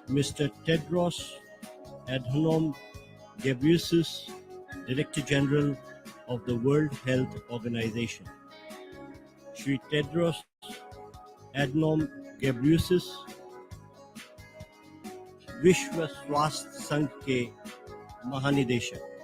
Mr. Tedros Adhanom Ghebreyesus, Director General of the World Health Organization. Shri Tedros Adhanom Ghebreyesus विश्व स्वास्थ्य संघ के महानिदेशक।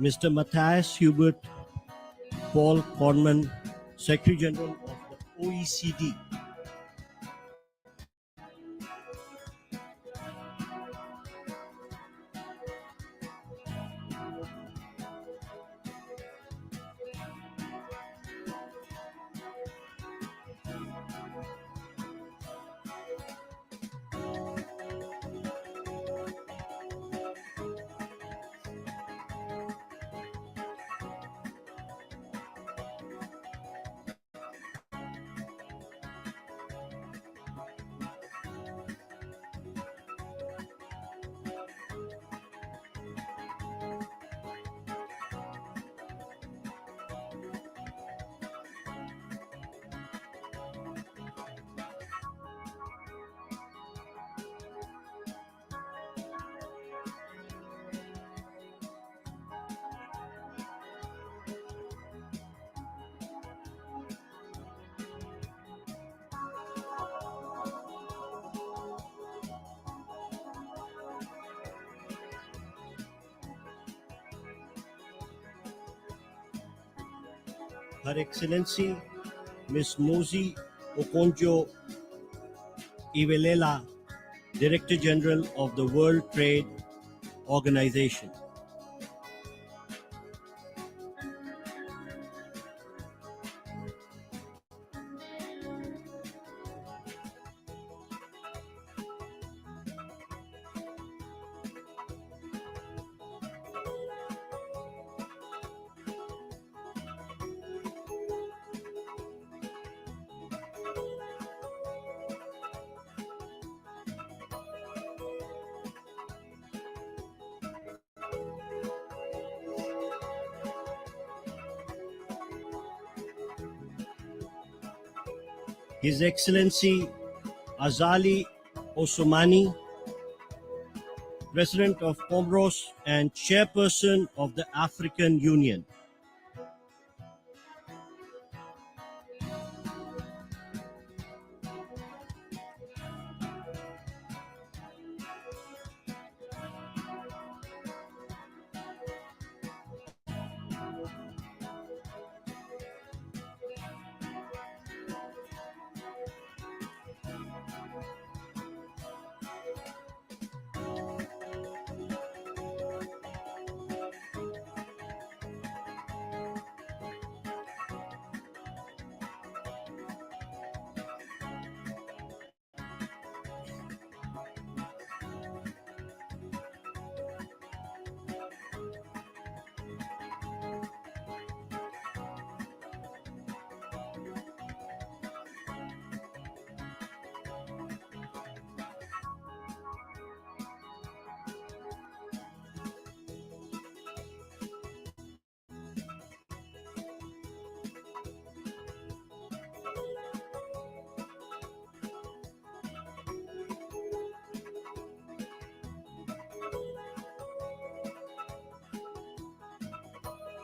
Mr. Matthias Hubert Paul Korman, Secretary General of the OECD. Her Excellency Ms. Nozi Okonjo-Iweala, Director General of the World Trade Organization. His Excellency Azali Osmani, President of Comoros and Chairperson of the African Union.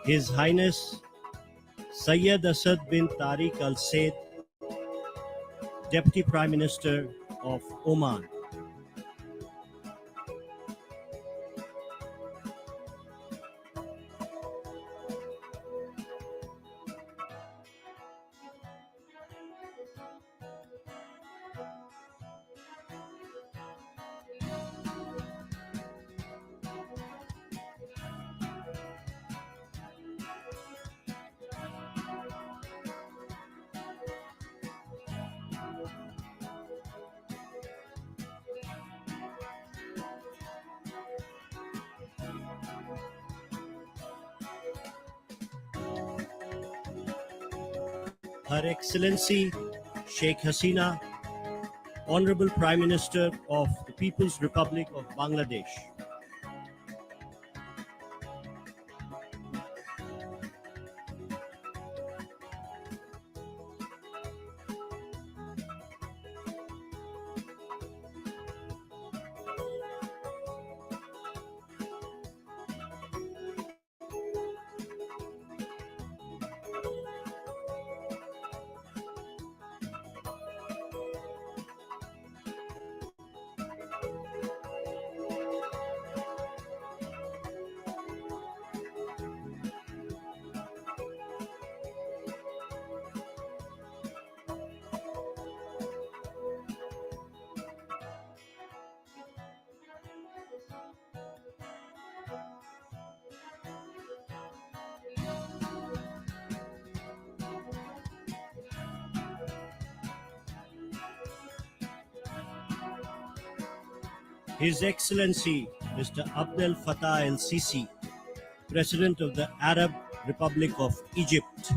His Highness Syed Asad bin Tariq Al Said, Deputy Prime Minister of Oman. Her Excellency Sheikh Hasina, Honorable Prime Minister of the People's Republic of Bangladesh. His Excellency Mr. Abdel Fattah el-Sisi, President of the Arab Republic of Egypt.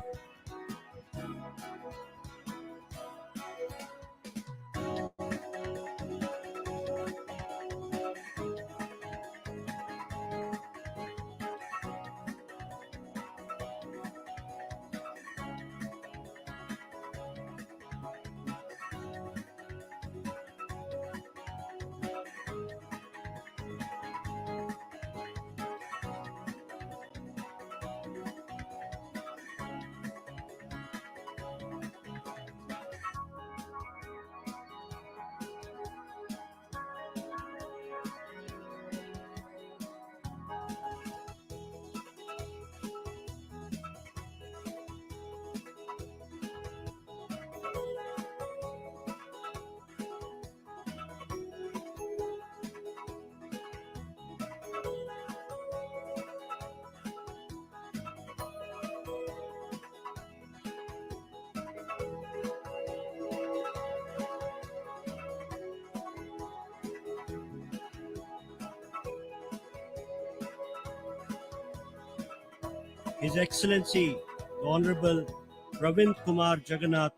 His Excellency, the Honorable Pravind Kumar Jagannath,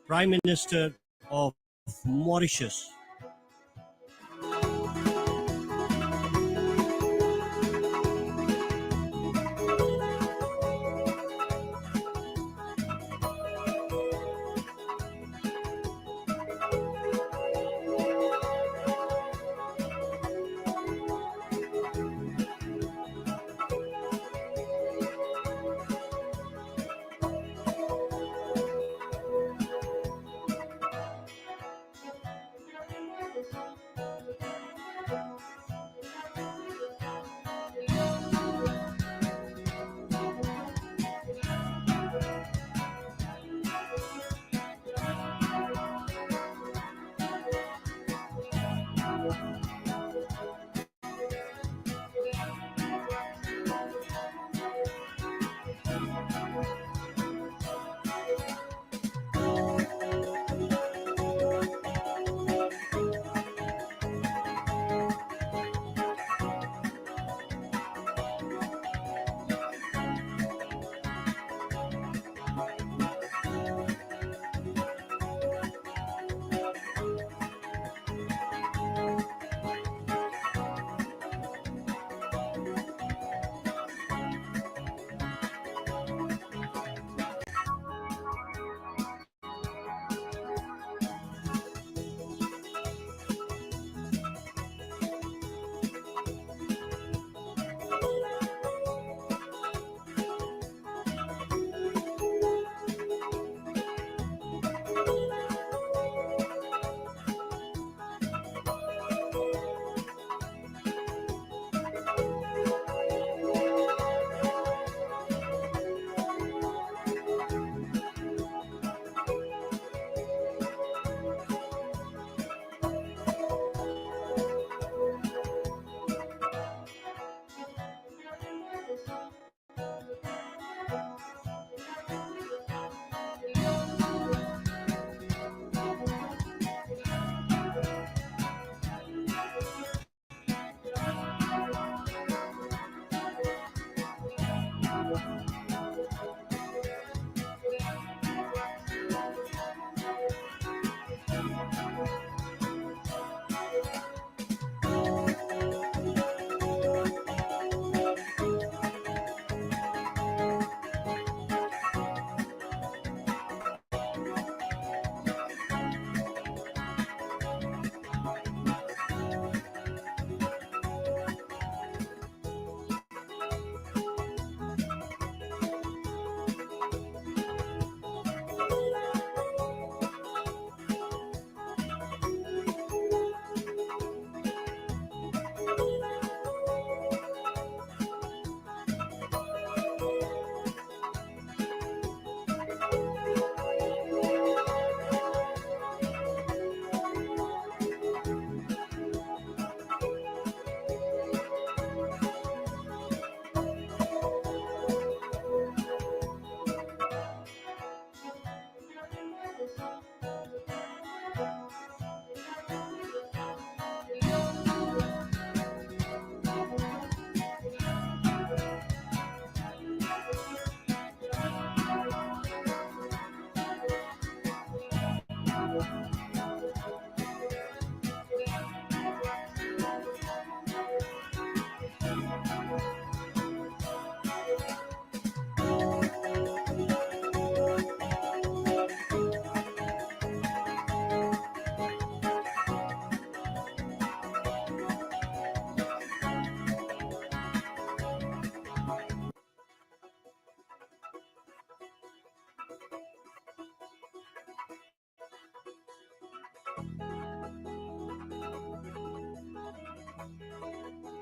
Prime Minister of Mauritius.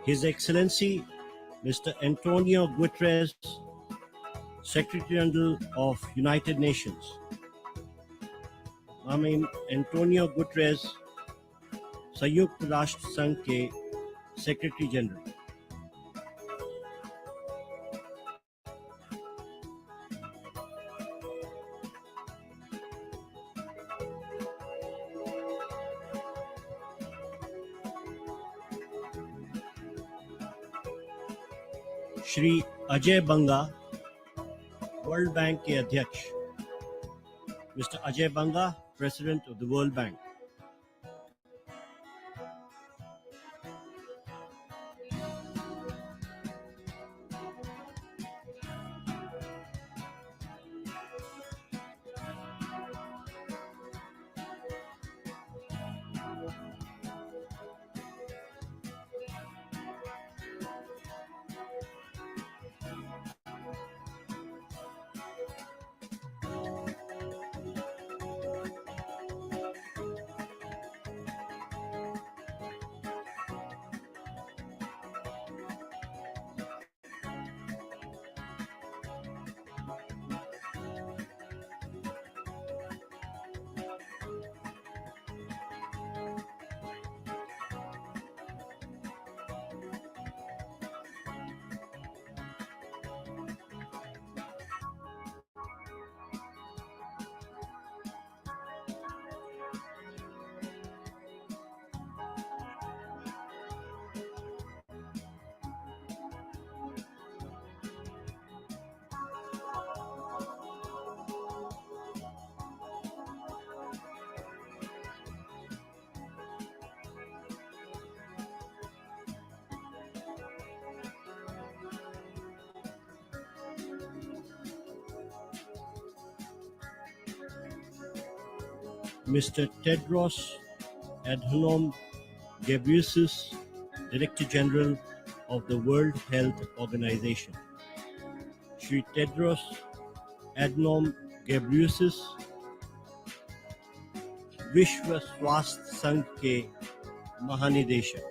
His Excellency Mr. Antonio Guterres, Secretary General of United Nations. I Antonio Guterres, संयुक्त राष्ट्र संघ के secretary general. Shri Ajay बंगा, world bank के अध्यक्ष। Mister Ajay Banga, president of the world bank. Mr. Tedros Adhanom Ghebreyesus, Director General of the World Health Organization. Shri Tedros Adhanom Ghebreyesus, विश्व स्वास्थ्य संघ के महानिदेशक।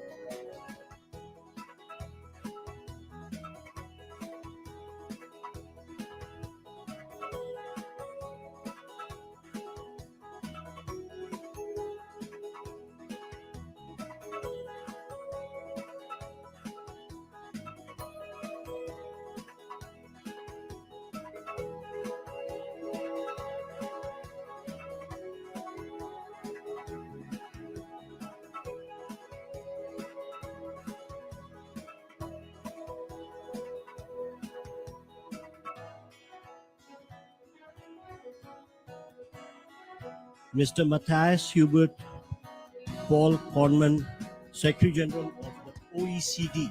Mr. Matthias Hubert Paul Kornman, Secretary General of the OECD.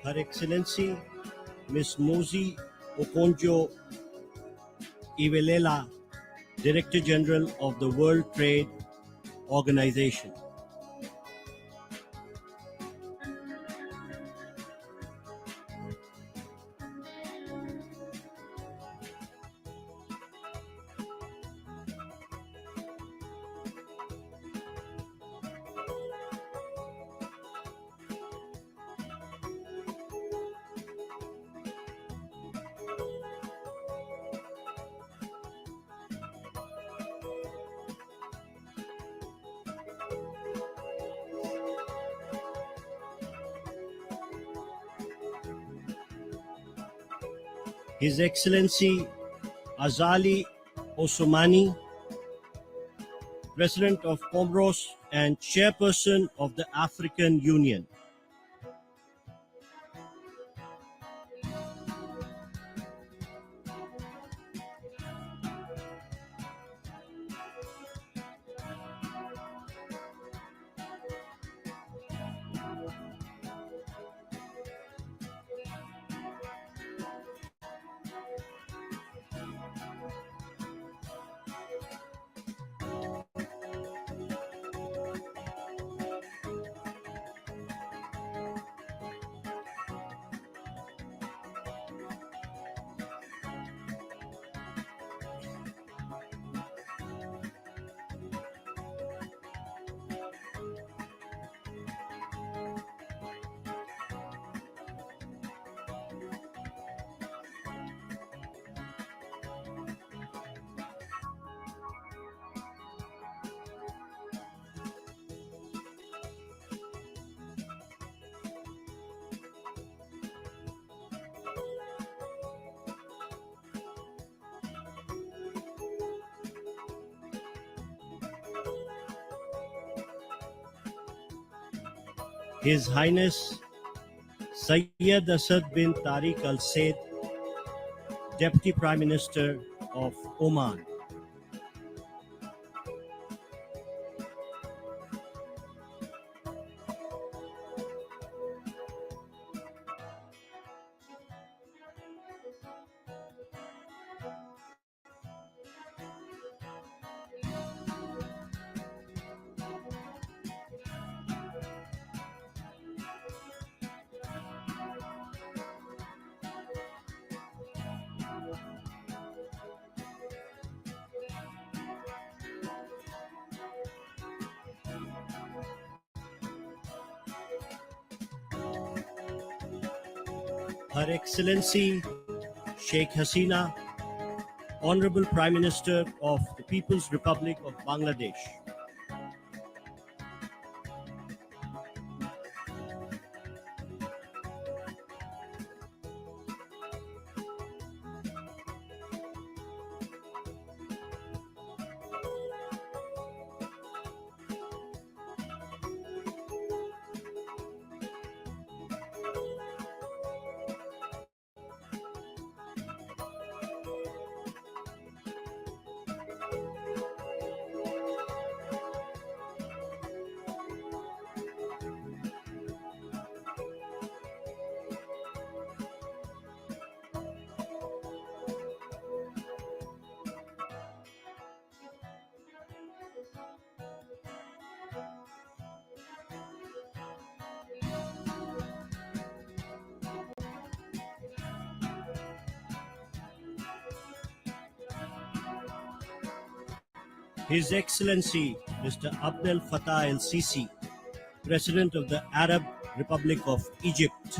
Her Excellency Ms. Mozi Okonjo-Iweala, Director General of the World Trade Organization. His Excellency Azali Osomani, President of Comoros and Chairperson of the African Union. His Highness Syed Asad bin Tariq Al Said, Deputy Prime Minister of Oman. Her Excellency Sheikh Hasina, Honorable Prime Minister of the People's Republic of Bangladesh. His Excellency Mr. Abdel Fattah el-Sisi, President of the Arab Republic of Egypt.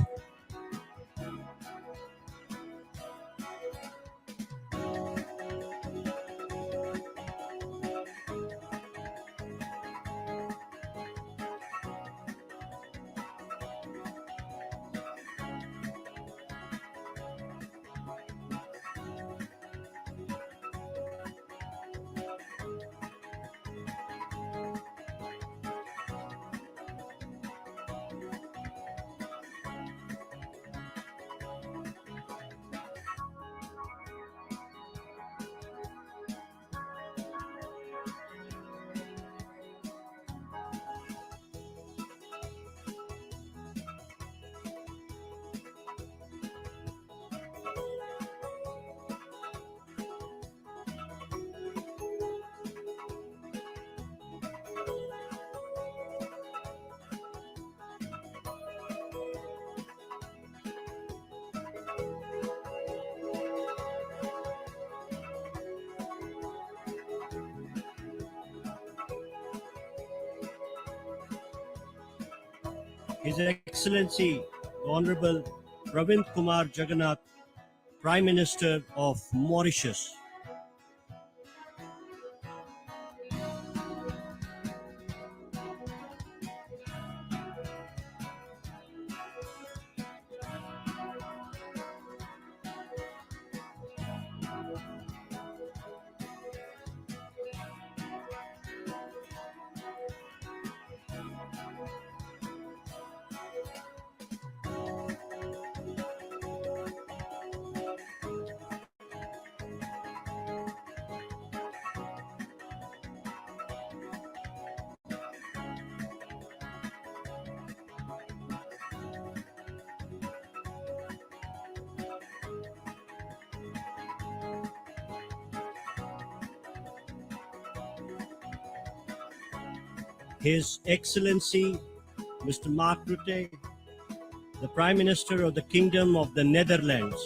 His Excellency the Honorable Pravind Kumar Jagannath, Prime Minister of Mauritius. His Excellency Mr. Mark Rutte, the Prime Minister of the Kingdom of the Netherlands.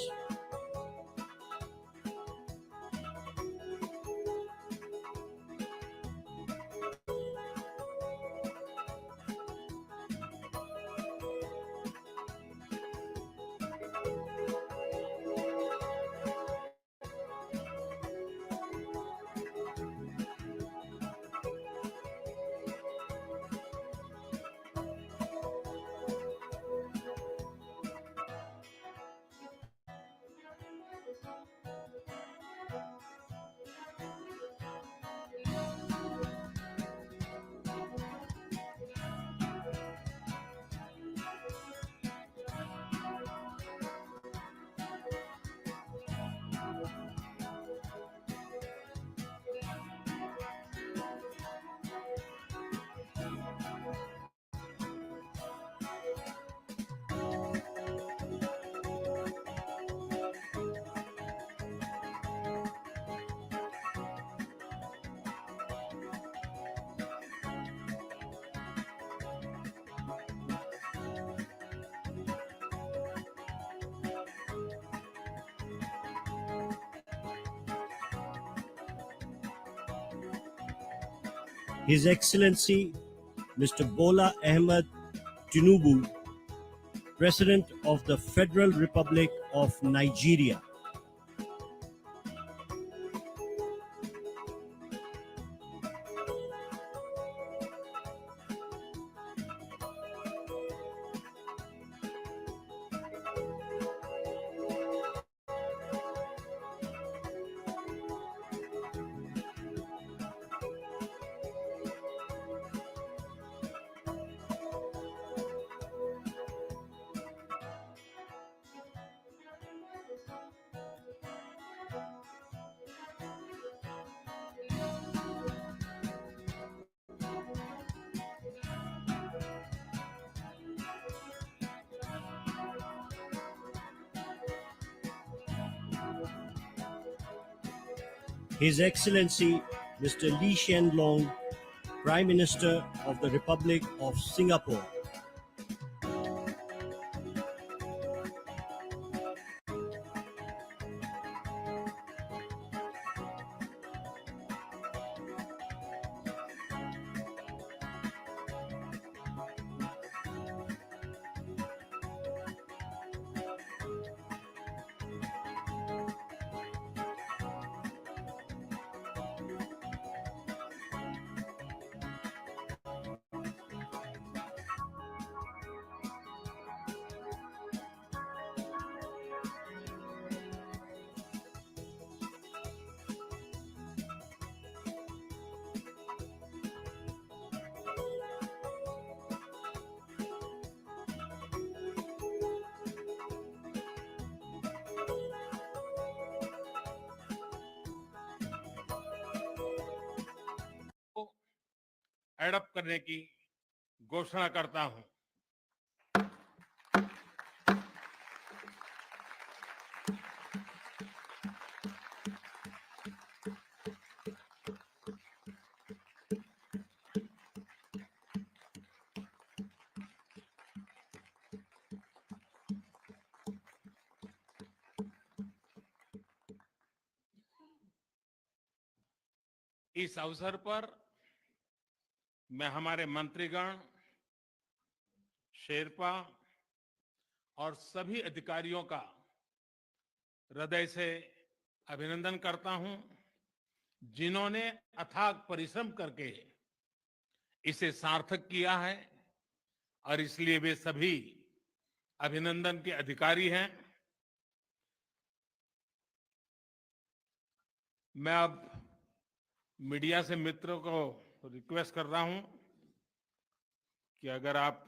His Excellency Mr. Bola Ahmed Tinubu, President of the Federal Republic of Nigeria. His Excellency Mr. Li Qiang, Prime Minister of the Republic of Singapore. Adopt करने की घोषणा करता हूं। इस अवसर पर मैं हमारे मंत्रीगण, शेरपा और सभी अधिकारियों का हृदय से अभिनंदन करता हूं, जिन्होंने अथाक परिश्रम करके इसे सार्थक किया है और इसलिए वे सभी अभिनंदन के अधिकारी हैं। मैं अब मीडिया से मित्रों को रिक्वेस्ट कर रहा हूं कि अगर आप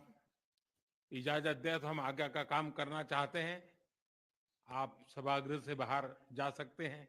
इजाजत दें तो हम आगे का काम करना चाहते हैं। आप सभागृह से बाहर जा सकते हैं।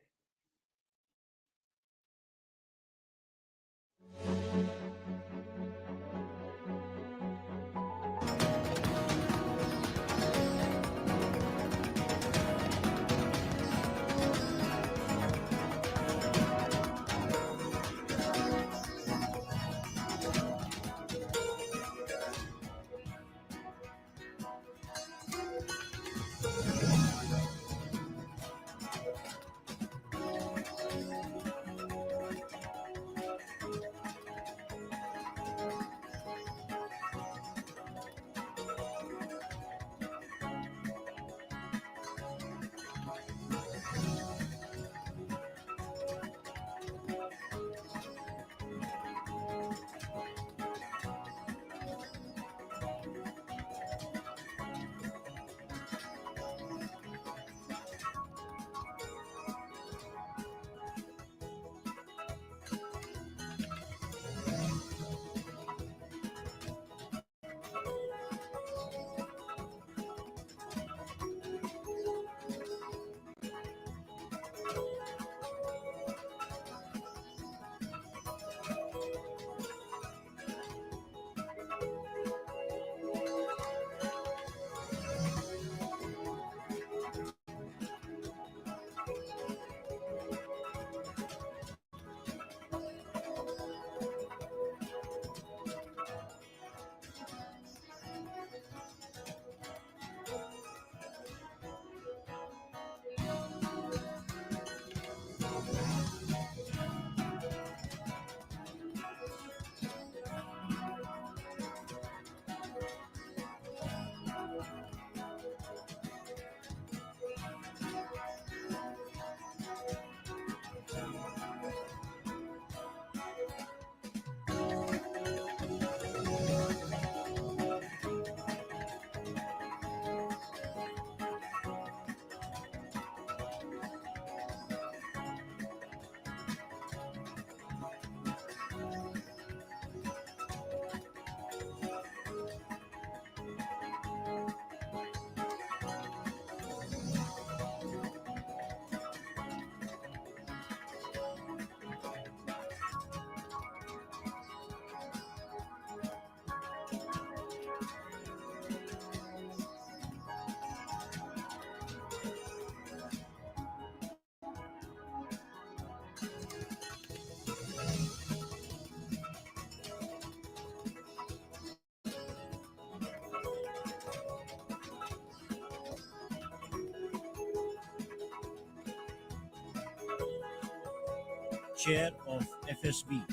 Chair of FSB.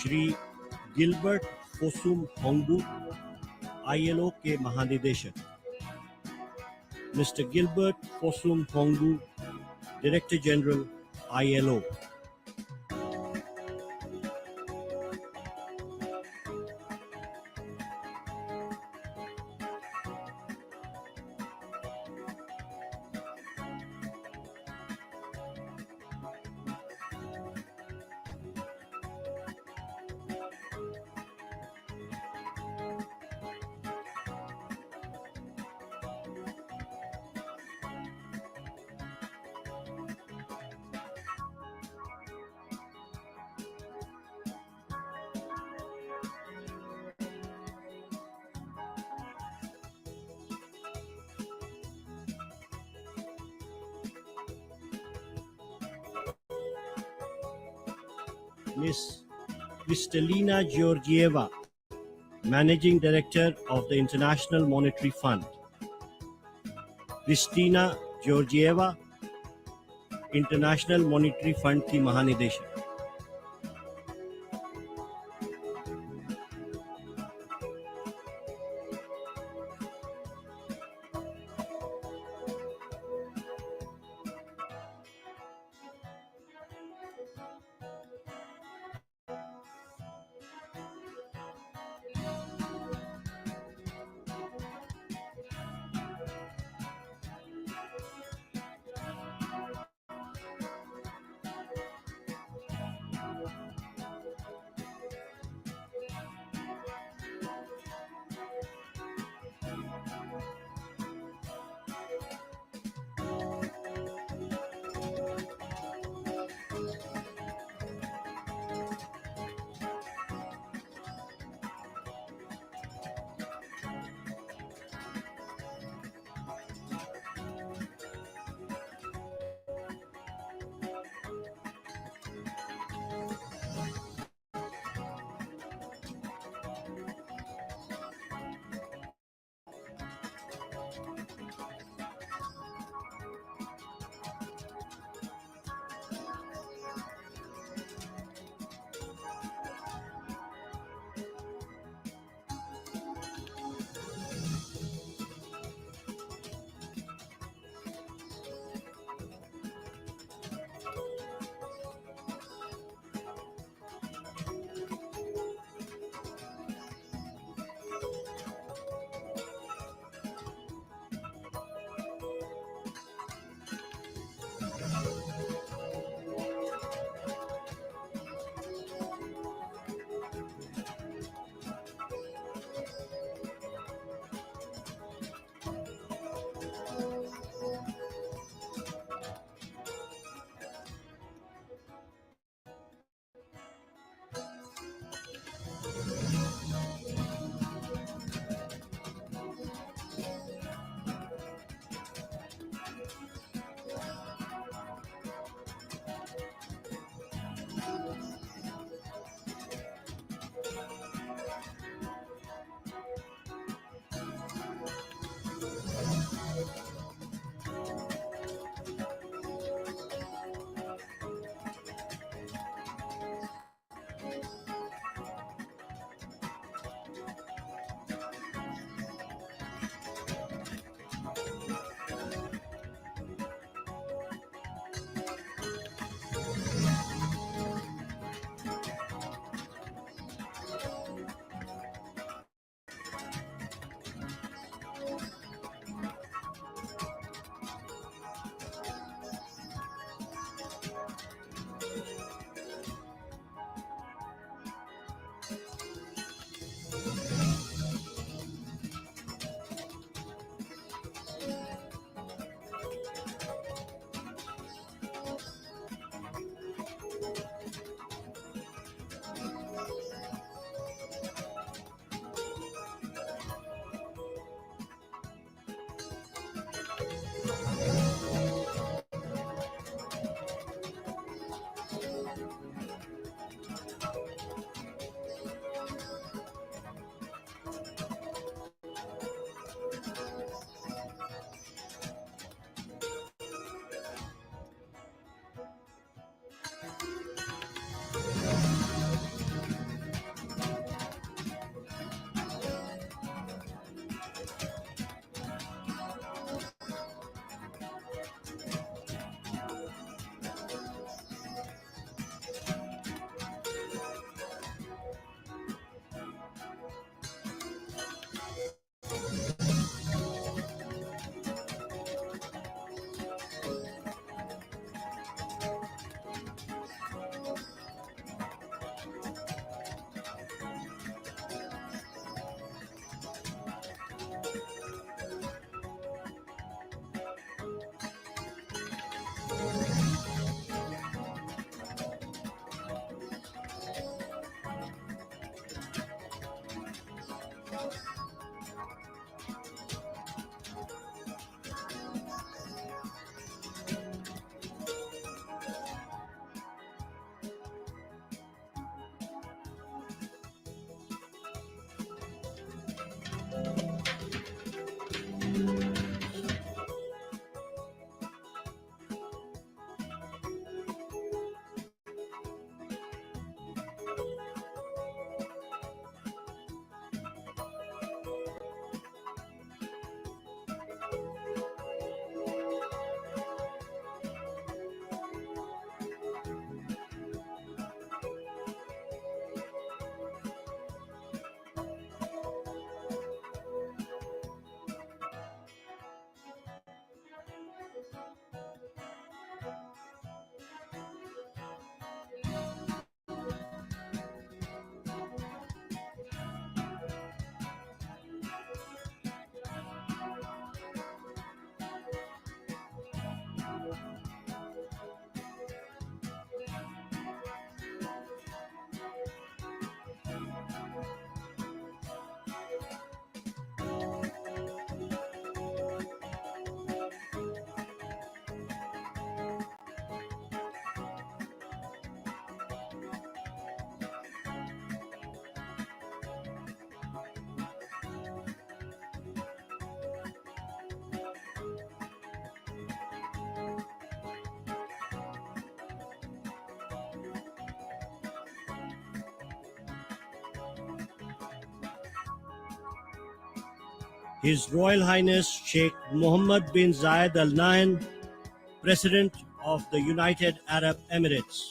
Shri Gilbert Fossoun Houngbo, ILO के महानिदेशक। Mister Gilbert Fossoun Houngbo, director general, ILO। Ms. Kristalina Georgieva, Managing Director of the International Monetary Fund. Kristina Georgieva, international monetary fund की महानिदेशक. His Royal Highness Sheikh Mohammed bin Zayed Al Nahyan, President of the United Arab Emirates.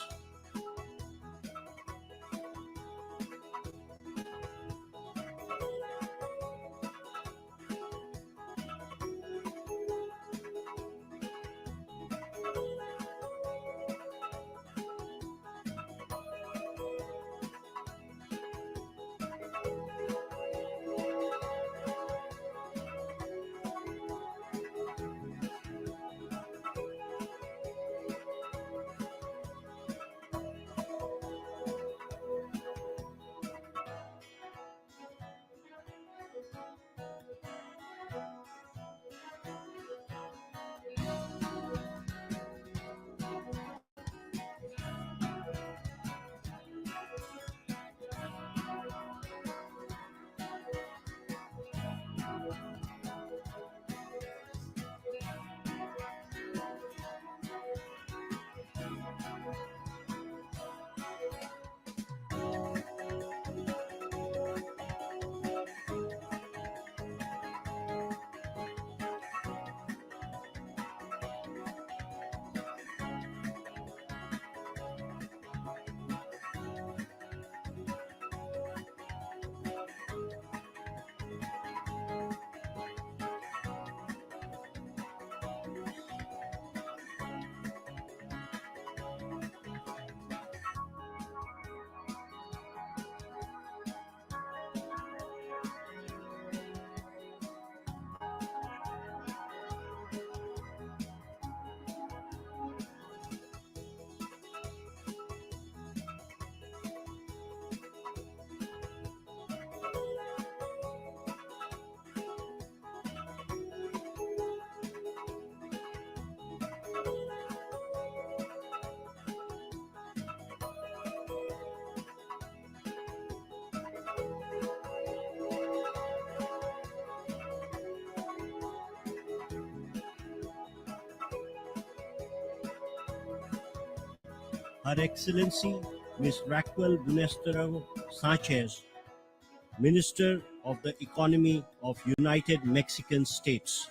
Her Excellency Ms. Raquel Bunestrero Sanchez, Minister of the Economy of United Mexican States.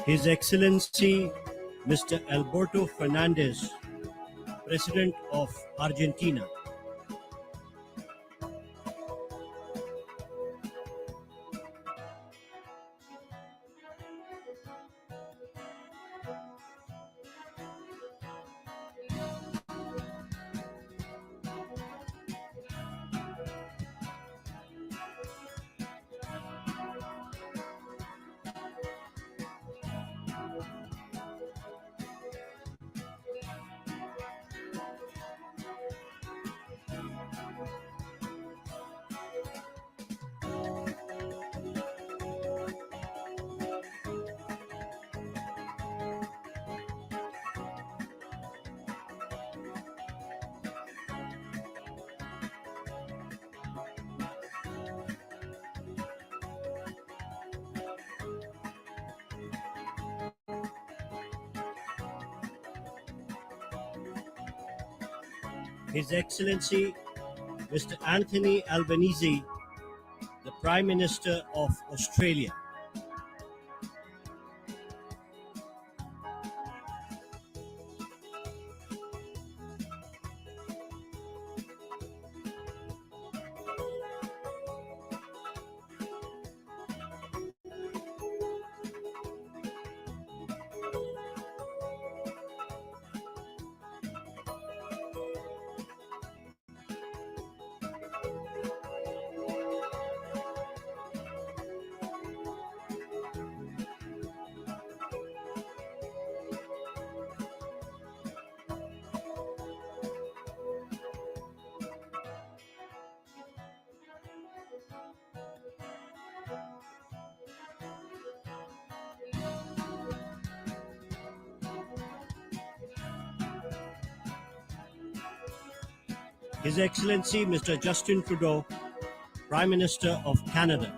His Excellency Mr. Alberto Fernandez, President of Argentina. His Excellency Mr. Anthony Albanese, the Prime Minister of Australia. His Excellency Mr. Justin Trudeau, Prime Minister of Canada.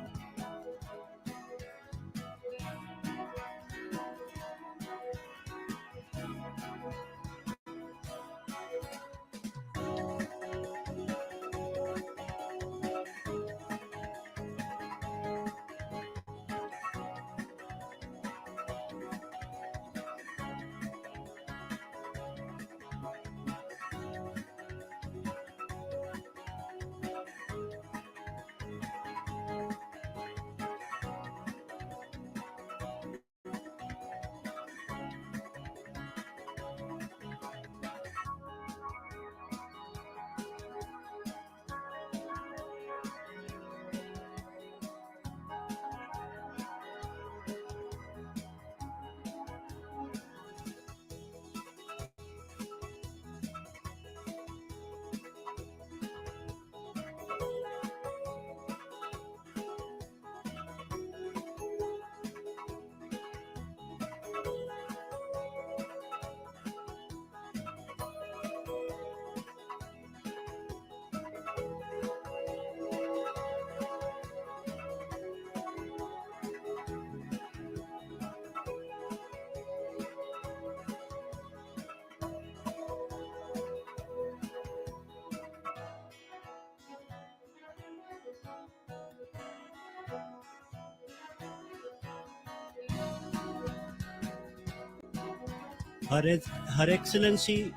Her Excellency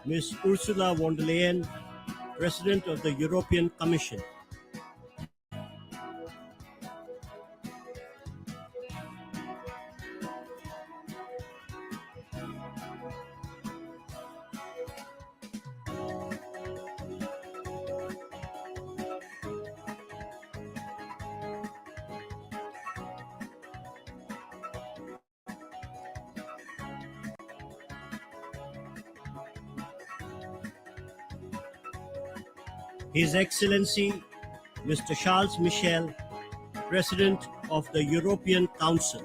Ms. Ursula von der Leyen, President of the European Commission. His Excellency Mr. Charles Michel, President of the European Council.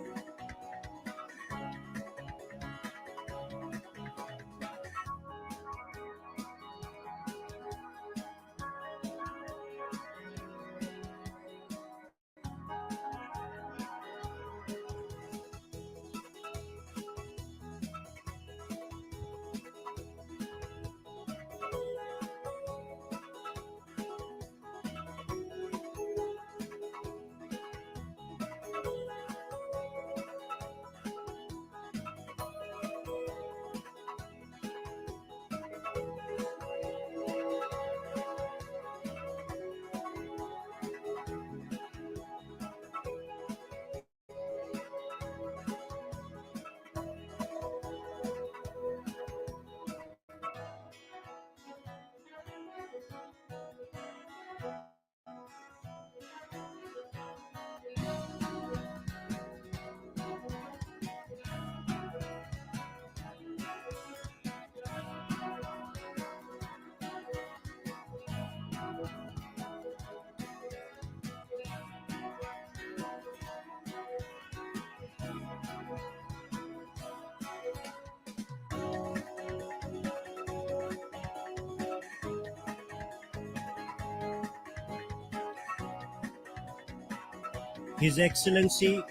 His Excellency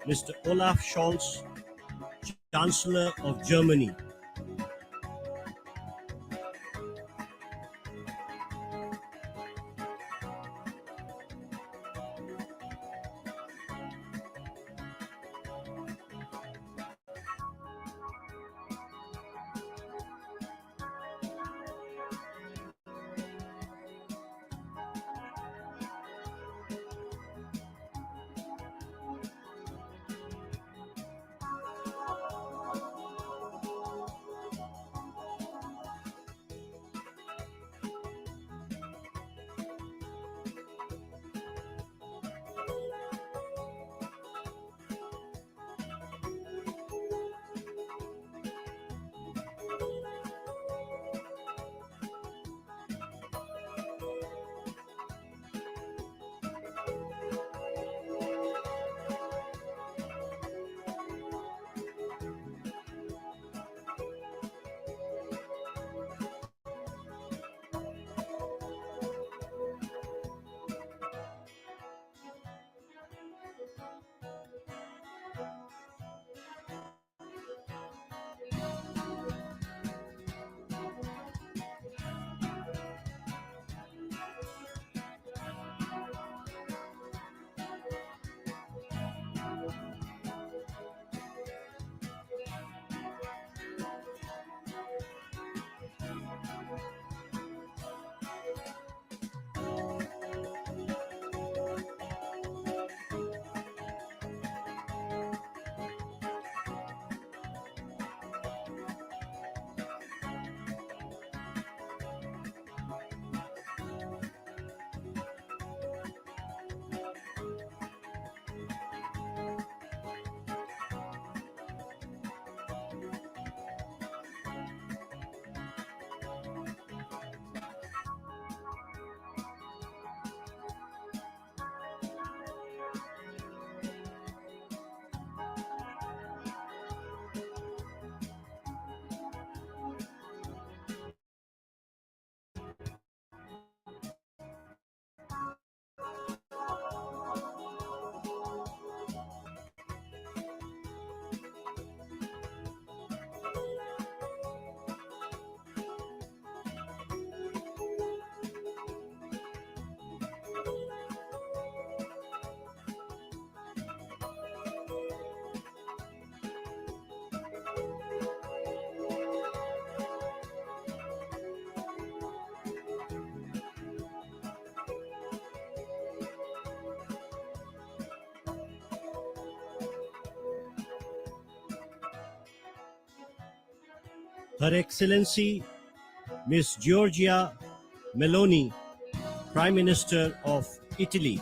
Mr. Olaf Scholz, Chancellor of Germany, Her Excellency Miss Giorgia Melloni, Prime Minister of Italy,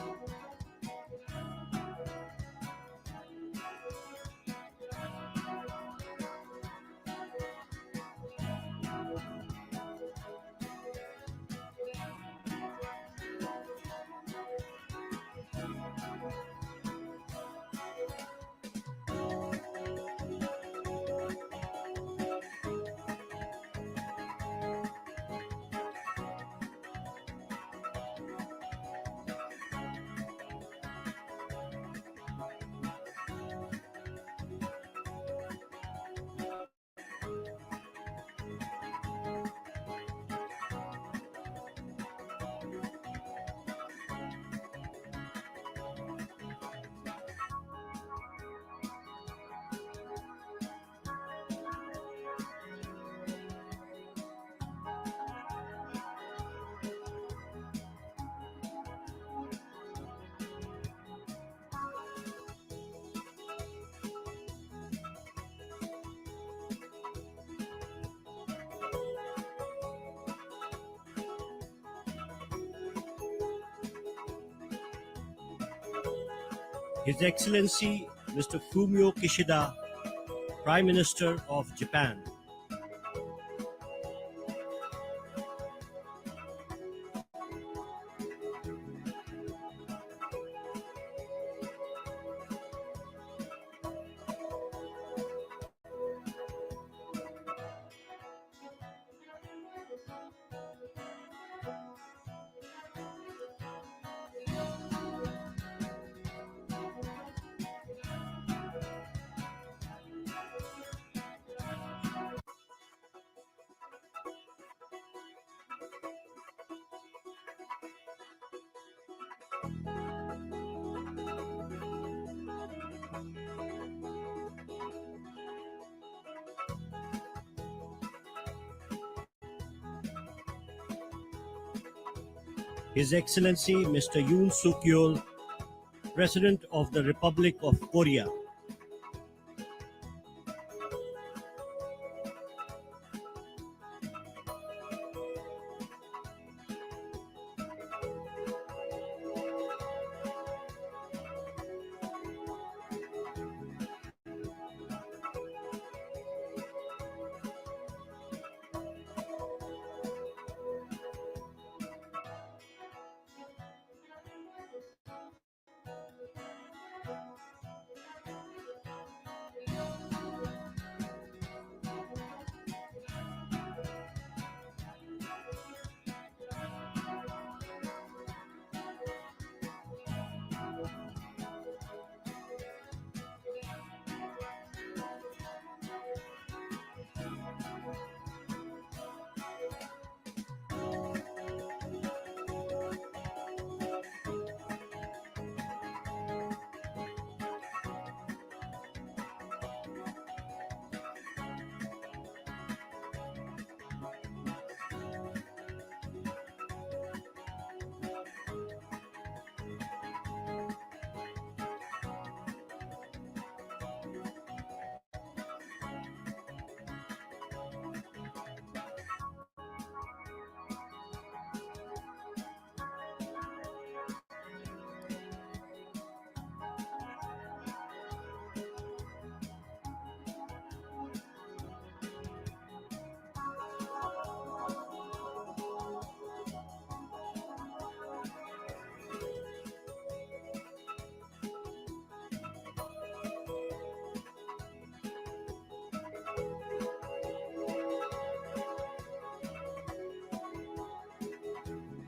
His Excellency Mr. Fumio Kishida, Prime Minister of Japan, His Excellency Mr. Yoon Suk Yeol, President of the Republic of Korea.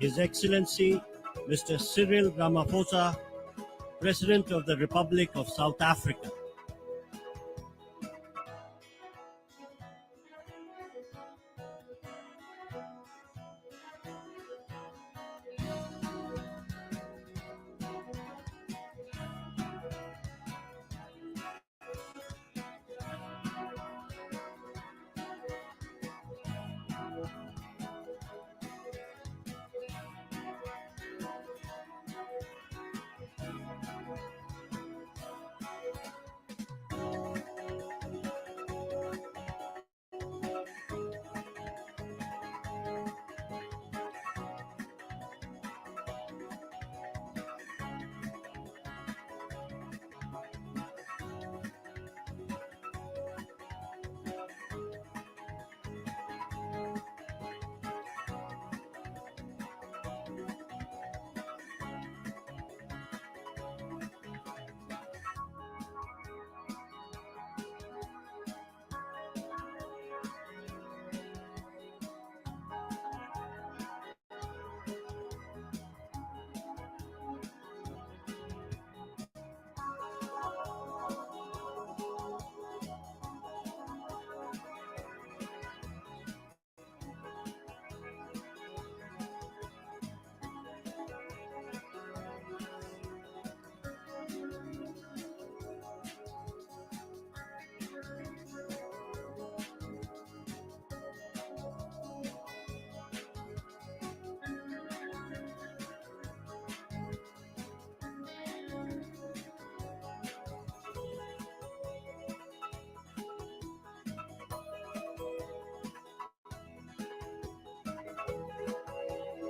His Excellency Mr. Cyril Ramaphosa, President of the Republic of South Africa.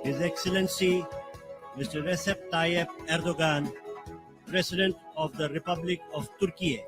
His Excellency Mr. Recip Erdogan, President of the Republic of Turkey.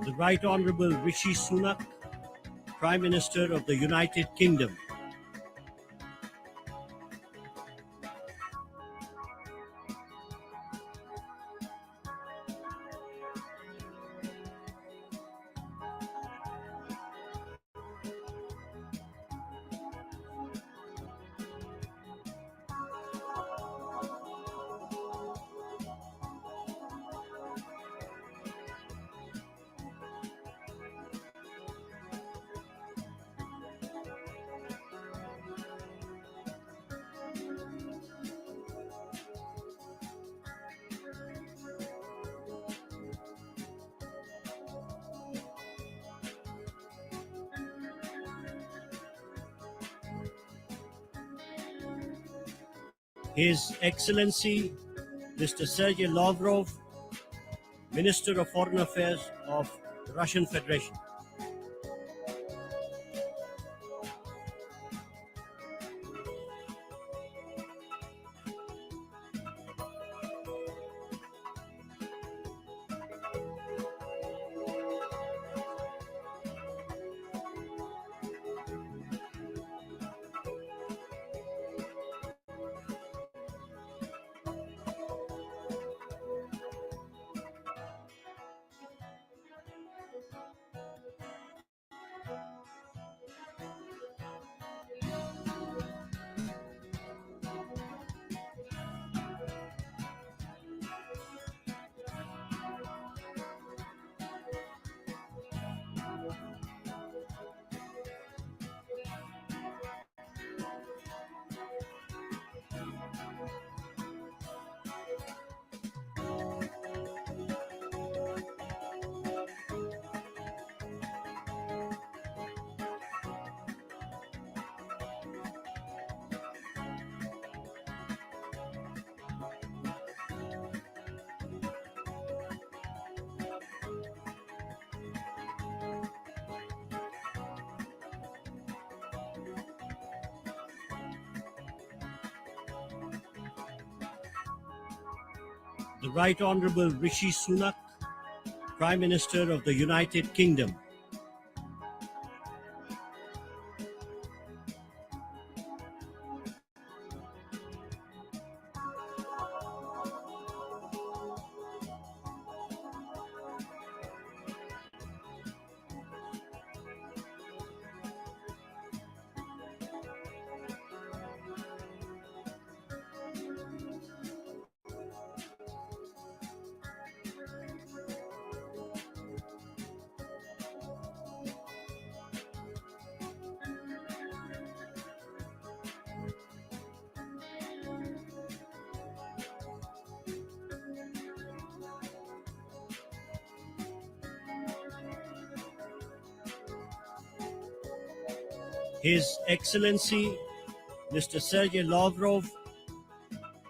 The Right Honorable Rishi Sunak, Prime Minister of the United Kingdom. His Excellency Mr. Sergey Lavrov, Minister of Foreign Affairs of the Russian Federation. The Right Honorable Rishi Sunak, Prime Minister of the United Kingdom. His Excellency Mr. Sergey Lavrov,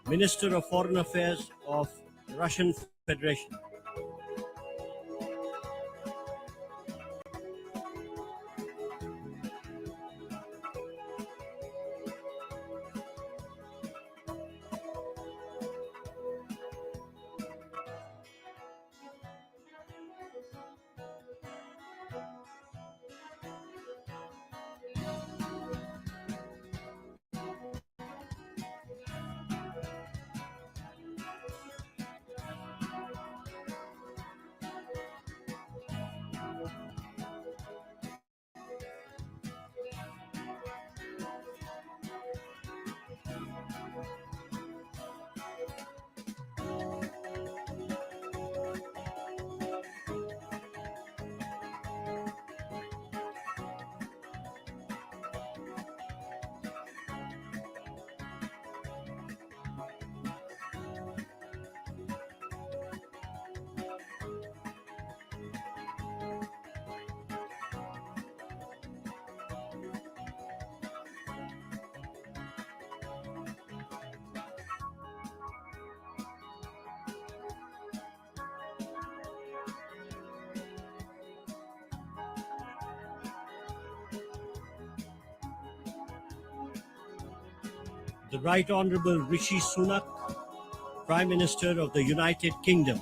Minister of Foreign Affairs of the Russian Federation. The Right Honorable Rishi Sunak, Prime Minister of the United Kingdom.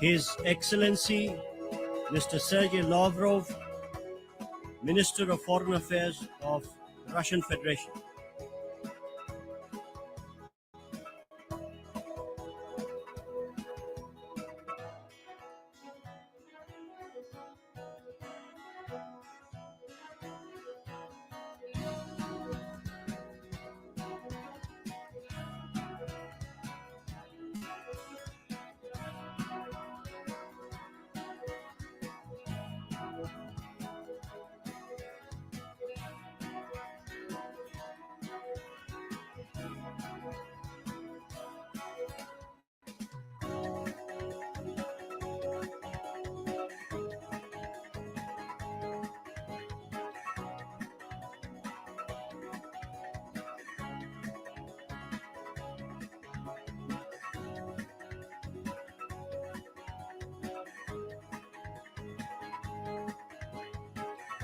His Excellency Mr. Sergey Lavrov, Minister of Foreign Affairs of the Russian Federation.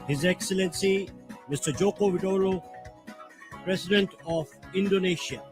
His Excellency Mr. Joko Widodo, President of Indonesia.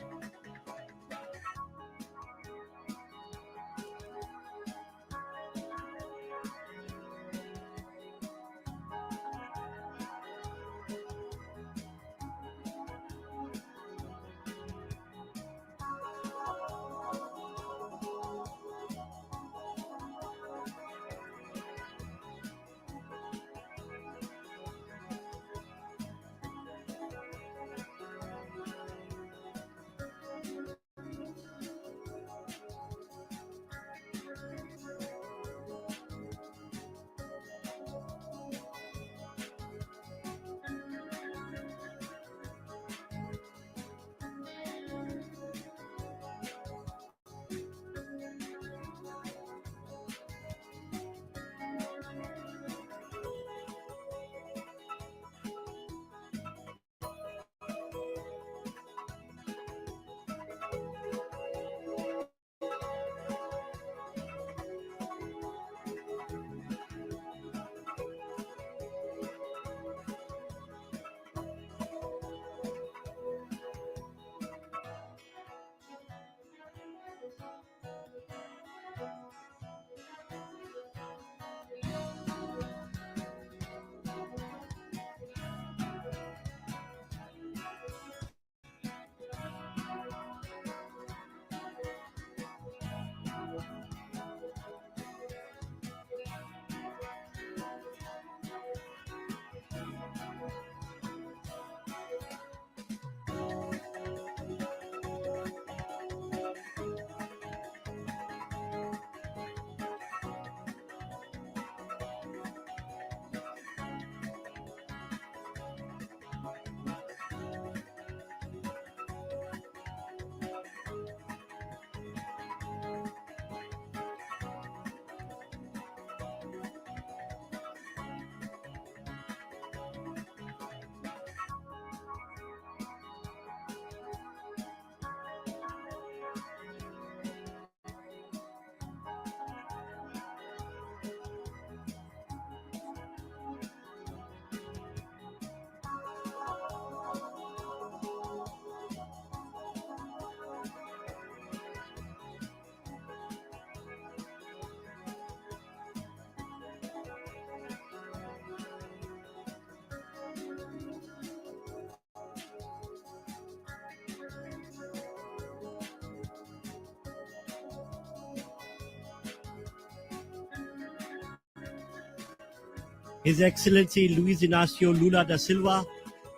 His Excellency Luiz Inácio Lula da Silva,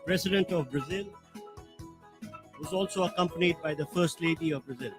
President of Brazil, was also accompanied by the First Lady of Brazil.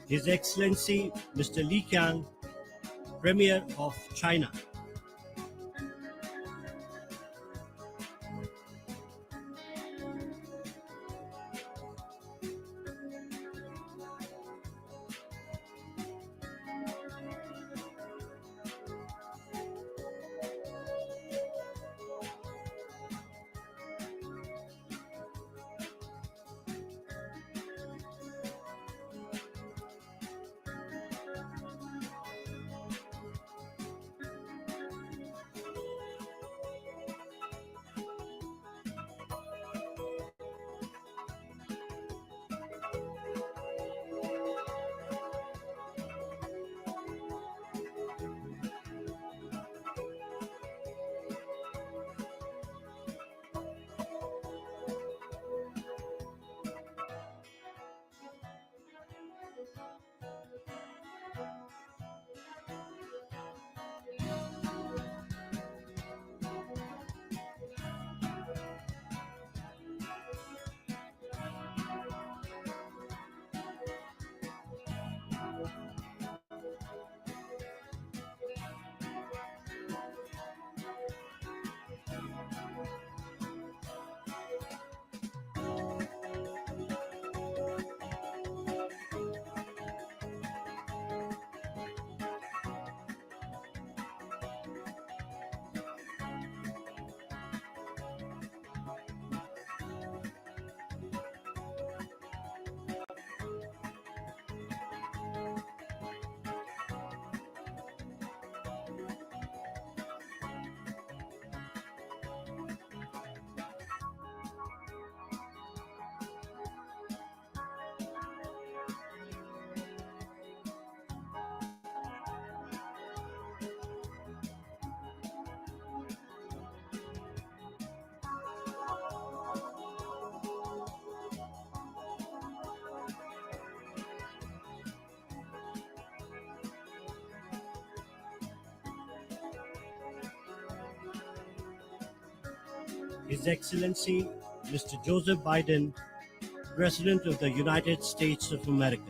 His Excellency Mr. Li Qiang, Premier of China. His Excellency Mr. Joseph Biden, President of the United States of America.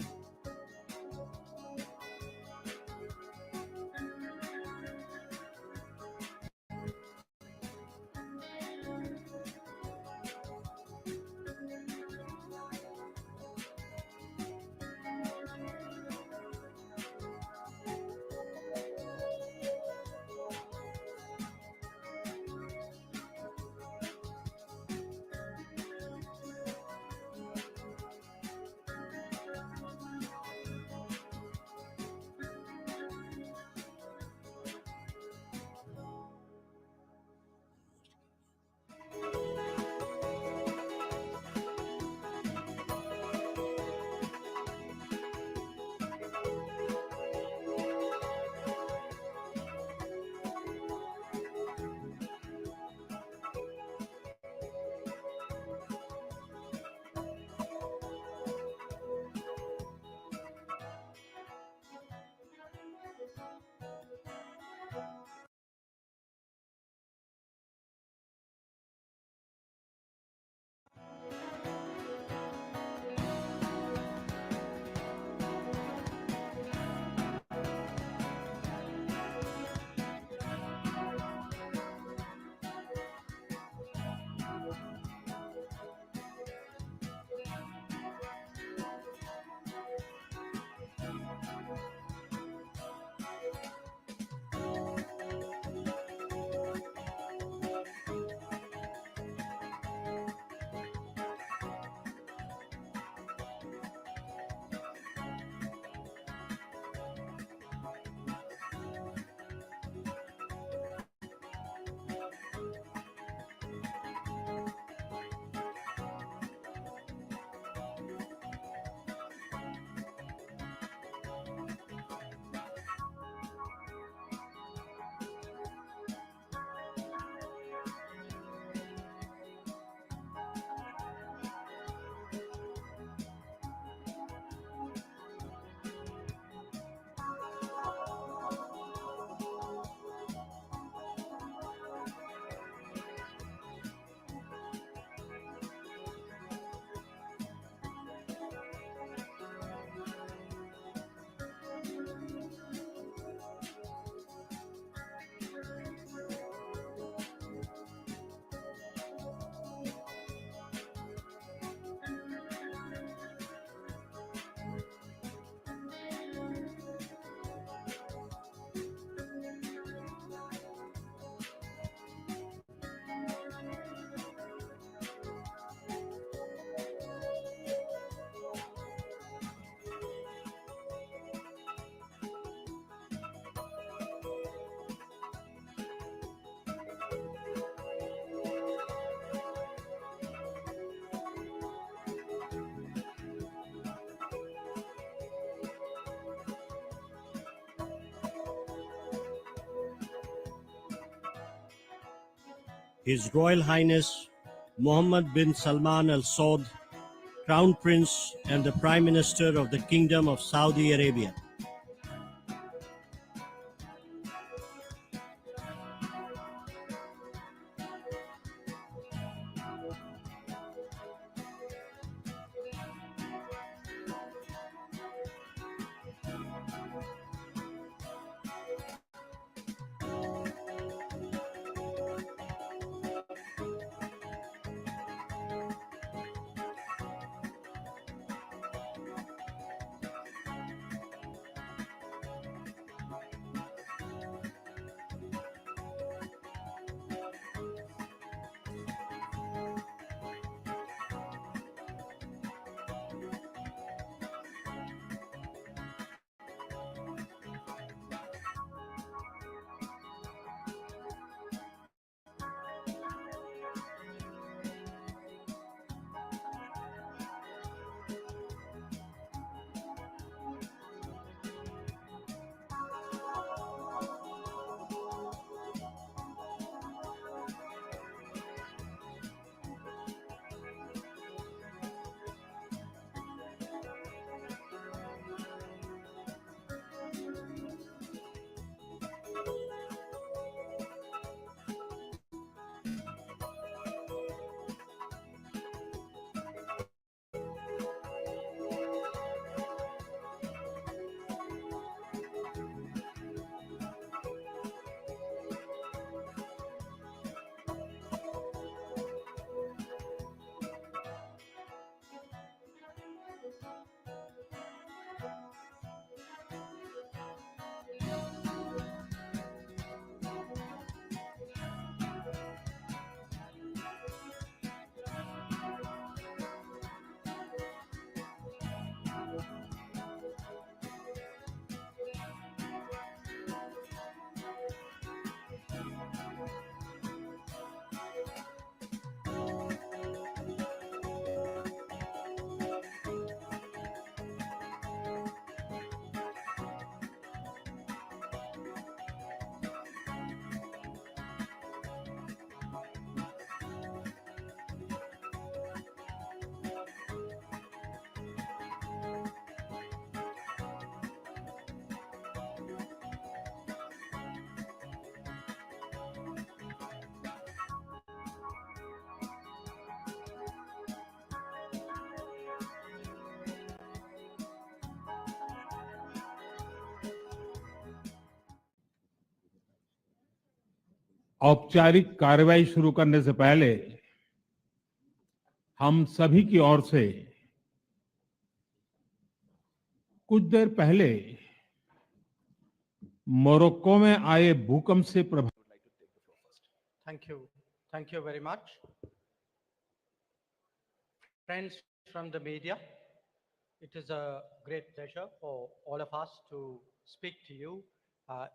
His Royal Highness Mohammed bin Salman Al Saud, Crown Prince and the Prime Minister of the Kingdom of Saudi Arabia. औपचारिक कार्रवाई शुरू करने से पहले हम सभी की ओर से कुछ देर पहले मोरक्को में आए भूकंप से प्रभावित Thank you. Thank you very much. Friends from the media, it is a great pleasure for all of us to speak to you,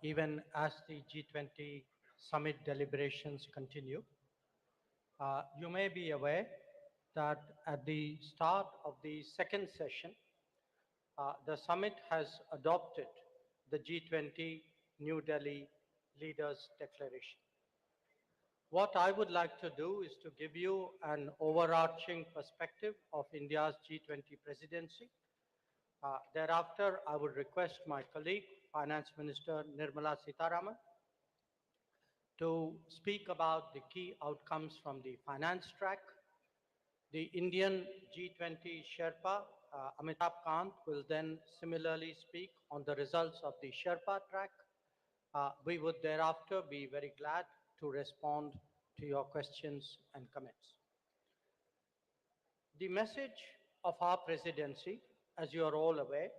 even as the G20 summit deliberations continue. You may be aware that at the start of the second session, the summit has adopted the G20 New Delhi Leaders Declaration. What I would like to do is to give you an overarching perspective of India's G20 presidency. Thereafter, I would request my colleague, Finance Minister Nirmala Sitharaman, to speak about the key outcomes from the finance track. The Indian G20 Sherpa, Amitabh Kant, will then similarly speak on the results of the Sherpa track. We would thereafter be very glad to respond to your questions and comments. The message of our presidency, as you are all aware,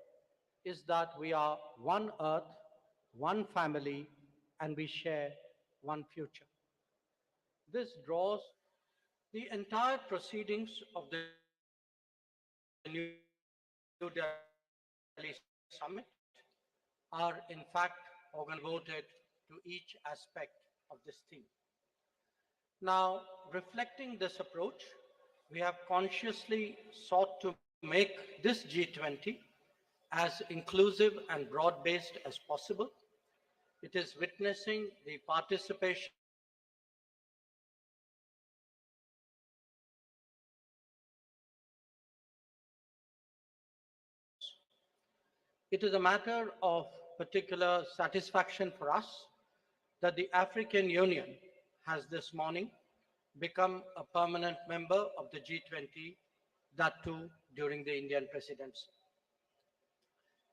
is that we are one earth, one family, and we share one future. This draws the entire proceedings of the New Delhi Summit are in fact devoted to each aspect of this theme. Now, reflecting this approach, we have consciously sought to make this G20 as inclusive and broad-based as possible. It is witnessing the participation of It is a matter of particular satisfaction for us that the African Union has this morning become a permanent member of the G20, that too during the Indian presidency.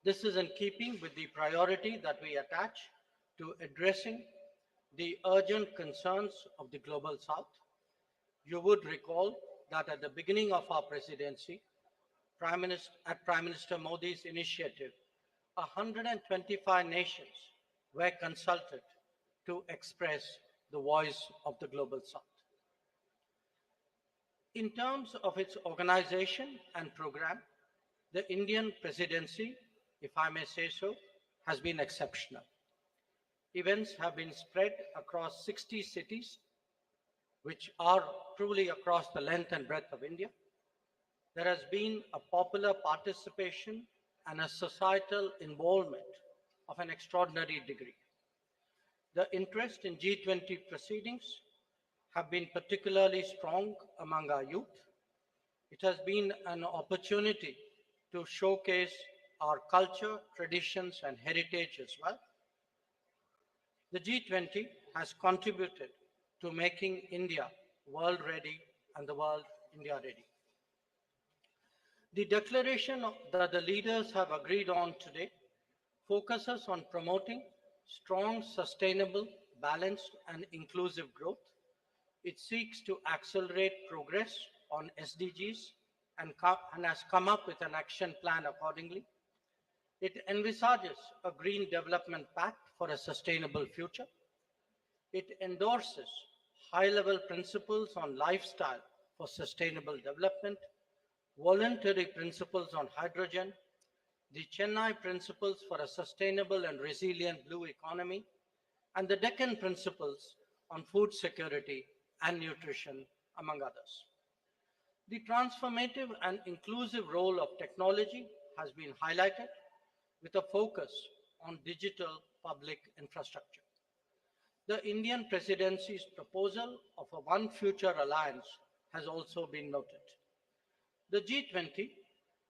This is in keeping with the priority that we attach to addressing the urgent concerns of the global south. You would recall that at the beginning of our presidency, at Prime Minister Modi's initiative, 125 nations were consulted to express the voice of the global south. In terms of its organization and program, the Indian presidency, if I may say so, has been exceptional. Events have been spread across 60 cities, which are truly across the length and breadth of India. There has been a popular participation and a societal involvement of an extraordinary degree. The interest in G20 proceedings have been particularly strong among our youth. It has been an opportunity to showcase our culture, traditions, and heritage as well. The G20 has contributed to making India world ready and the world India ready. The declaration that the leaders have agreed on today focuses on promoting strong, sustainable, balanced, and inclusive growth. It seeks to accelerate progress on SDGs and has come up with an action plan accordingly. It envisages a green development pact for a sustainable future. It endorses high-level principles on lifestyle for sustainable development, voluntary principles on hydrogen, the Chennai principles for a sustainable and resilient blue economy, and the Deccan principles on food security and nutrition, among others. The transformative and inclusive role of technology has been highlighted with a focus on digital public infrastructure. The Indian presidency's proposal of a One Future Alliance has also been noted. The G20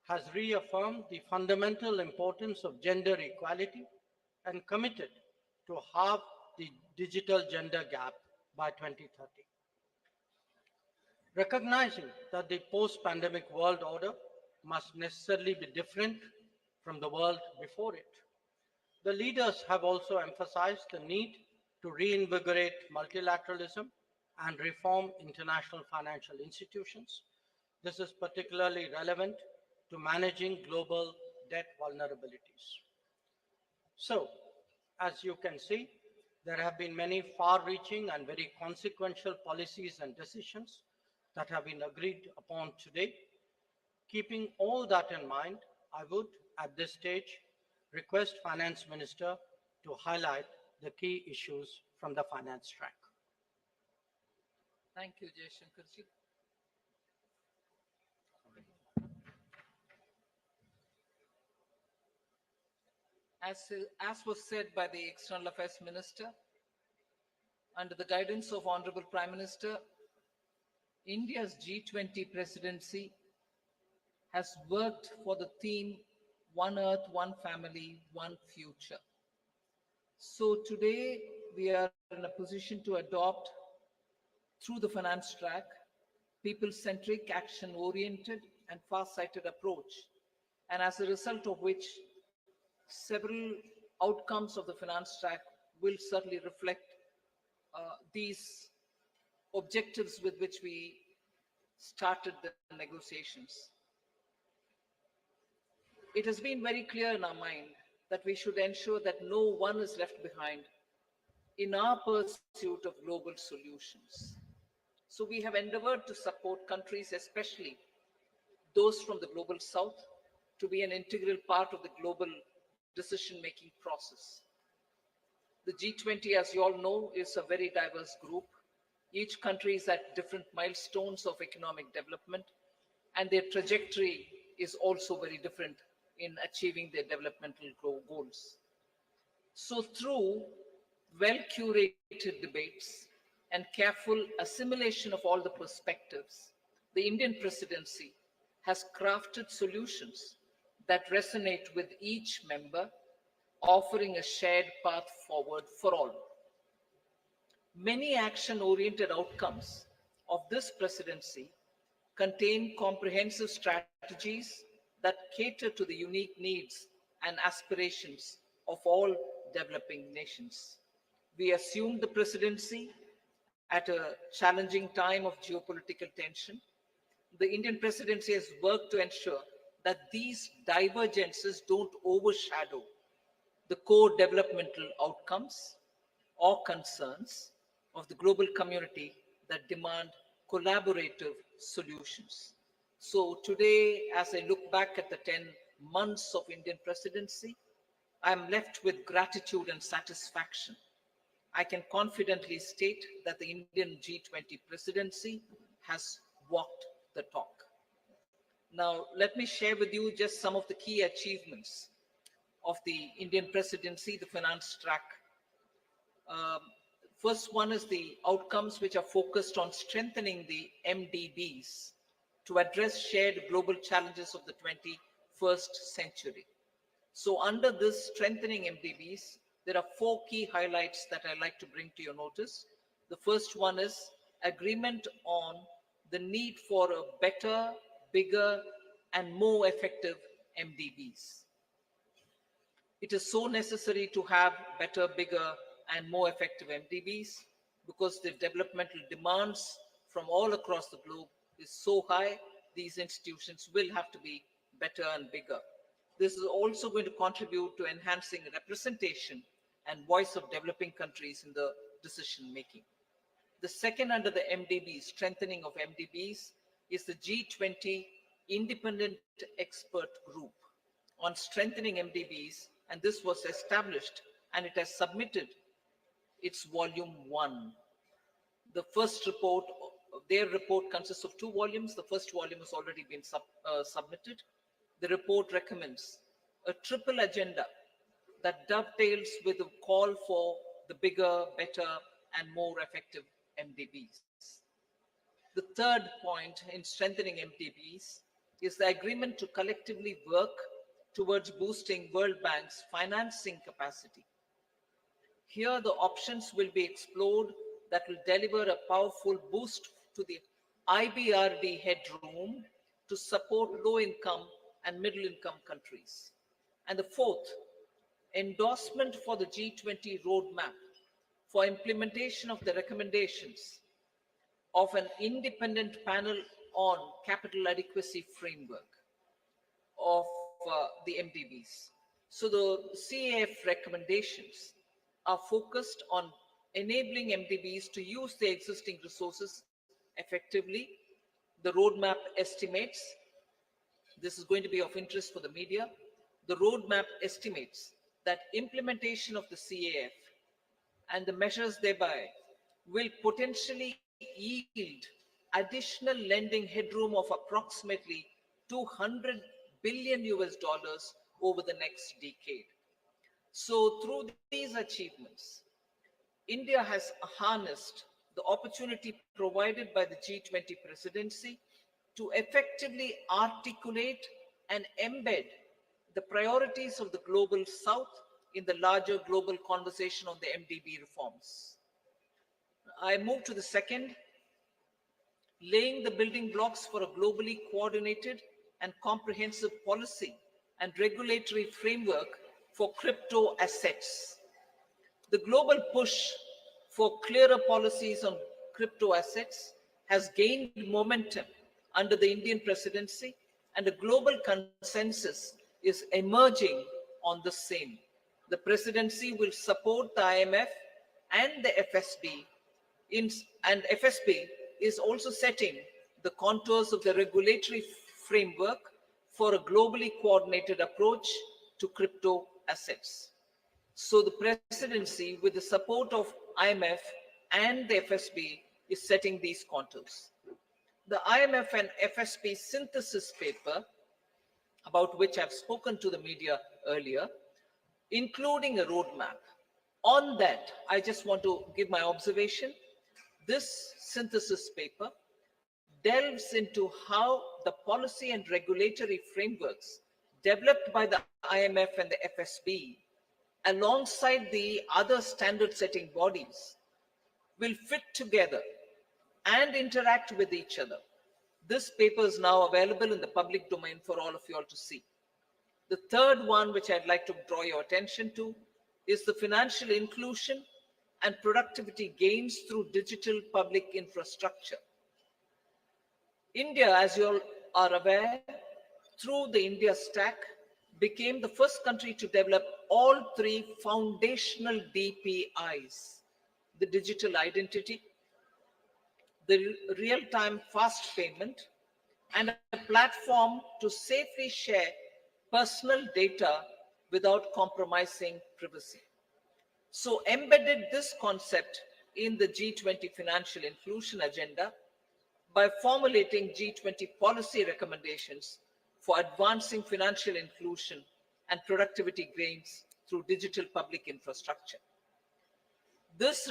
has reaffirmed the fundamental importance of gender equality and committed to halve the digital gender gap by 2030. Recognizing that the post-pandemic world order must necessarily be different from the world before it, the leaders have also emphasized the need to reinvigorate multilateralism and reform international financial institutions. This is particularly relevant to managing global debt vulnerabilities. So, as you can see, there have been many far-reaching and very consequential policies and decisions that have been agreed upon today. Keeping all that in mind, I would, at this stage, request Finance Minister to highlight the key issues from the finance track. Thank you, Jaishankarji. As was said by the External Affairs Minister, under the guidance of Honorable Prime Minister, India's G20 presidency has worked for the theme One Earth, One Family, One Future. So today we are in a position to adopt, through the finance track, people-centric, action-oriented and far-sighted approach, and as a result of which several outcomes of the finance track will certainly reflect these objectives with which we started the negotiations. It has been very clear in our mind that we should ensure that no one is left behind in our pursuit of global solutions. So we have endeavored to support countries, especially those from the global south, to be an integral part of the global decision-making process. The G20, as you all know, is a very diverse group. Each country is at different milestones of economic development, and their trajectory is also very different in achieving their developmental goals. So through well-curated debates and careful assimilation of all the perspectives, the Indian presidency has crafted solutions that resonate with each member, offering a shared path forward for all. Many action-oriented outcomes of this presidency contain comprehensive strategies that cater to the unique needs and aspirations of all developing nations. We assumed the presidency at a challenging time of geopolitical tension. The Indian presidency has worked to ensure that these divergences don't overshadow the core developmental outcomes or concerns of the global community that demand collaborative solutions. So today, as I look back at the 10 months of Indian presidency, I'm left with gratitude and satisfaction. I can confidently state that the Indian G20 presidency has walked the talk. Now, let me share with you just some of the key achievements of the Indian presidency, the finance track. First one is the outcomes which are focused on strengthening the MDBs to address shared global challenges of the 21st century. So under this strengthening MDBs, there are 4 key highlights that I'd like to bring to your notice. The first one is agreement on the need for a better, bigger, and more effective MDBs. It is so necessary to have better, bigger, and more effective MDBs because the developmental demands from all across the globe is so high, these institutions will have to be better and bigger. This is also going to contribute to enhancing representation and voice of developing countries in the decision making. The second under the MDBs, strengthening of MDBs, is the G20 Independent Expert Group on strengthening MDBs, and this was established and it has submitted its volume 1. The first report, their report consists of 2 volumes. The first volume has already been submitted. The report recommends a triple agenda that dovetails with the call for the bigger, better, and more effective MDBs. The third point in strengthening MDBs is the agreement to collectively work towards boosting World Bank's financing capacity. Here, the options will be explored that will deliver a powerful boost to the IBRD headroom to support low-income and middle-income countries. And the fourth, endorsement for the G20 roadmap for implementation of the recommendations of an independent panel on capital adequacy framework of the MDBs. So the CAF recommendations are focused on enabling MDBs to use their existing resources effectively. The roadmap estimates, this is going to be of interest for the media, the roadmap estimates that implementation of the CAF and the measures thereby will potentially yield additional lending headroom of approximately $200 billion over the next decade. So through these achievements, India has harnessed the opportunity provided by the G20 presidency to effectively articulate and embed the priorities of the global south in the larger global conversation on the MDB reforms. I move to the second, laying the building blocks for a globally coordinated and comprehensive policy and regulatory framework for crypto assets. The global push for clearer policies on crypto assets has gained momentum under the Indian presidency, and a global consensus is emerging on the same. The presidency will support the IMF and the FSB, and FSB is also setting the contours of the regulatory framework for a globally coordinated approach to crypto assets. So the presidency, with the support of IMF and the FSB, is setting these contours. The IMF and FSB synthesis paper, about which I've spoken to the media earlier, including a roadmap. On that, I just want to give my observation. This synthesis paper delves into how the policy and regulatory frameworks developed by the IMF and the FSB, alongside the other standard-setting bodies, will fit together and interact with each other. This paper is now available in the public domain for all of you all to see. The third one, which I'd like to draw your attention to, is the financial inclusion and productivity gains through digital public infrastructure. India, as you all are aware, through the India Stack, became the first country to develop all three foundational DPIs: the digital identity, the real-time fast payment, and a platform to safely share personal data without compromising privacy. So embedded this concept in the G20 financial inclusion agenda by formulating G20 policy recommendations for advancing financial inclusion and productivity gains through digital public infrastructure. This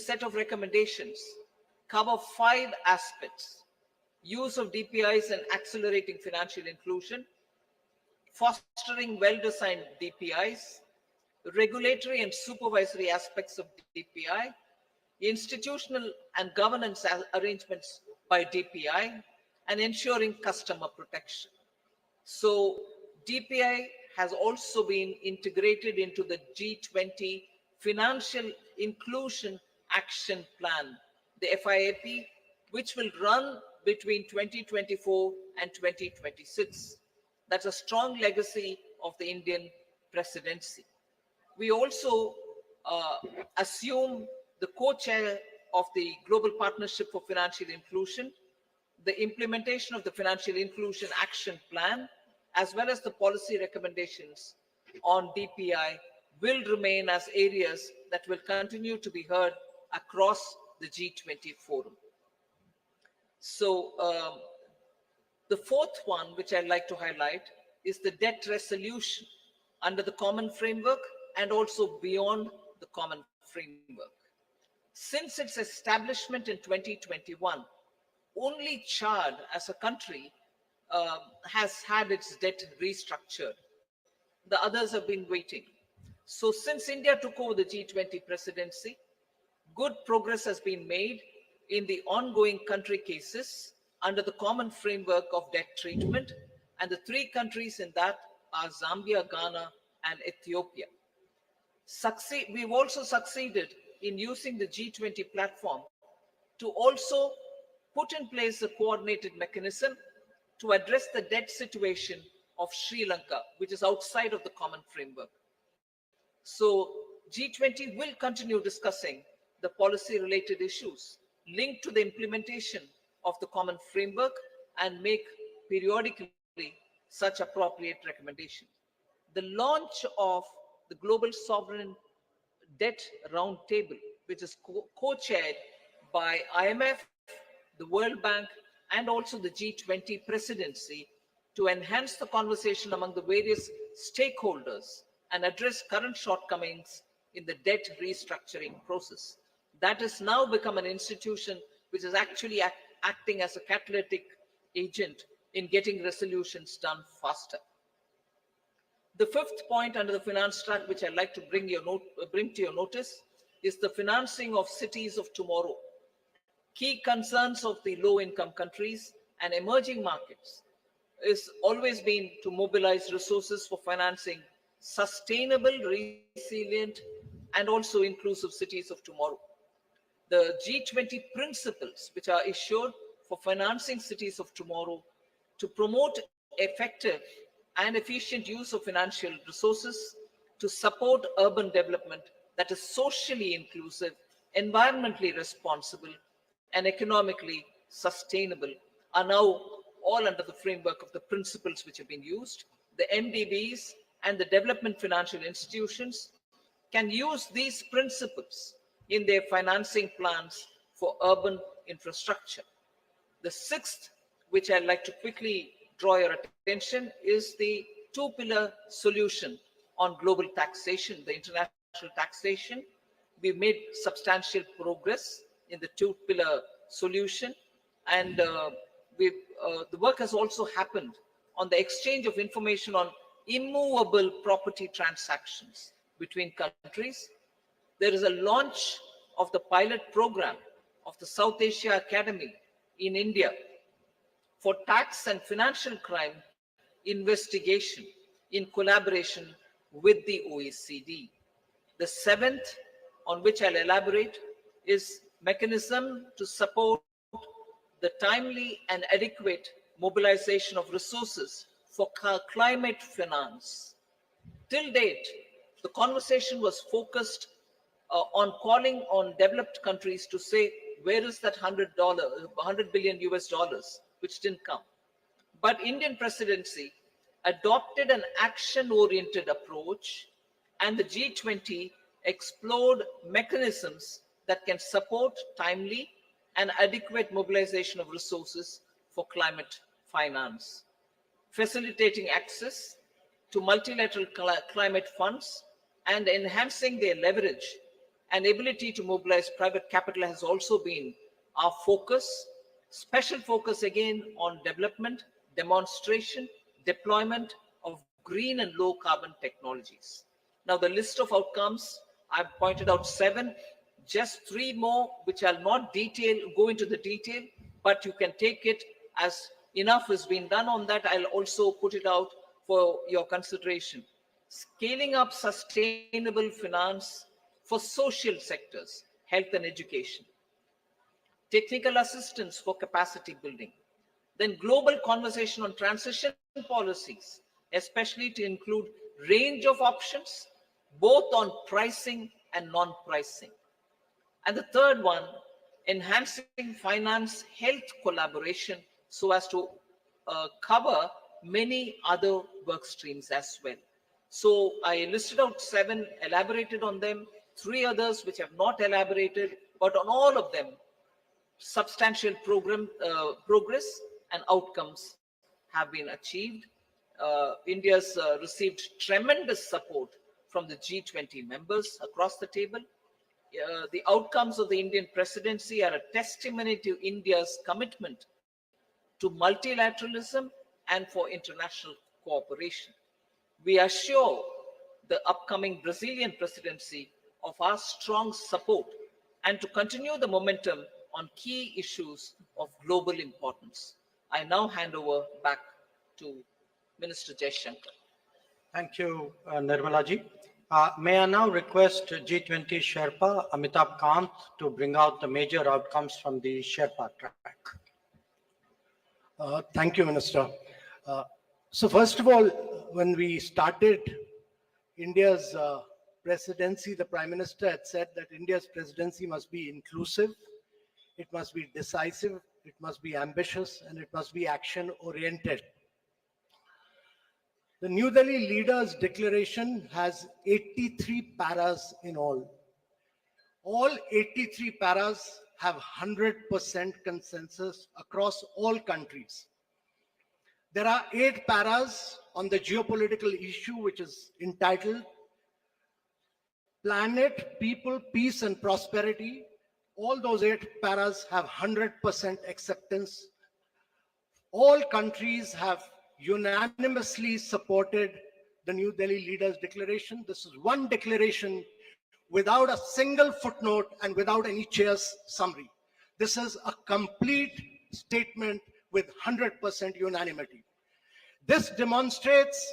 set of recommendations cover 5 aspects: use of DPIs and accelerating financial inclusion, fostering well-designed DPIs, regulatory and supervisory aspects of DPI, institutional and governance arrangements by DPI, and ensuring customer protection. So DPI has also been integrated into the G20 Financial Inclusion Action Plan, the FIAP, which will run between 2024 and 2026. That's a strong legacy of the Indian presidency. We also assume the co-chair of the Global Partnership for Financial Inclusion. The implementation of the Financial Inclusion Action Plan, as well as the policy recommendations on DPI, will remain as areas that will continue to be heard across the G20 forum. So the fourth one, which I'd like to highlight, is the debt resolution under the common framework and also beyond the common framework. Since its establishment in 2021, only Chad as a country has had its debt restructured. The others have been waiting. So since India took over the G20 presidency, good progress has been made in the ongoing country cases under the common framework of debt treatment, and the 3 countries in that are Zambia, Ghana, and Ethiopia. We've also succeeded in using the G20 platform to also put in place a coordinated mechanism to address the debt situation of Sri Lanka, which is outside of the common framework. So G20 will continue discussing the policy-related issues linked to the implementation of the common framework and make periodically such appropriate recommendations. The launch of the Global Sovereign Debt Roundtable, which is co-chaired by IMF, the World Bank, and also the G20 presidency, to enhance the conversation among the various stakeholders and address current shortcomings in the debt restructuring process. That has now become an institution which is actually acting as a catalytic agent in getting resolutions done faster. The fifth point under the finance track, which I'd like to bring to your notice, is the financing of cities of tomorrow. Key concerns of the low-income countries and emerging markets is always been to mobilize resources for financing sustainable, resilient, and also inclusive cities of tomorrow. The G20 principles, which are issued for financing cities of tomorrow to promote effective and efficient use of financial resources to support urban development that is socially inclusive, environmentally responsible, and economically sustainable, are now all under the framework of the principles which have been used. The MDBs and the development financial institutions can use these principles in their financing plans for urban infrastructure. The sixth, which I'd like to quickly draw your attention, is the 2-pillar solution on global taxation, the international taxation. We've made substantial progress in the 2-pillar solution, and the work has also happened on the exchange of information on immovable property transactions between countries. There is a launch of the pilot program of the South Asia Academy in India for tax and financial crime investigation in collaboration with the OECD. The seventh, on which I'll elaborate, is mechanism to support the timely and adequate mobilization of resources for climate finance. Till date, the conversation was focused on calling on developed countries to say, where is that $100 billion US dollars, which didn't come. But Indian presidency adopted an action-oriented approach, and the G20 explored mechanisms that can support timely and adequate mobilization of resources for climate finance, facilitating access to multilateral climate funds and enhancing their leverage and ability to mobilize private capital has also been our focus. Special focus again on development, demonstration, deployment of green and low carbon technologies. Now the list of outcomes, I've pointed out 7, just 3 more, which I'll not go into the detail, but you can take it as enough has been done on that. I'll also put it out for your consideration. Scaling up sustainable finance for social sectors, health and education. Technical assistance for capacity building. Then global conversation on transition policies, especially to include range of options, both on pricing and non-pricing. And the third one, enhancing finance health collaboration so as to cover many other work streams as well. So I listed out 7, elaborated on them, 3 others which have not elaborated, but on all of them, substantial progress and outcomes have been achieved. India's received tremendous support from the G20 members across the table. The outcomes of the Indian presidency are a testimony to India's commitment to multilateralism and for international cooperation. We assure the upcoming Brazilian presidency of our strong support and to continue the momentum on key issues of global importance. I now hand over back to Minister Jaishankar. Thank you, Nirmala-ji. May I now request G20 Sherpa Amitabh Kant to bring out the major outcomes from the Sherpa track. Thank you, Minister. So first of all, when we started India's presidency, the Prime Minister had said that India's presidency must be inclusive, it must be decisive, it must be ambitious, and it must be action-oriented. The New Delhi Leaders' Declaration has 83 paras in all. All 83 paras have 100% consensus across all countries. There are 8 paras on the geopolitical issue, which is entitled Planet, People, Peace and Prosperity. All those 8 paras have 100% acceptance. All countries have unanimously supported the New Delhi Leaders' Declaration. This is one declaration without a single footnote and without any chair's summary. This is a complete statement with 100% unanimity. This demonstrates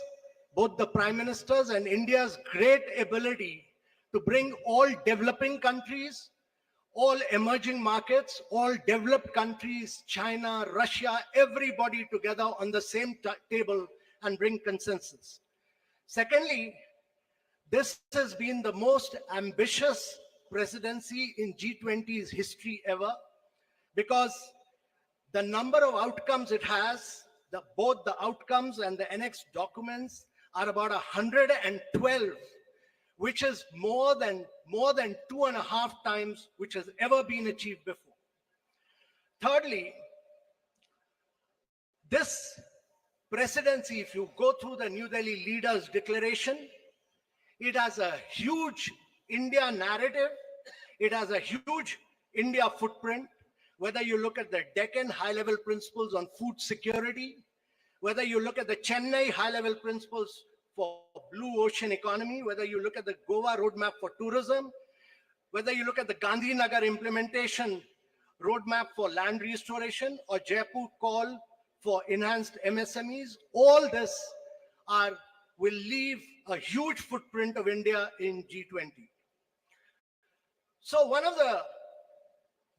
both the Prime Minister's and India's great ability to bring all developing countries, all emerging markets, all developed countries, China, Russia, everybody together on the same table and bring consensus. Secondly, this has been the most ambitious presidency in G20's history ever, because the number of outcomes it has, both the outcomes and the annex documents are about 112, which is more than 2.5 times which has ever been achieved before. Thirdly, this presidency, if you go through the New Delhi Leaders' Declaration, it has a huge India narrative. It has a huge India footprint. Whether you look at the Deccan high-level principles on food security, whether you look at the Chennai high-level principles for blue ocean economy, whether you look at the Goa roadmap for tourism, whether you look at the Gandhinagar implementation roadmap for land restoration or Jaipur call for enhanced MSMEs, all this will leave a huge footprint of India in G20. So one of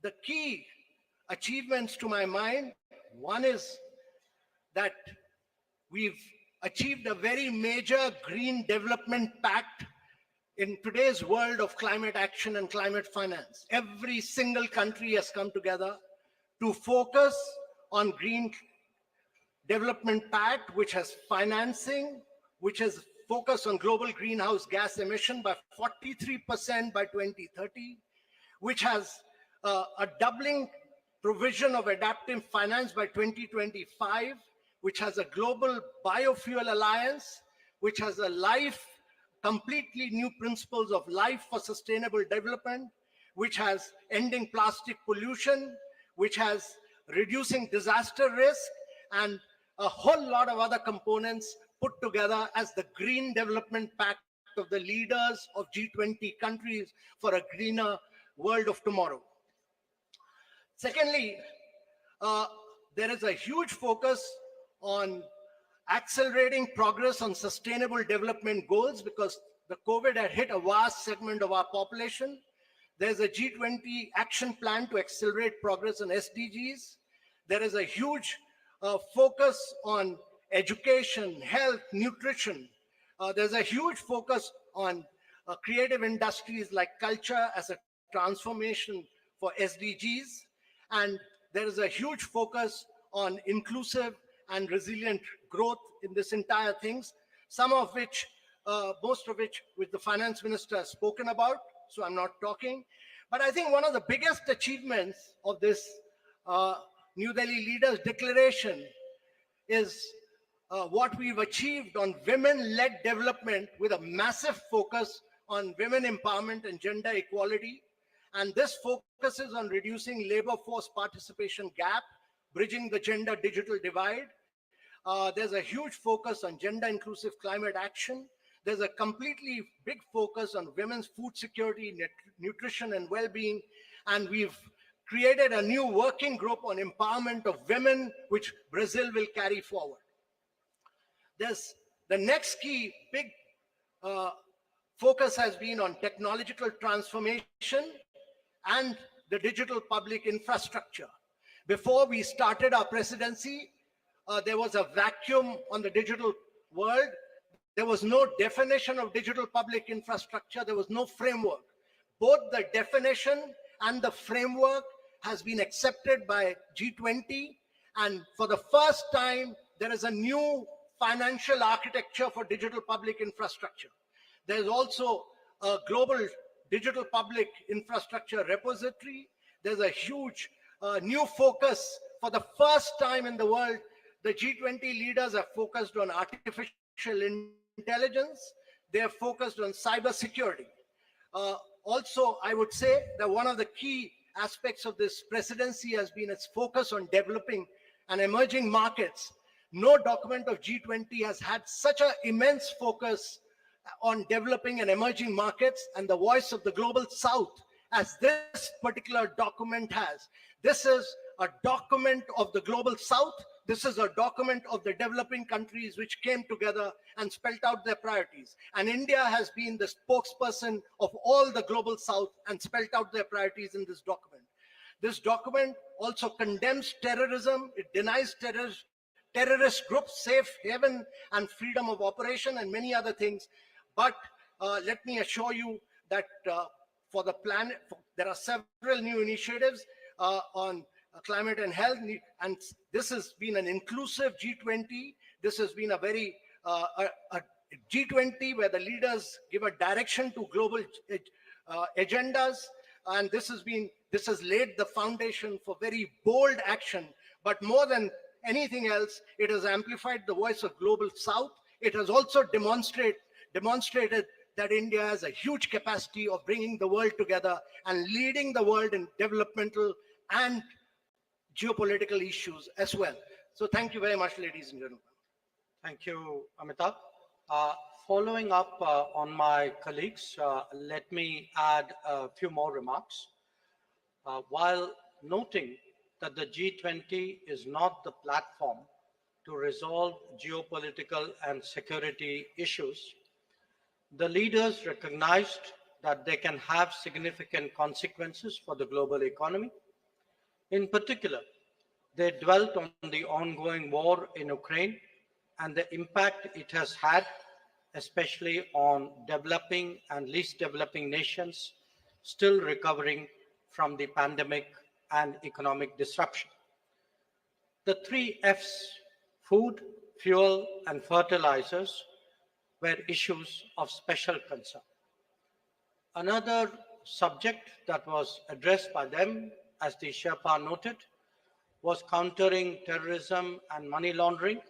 the key achievements to my mind, one is that we've achieved a very major green development pact in today's world of climate action and climate finance. Every single country has come together to focus on green development pact, which has financing, which has focused on global greenhouse gas emission by 43% by 2030, which has a doubling provision of adaptive finance by 2025, which has a global biofuel alliance, which has completely new principles of life for sustainable development, which has ending plastic pollution, which has reducing disaster risk, and a whole lot of other components put together as the Green Development Pact of the leaders of G20 countries for a greener world of tomorrow. Secondly, there is a huge focus on accelerating progress on sustainable development goals because the COVID had hit a vast segment of our population. There's a G20 action plan to accelerate progress on SDGs. There is a huge focus on education, health, nutrition. There's a huge focus on creative industries like culture as a transformation for SDGs. And there is a huge focus on inclusive and resilient growth in this entire things, some of which, most of which the finance minister has spoken about, so I'm not talking. But I think one of the biggest achievements of this New Delhi Leaders Declaration is what we've achieved on women-led development with a massive focus on women empowerment and gender equality. And this focuses on reducing labor force participation gap, bridging the gender digital divide. There's a huge focus on gender inclusive climate action. There's a completely big focus on women's food security, nutrition and well-being. And we've created a new working group on empowerment of women, which Brazil will carry forward. There's the next key big focus has been on technological transformation and the digital public infrastructure. Before we started our presidency, there was a vacuum on the digital world. There was no definition of digital public infrastructure. There was no framework. Both the definition and the framework has been accepted by G20. And for the first time, there is a new financial architecture for digital public infrastructure. There's also a global digital public infrastructure repository. There's a huge new focus. For the first time in the world, the G20 leaders are focused on artificial intelligence. They are focused on cybersecurity. Also, I would say that one of the key aspects of this presidency has been its focus on developing and emerging markets. No document of G20 has had such an immense focus on developing and emerging markets and the voice of the global South as this particular document has. This is a document of the global South. This is a document of the developing countries which came together and spelled out their priorities. And India has been the spokesperson of all the global South and spelled out their priorities in this document. This document also condemns terrorism. It denies terrorist groups safe haven and freedom of operation and many other things. But let me assure you that for the planet, there are several new initiatives on climate and health, and this has been an inclusive G20. This has been a very a G20 where the leaders give a direction to global agendas, and this has laid the foundation for very bold action. But more than anything else, it has amplified the voice of global South. It has also demonstrated that India has a huge capacity of bringing the world together and leading the world in developmental and geopolitical issues as well. So thank you very much, ladies and gentlemen. Thank you, Amitabh. Following up on my colleagues, let me add a few more remarks. While noting that the G20 is not the platform to resolve geopolitical and security issues, the leaders recognized that they can have significant consequences for the global economy. In particular, they dwelt on the ongoing war in Ukraine and the impact it has had, especially on developing and least developing nations still recovering from the pandemic and economic disruption. The three F's, food, fuel, and fertilizers, were issues of special concern. Another subject that was addressed by them, as the Sherpa noted, was countering terrorism and money laundering.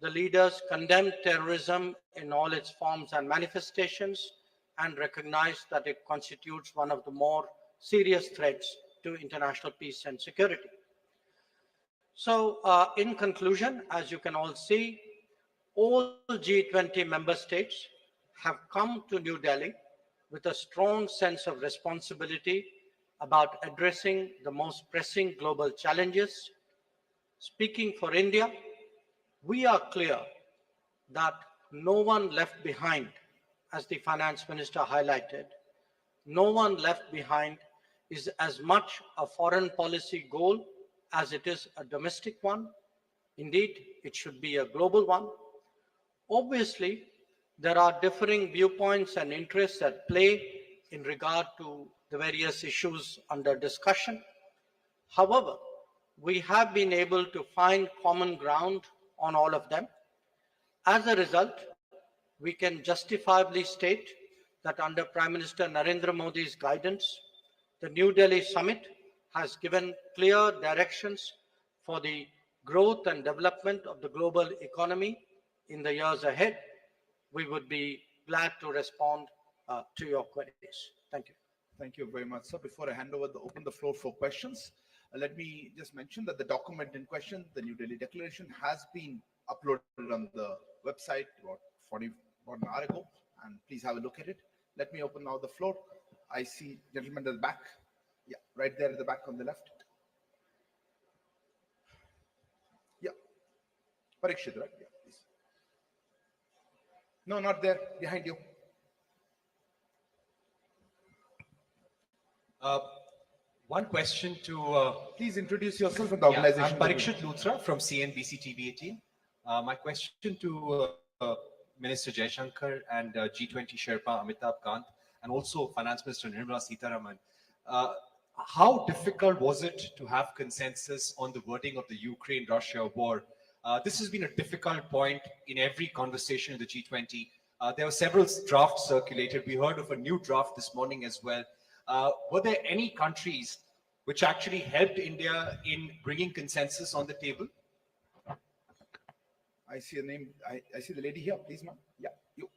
The leaders condemned terrorism in all its forms and manifestations and recognized that it constitutes one of the more serious threats to international peace and security. So in conclusion, as you can all see, all G20 member states have come to New Delhi with a strong sense of responsibility about addressing the most pressing global challenges. Speaking for India, we are clear that no one left behind, as the finance minister highlighted. No one left behind is as much a foreign policy goal as it is a domestic one. Indeed, it should be a global one. Obviously, there are differing viewpoints and interests at play in regard to the various issues under discussion. However, we have been able to find common ground on all of them. As a result, we can justifiably state that under Prime Minister Narendra Modi's guidance, the New Delhi summit has given clear directions for the growth and development of the global economy in the years ahead. We would be glad to respond to your queries. Thank you. Thank you very much, sir. Before I hand over open the floor for questions, let me just mention that the document in question, the New Delhi Declaration, has been uploaded on the website about an hour ago, and please have a look at it. Let me open now the floor. I see gentlemen at the back. Yeah, right there at the back on the left. Yeah. Parikshit, right? Yeah, please. No, not there. Behind you. One question to... please introduce yourself and the organization. I'm Parikshit Luthra from CNBC TV 18. My question to Minister Jaishankar and G20 Sherpa Amitabh Kant, and also Finance Minister Nirmala Sitharaman. How difficult was it to have consensus on the wording of the Ukraine-Russia war? This has been a difficult point in every conversation in the G20. There were several drafts circulated. We heard of a new draft this morning as well. Were there any countries which actually helped India in bringing consensus on the table? I see a name. I see the lady here. Please, ma'am. Yeah, you.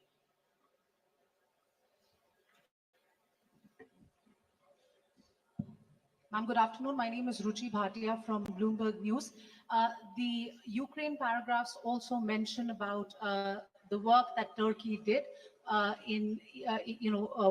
Ma'am, good afternoon. My name is Ruchi Bhatia from Bloomberg News. The Ukraine paragraphs also mention about the work that Turkey did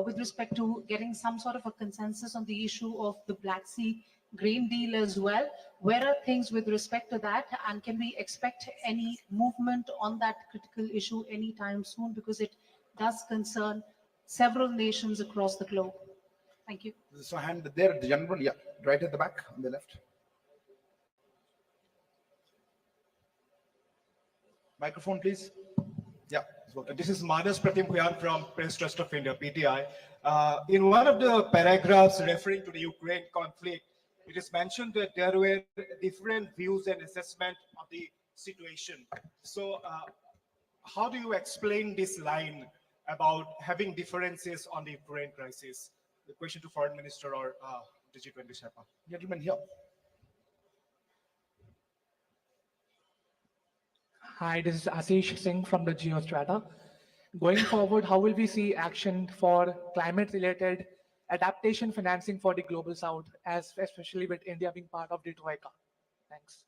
with respect to getting some sort of a consensus on the issue of the Black Sea grain deal as well. Where are things with respect to that, and can we expect any movement on that critical issue anytime soon, because it does concern several nations across the globe? Thank you. So hand there, the gentleman, yeah, right at the back on the left. Microphone, please. Yeah. This is Manas Pratim Huyan from Press Trust of India, PTI. In one of the paragraphs referring to the Ukraine conflict, it is mentioned that there were different views and assessment of the situation. So how do you explain this line about having differences on the Ukraine crisis? The question to Foreign Minister or the G20 Sherpa. Gentleman here. Hi, this is Ashish Singh from the Geostrata. Going forward, how will we see action for climate-related adaptation financing for the Global South, especially with India being part of the Troika? Thanks.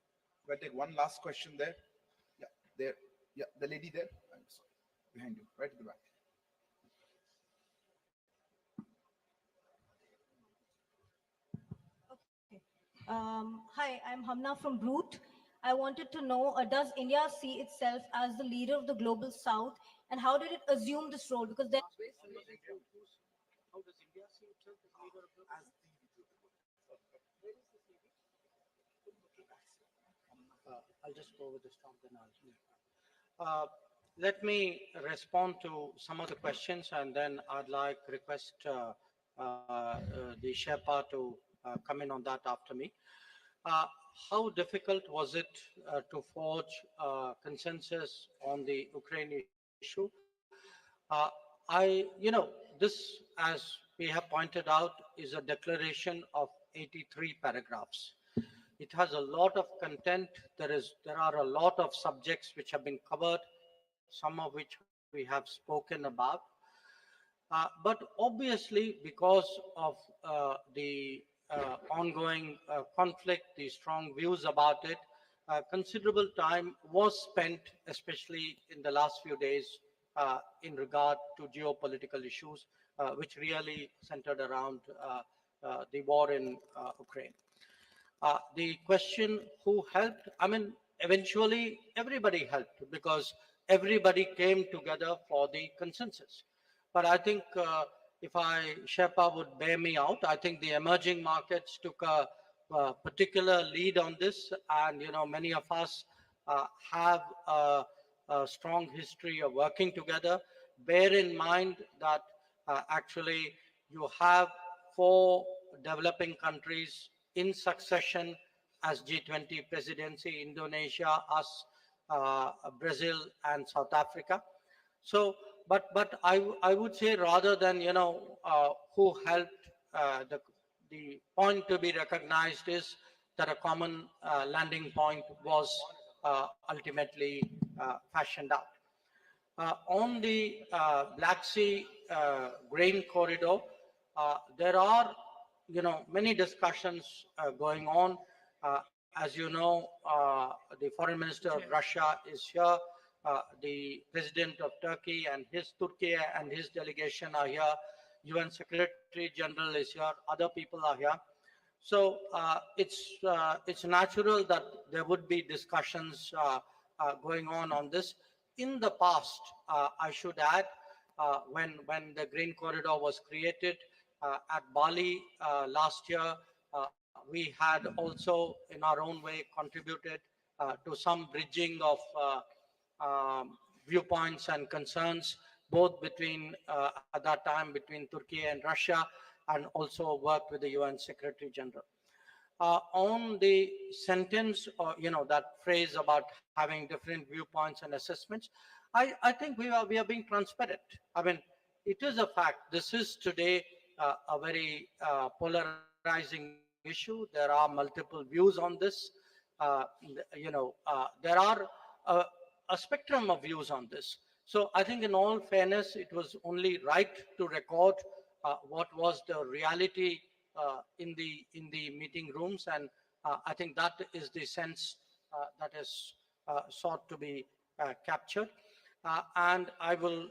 We'll take one last question there. Yeah, there. Yeah, the lady there. I'm sorry. Behind you, right at the back. Hi, I'm Hamna from Brute. I wanted to know, does India see itself as the leader of the global south, and how did it assume this role? Because there I'll just go with this talk, then let me respond to some of the questions, and then I'd like request the Sherpa to come in on that after me. How difficult was it to forge consensus on the Ukraine issue? This, as we have pointed out, is a declaration of 83 paragraphs. It has a lot of content. There are a lot of subjects which have been covered, some of which we have spoken about. But obviously, because of the ongoing conflict, the strong views about it, considerable time was spent, especially in the last few days, in regard to geopolitical issues, which really centered around the war in Ukraine. The question who helped, I mean, eventually everybody helped because everybody came together for the consensus. But I think if Sherpa would bear me out, I think the emerging markets took a particular lead on this, and many of us have a strong history of working together. Bear in mind that actually you have 4 developing countries in succession as G20 presidency: Indonesia, us, Brazil, and South Africa. So, but I would say, rather than who helped, the point to be recognized is that a common landing point was ultimately fashioned out. On the Black Sea grain corridor, there are many discussions going on. As you know, the foreign minister of Russia is here. The president of Turkey and his delegation are here. UN Secretary General is here. Other people are here. So it's natural that there would be discussions going on this. In the past, I should add, when the Green Corridor was created at Bali last year, we had also, in our own way, contributed to some bridging of viewpoints and concerns, both between, at that time, between Turkey and Russia, and also worked with the UN Secretary General. On the sentence, or that phrase about having different viewpoints and assessments, I think we are being transparent. I mean, it is a fact. This is today a very polarizing issue. There are multiple views on this. There are a spectrum of views on this. So I think, in all fairness, it was only right to record what was the reality in the meeting rooms, and I think that is the sense that is sought to be captured. And I will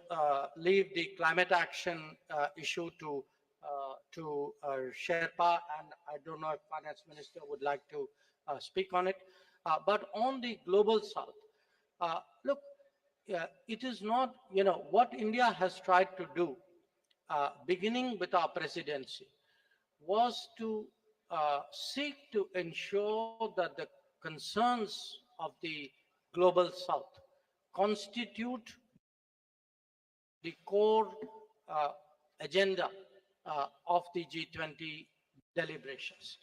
leave the climate action issue to Sherpa, and I don't know if Finance Minister would like to speak on it. But on the global south, look, it is not, what India has tried to do, beginning with our presidency, was to seek to ensure that the concerns of the global south constitute the core agenda of the G20 deliberations.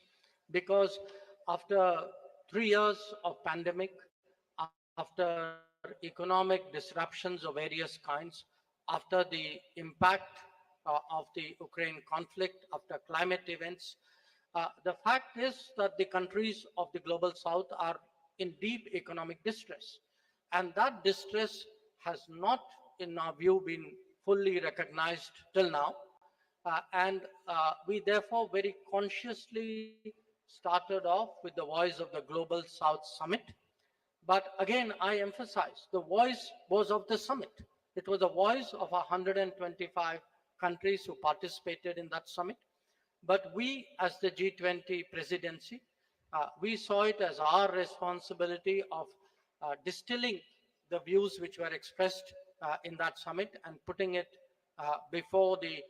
Because after 3 years of pandemic, after economic disruptions of various kinds, after the impact of the Ukraine conflict, after climate events, the fact is that the countries of the global south are in deep economic distress. And that distress has not, in our view, been fully recognized till now. And we therefore very consciously started off with the Voice of the Global South Summit. But again, I emphasize the voice was of the summit. It was a voice of 125 countries who participated in that summit. But we, as the G20 presidency, we saw it as our responsibility of distilling the views which were expressed in that summit and putting it before the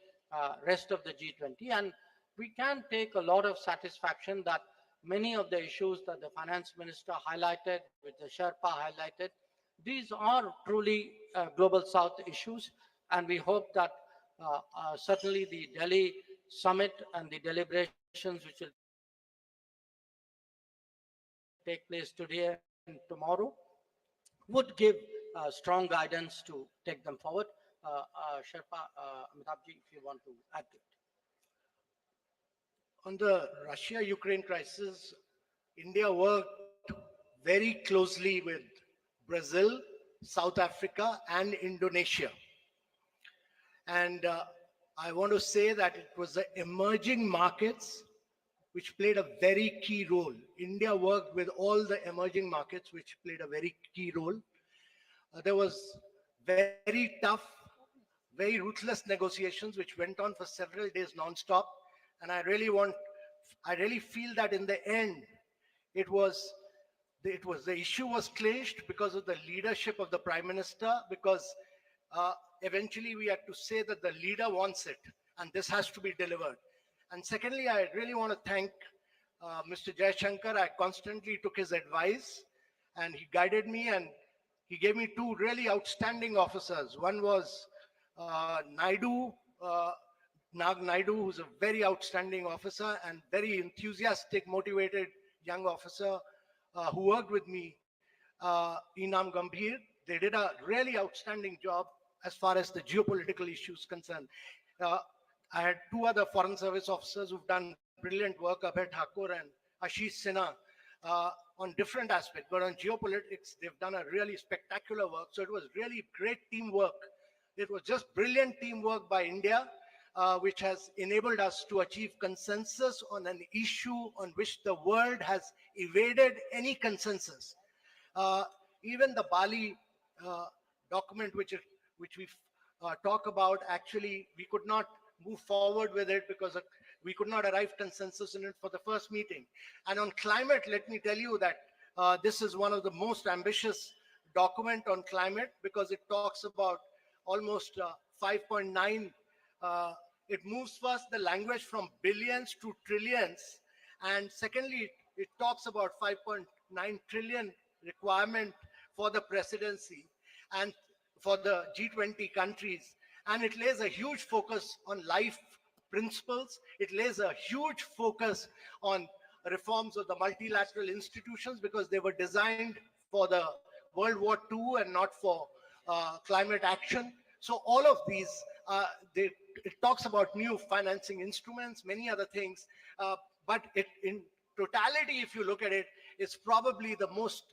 rest of the G20. And we can take a lot of satisfaction that many of the issues that the finance minister highlighted, which the Sherpa highlighted, these are truly global South issues. And we hope that certainly the Delhi summit and the deliberations which will take place today and tomorrow would give strong guidance to take them forward. Sherpa, Amitabhji, if you want to add to it. On the Russia-Ukraine crisis, India worked very closely with Brazil, South Africa, and Indonesia. And I want to say that it was the emerging markets which played a very key role. India worked with all the emerging markets which played a very key role. There was very tough, very ruthless negotiations which went on for several days non-stop. And I really feel that in the end, the issue was clinched because of the leadership of the Prime Minister, because eventually we had to say that the leader wants it, and this has to be delivered. And secondly, I really want to thank Mr. Jaishankar. I constantly took his advice, and he guided me, and he gave me two really outstanding officers. One was Nag Naidu, who's a very outstanding officer and very enthusiastic, motivated young officer who worked with me, Inam Gambhir. They did a really outstanding job as far as the geopolitical issues concerned. I had two other foreign service officers who've done brilliant work, Abhay Thakur and Ashish Sinha, on different aspects, but on geopolitics, they've done a really spectacular work. So it was really great teamwork. It was just brilliant teamwork by India, which has enabled us to achieve consensus on an issue on which the world has evaded any consensus. Even the Bali document, which we talk about, actually, we could not move forward with it because we could not arrive consensus in it for the first meeting. And on climate, let me tell you that this is one of the most ambitious document on climate, because it talks about almost 5.9. It moves first the language from billions to trillions. And secondly, it talks about 5.9 trillion requirement for the presidency and for the G20 countries. And it lays a huge focus on life principles. It lays a huge focus on reforms of the multilateral institutions, because they were designed for the World War II and not for climate action. So all of these, it talks about new financing instruments, many other things. But in totality, if you look at it, it's probably the most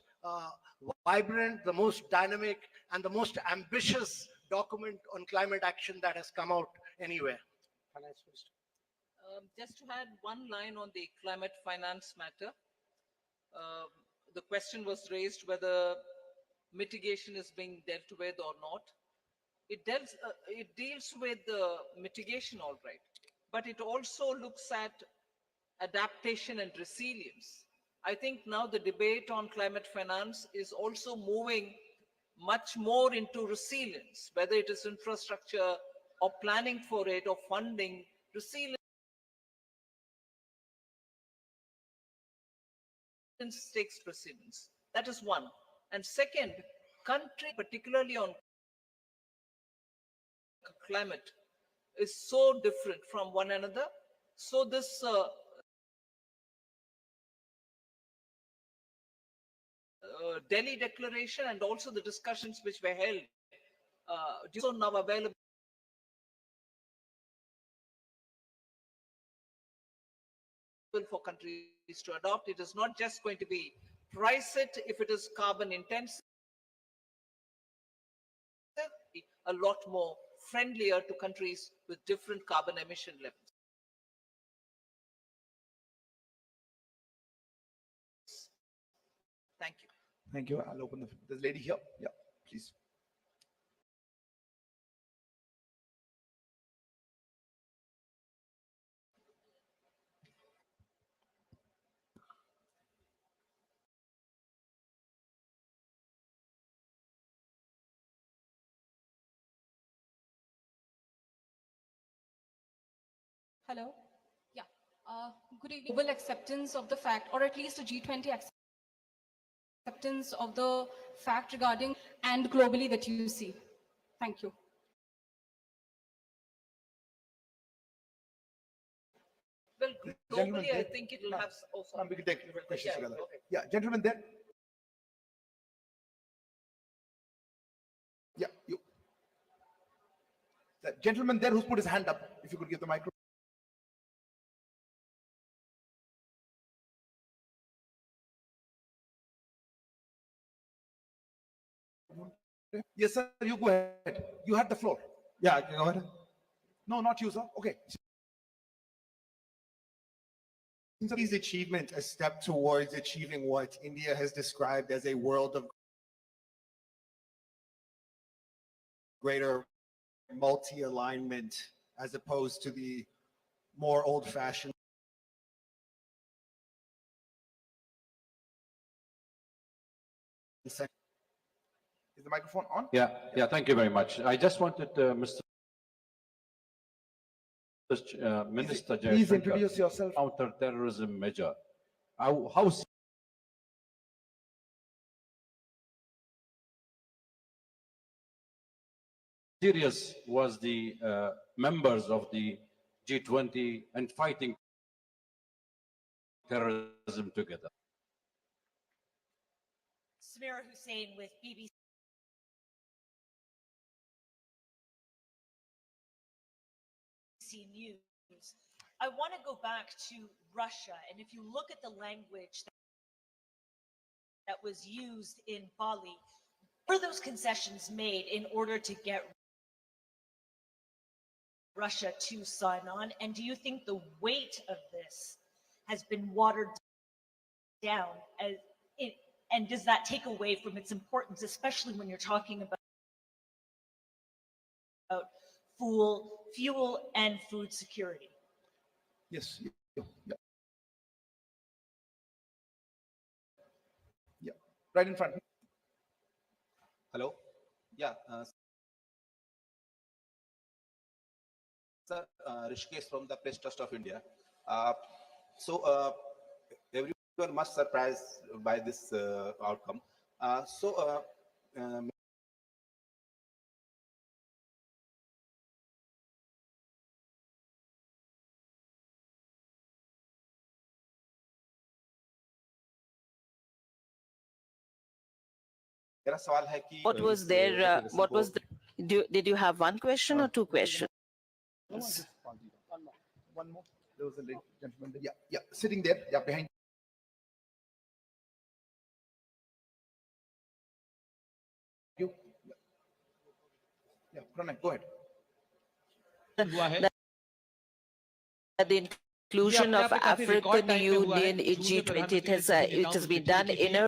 vibrant, the most dynamic, and the most ambitious document on climate action that has come out anywhere. Finance Minister. Just to add one line on the climate finance matter, the question was raised whether mitigation is being dealt with or not. It deals with the mitigation, all right, but it also looks at adaptation and resilience. I think now the debate on climate finance is also moving much more into resilience, whether it is infrastructure or planning for it or funding. Resilience takes precedence. That is one. And second, country, particularly on climate, is so different from one another. So this Delhi Declaration and also the discussions which were held so now available for countries to adopt. It is not just going to be price it if it is carbon intensive, a lot more friendlier to countries with different carbon emission levels. Thank you. Thank you. I'll open this lady here. Yeah, please. Hello. Yeah. Good evening. Global acceptance of the fact, or at least a G20 acceptance of the fact regarding and globally that you see. Thank you. Well, globally, I think it will have also. We can take questions together. Yeah, gentlemen there. Yeah, you. The gentleman there who's put his hand up, if you could give the microphone. Yes, sir, you go ahead. You had the floor. Yeah, go ahead. No, not you, sir. Okay. His achievement a step towards achieving what India has described as a world of greater multi-alignment as opposed to the more old-fashioned. Is the microphone on? Yeah, thank you very much. I just wanted Mr. Minister Please introduce yourself. Counter-terrorism measure. How serious was the members of the G20 and fighting terrorism together? Samira Hussain with BBC News. I want to go back to Russia, and if you look at the language that was used in Bali, were those concessions made in order to get Russia to sign on? And do you think the weight of this has been watered down and does that take away from its importance, especially when you're talking about fuel and food security? Yes. Yeah. Yeah. Right in front. Hello. Yeah. Sir, Rishikesh from the Press Trust of India. Everyone must surprised by this outcome. What was there? What was the? Did you have one question or two questions? One more. There was a lady, gentleman. Yeah, sitting there. Yeah, behind. You. Yeah, Pranay, go ahead. The inclusion of African Union in G20, it has been done in a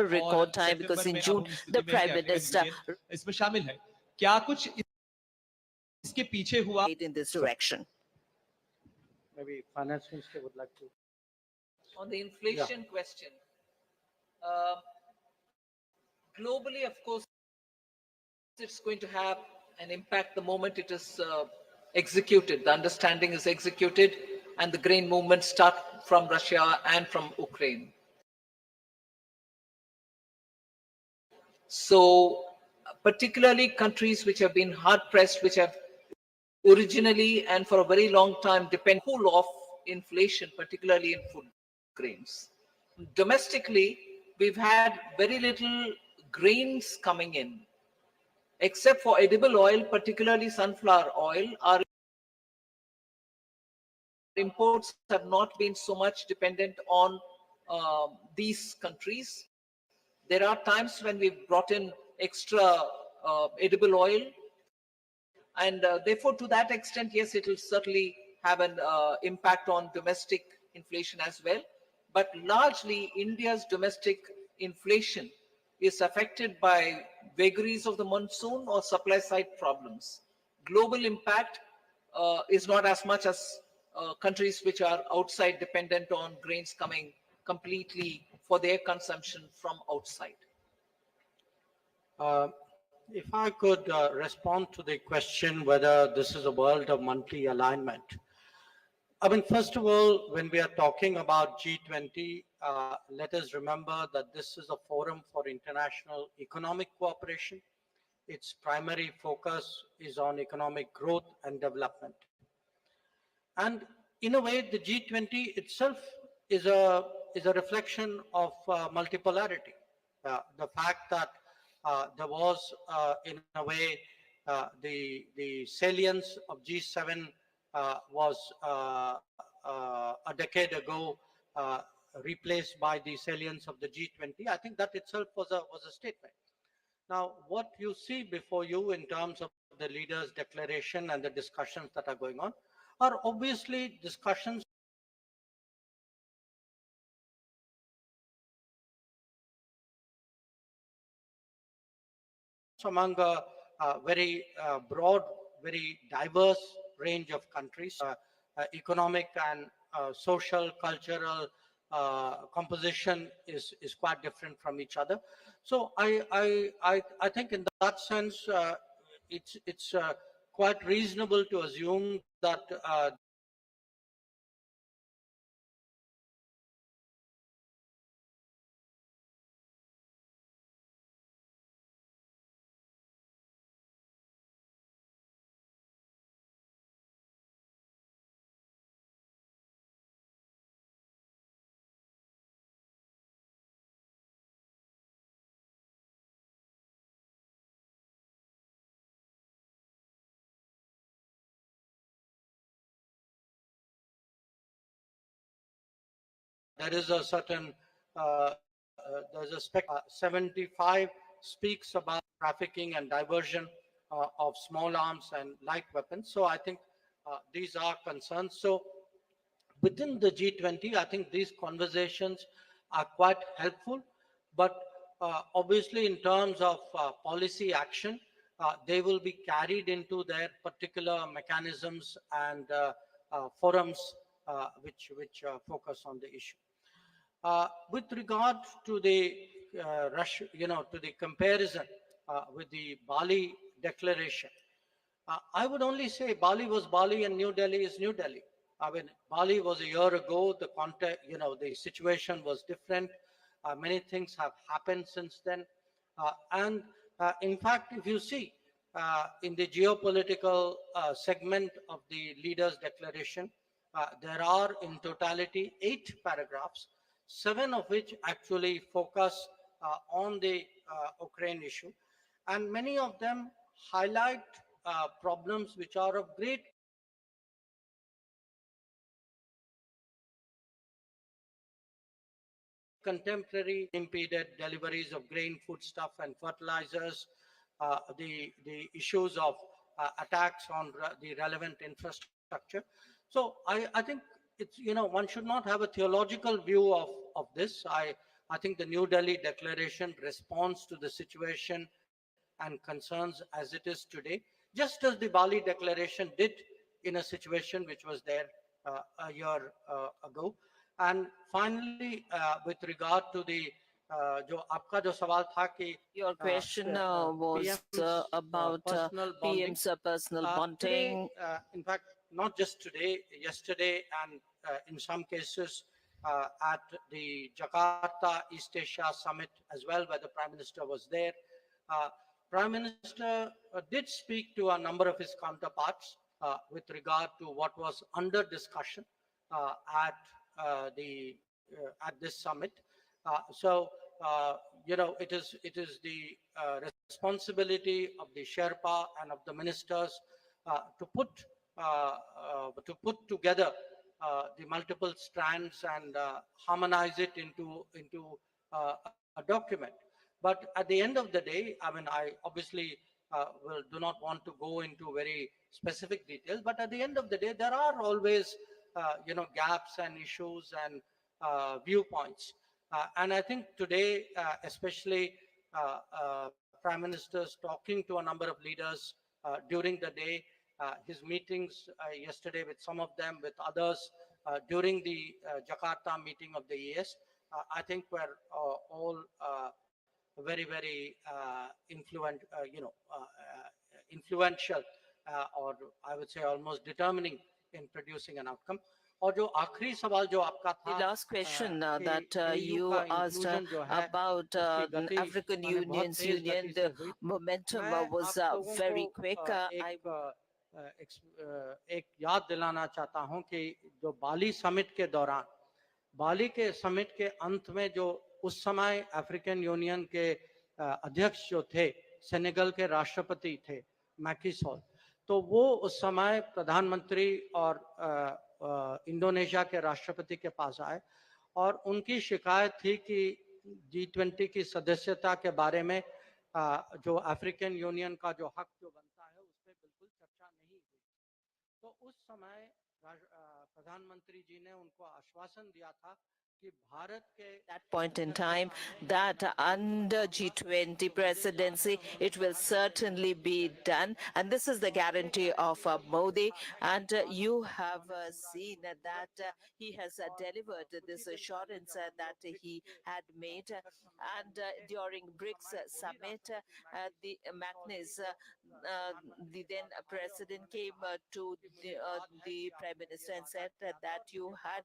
record time because in June the Prime Minister इसमें शामिल है क्या कुछ इसके पीछे हुआ in this direction. Maybe Finance Minister would like to. On the inflation question, globally, of course, it's going to have an impact the moment it is executed. The understanding is executed and the grain movements start from Russia and from Ukraine. So particularly countries which have been hard pressed, which have originally and for a very long time depend full of inflation, particularly in food grains. Domestically, we've had very little grains coming in, except for edible oil, particularly sunflower oil. Our imports have not been so much dependent on these countries. There are times when we've brought in extra edible oil, and therefore to that extent, yes, it will certainly have an impact on domestic inflation as well. But largely, India's domestic inflation is affected by vagaries of the monsoon or supply side problems. Global impact is not as much as countries which are outside dependent on grains coming completely for their consumption from outside. If I could respond to the question whether this is a world of monthly alignment. I mean, first of all, when we are talking about G20, let us remember that this is a forum for international economic cooperation. Its primary focus is on economic growth and development. And in a way, the G20 itself is a reflection of multipolarity. The fact that there was, in a way, the salience of G7 was a decade ago replaced by the salience of the G20. I think that itself was a statement. Now, what you see before you in terms of the leaders' declaration and the discussions that are going on are obviously discussions among a very broad, very diverse range of countries, economic and social, cultural composition is quite different from each other. So I think in that sense, it's quite reasonable to assume that there is a certain, there's a 75 speaks about trafficking and diversion of small arms and light weapons. So I think these are concerns. So within the G20, I think these conversations are quite helpful, but obviously in terms of policy action, they will be carried into their particular mechanisms and forums which focus on the issue. With regard to the to the comparison with the Bali declaration, I would only say Bali was Bali and New Delhi is New Delhi. I mean, Bali was a year ago. The context, the situation was different. Many things have happened since then, and in fact, if you see in the geopolitical segment of the leaders' declaration, there are in totality 8 paragraphs, 7 of which actually focus on the Ukraine issue, and many of them highlight problems which are of great contemporary impeded deliveries of grain, foodstuff, and fertilizers, the issues of attacks on the relevant infrastructure. So I think it's, one should not have a theological view of this. I think the New Delhi Declaration responds to the situation and concerns as it is today, just as the Bali Declaration did in a situation which was there a year ago. And finally, with regard to the your question was about PM's personal bonding. Today, in fact, not just today, yesterday, and in some cases at the Jakarta East Asia Summit as well, where the Prime Minister was there. Prime Minister did speak to a number of his counterparts with regard to what was under discussion at this summit. So it is the responsibility of the Sherpa and of the ministers to put together the multiple strands and harmonize it into a document. But at the end of the day, I mean, I obviously do not want to go into very specific details, but at the end of the day, there are always gaps and issues and viewpoints. And I think today, especially Prime Minister's talking to a number of leaders during the day, his meetings yesterday with some of them, with others during the Jakarta meeting of the ES, I think were all very, very influential, or I would say almost determining in producing an outcome. और जो आखिरी सवाल जो आपका था, The last question that you asked about African Union's union, the momentum was very quick. एक याद दिलाना चाहता हूं कि जो बाली समिट के दौरान, बाली के समिट के अंत में जो उस समय अफ्रीकन यूनियन के अध्यक्ष जो थे, सेनेगल के राष्ट्रपति थे मैकी सॉल, तो वो उस समय प्रधानमंत्री और इंडोनेशिया के राष्ट्रपति के पास आए और उनकी शिकायत थी कि G20 की सदस्यता के बारे में जो अफ्रीकन यूनियन का जो हक जो बनता है उस पर बिल्कुल चर्चा नहीं हुई। तो उस समय प्रधानमंत्री जी ने उनको आश्वासन दिया था कि भारत के that point in time that under G20 presidency it will certainly be done, and this is the guarantee of Modi, and you have seen that he has delivered this assurance that he had made, and during BRICS summit the Magnus, the then president came to the Prime Minister and said that you had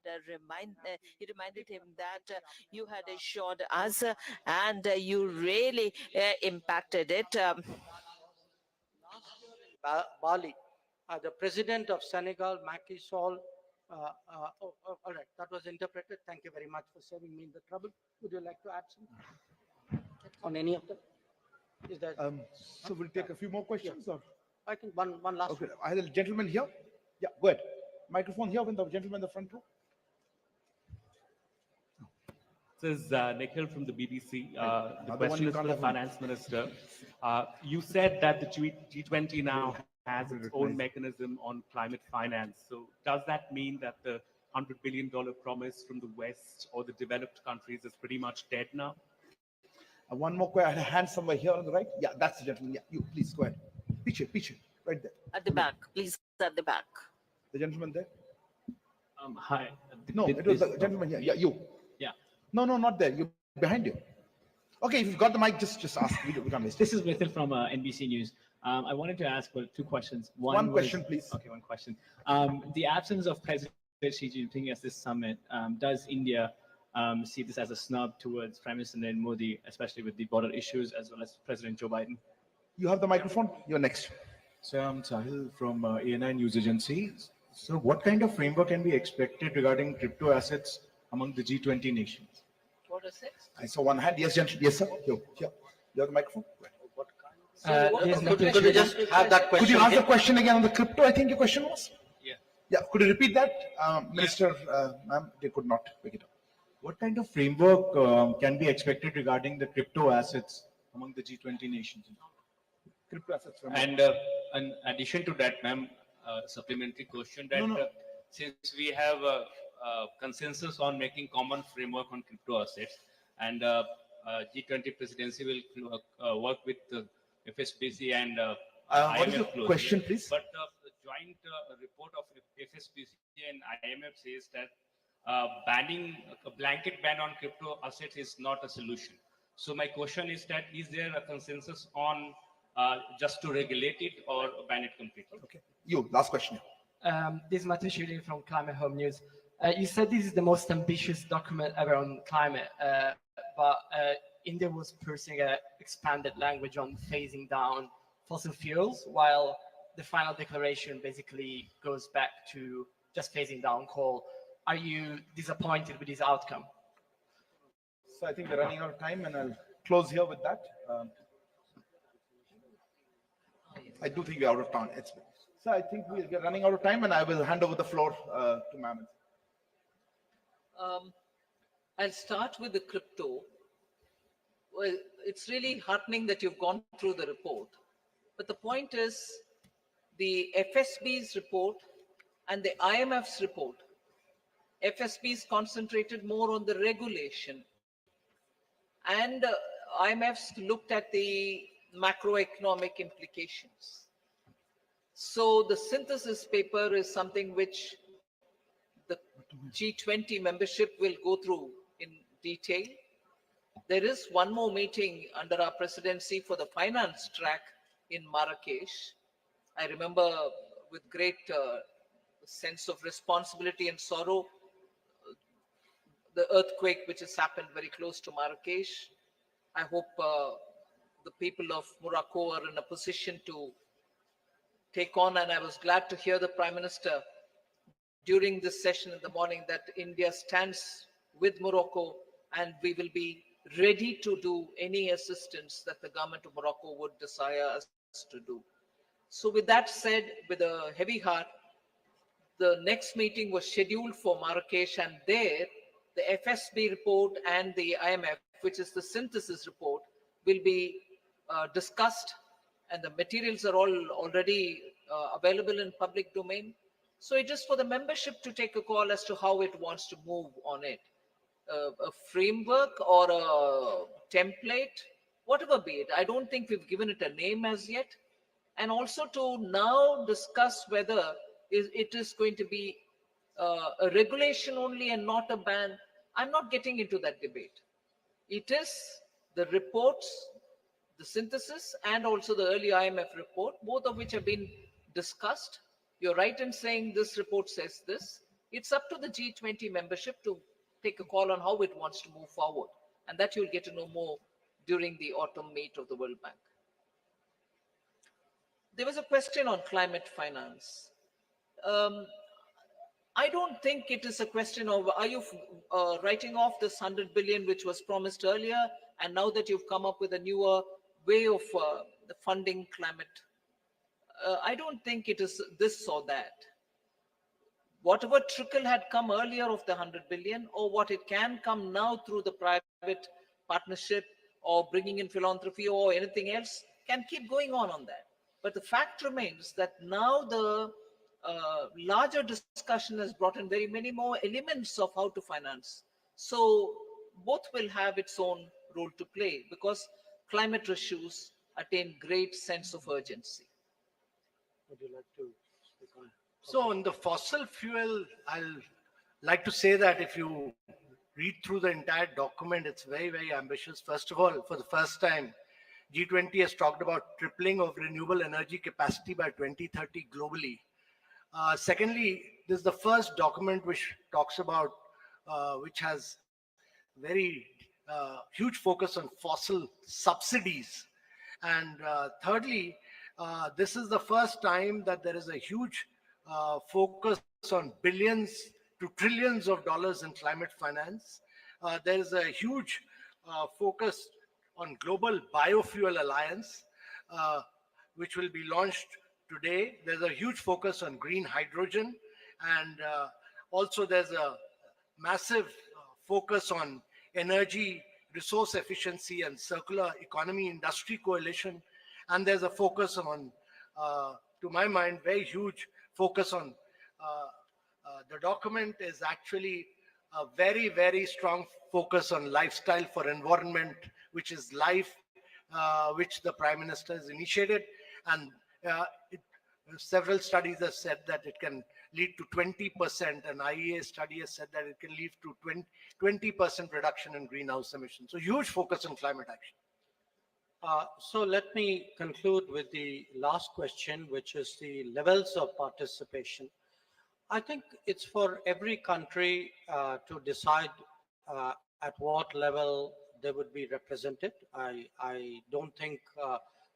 he reminded him that you had assured us and you really impacted it. Bali, the president of Senegal, Macky Sall. All right, that was interpreted. Thank you very much for saving me the trouble. Would you like to add something on any of them? Is there? So we'll take a few more questions, or I think one last. Okay, I have a gentleman here. Yeah, go ahead. Microphone here with the gentleman in the front row. This is Nikhil from the BBC. The question is for the Finance Minister. You said that the G20 now has its own mechanism on climate finance. So does that mean that the $100 billion promise from the West or the developed countries is pretty much dead now? One more question. I had a hand somewhere here on the right. Yeah, that's the gentleman. Yeah, you please go ahead. Piche, right there. At the back, please, at the back. The gentleman there. Hi. No, it was the gentleman here. Yeah, you. Yeah. No, not there. You behind you. Okay, if you've got the mic, just ask. We can't miss. This is Ritil from NBC News. I wanted to ask two questions. One question, please. Okay, one question. The absence of President Xi Jinping at this summit, does India see this as a snub towards Prime Minister Narendra Modi, especially with the border issues, as well as President Joe Biden? You have the microphone. You're next. So I'm Sahil from ANI News Agency. So what kind of framework can be expected regarding crypto assets among the G20 nations? What is it? I saw one hand. Yes, gentlemen. Yes, sir. Here. You have the microphone. Could you just have that question? Could you ask the question again on the crypto? I think your question was. Yeah. Could you repeat that, Minister? Ma'am, they could not pick it up. What kind of framework can be expected regarding the crypto assets among the G20 nations? Crypto assets. And in addition to that, ma'am, supplementary question that since we have a consensus on making common framework on crypto assets, and G20 presidency will work with FSBC and what is IMF the closely. question, please? But the joint report of FSBC and IMF says that banning a blanket ban on crypto assets is not a solution. So my question is that is there a consensus on just to regulate it or ban it completely? Okay. You, last question. This is Matish Yuli from Climate Home News. You said this is the most ambitious document ever on climate, but India was pursuing an expanded language on phasing down fossil fuels, while the final declaration basically goes back to just phasing down coal. Are you disappointed with this outcome? So I think we're running out of time, and I'll close here with that. I do think we're out of time. So I think we're running out of time, and I will hand over the floor to ma'am. I'll start with the crypto. Well, it's really heartening that you've gone through the report. But the point is, the FSB's report and the IMF's report FSB's concentrated more on the regulation. And IMF's looked at the macroeconomic implications. So the synthesis paper is something which the G20 membership will go through in detail. There is one more meeting under our presidency for the finance track in Marrakesh. I remember with great sense of responsibility and sorrow, the earthquake which has happened very close to Marrakesh. I hope the people of Morocco are in a position to take on, and I was glad to hear the Prime Minister during this session in the morning that India stands with Morocco and we will be ready to do any assistance that the government of Morocco would desire us to do. So with that said, with a heavy heart, the next meeting was scheduled for Marrakesh, and there the FSB report and the IMF, which is the synthesis report, will be discussed, and the materials are all already available in public domain. So it is for the membership to take a call as to how it wants to move on it. A framework or a template, whatever be it. I don't think we've given it a name as yet. And also to now discuss whether it is going to be a regulation only and not a ban. I'm not getting into that debate. It is the reports, the synthesis, and also the early IMF report, both of which have been discussed. You're right in saying this report says this. It's up to the G20 membership to take a call on how it wants to move forward. And that you'll get to know more during the autumn meet of the World Bank. There was a question on climate finance. I don't think it is a question of, are you writing off this 100 billion which was promised earlier, and now that you've come up with a newer way of funding climate? I don't think it is this or that. Whatever trickle had come earlier of the 100 billion, or what it can come now through the private partnership or bringing in philanthropy or anything else, can keep going on that. But the fact remains that now the larger discussion has brought in very many more elements of how to finance. So both will have its own role to play because climate issues attain great sense of urgency. Would you like to speak on? So on the fossil fuel, I'll like to say that if you read through the entire document, it's very, very ambitious. First of all, for the first time, G20 has talked about tripling of renewable energy capacity by 2030 globally. Secondly, this is the first document which talks about, which has very huge focus on fossil subsidies. And thirdly, this is the first time that there is a huge focus on billions to trillions of dollars in climate finance. There is a huge focus on Global Biofuel Alliance, which will be launched today. There's a huge focus on green hydrogen, and also there's a massive focus on energy, resource efficiency, and circular economy industry coalition. And there's a focus on, to my mind, very huge focus on, the document is actually a very, very strong focus on lifestyle for environment, which is life, which the Prime Minister has initiated. And several studies have said that it can lead to 20%. An IEA study has said that it can lead to 20% reduction in greenhouse emissions. So huge focus on climate action. So let me conclude with the last question, which is the levels of participation. I think it's for every country to decide at what level they would be represented. I don't think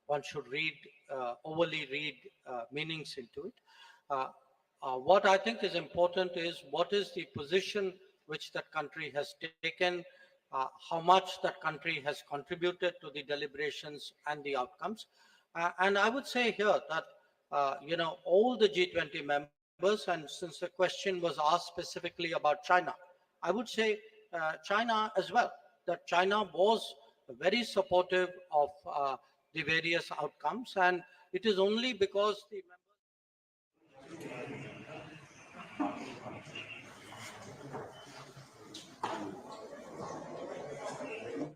one should overly read meanings into it. What I think is important is what is the position which that country has taken, how much that country has contributed to the deliberations and the outcomes. And I would say here that, all the G20 members, and since the question was asked specifically about China, I would say China as well, that China was very supportive of the various outcomes, and it is only because the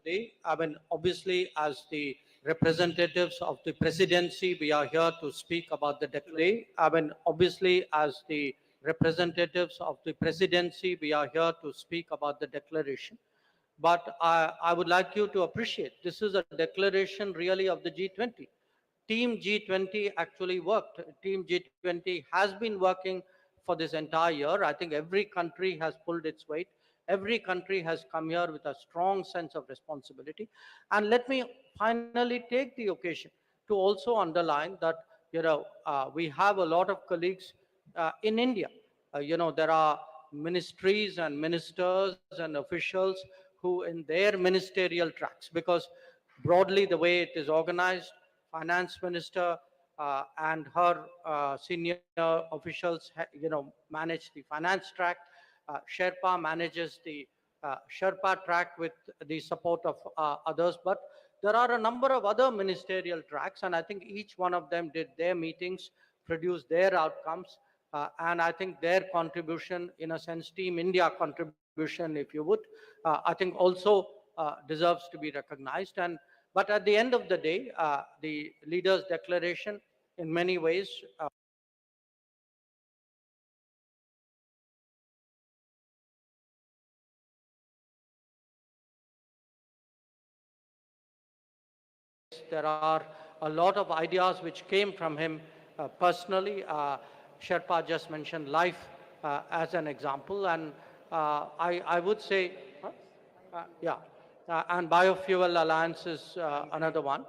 today. I mean, obviously, as the representatives of the presidency, we are here to speak about the declaration. I mean, obviously, as the representatives of the presidency, we are here to speak about the declaration. But I would like you to appreciate this is a declaration really of the G20. Team G20 actually worked. Team G20 has been working for this entire year. I think every country has pulled its weight. Every country has come here with a strong sense of responsibility. And let me finally take the occasion to also underline that, we have a lot of colleagues in India. There are ministries and ministers and officials who in their ministerial tracks, because broadly the way it is organized, finance minister and her senior officials, manage the finance track. Sherpa manages the Sherpa track with the support of others. But there are a number of other ministerial tracks, and I think each one of them did their meetings, produced their outcomes, and I think their contribution, in a sense, Team India contribution, if you would, I think also deserves to be recognized. But at the end of the day, the leaders' declaration, in many ways, there are a lot of ideas which came from him personally. Sherpa just mentioned life as an example, and I would say, and Biofuel Alliance is another one.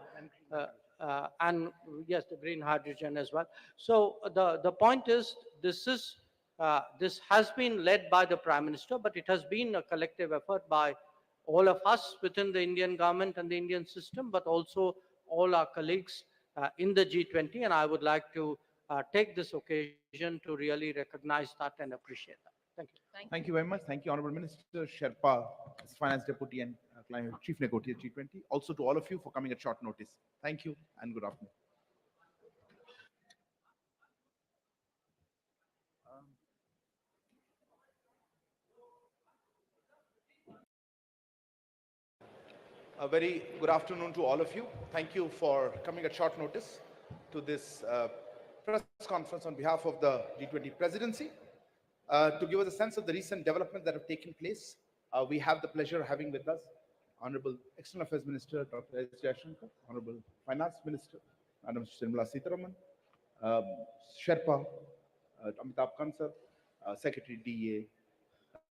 And yes, the green hydrogen as well. So the point is, this has been led by the Prime Minister, but it has been a collective effort by all of us within the Indian government and the Indian system, but also all our colleagues in the G20. And I would like to take this occasion to really recognize that and appreciate that. Thank you. Thank you very much. Thank you, Honorable Minister Sherpa, Finance Deputy and Climate Chief Negotiator G20. Also to all of you for coming at short notice. Thank you and good afternoon. A very good afternoon to all of you. Thank you for coming at short notice to this press conference on behalf of the G20 presidency. To give us a sense of the recent developments that have taken place, we have the pleasure of having with us Honorable External Affairs Minister Dr. S. Jaishankar, Honorable Finance Minister Madam Nirmala Sitharaman, Sherpa Amitabh Kant sir, Secretary DA,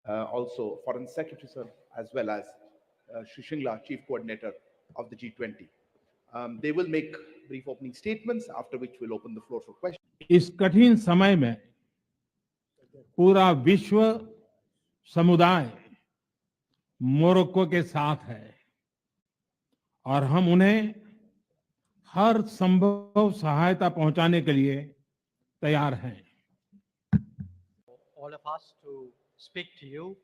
also Foreign Secretary sir, as well as Shri Shingla, Chief Coordinator of the G20. They will make brief opening statements, after which we'll open the floor for questions. इस कठिन समय में पूरा विश्व समुदाय Morocco के साथ है और हम उन्हें हर संभव सहायता पहुंचाने के लिए तैयार हैं. All of us to speak to you,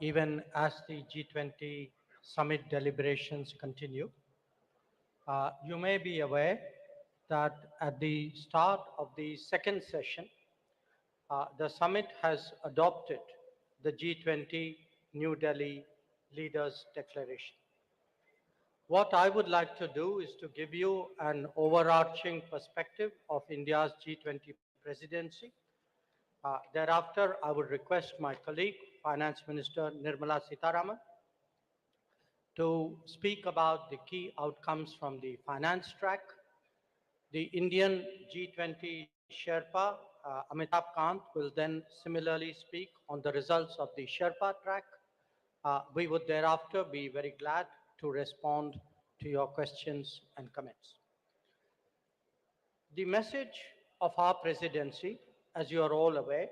even as the G20 summit deliberations continue. You may be aware that at the start of the second session, the summit has adopted the G20 New Delhi Leaders Declaration. What I would like to do is to give you an overarching perspective of India's G20 presidency. Thereafter, I would request my colleague, Finance Minister Nirmala Sitharaman, to speak about the key outcomes from the finance track. The Indian G20 Sherpa, Amitabh Kant, will then similarly speak on the results of the Sherpa track. We would thereafter be very glad to respond to your questions and comments. The message of our presidency, as you are all aware,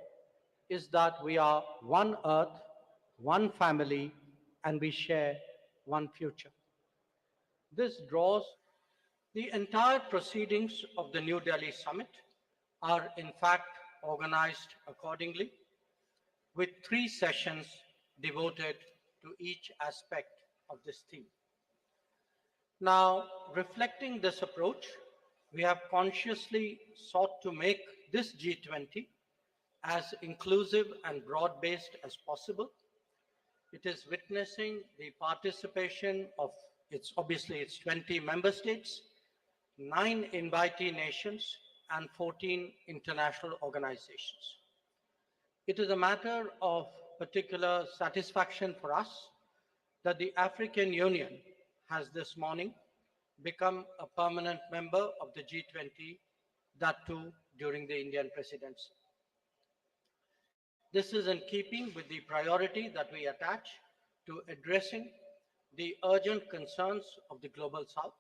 is that we are one earth, one family, and we share one future. This draws the entire proceedings of the New Delhi summit are in fact organized accordingly, with 3 sessions devoted to each aspect of this theme. Now, reflecting this approach, we have consciously sought to make this G20 as inclusive and broad-based as possible. It is witnessing the participation of its 20 member states, 9 invitee nations, and 14 international organizations. It is a matter of particular satisfaction for us that the African Union has this morning become a permanent member of the G20, that too during the Indian presidency. This is in keeping with the priority that we attach to addressing the urgent concerns of the Global South.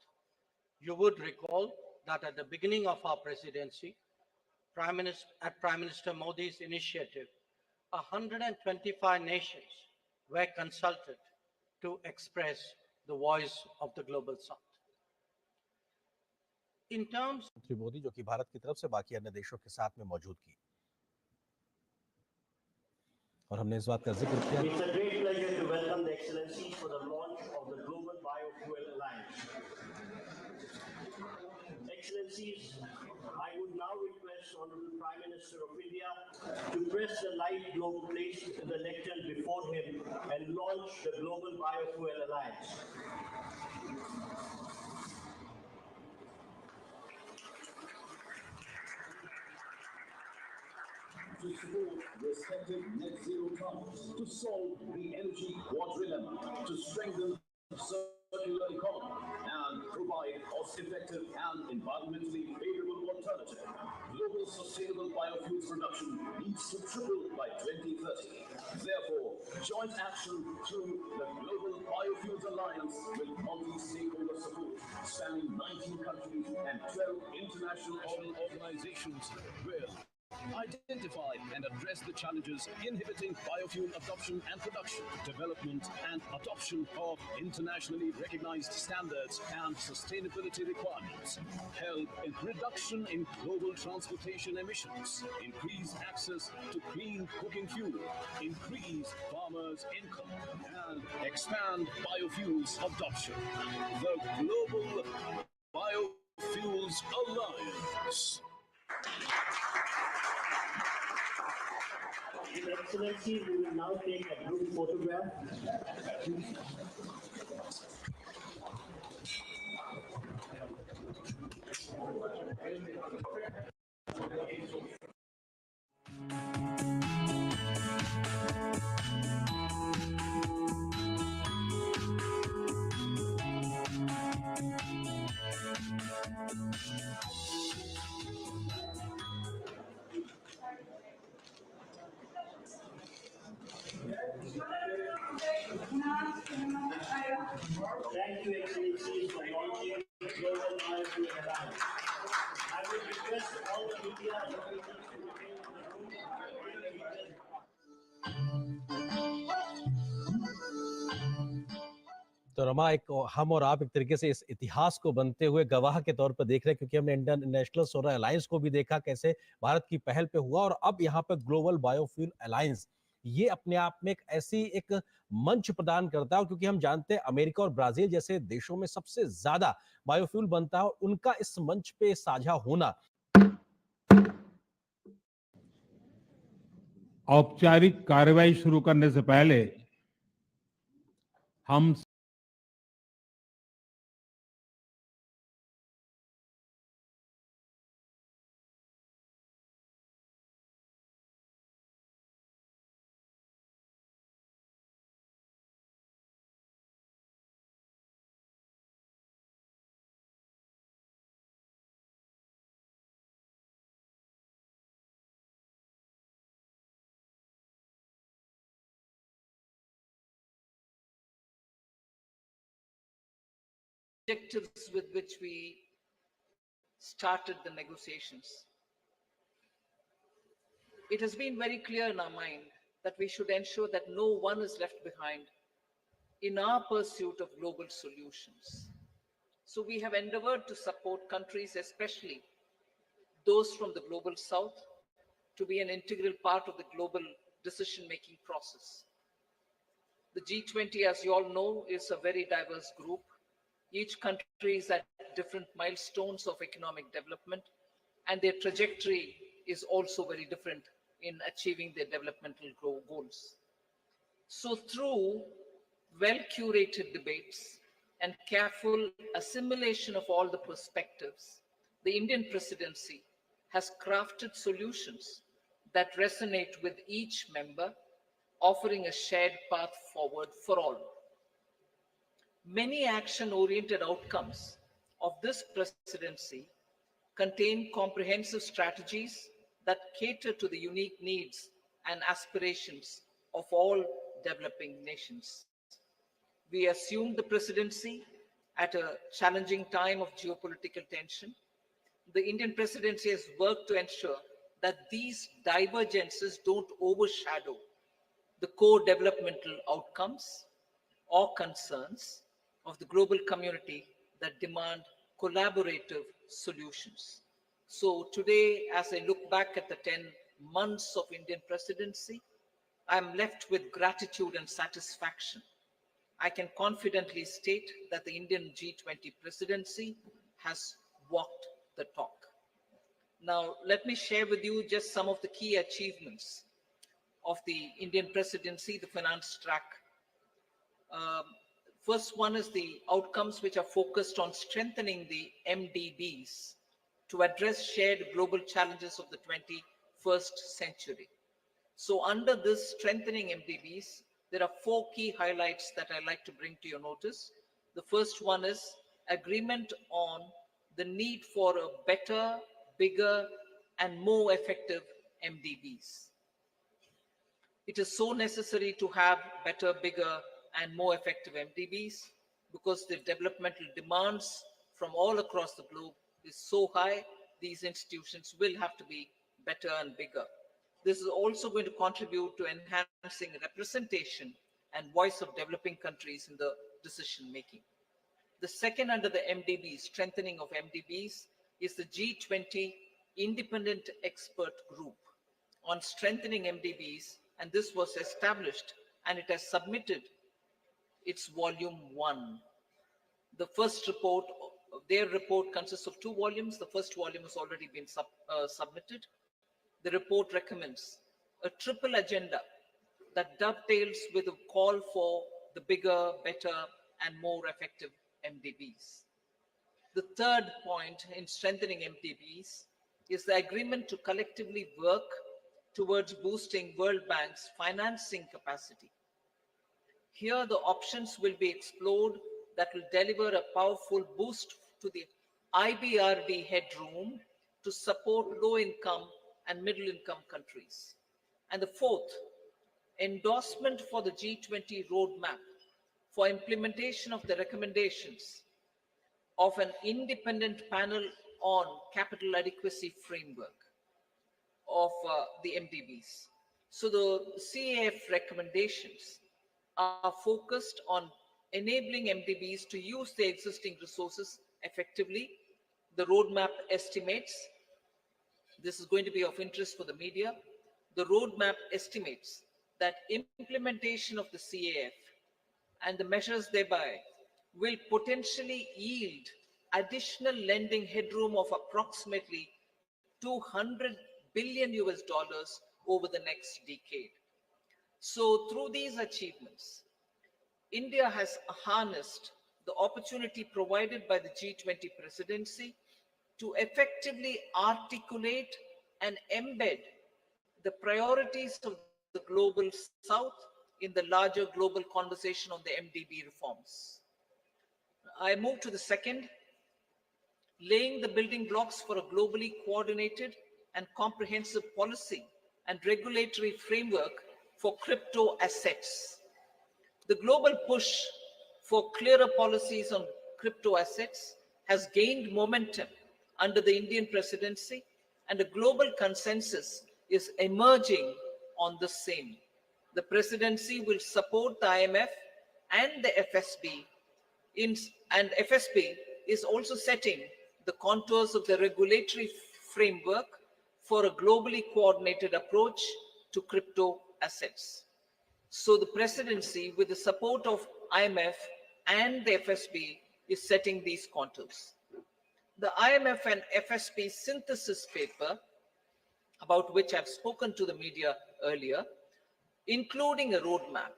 You would recall that at the beginning of our presidency, at Prime Minister Modi's initiative, 125 nations were consulted to express the voice of the Global South. In terms Shri Modi जो कि भारत की तरफ से बाकी अन्य देशों के साथ में मौजूद की, और हमने इस बात का जिक्र किया। It's a great pleasure to welcome the Excellencies for the launch of the Global Biofuel Alliance. Excellencies, I would now request Honorable Prime Minister of India to press the light globe placed in the lectern before him and launch the Global Biofuel Alliance. To support respective net zero targets, to solve the energy quadrilemma, to strengthen circular economy, and provide cost-effective and environmentally favorable alternative. Global sustainable biofuels production needs to triple by 2030. Therefore, joint action through the Global Biofuels Alliance with multi-stakeholder support, spanning 19 countries and 12 international organizations will identify and address the challenges inhibiting biofuel adoption and production, development and adoption of internationally recognized standards and sustainability requirements, help in reduction in global transportation emissions, increase access to clean cooking fuel, increase farmers' income, and expand biofuels adoption. The Global Biofuels Alliance. His Excellency, we will now take a group photograph. Thank you, Excellencies, for launching the Global Biofuel Alliance. I would request all the media representatives to remain in the room. तो रमा, एक हम और आप एक तरीके से इस इतिहास को बनते हुए गवाह के तौर पर देख रहे हैं, क्योंकि हमने इंडियन नेशनल सोलर अलायंस को भी देखा कैसे भारत की पहल पे हुआ, और अब यहाँ पे ग्लोबल बायोफ्यूल अलायंस, ये अपने आप में एक मंच प्रदान करता है, क्योंकि हम जानते हैं अमेरिका और ब्राजील जैसे देशों में सबसे ज्यादा बायोफ्यूल बनता है, और उनका इस मंच पे साझा होना। औपचारिक कार्रवाई शुरू करने से पहले हम objectives with which we started the negotiations. It has been very clear in our mind that we should ensure that no one is left behind in our pursuit of global solutions. So we have endeavored to support countries, especially those from the Global South, to be an integral part of the global decision-making process. The G20, as you all know, is a very diverse group. Each country is at different milestones of economic development, and their trajectory is also very different in achieving their developmental goals. So through well-curated debates and careful assimilation of all the perspectives, the Indian presidency has crafted solutions that resonate with each member, offering a shared path forward for all. Many action-oriented outcomes of this presidency contain comprehensive strategies that cater to the unique needs and aspirations of all developing nations. We assumed the presidency at a challenging time of geopolitical tension. The Indian presidency has worked to ensure that these divergences don't overshadow the core developmental outcomes or concerns of the global community that demand collaborative solutions. So today, as I look back at the 10 months of Indian presidency, I'm left with gratitude and satisfaction. I can confidently state that the Indian G20 presidency has walked the talk. Now, let me share with you just some of the key achievements of the Indian presidency, the finance track. First one is the outcomes which are focused on strengthening the MDBs to address shared global challenges of the 21st century. So under this strengthening MDBs, there are 4 key highlights that I'd like to bring to your notice. The first one is agreement on the need for a better, bigger, and more effective MDBs. It is so necessary to have better, bigger, and more effective MDBs because the developmental demands from all across the globe is so high, these institutions will have to be better and bigger. This is also going to contribute to enhancing representation and voice of developing countries in the decision making. The second under the MDBs, strengthening of MDBs, is the G20 Independent Expert Group on strengthening MDBs, and this was established and it has submitted its volume 1. The first report, their report consists of 2 volumes. The first volume has already been submitted. The report recommends a triple agenda that dovetails with a call for the bigger, better, and more effective MDBs. The third point in strengthening MDBs is the agreement to collectively work towards boosting World Bank's financing capacity. Here, the options will be explored that will deliver a powerful boost to the IBRD headroom to support low-income and middle-income countries. And the fourth, endorsement for the G20 roadmap for implementation of the recommendations of an independent panel on capital adequacy framework of the MDBs. So the CAF recommendations are focused on enabling MDBs to use their existing resources effectively. The roadmap estimates, this is going to be of interest for the media, the roadmap estimates that implementation of the CAF and the measures thereby will potentially yield additional lending headroom of approximately 200 billion US dollars over the next decade. So through these achievements, India has harnessed the opportunity provided by the G20 presidency to effectively articulate and embed the priorities of the global South in the larger global conversation on the MDB reforms. I move to the second, laying the building blocks for a globally coordinated and comprehensive policy and regulatory framework for crypto assets. The global push for clearer policies on crypto assets has gained momentum under the Indian presidency, and a global consensus is emerging on the same. The presidency will support the IMF and the FSB, and FSB is also setting the contours of the regulatory framework for a globally coordinated approach to crypto assets. So the presidency, with the support of IMF and the FSB, is setting these contours. The IMF and FSB synthesis paper, about which I've spoken to the media earlier, including a roadmap,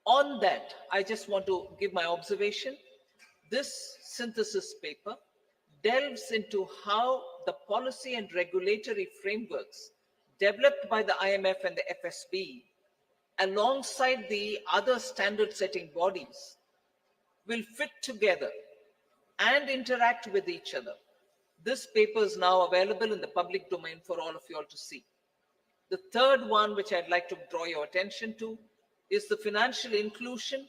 On that, I just want to give my observation. This synthesis paper delves into how the policy and regulatory frameworks developed by the IMF and the FSB, alongside the other standard setting bodies, will fit together and interact with each other. This paper is now available in the public domain for all of you all to see. The third one, which I'd like to draw your attention to, is the financial inclusion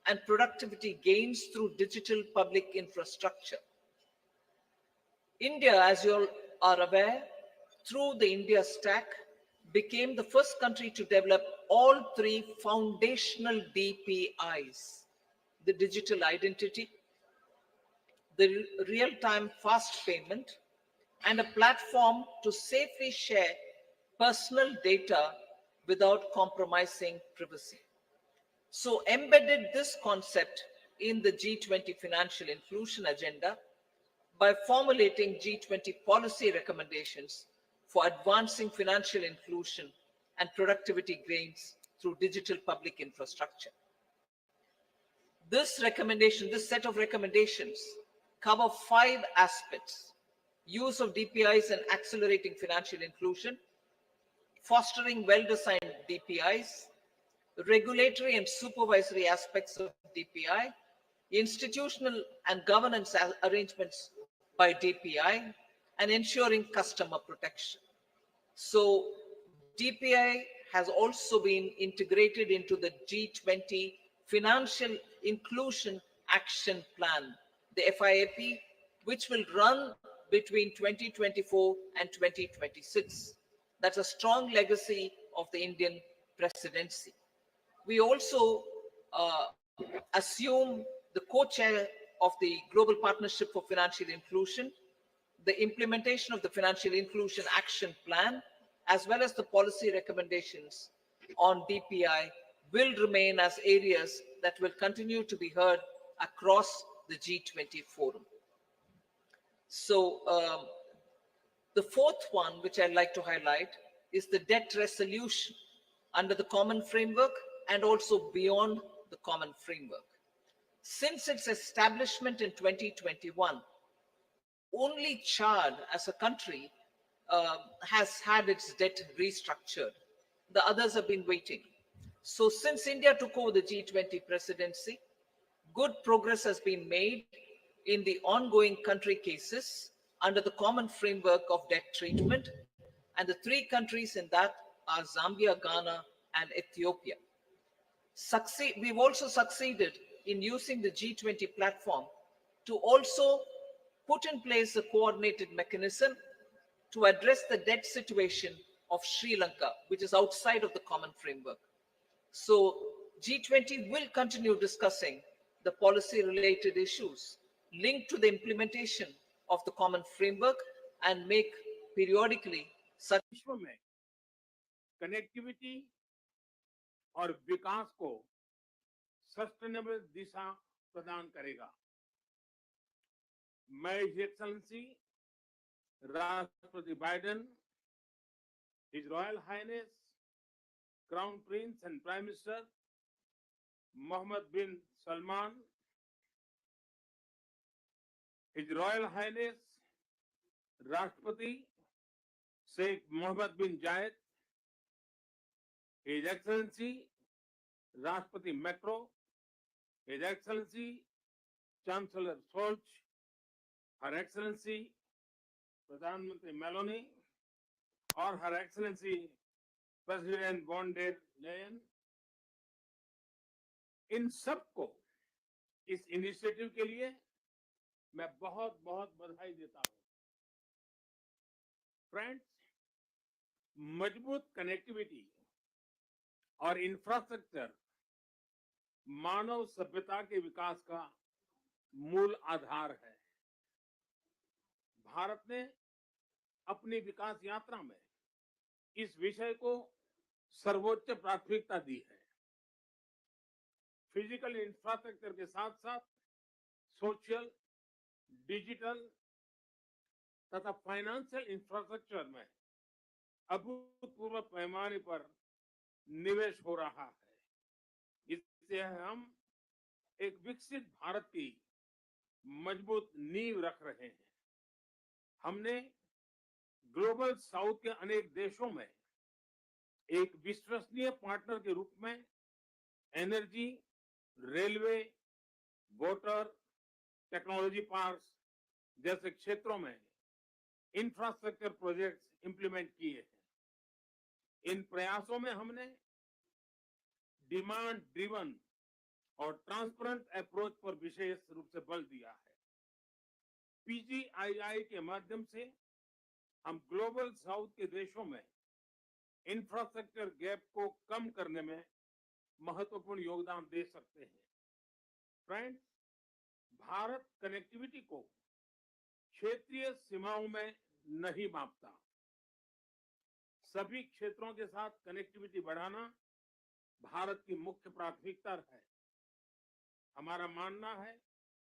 and productivity gains through digital public infrastructure. India, as you all are aware, through the India Stack, became the first country to develop all three foundational DPIs: the digital identity, the real-time fast payment, and a platform to safely share personal data without compromising privacy. So embedded this concept in the G20 financial inclusion agenda by formulating G20 policy recommendations for advancing financial inclusion and productivity gains through digital public infrastructure. This set of recommendations cover 5 aspects: use of DPIs and accelerating financial inclusion, fostering well-designed DPIs, regulatory and supervisory aspects of DPI, institutional and governance arrangements by DPI, and ensuring customer protection. So DPI has also been integrated into the G20 Financial Inclusion Action Plan, the FIAP, which will run between 2024 and 2026. That's a strong legacy of the Indian presidency. We also assume the co-chair of the Global Partnership for Financial Inclusion. The implementation of the Financial Inclusion Action Plan, as well as the policy recommendations on DPI, will remain as areas that will continue to be heard across the G20 forum. So the fourth one, which I'd like to highlight, is the debt resolution under the common framework and also beyond the common framework. Since its establishment in 2021, only Chad as a country has had its debt restructured. The others have been waiting. So since India took over the G20 presidency, good progress has been made in the ongoing country cases under the common framework of debt treatment. And the 3 countries in that are Zambia, Ghana, and Ethiopia. We've also succeeded in using the G20 platform to also put in place a coordinated mechanism to address the debt situation of Sri Lanka, which is outside of the common framework. So G20 will continue discussing the policy-related issues linked to the implementation of the common framework and make periodically such connectivity और विकास को sustainable दिशा प्रदान करेगा। मैं his excellency राष्ट्रपति Biden, his royal highness crown prince and prime minister Mohammed bin Salman, his royal highness राष्ट्रपति Sheikh Mohammad बिन जायद, His Excellency Rashtrapati Macron, His Excellency Chancellor Scholz, Her Excellency Pradhan Mantri Melloni, और Her Excellency President von der Leyen, इन सबको इस initiative के लिए मैं बहुत बहुत बधाई देता हूं। फ्रेंड्स, मजबूत कनेक्टिविटी और इंफ्रास्ट्रक्चर मानव सभ्यता के विकास का मूल आधार है। भारत ने अपनी विकास यात्रा में इस विषय को सर्वोच्च प्राथमिकता दी है। फिजिकल इंफ्रास्ट्रक्चर के साथ-साथ सोशल, डिजिटल तथा फाइनेंशियल इंफ्रास्ट्रक्चर में अभूतपूर्व पैमाने पर निवेश हो रहा है। इससे इससे हम एक विकसित भारत की मजबूत नींव रख रहे हैं। हमने ग्लोबल साउथ के अनेक देशों में एक विश्वसनीय पार्टनर के रूप में energy, railway, water, technology parks जैसे क्षेत्रों में इंफ्रास्ट्रक्चर प्रोजेक्ट्स इंप्लीमेंट किए हैं। इन प्रयासों में हमने डिमांड ड्रिवन और ट्रांसपेरेंट अप्रोच पर विशेष रूप से बल दिया है। पीजीआईआई के माध्यम से हम ग्लोबल साउथ के देशों में इंफ्रास्ट्रक्चर गैप को कम करने में महत्वपूर्ण योगदान दे सकते हैं। फ्रेंड्स, भारत कनेक्टिविटी को क्षेत्रीय सीमाओं में नहीं मापता। सभी क्षेत्रों के साथ कनेक्टिविटी बढ़ाना भारत की मुख्य प्राथमिकता है। हमारा मानना है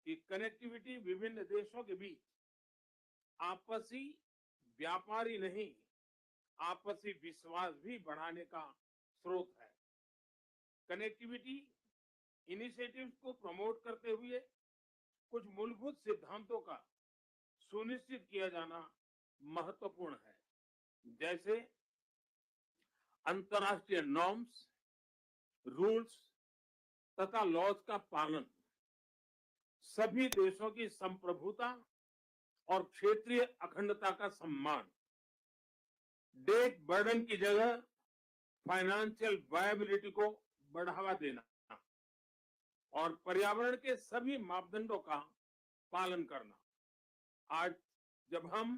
कि कनेक्टिविटी विभिन्न देशों के बीच आपसी व्यापार ही नहीं, आपसी विश्वास भी बढ़ाने का स्रोत है। कनेक्टिविटी इनिशिएटिव्स को प्रमोट करते हुए कुछ मूलभूत सिद्धांतों का सुनिश्चित किया जाना महत्वपूर्ण है, जैसे अंतर्राष्ट्रीय नॉर्म्स, रूल्स तथा लॉज का पालन, सभी देशों की संप्रभुता और क्षेत्रीय अखंडता का सम्मान, डेट बर्डन की जगह फाइनेंशियल वायबिलिटी को बढ़ावा देना और पर्यावरण के सभी मापदंडों का पालन करना। आज जब हम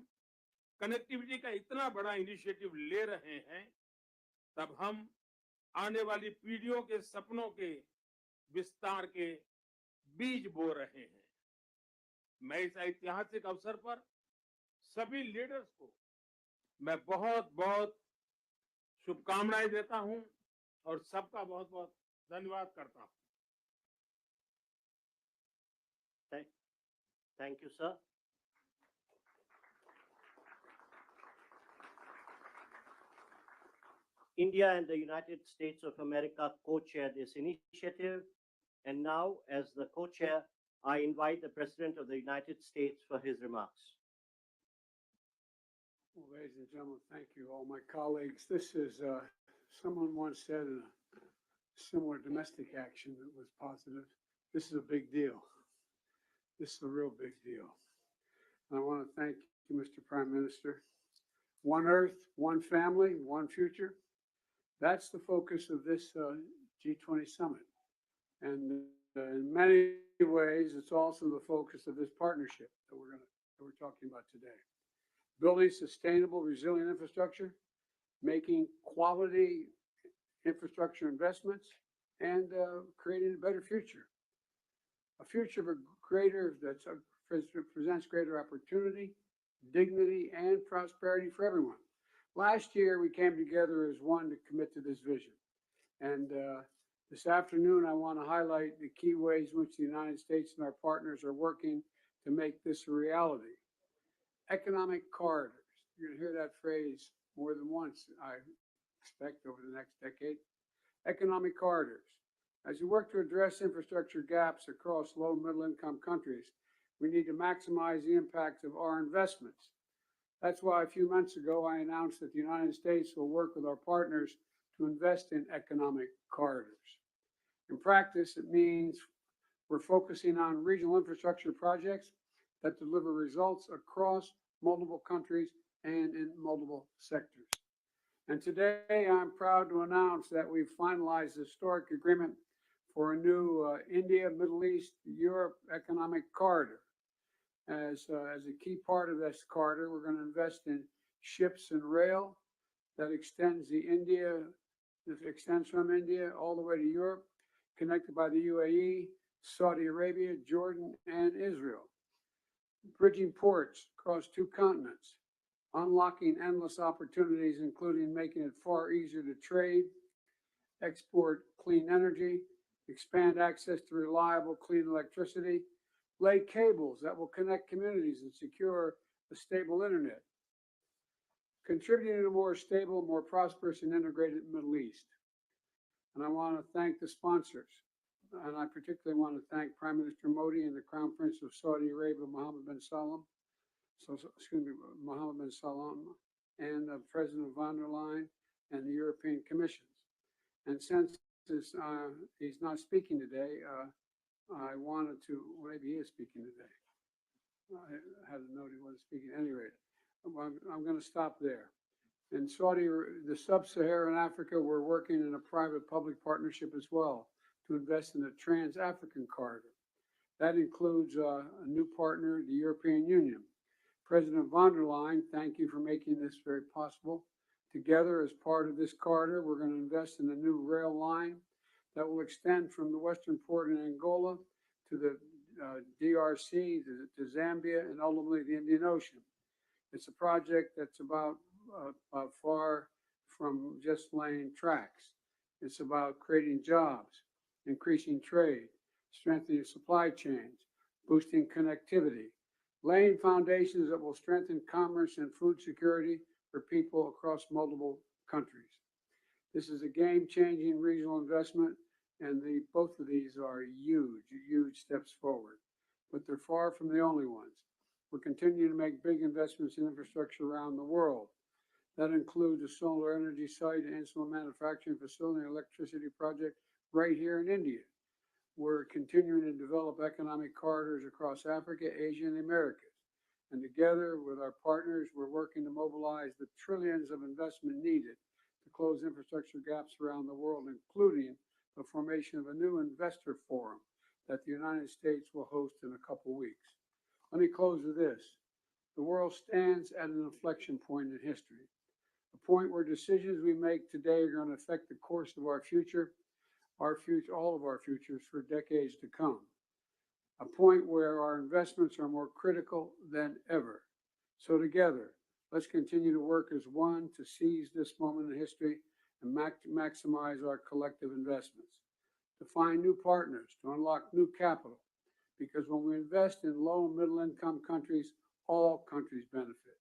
कनेक्टिविटी का इतना बड़ा इनिशिएटिव ले रहे हैं, तब हम आने वाली पीढ़ियों के सपनों के विस्तार के बीज बो रहे हैं। मैं इस ऐतिहासिक अवसर पर सभी लीडर्स को मैं बहुत बहुत शुभकामनाएं देता हूं और सबका बहुत बहुत धन्यवाद करता हूं। Thank you, sir. India and the United States of America co-chair this initiative. And now, as the co-chair, I invite the President of the United States for his remarks. Well, ladies and gentlemen, thank you, all my colleagues. This is, someone once said in a similar domestic action that was positive, this is a big deal. This is a real big deal. And I want to thank you, Mr. Prime Minister. One Earth, one family, one future. That's the focus of this G20 summit. And in many ways, it's also the focus of this partnership that we're talking about today. Building sustainable, resilient infrastructure, making quality infrastructure investments, and creating a better future. A future of a greater, that presents greater opportunity, dignity, and prosperity for everyone. Last year, we came together as one to commit to this vision. And this afternoon, I want to highlight the key ways in which the United States and our partners are working to make this a reality. Economic corridors. You're going to hear that phrase more than once, I expect, over the next decade. Economic corridors. As we work to address infrastructure gaps across low and middle income countries, we need to maximize the impact of our investments. That's why a few months ago, I announced that the United States will work with our partners to invest in economic corridors. In practice, it means we're focusing on regional infrastructure projects that deliver results across multiple countries and in multiple sectors. And today, I'm proud to announce that we've finalized a historic agreement for a new India, Middle East, Europe economic corridor. As a key part of this corridor, we're going to invest in ships and rail that extends from India all the way to Europe, connected by the UAE, Saudi Arabia, Jordan, and Israel. Bridging ports across two continents, unlocking endless opportunities, including making it far easier to trade, export clean energy, expand access to reliable, clean electricity, lay cables that will connect communities and secure a stable internet, contributing to a more stable, more prosperous, and integrated Middle East. And I want to thank the sponsors, and I particularly want to thank Prime Minister Modi and the Crown Prince of Saudi Arabia, Mohammed bin Salman, and President von der Leyen and the European Commission. And since he's not speaking today, I wanted to, maybe he is speaking today. I had a note he wasn't speaking. At any rate, I'm going to stop there. In Saudi, the sub-Saharan Africa, we're working in a private-public partnership as well to invest in a trans-African corridor. That includes a new partner, the European Union. President von der Leyen, thank you for making this very possible. Together, as part of this corridor, we're going to invest in a new rail line that will extend from the western port in Angola to the DRC, to Zambia, and ultimately the Indian Ocean. It's a project that's about far from just laying tracks. It's about creating jobs, increasing trade, strengthening supply chains, boosting connectivity, laying foundations that will strengthen commerce and food security for people across multiple countries. This is a game-changing regional investment, and both of these are huge steps forward, but they're far from the only ones. We're continuing to make big investments in infrastructure around the world. That includes a solar energy site, an insulin manufacturing facility, and electricity project right here in India. We're continuing to develop economic corridors across Africa, Asia, and the Americas. And together with our partners, we're working to mobilize the trillions of investment needed to close infrastructure gaps around the world, including the formation of a new investor forum that the United States will host in a couple weeks. Let me close with this. The world stands at an inflection point in history, a point where decisions we make today are going to affect the course of our future, all of our futures for decades to come. A point where our investments are more critical than ever. So together, let's continue to work as one to seize this moment in history and maximize our collective investments, to find new partners, to unlock new capital, because when we invest in low and middle income countries, all countries benefit.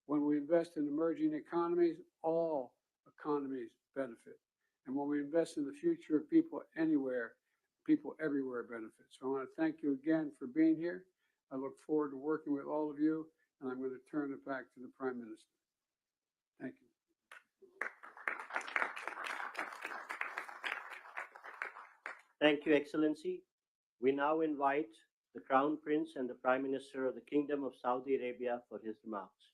When we invest in emerging economies, all economies benefit. And when we invest in the future of people anywhere, people everywhere benefit. So I want to thank you again for being here. I look forward to working with all of you, and I'm going to turn it back to the Prime Minister. Thank you. Thank you, Excellency. We now invite the Crown Prince and the Prime Minister of the Kingdom of Saudi Arabia for his remarks.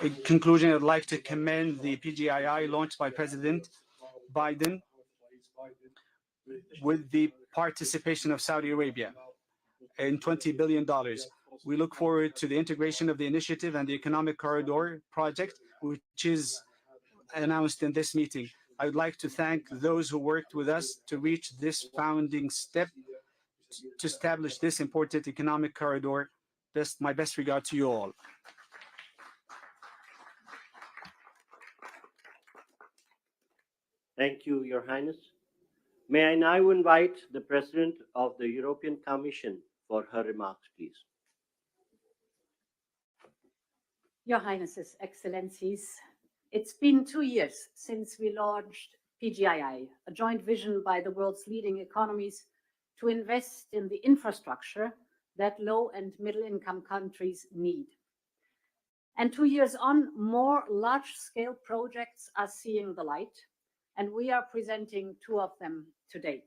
In conclusion, I'd like to commend the PGII launched by President Biden with the participation of Saudi Arabia in $20 billion. We look forward to the integration of the initiative and the Economic Corridor project, which is announced in this meeting. I would like to thank those who worked with us to reach this founding step to establish this important economic corridor. My best regard to you all. Thank you, Your Highness. May I now invite the President of the European Commission for her remarks, please. Your Highnesses, Excellencies, it's been 2 years since we launched PGII, a joint vision by the world's leading economies to invest in the infrastructure that low and middle income countries need. And 2 years on, more large-scale projects are seeing the light, and we are presenting 2 of them today.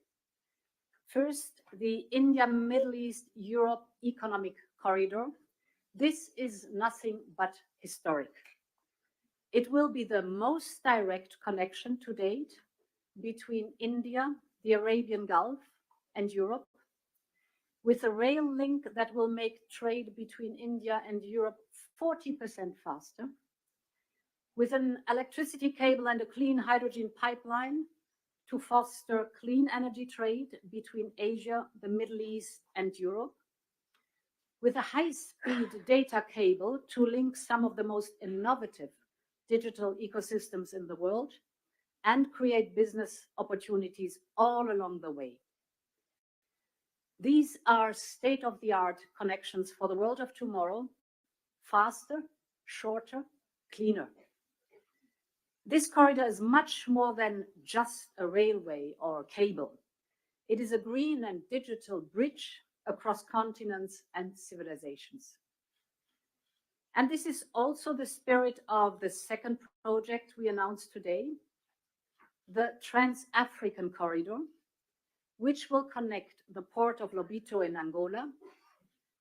First, the India-Middle East-Europe Economic Corridor. This is nothing but historic. It will be the most direct connection to date between India, the Arabian Gulf, and Europe, with a rail link that will make trade between India and Europe 40% faster, with an electricity cable and a clean hydrogen pipeline to foster clean energy trade between Asia, the Middle East, and Europe, with a high-speed data cable to link some of the most innovative digital ecosystems in the world and create business opportunities all along the way. These are state-of-the-art connections for the world of tomorrow, faster, shorter, cleaner. This corridor is much more than just a railway or cable. It is a green and digital bridge across continents and civilizations. And this is also the spirit of the second project we announced today, the Trans-African Corridor, which will connect the port of Lobito in Angola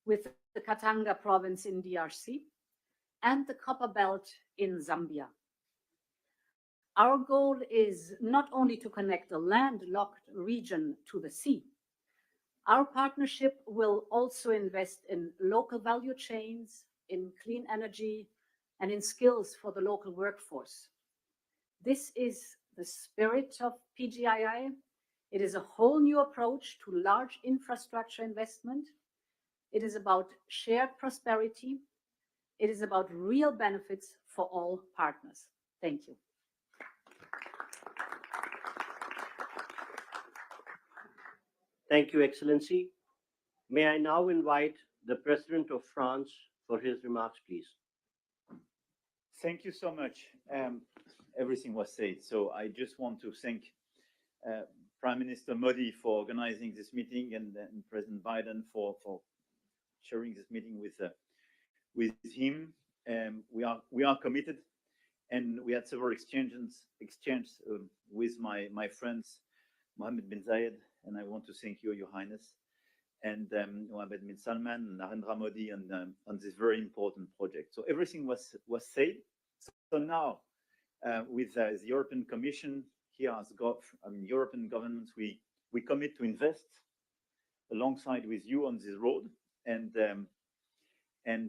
with the Katanga province in DRC and the Copper Belt in Zambia. Our goal is not only to connect the landlocked region to the sea. Our partnership will also invest in local value chains, in clean energy, and in skills for the local workforce. This is the spirit of PGII. It is a whole new approach to large infrastructure investment. It is about shared prosperity. It is about real benefits for all partners. Thank you. Thank you, Excellency. May I now invite the President of France for his remarks, please. Thank you so much. Everything was said. So I just want to thank Prime Minister Modi for organizing this meeting and President Biden for sharing this meeting with him. We are committed, and we had several exchanges with my friends, Mohammed bin Zayed, and I want to thank you, Your Highness, and Mohammed bin Salman and Narendra Modi on this very important project. So everything was said. So now, with the European Commission here as European governments, we commit to invest alongside with you on this road, and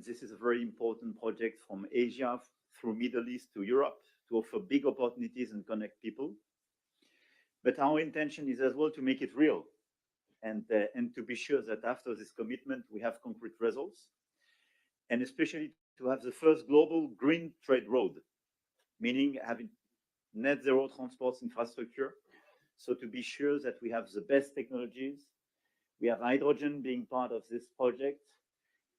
this is a very important project from Asia through Middle East to Europe to offer big opportunities and connect people. But our intention is as well to make it real, and to be sure that after this commitment we have concrete results, and especially to have the first global green trade road, meaning having net zero transport infrastructure. So to be sure that we have the best technologies, we have hydrogen being part of this project,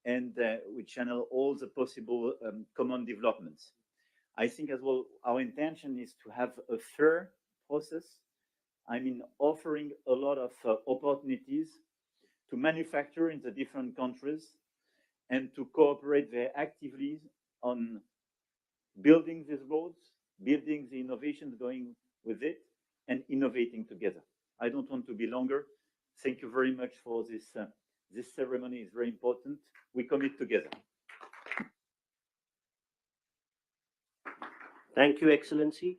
and we channel all the possible common developments. I think as well our intention is to have a fair process. I mean, offering a lot of opportunities to manufacture in the different countries and to cooperate very actively on building these roads, building the innovations going with it, and innovating together. I don't want to be longer. Thank you very much for this. This ceremony is very important. We commit together. Thank you, Excellency.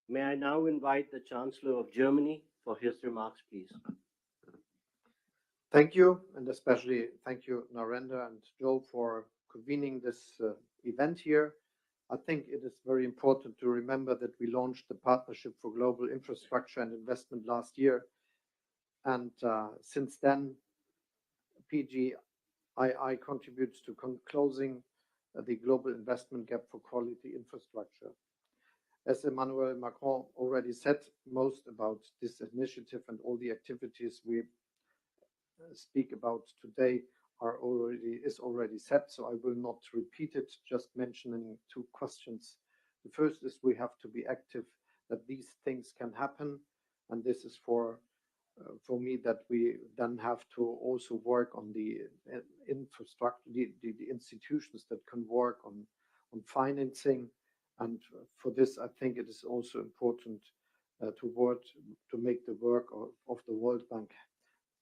May I now invite the Chancellor of Germany for his remarks, please. Thank you, and especially thank you, Narendra and Joel, for convening this event here. I think it is very important to remember that we launched the Partnership for Global Infrastructure and Investment last year. And since then, PGII contributes to closing the global investment gap for quality infrastructure. As Emmanuel Macron already said most about this initiative and all the activities we speak about today is already said, so I will not repeat it, just mentioning two questions. The first is we have to be active that these things can happen, and this is for me that we then have to also work on the infrastructure, the institutions that can work on financing, and for this I think it is also important to make the work of the World Bank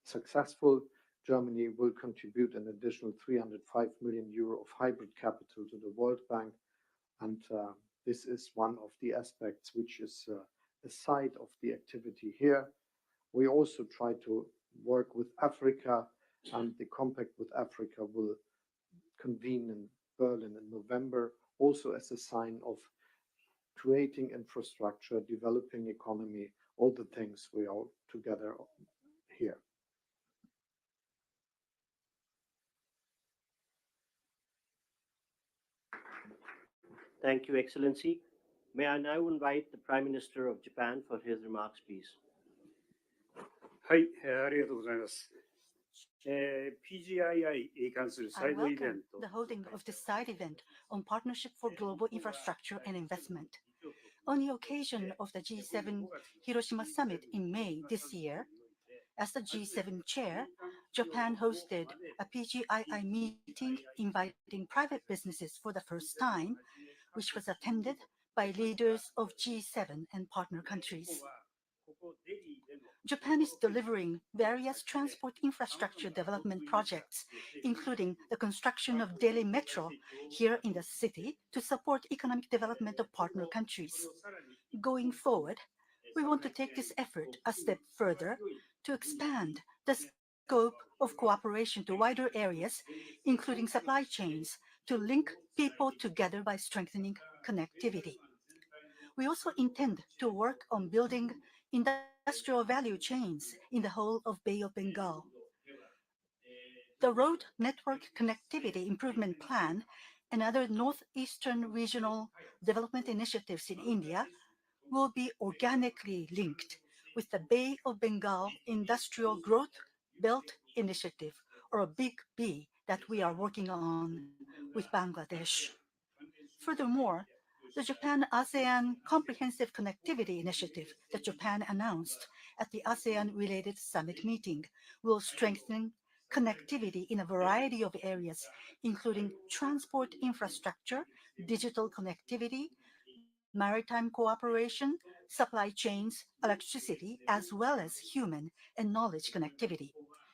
successful. Germany will contribute an additional 305 million euro of hybrid capital to the World Bank, and this is one of the aspects which is a side of the activity here. We also try to work with Africa, and the compact with Africa will convene in Berlin in November, also as a sign of creating infrastructure, developing economy, all the things we are together here. Thank you, Excellency. May I now invite the Prime Minister of Japan for his remarks, please. はい、ありがとうございます。PGII に関するサ I イドイベ welcome ント the holding of this side event on Partnership for Global Infrastructure and Investment. On the occasion of the G7 Hiroshima Summit in May this year, as the G7 chair, Japan hosted a PGII meeting inviting private businesses for the first time, which was attended by leaders of G7 and partner countries. Japan is delivering various transport infrastructure development projects, including the construction of Delhi Metro here in the city to support economic development of partner countries. Going forward, we want to take this effort a step further to expand the scope of cooperation to wider areas, including supply chains, to link people together by strengthening connectivity. We also intend to work on building industrial value chains in the whole of Bay of Bengal. The Road Network Connectivity Improvement Plan and other Northeastern Regional Development Initiatives in India will be organically linked with the Bay of Bengal Industrial Growth Belt Initiative, or a Big B, that we are working on with Bangladesh. Furthermore, the Japan-ASEAN Comprehensive Connectivity Initiative that Japan announced at the ASEAN-related summit meeting will strengthen connectivity in a variety of areas, including transport infrastructure, digital connectivity, maritime cooperation, supply chains, electricity, as well as human and knowledge connectivity.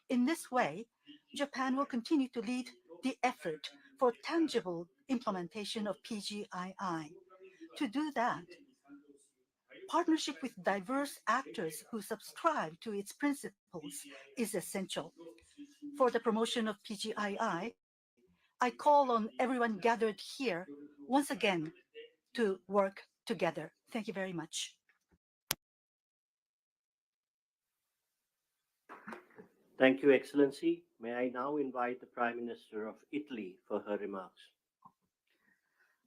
In this way, Japan will continue to lead the effort for tangible implementation of PGII. To do that, partnership with diverse actors who subscribe to its principles is essential. For the promotion of PGII, I call on everyone gathered here once again to work together. Thank you very much. Thank you, Excellency. May I now invite the Prime Minister of Italy for her remarks.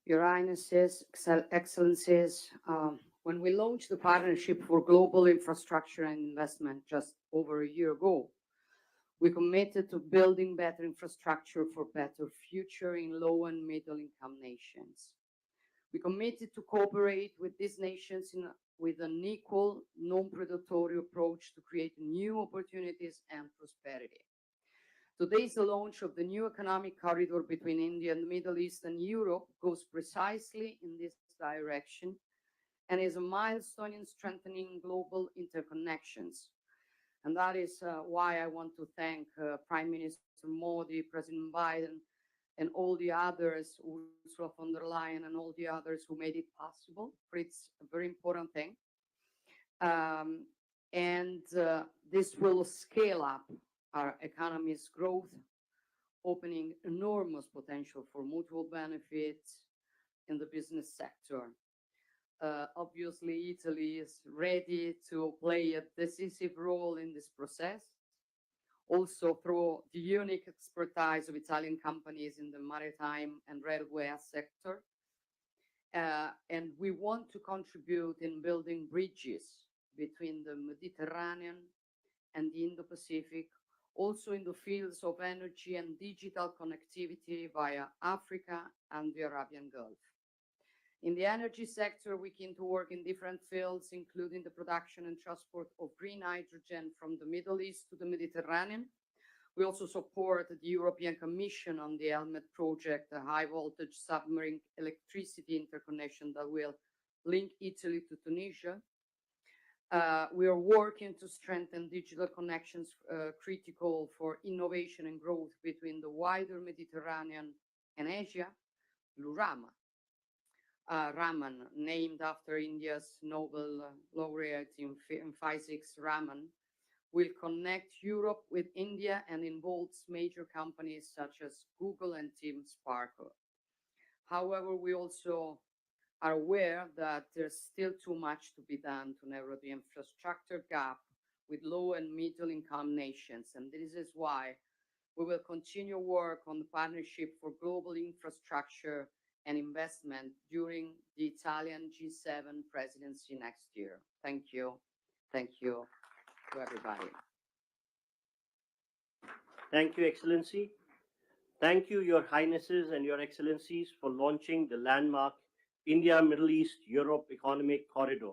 Your Highnesses, Excellencies, when we launched the Partnership for Global Infrastructure and Investment just over a year ago, we committed to building better infrastructure for better future in low and middle income nations. We committed to cooperate with these nations with an equal, non-predatory approach to create new opportunities and prosperity. Today's launch of the new economic corridor between India and the Middle East and Europe goes precisely in this direction and is a milestone in strengthening global interconnections. And that is why I want to thank Prime Minister Modi, President Biden, and all the others, Ursula von der Leyen and all the others who made it possible. It's a very important thing. This will scale up our economy's growth, opening enormous potential for mutual benefits in the business sector. Obviously, Italy is ready to play a decisive role in this process, also through the unique expertise of Italian companies in the maritime and railway sector. And we want to contribute in building bridges between the Mediterranean and the Indo-Pacific, also in the fields of energy and digital connectivity via Africa and the Arabian Gulf. In the energy sector, we keen to work in different fields, including the production and transport of green hydrogen from the Middle East to the Mediterranean. We also support the European Commission on the Helmet project, a high voltage submarine electricity interconnection that will link Italy to Tunisia. We are working to strengthen digital connections critical for innovation and growth between the wider Mediterranean and Asia. Lurama, Raman, named after India's Nobel laureate in physics, Raman, will connect Europe with India and involves major companies such as Google and Team Sparkle. However, we also are aware that there's still too much to be done to narrow the infrastructure gap with low and middle income nations. And this is why we will continue work on the Partnership for Global Infrastructure and Investment during the Italian G7 presidency next year. Thank you. Thank you to everybody. Thank you, Excellency. Thank you, Your Highnesses and Your Excellencies, for launching the landmark India, Middle East, Europe Economic Corridor.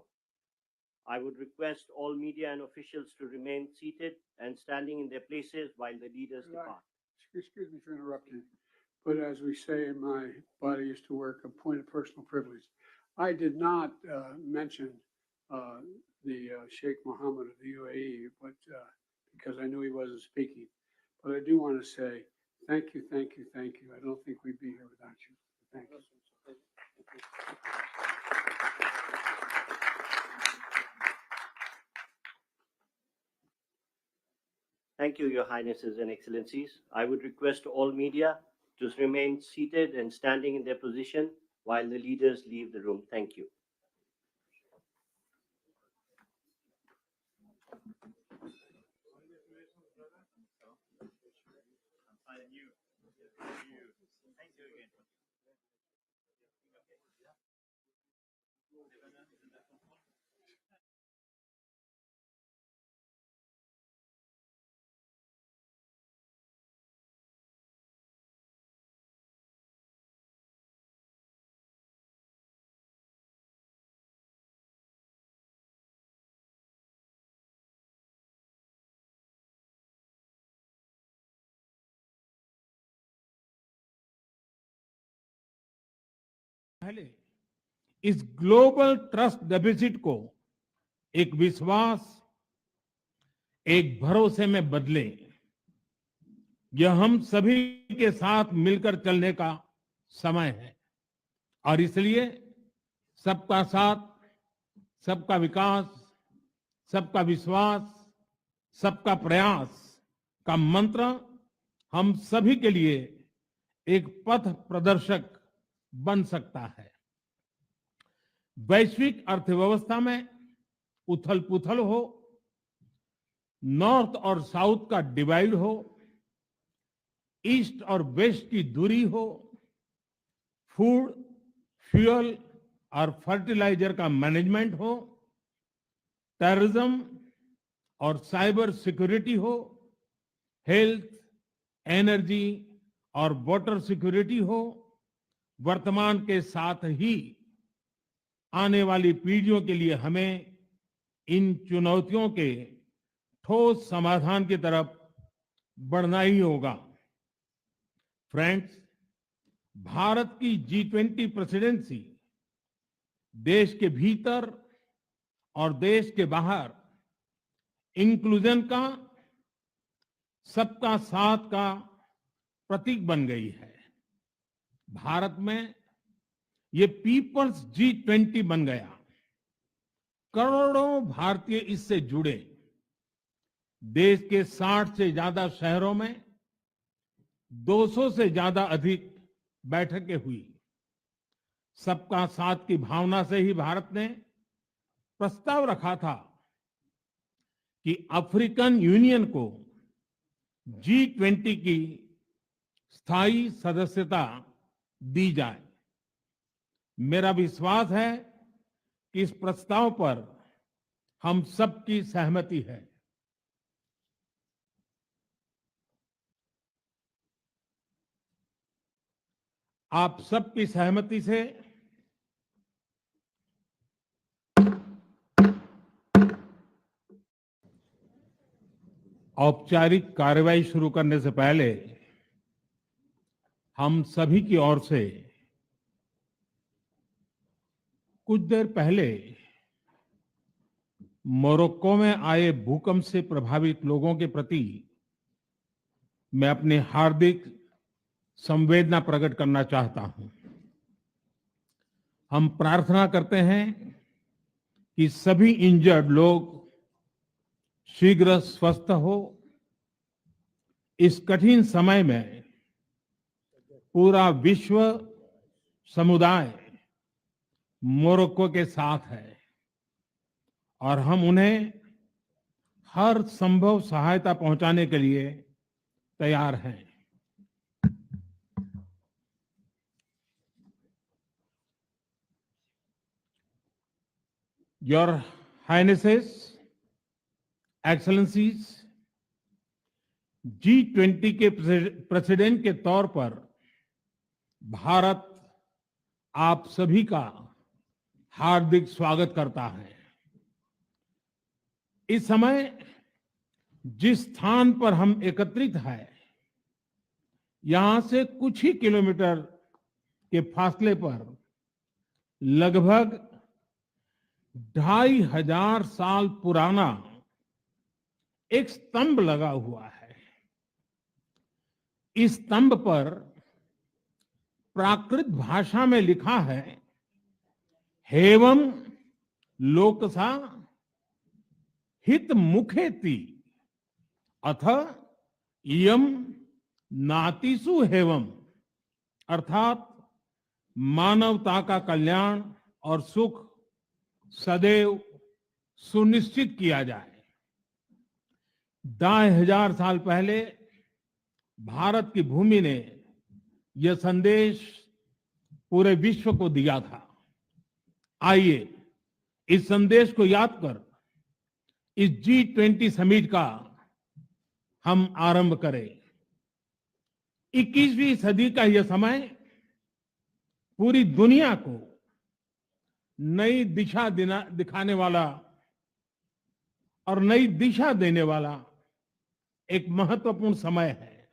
I would request all media and officials to remain seated and standing in their places while the leaders depart. Excuse me for interrupting, but as we say in my body used to work, a point of personal privilege. I did not mention the Sheikh Mohammed of the UAE, but because I knew he wasn't speaking. But I do want to say thank you, thank you, thank you. I don't think we'd be here without you. Thank you. Thank you, Your Highnesses and Excellencies. I would request all media to remain seated and standing in their position while the leaders leave the room. Thank you. पहले इस global trust deficit को एक विश्वास, एक भरोसे में बदले, यह हम सभी के साथ मिलकर चलने का समय है। और इसलिए सबका साथ, सबका विकास, सबका विश्वास, सबका प्रयास का मंत्र हम सभी के लिए एक पथ प्रदर्शक बन सकता है। वैश्विक अर्थव्यवस्था में उथल-पुथल हो, नॉर्थ और साउथ का डिवाइड हो, ईस्ट और वेस्ट की दूरी हो, फूड, फ्यूल और फर्टिलाइजर का मैनेजमेंट हो, टेररिज्म और साइबर सिक्योरिटी हो, हेल्थ, एनर्जी और वाटर सिक्योरिटी हो, वर्तमान के साथ ही आने वाली पीढ़ियों के लिए हमें इन चुनौतियों के ठोस समाधान की तरफ बढ़ना ही होगा। फ्रेंड्स, भारत की G20 प्रेसिडेंसी देश के भीतर और देश के बाहर इंक्लूजन का, सबका साथ का प्रतीक बन गई है। भारत में ये पीपल्स G20 बन गया। करोड़ों भारतीय इससे जुड़े। देश के 60 से ज्यादा शहरों में 200 से ज्यादा अधिक बैठकें हुई। सबका साथ की भावना से ही भारत ने प्रस्ताव रखा था कि अफ्रीकन यूनियन को G20 की स्थायी सदस्यता दी जाए। मेरा विश्वास है कि इस प्रस्ताव पर हम सबकी सहमति है। आप सबकी सहमति से औपचारिक कार्रवाई शुरू करने से पहले हम सभी की ओर से कुछ देर पहले मोरक्को में आए भूकंप से प्रभावित लोगों के प्रति मैं अपनी हार्दिक संवेदना प्रकट करना चाहता हूं। हम प्रार्थना करते हैं कि सभी इंजर्ड लोग शीघ्र स्वस्थ हो। इस कठिन समय में पूरा विश्व समुदाय मोरक्को के साथ है और हम उन्हें हर संभव सहायता पहुंचाने के लिए तैयार हैं। Your Highnesses, Excellencies, G20 के प्रेसिडेंट के तौर पर भारत आप सभी का हार्दिक स्वागत करता है। इस समय जिस स्थान पर हम एकत्रित हैं, यहां से कुछ ही किलोमीटर के फासले पर लगभग 2500 साल पुराना एक स्तंभ लगा हुआ है। इस स्तंभ पर प्राकृत भाषा में लिखा है, हेवम लोकसा हित मुखेति अथ इयम नातिसु हेवम, अर्थात मानवता का कल्याण और सुख सदैव सुनिश्चित किया जाए। 2500 साल पहले भारत की भूमि ने यह संदेश पूरे विश्व को दिया था। आइए इस संदेश को याद कर इस G20 समिट का हम आरंभ करें। 21वीं सदी का यह समय पूरी दुनिया को नई दिशा दिखाने वाला और नई दिशा देने वाला एक महत्वपूर्ण समय है।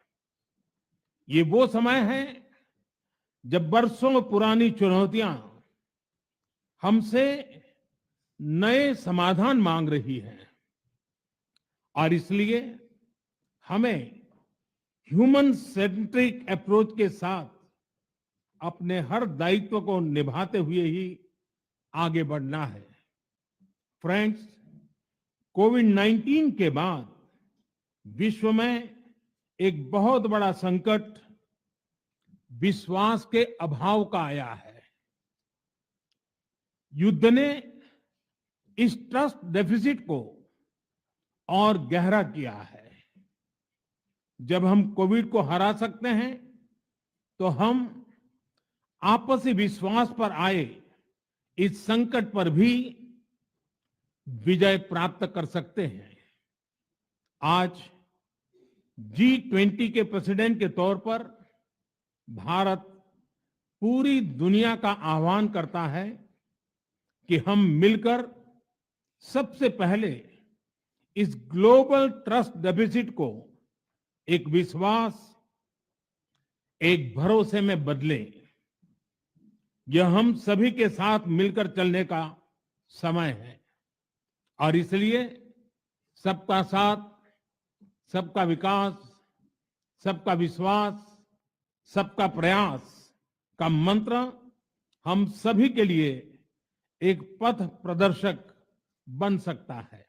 ये वो समय है जब बरसों पुरानी चुनौतियां हमसे नए समाधान मांग रही हैं और इसलिए हमें ह्यूमन सेंट्रिक अप्रोच के साथ अपने हर दायित्व को निभाते हुए ही आगे बढ़ना है। फ्रेंड्स, कोविड-19 के बाद विश्व में एक बहुत बड़ा संकट विश्वास के अभाव का आया है। युद्ध ने इस ट्रस्ट डेफिसिट को और गहरा किया है। जब हम कोविड को हरा सकते हैं तो हम आपसी विश्वास पर आए इस संकट पर भी विजय प्राप्त कर सकते हैं। आज G20 के प्रेसिडेंट के तौर पर भारत पूरी दुनिया का आह्वान करता है कि हम मिलकर सबसे पहले इस ग्लोबल ट्रस्ट डेफिसिट को एक विश्वास, एक भरोसे में बदलें। यह हम सभी के साथ मिलकर चलने का समय है और इसलिए सबका साथ, सबका विकास, सबका विश्वास, सबका प्रयास का मंत्र हम सभी के लिए एक पथ प्रदर्शक बन सकता है।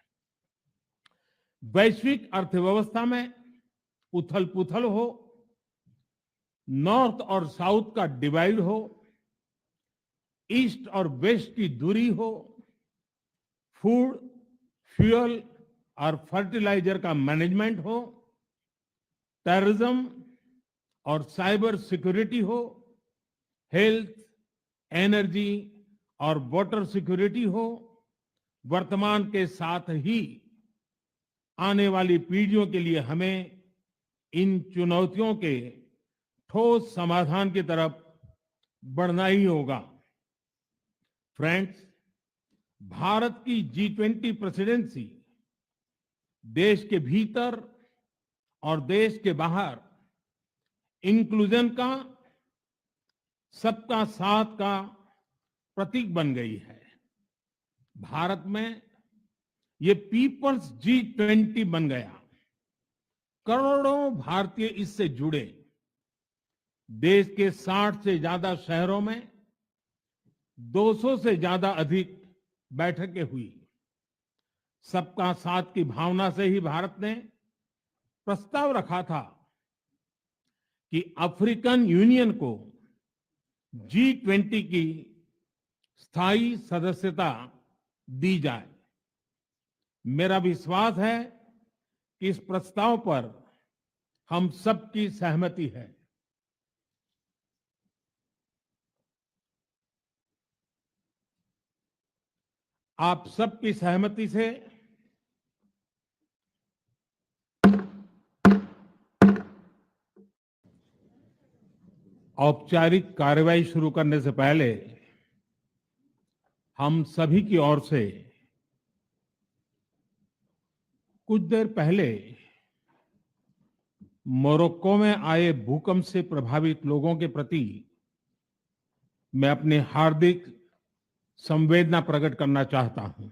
वैश्विक अर्थव्यवस्था में उथल-पुथल हो, नॉर्थ और साउथ का डिवाइड हो, ईस्ट और वेस्ट की दूरी हो, फूड, फ्यूल और फर्टिलाइजर का मैनेजमेंट हो, टेररिज्म और साइबर सिक्योरिटी हो, हेल्थ, एनर्जी और वाटर सिक्योरिटी हो, वर्तमान के साथ ही आने वाली पीढ़ियों के लिए हमें इन चुनौतियों के ठोस समाधान की तरफ बढ़ना ही होगा। फ्रेंड्स, भारत की G20 प्रेसिडेंसी देश के भीतर और देश के बाहर इंक्लूजन का, सबका साथ का प्रतीक बन गई है। भारत में ये पीपल्स G20 बन गया। करोड़ों भारतीय इससे जुड़े। देश के 60 से ज्यादा शहरों में 200 से ज्यादा अधिक बैठकें हुई। सबका साथ की भावना से ही भारत ने प्रस्ताव रखा था कि अफ्रीकन यूनियन को G20 की स्थायी सदस्यता दी जाए। मेरा विश्वास है कि इस प्रस्ताव पर हम सबकी सहमति है। आप सबकी सहमति से औपचारिक कार्रवाई शुरू करने से पहले हम सभी की ओर से कुछ देर पहले मोरक्को में आए भूकंप से प्रभावित लोगों के प्रति मैं अपनी हार्दिक संवेदना प्रकट करना चाहता हूं।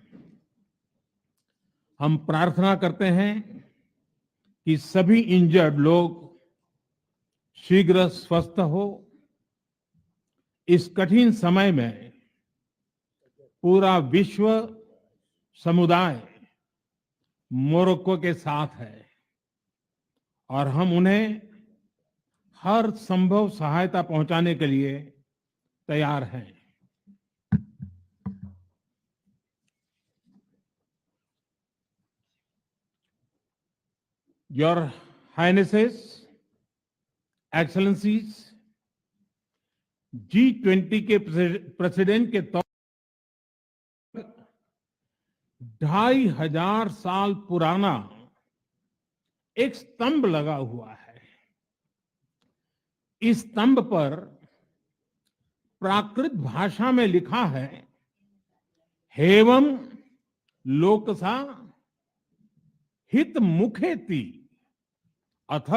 हम प्रार्थना करते हैं कि सभी इंजर्ड लोग शीघ्र स्वस्थ हो। इस कठिन समय में पूरा विश्व समुदाय मोरक्को के साथ है और हम उन्हें हर संभव सहायता पहुंचाने के लिए तैयार हैं। Your Highnesses, Excellencies, G20 के प्रेसिडेंट के तौर पर 2500 साल पुराना एक स्तंभ लगा हुआ है। इस स्तंभ पर प्राकृत भाषा में लिखा है, हेवम लोकसा हित मुखेति अथ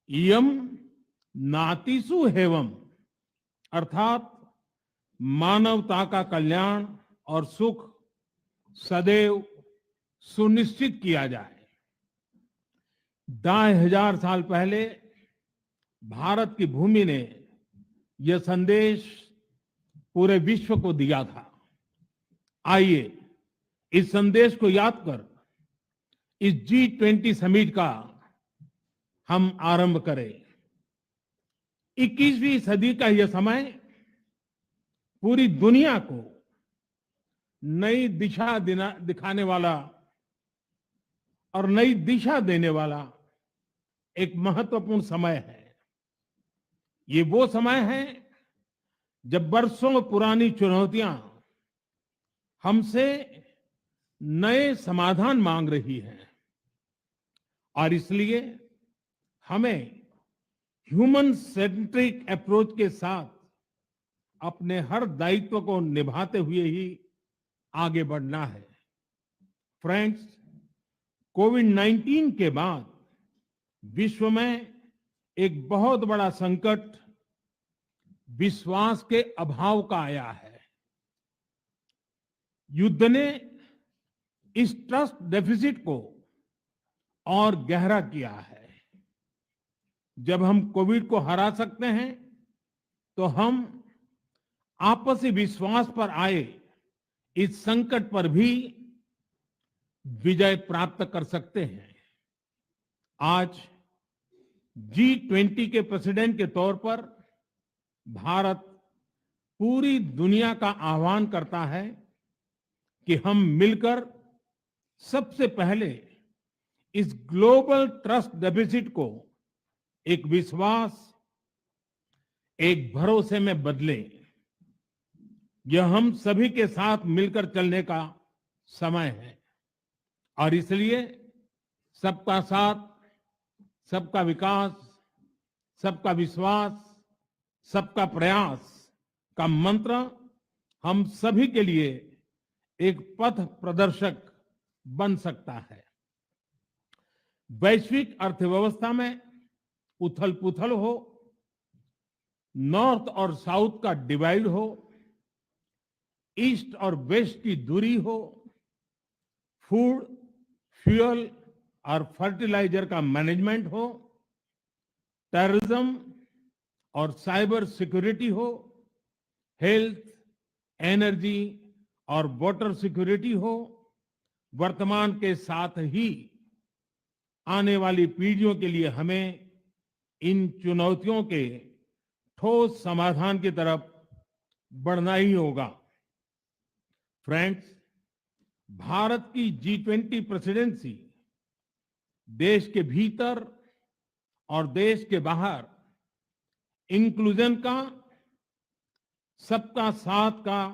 इयम नातिसु हेवम, अर्थात मानवता का कल्याण और सुख सदैव सुनिश्चित किया जाए। 2500 साल पहले भारत की भूमि ने यह संदेश पूरे विश्व को दिया था। आइए इस संदेश को याद कर इस G20 समिट का हम आरंभ करें। 21वीं सदी का यह समय पूरी दुनिया को नई दिशा दिखाने वाला और नई दिशा देने वाला एक महत्वपूर्ण समय है। ये वो समय है जब बरसों पुरानी चुनौतियां हमसे नए समाधान मांग रही हैं और इसलिए हमें ह्यूमन सेंट्रिक अप्रोच के साथ अपने हर दायित्व को निभाते हुए ही आगे बढ़ना है। फ्रेंड्स, कोविड-19 के बाद विश्व में एक बहुत बड़ा संकट विश्वास के अभाव का आया है। युद्ध ने इस ट्रस्ट डेफिसिट को और गहरा किया है। जब हम कोविड को हरा सकते हैं तो हम आपसी विश्वास पर आए इस संकट पर भी विजय प्राप्त कर सकते हैं। आज G20 के प्रेसिडेंट के तौर पर भारत पूरी दुनिया का आह्वान करता है कि हम मिलकर सबसे पहले इस ग्लोबल ट्रस्ट डेफिसिट को एक विश्वास, एक भरोसे में बदलें। यह हम सभी के साथ मिलकर चलने का समय है और इसलिए सबका साथ, सबका विकास, सबका विश्वास, सबका प्रयास का मंत्र हम सभी के लिए एक पथ प्रदर्शक बन सकता है। वैश्विक अर्थव्यवस्था में उथल-पुथल हो, नॉर्थ और साउथ का डिवाइड हो, ईस्ट और वेस्ट की दूरी हो, फूड, फ्यूल और फर्टिलाइजर का मैनेजमेंट हो, टेररिज्म और साइबर सिक्योरिटी हो, हेल्थ, एनर्जी और वाटर सिक्योरिटी हो, वर्तमान के साथ ही आने वाली पीढ़ियों के लिए हमें इन चुनौतियों के ठोस समाधान की तरफ बढ़ना ही होगा। फ्रेंड्स, भारत की G20 प्रेसिडेंसी देश के भीतर और देश के बाहर इंक्लूजन का, सबका साथ का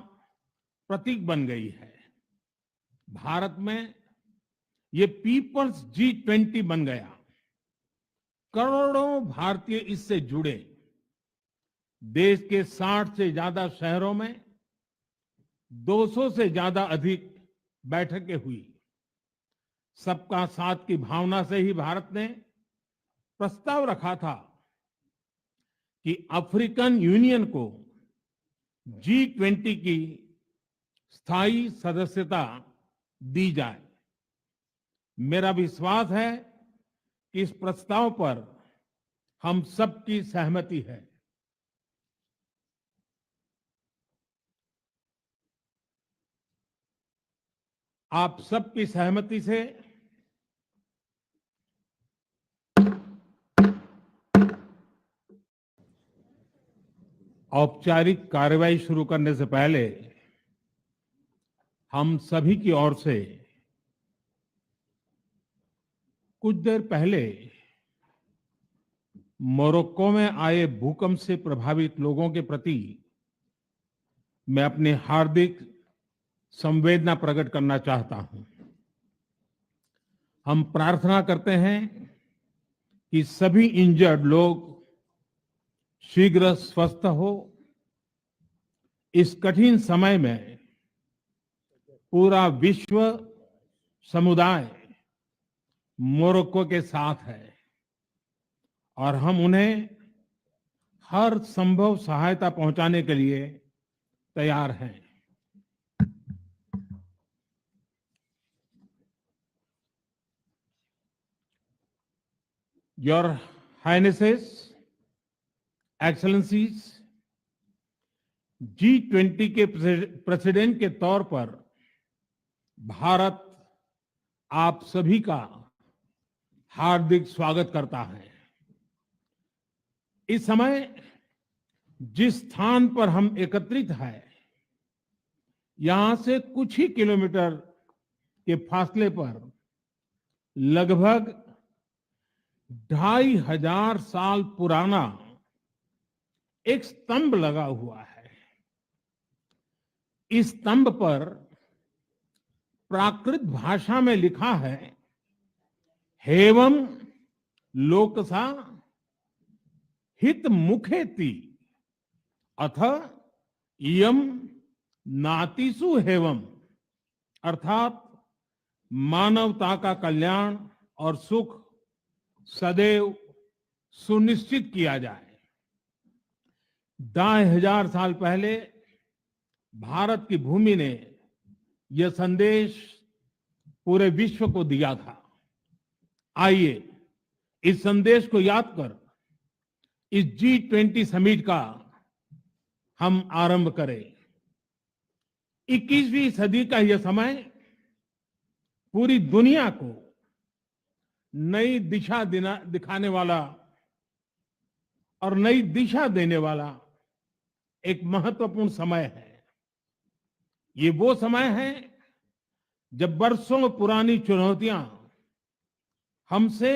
प्रतीक बन गई है। भारत में ये पीपल्स G20 बन गया। करोड़ों भारतीय इससे जुड़े। देश के 60 से ज्यादा शहरों में 200 से ज्यादा अधिक बैठकें हुई। सबका साथ की भावना से ही भारत ने प्रस्ताव रखा था कि अफ्रीकन यूनियन को G20 की स्थायी सदस्यता दी जाए। मेरा विश्वास है कि इस प्रस्ताव पर हम सबकी सहमति है। आप सबकी सहमति से औपचारिक कार्रवाई शुरू करने से पहले हम सभी की ओर से कुछ देर पहले मोरक्को में आए भूकंप से प्रभावित लोगों के प्रति मैं अपनी हार्दिक संवेदना प्रकट करना चाहता हूं। हम प्रार्थना करते हैं कि सभी इंजर्ड लोग शीघ्र स्वस्थ हो। इस कठिन समय में पूरा विश्व समुदाय मोरक्को के साथ है और हम उन्हें हर संभव सहायता पहुंचाने के लिए तैयार हैं। Your Highnesses, Excellencies, G20 के प्रेसिडेंट के तौर पर भारत आप सभी का हार्दिक स्वागत करता है। इस समय जिस स्थान पर हम एकत्रित हैं, यहां से कुछ ही किलोमीटर के फासले पर लगभग 2500 साल पुराना एक स्तंभ लगा हुआ है। इस स्तंभ पर प्राकृत भाषा में लिखा है, हेवम लोकसा हित मुखेति अथ इयम नातिसु हेवम, अर्थात मानवता का कल्याण और सुख सदैव सुनिश्चित किया जाए। 2500 साल पहले भारत की भूमि ने यह संदेश पूरे विश्व को दिया था। आइए इस संदेश को याद कर इस G20 समिट का हम आरंभ करें। 21वीं सदी का यह समय पूरी दुनिया को नई दिशा दिखाने वाला और नई दिशा देने वाला एक महत्वपूर्ण समय है। ये वो समय है जब वर्षों पुरानी चुनौतियां हमसे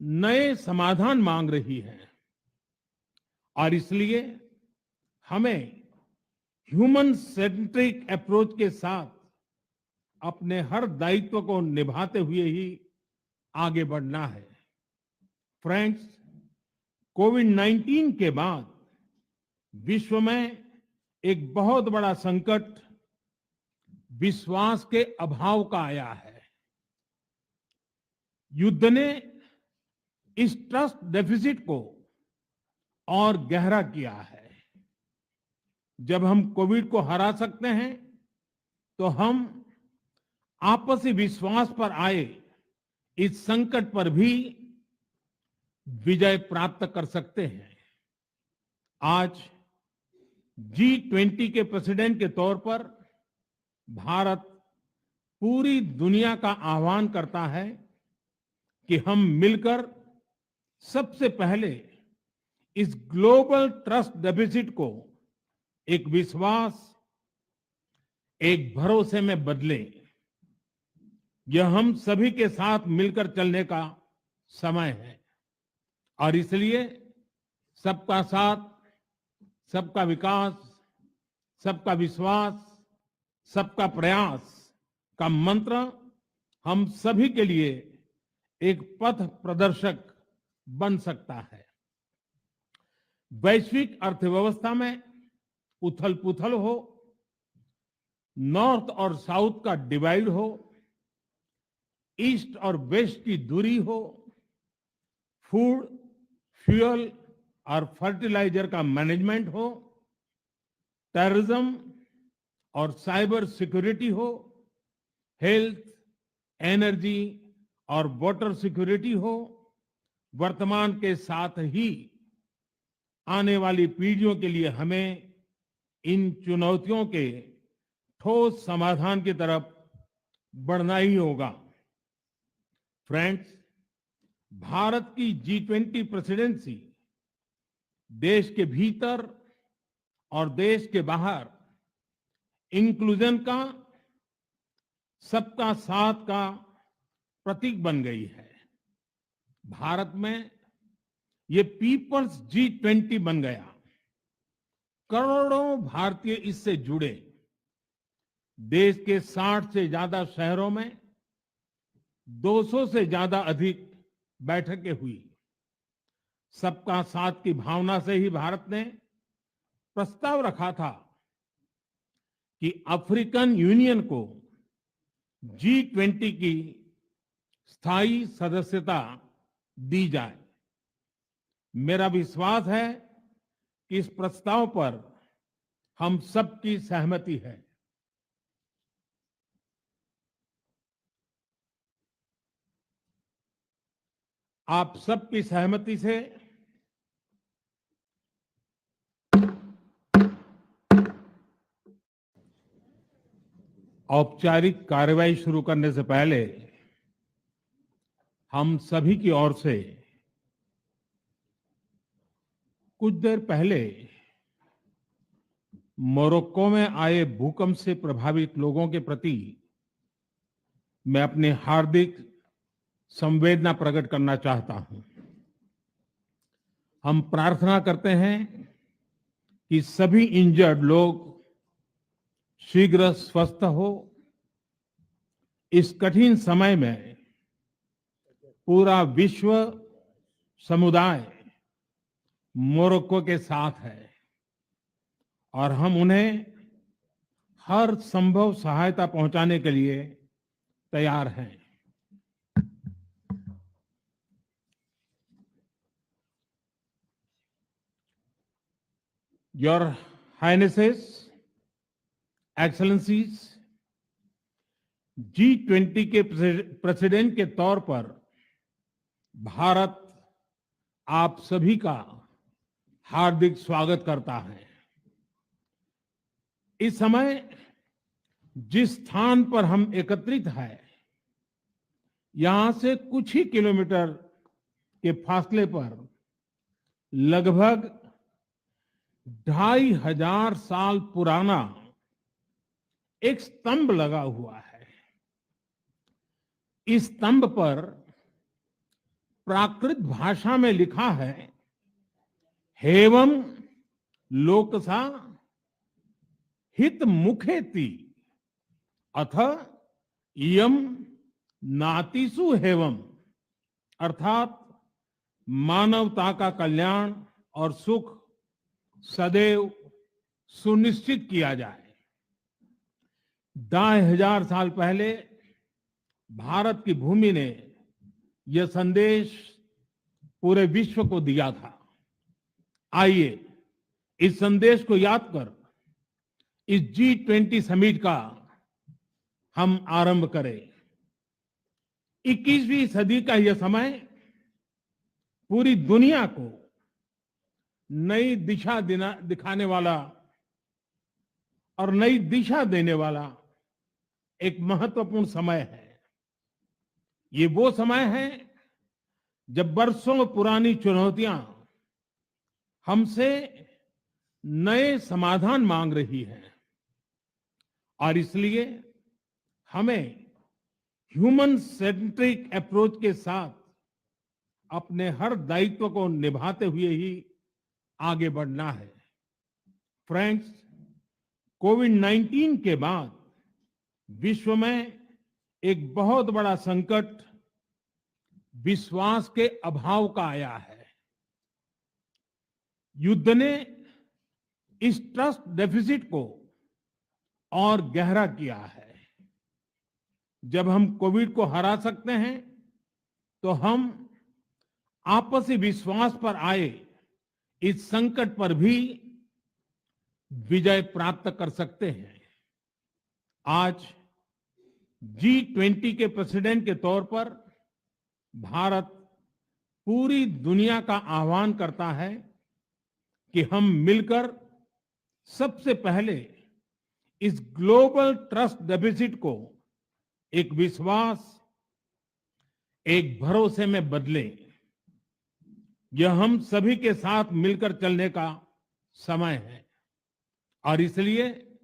नए समाधान मांग रही हैं और इसलिए हमें ह्यूमन सेंट्रिक अप्रोच के साथ अपने हर दायित्व को निभाते हुए ही आगे बढ़ना है। फ्रेंड्स, कोविड-19 के बाद विश्व में एक बहुत बड़ा संकट विश्वास के अभाव का आया है। युद्ध ने इस ट्रस्ट डेफिसिट को और गहरा किया है। जब हम कोविड को हरा सकते हैं तो हम आपसी विश्वास पर आए इस संकट पर भी विजय प्राप्त कर सकते हैं। आज G20 के प्रेसिडेंट के तौर पर भारत पूरी दुनिया का आह्वान करता है कि हम मिलकर सबसे पहले इस ग्लोबल ट्रस्ट डेफिसिट को एक विश्वास, एक भरोसे में बदलें। यह हम सभी के साथ मिलकर चलने का समय है और इसलिए सबका साथ, सबका विकास, सबका विश्वास, सबका प्रयास का मंत्र हम सभी के लिए एक पथ प्रदर्शक बन सकता है। वैश्विक अर्थव्यवस्था में उथल-पुथल हो, नॉर्थ और साउथ का डिवाइड हो, ईस्ट और वेस्ट की दूरी हो, फूड, फ्यूल और फर्टिलाइजर का मैनेजमेंट हो, टेररिज्म और साइबर सिक्योरिटी हो, हेल्थ, एनर्जी और वाटर सिक्योरिटी हो, वर्तमान के साथ ही आने वाली पीढ़ियों के लिए हमें इन चुनौतियों के ठोस समाधान की तरफ बढ़ना ही होगा। फ्रेंड्स, भारत की G20 प्रेसिडेंसी देश के भीतर और देश के बाहर इंक्लूजन का, सबका साथ का प्रतीक बन गई है। भारत में ये पीपल्स G20 बन गया। करोड़ों भारतीय इससे जुड़े। देश के 60 से ज्यादा शहरों में 200 से ज्यादा अधिक बैठकें हुई। सबका साथ की भावना से ही भारत ने प्रस्ताव रखा था कि अफ्रीकन यूनियन को G20 की स्थायी सदस्यता दी जाए। मेरा विश्वास है कि इस प्रस्ताव पर हम सबकी सहमति है। आप सबकी सहमति से औपचारिक कार्रवाई शुरू करने से पहले हम सभी की ओर से कुछ देर पहले मोरक्को में आए भूकंप से प्रभावित लोगों के प्रति मैं अपनी हार्दिक संवेदना प्रकट करना चाहता हूं। हम प्रार्थना करते हैं कि सभी इंजर्ड लोग शीघ्र स्वस्थ हो। इस कठिन समय में पूरा विश्व समुदाय मोरक्को के साथ है और हम उन्हें हर संभव सहायता पहुंचाने के लिए तैयार हैं। Your Highnesses, Excellencies, G20 के प्रेसिडेंट के तौर पर भारत आप सभी का हार्दिक स्वागत करता है। इस समय जिस स्थान पर हम एकत्रित हैं, यहां से कुछ ही किलोमीटर के फासले पर लगभग 2500 साल पुराना एक स्तंभ लगा हुआ है। इस स्तंभ पर प्राकृत भाषा में लिखा है, हेवम लोकसा हित मुखेति अथ इयम नातिसु हेवम, अर्थात मानवता का कल्याण और सुख सदैव सुनिश्चित किया जाए। 2500 साल पहले भारत की भूमि ने यह संदेश पूरे विश्व को दिया था। आइए इस संदेश को याद कर इस G20 समिट का हम आरंभ करें। 21वीं सदी का यह समय पूरी दुनिया को नई दिशा दिखाने वाला और नई दिशा देने वाला एक महत्वपूर्ण समय है। ये वो समय है जब वर्षों पुरानी चुनौतियां हमसे नए समाधान मांग रही हैं और इसलिए हमें ह्यूमन सेंट्रिक अप्रोच के साथ अपने हर दायित्व को निभाते हुए ही आगे बढ़ना है। फ्रेंड्स, कोविड-19 के बाद विश्व में एक बहुत बड़ा संकट विश्वास के अभाव का आया है। युद्ध ने इस ट्रस्ट डेफिसिट को और गहरा किया है। जब हम कोविड को हरा सकते हैं तो हम आपसी विश्वास पर आए इस संकट पर भी विजय प्राप्त कर सकते हैं। आज G20 के प्रेसिडेंट के तौर पर भारत पूरी दुनिया का आह्वान करता है कि हम मिलकर सबसे पहले इस ग्लोबल ट्रस्ट डेफिसिट को एक विश्वास, एक भरोसे में बदलें। यह हम सभी के साथ मिलकर चलने का समय है और इसलिए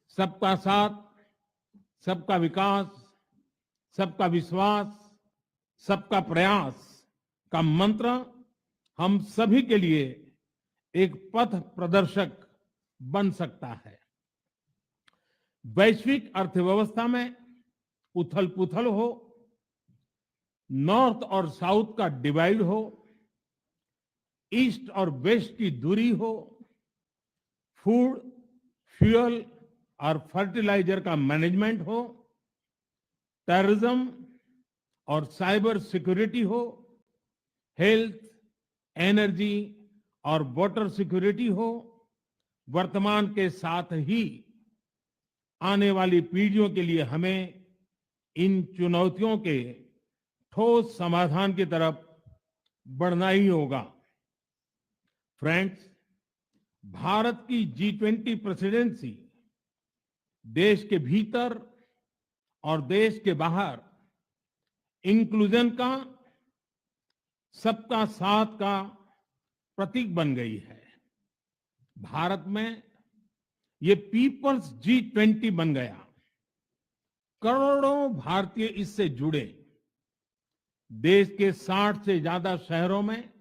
सबका साथ, सबका विकास, सबका विश्वास, सबका प्रयास का मंत्र हम सभी के लिए एक पथ प्रदर्शक बन सकता है। वैश्विक अर्थव्यवस्था में उथल-पुथल हो, नॉर्थ और साउथ का डिवाइड हो, ईस्ट और वेस्ट की दूरी हो, फूड, फ्यूल और फर्टिलाइजर का मैनेजमेंट हो, टेररिज्म और साइबर सिक्योरिटी हो, हेल्थ, एनर्जी और वाटर सिक्योरिटी हो, वर्तमान के साथ ही आने वाली पीढ़ियों के लिए हमें इन चुनौतियों के ठोस समाधान की तरफ बढ़ना ही होगा। फ्रेंड्स, भारत की G20 प्रेसिडेंसी देश के भीतर और देश के बाहर इंक्लूजन का, सबका साथ का प्रतीक बन गई है। भारत में ये पीपल्स G20 बन गया। करोड़ों भारतीय इससे जुड़े। देश के 60 से ज्यादा शहरों में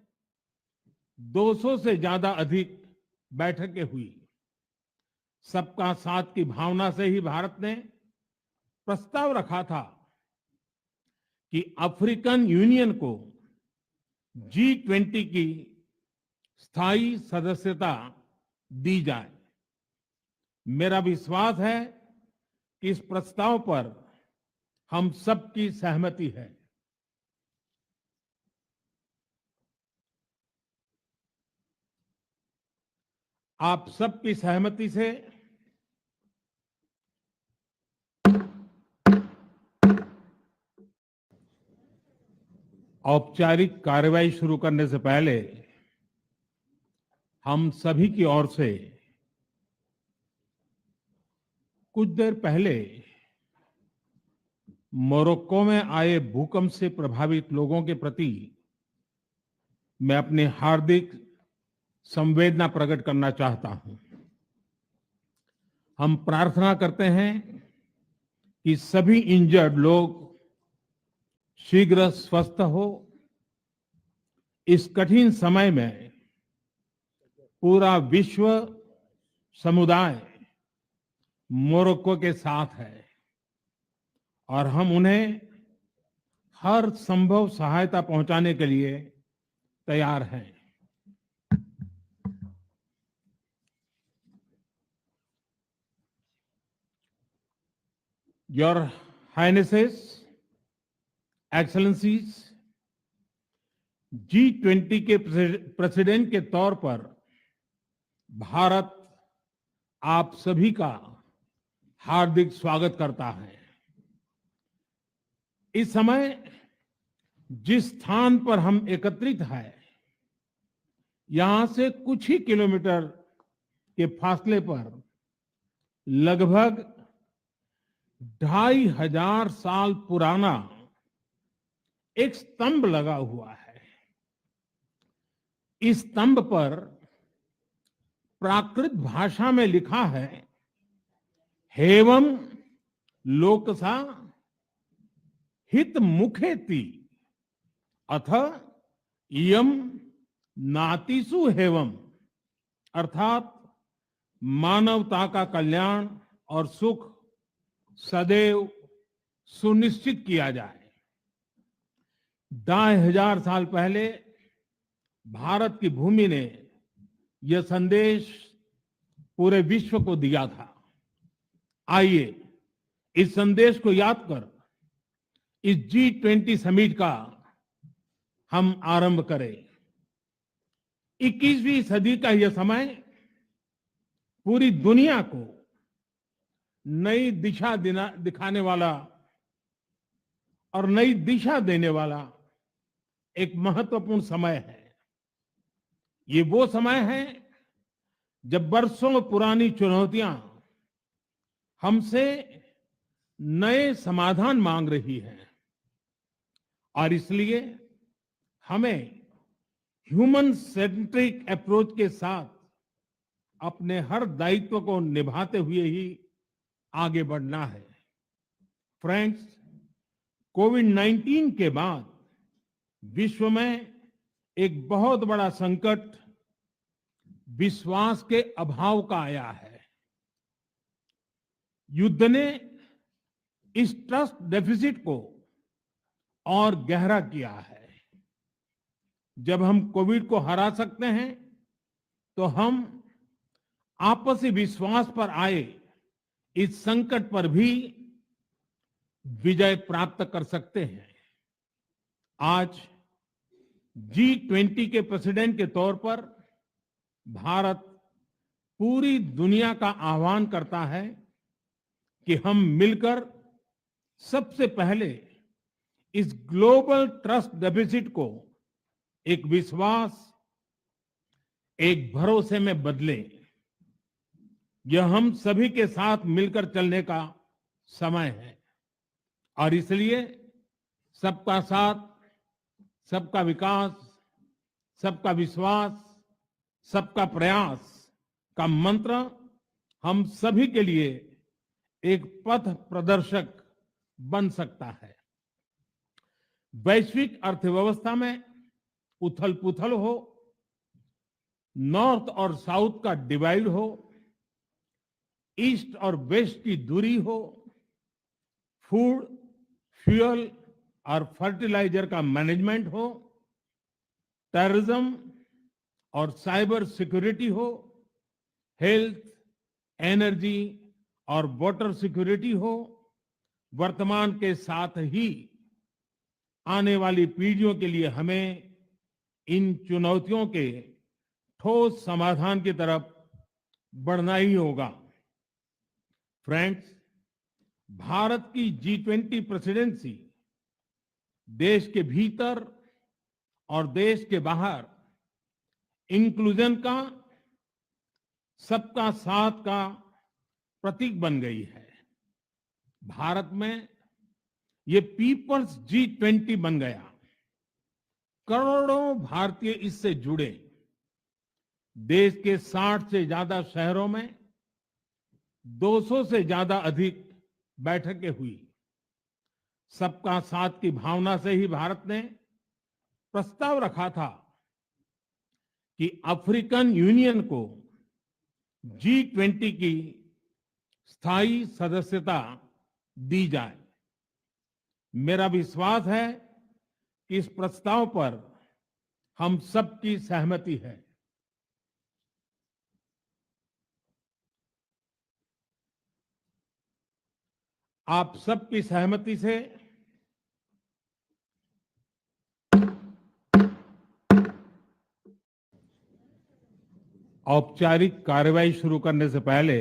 200 से ज्यादा अधिक बैठकें हुई। सबका साथ की भावना से ही भारत ने प्रस्ताव रखा था कि अफ्रीकन यूनियन को G20 की स्थायी सदस्यता दी जाए। मेरा विश्वास है कि इस प्रस्ताव पर हम सबकी सहमति है। आप सबकी सहमति से औपचारिक कार्रवाई शुरू करने से पहले हम सभी की ओर से कुछ देर पहले मोरक्को में आए भूकंप से प्रभावित लोगों के प्रति मैं अपनी हार्दिक संवेदना प्रकट करना चाहता हूं। हम प्रार्थना करते हैं कि सभी इंजर्ड लोग शीघ्र स्वस्थ हो। इस कठिन समय में पूरा विश्व समुदाय मोरक्को के साथ है और हम उन्हें हर संभव सहायता पहुंचाने के लिए तैयार हैं। Your Highnesses, Excellencies, G20 के प्रेसिडेंट के तौर पर भारत आप सभी का हार्दिक स्वागत करता है। इस समय जिस स्थान पर हम एकत्रित हैं, यहां से कुछ ही किलोमीटर के फासले पर लगभग 2500 साल पुराना एक स्तंभ लगा हुआ है। इस स्तंभ पर प्राकृत भाषा में लिखा है, हेवम लोकसा हित मुखेति अथ इयम नातिसु हेवम, अर्थात मानवता का कल्याण और सुख सदैव सुनिश्चित किया जाए। 2500 साल पहले भारत की भूमि ने यह संदेश पूरे विश्व को दिया था। आइए इस संदेश को याद कर इस G20 समिट का हम आरंभ करें। 21वीं सदी का यह समय पूरी दुनिया को नई दिशा दिखाने वाला और नई दिशा देने वाला एक महत्वपूर्ण समय है। ये वो समय है जब वर्षों पुरानी चुनौतियां हमसे नए समाधान मांग रही हैं, और इसलिए हमें ह्यूमन सेंट्रिक अप्रोच के साथ अपने हर दायित्व को निभाते हुए ही आगे बढ़ना है। फ्रेंड्स, कोविड-19 के बाद विश्व में एक बहुत बड़ा संकट विश्वास के अभाव का आया है। युद्ध ने इस ट्रस्ट डेफिसिट को और गहरा किया है। जब हम कोविड को हरा सकते हैं तो हम आपसी विश्वास पर आए इस संकट पर भी विजय प्राप्त कर सकते हैं। आज G20 के प्रेसिडेंट के तौर पर भारत पूरी दुनिया का आह्वान करता है कि हम मिलकर सबसे पहले इस ग्लोबल ट्रस्ट डेफिसिट को एक विश्वास, एक भरोसे में बदलें। यह हम सभी के साथ मिलकर चलने का समय है, और इसलिए सबका साथ, सबका विकास, सबका विश्वास, सबका प्रयास का मंत्र हम सभी के लिए एक पथ प्रदर्शक बन सकता है। वैश्विक अर्थव्यवस्था में उथल-पुथल हो, नॉर्थ और साउथ का डिवाइड हो, ईस्ट और वेस्ट की दूरी हो, फूड, फ्यूल और फर्टिलाइजर का मैनेजमेंट हो, टेररिज्म और साइबर सिक्योरिटी हो, हेल्थ, एनर्जी और वाटर सिक्योरिटी हो, वर्तमान के साथ ही आने वाली पीढ़ियों के लिए हमें इन चुनौतियों के ठोस समाधान की तरफ बढ़ना ही होगा। फ्रेंड्स, भारत की G20 प्रेसिडेंसी देश के भीतर और देश के बाहर इंक्लूजन का, सबका साथ का प्रतीक बन गई है। भारत में ये पीपल्स G20 बन गया। करोड़ों भारतीय इससे जुड़े। देश के 60 से ज्यादा शहरों में 200 से ज्यादा अधिक बैठकें हुई। सबका साथ की भावना से ही भारत ने प्रस्ताव रखा था कि अफ्रीकन यूनियन को G20 की स्थायी सदस्यता दी जाए। मेरा विश्वास है कि इस प्रस्ताव पर हम सबकी सहमति है। आप सबकी सहमति से औपचारिक कार्रवाई शुरू करने से पहले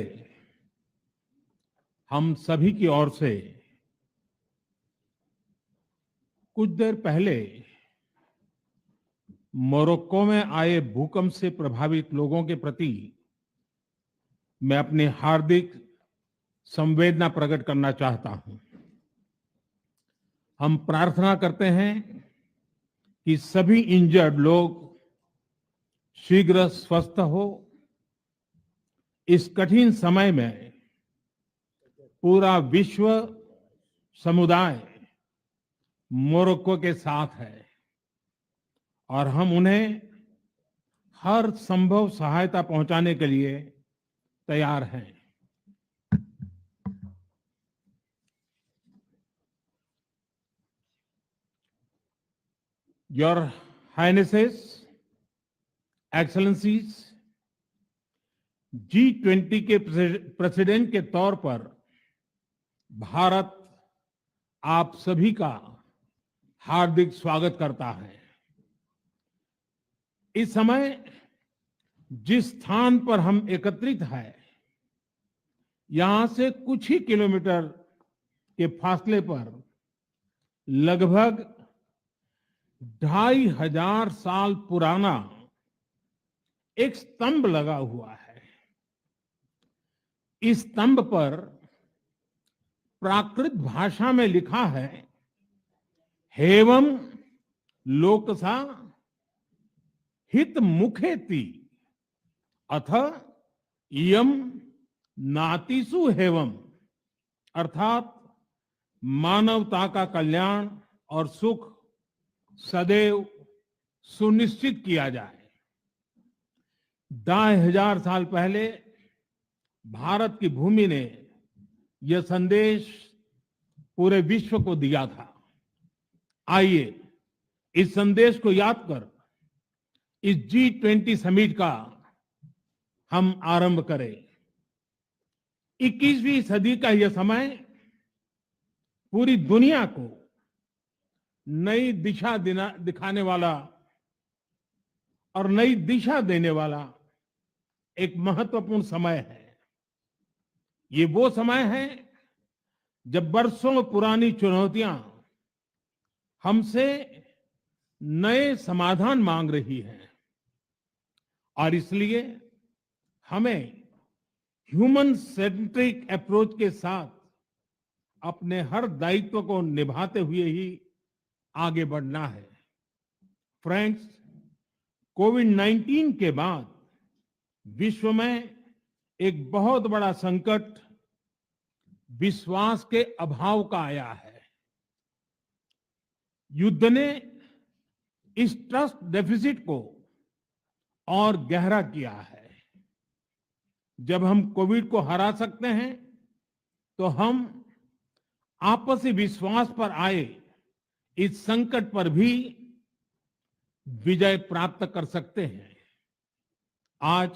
हम सभी की ओर से कुछ देर पहले मोरक्को में आए भूकंप से प्रभावित लोगों के प्रति मैं अपनी हार्दिक संवेदना प्रकट करना चाहता हूं। हम प्रार्थना करते हैं कि सभी इंजर्ड लोग शीघ्र स्वस्थ हो। इस कठिन समय में पूरा विश्व समुदाय मोरक्को के साथ है और हम उन्हें हर संभव सहायता पहुंचाने के लिए तैयार हैं। Your Highnesses, Excellencies, G20 के प्रेसिडेंट के तौर पर भारत आप सभी का हार्दिक स्वागत करता है। इस समय जिस स्थान पर हम एकत्रित हैं, यहां से कुछ ही किलोमीटर के फासले पर लगभग 2500 साल पुराना एक स्तंभ लगा हुआ है। इस स्तंभ पर प्राकृत भाषा में लिखा है, हेवम लोकसा हित मुखेति अथ इयम नातिसु हेवम, अर्थात मानवता का कल्याण और सुख सदैव सुनिश्चित किया जाए। 2500 साल पहले भारत की भूमि ने यह संदेश पूरे विश्व को दिया था। आइए इस संदेश को याद कर इस G20 समिट का हम आरंभ करें। 21वीं सदी का यह समय पूरी दुनिया को नई दिशा दिखाने वाला और नई दिशा देने वाला एक महत्वपूर्ण समय है। ये वो समय है जब बरसों पुरानी चुनौतियां हमसे नए समाधान मांग रही हैं और इसलिए हमें ह्यूमन सेंट्रिक अप्रोच के साथ अपने हर दायित्व को निभाते हुए ही आगे बढ़ना है। फ्रेंड्स, कोविड-19 के बाद विश्व में एक बहुत बड़ा संकट विश्वास के अभाव का आया है। युद्ध ने इस ट्रस्ट डेफिसिट को और गहरा किया है। जब हम कोविड को हरा सकते हैं तो हम आपसी विश्वास पर आए इस संकट पर भी विजय प्राप्त कर सकते हैं। आज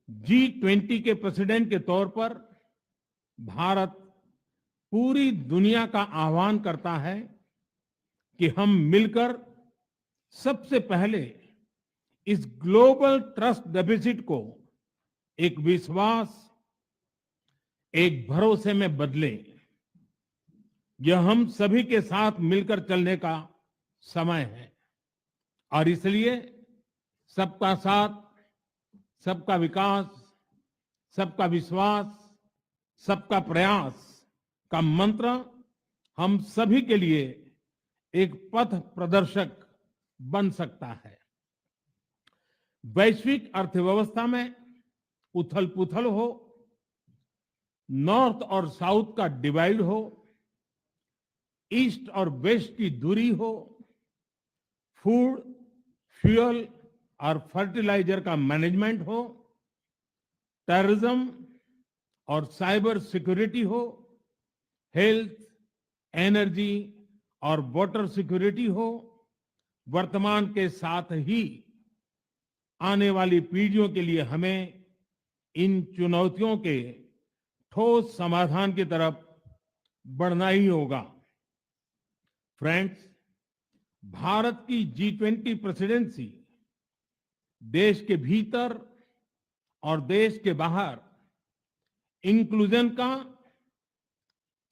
G20 के प्रेसिडेंट के तौर पर भारत पूरी दुनिया का आह्वान करता है कि हम मिलकर सबसे पहले इस ग्लोबल ट्रस्ट डेफिसिट को एक विश्वास, एक भरोसे में बदलें। यह हम सभी के साथ मिलकर चलने का समय है और इसलिए सबका साथ, सबका विकास, सबका विश्वास, सबका प्रयास का मंत्र हम सभी के लिए एक पथ प्रदर्शक बन सकता है। वैश्विक अर्थव्यवस्था में उथल-पुथल हो, नॉर्थ और साउथ का डिवाइड हो, ईस्ट और वेस्ट की दूरी हो, फूड, फ्यूल और फर्टिलाइजर का मैनेजमेंट हो, टेररिज्म और साइबर सिक्योरिटी हो, हेल्थ, एनर्जी और वाटर सिक्योरिटी हो, वर्तमान के साथ ही आने वाली पीढ़ियों के लिए हमें इन चुनौतियों के ठोस समाधान की तरफ बढ़ना ही होगा। फ्रेंड्स, भारत की G20 प्रेसिडेंसी देश के भीतर और देश के बाहर इंक्लूजन का,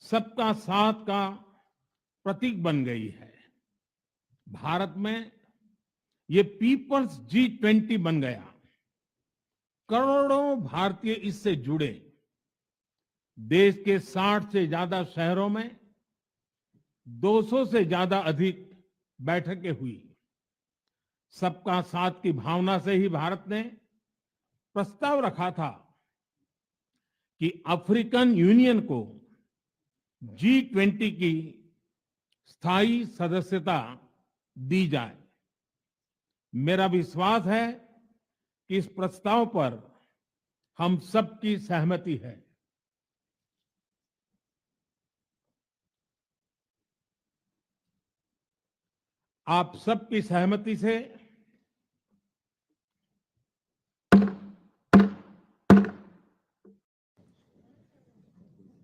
सबका साथ का प्रतीक बन गई है। भारत में ये पीपल्स G20 बन गया। करोड़ों भारतीय इससे जुड़े। देश के 60 से ज्यादा शहरों में 200 से ज्यादा अधिक बैठकें हुई। सबका साथ की भावना से ही भारत ने प्रस्ताव रखा था कि अफ्रीकन यूनियन को G20 की स्थायी सदस्यता दी जाए। मेरा विश्वास है कि इस प्रस्ताव पर हम सबकी सहमति है। आप सबकी सहमति से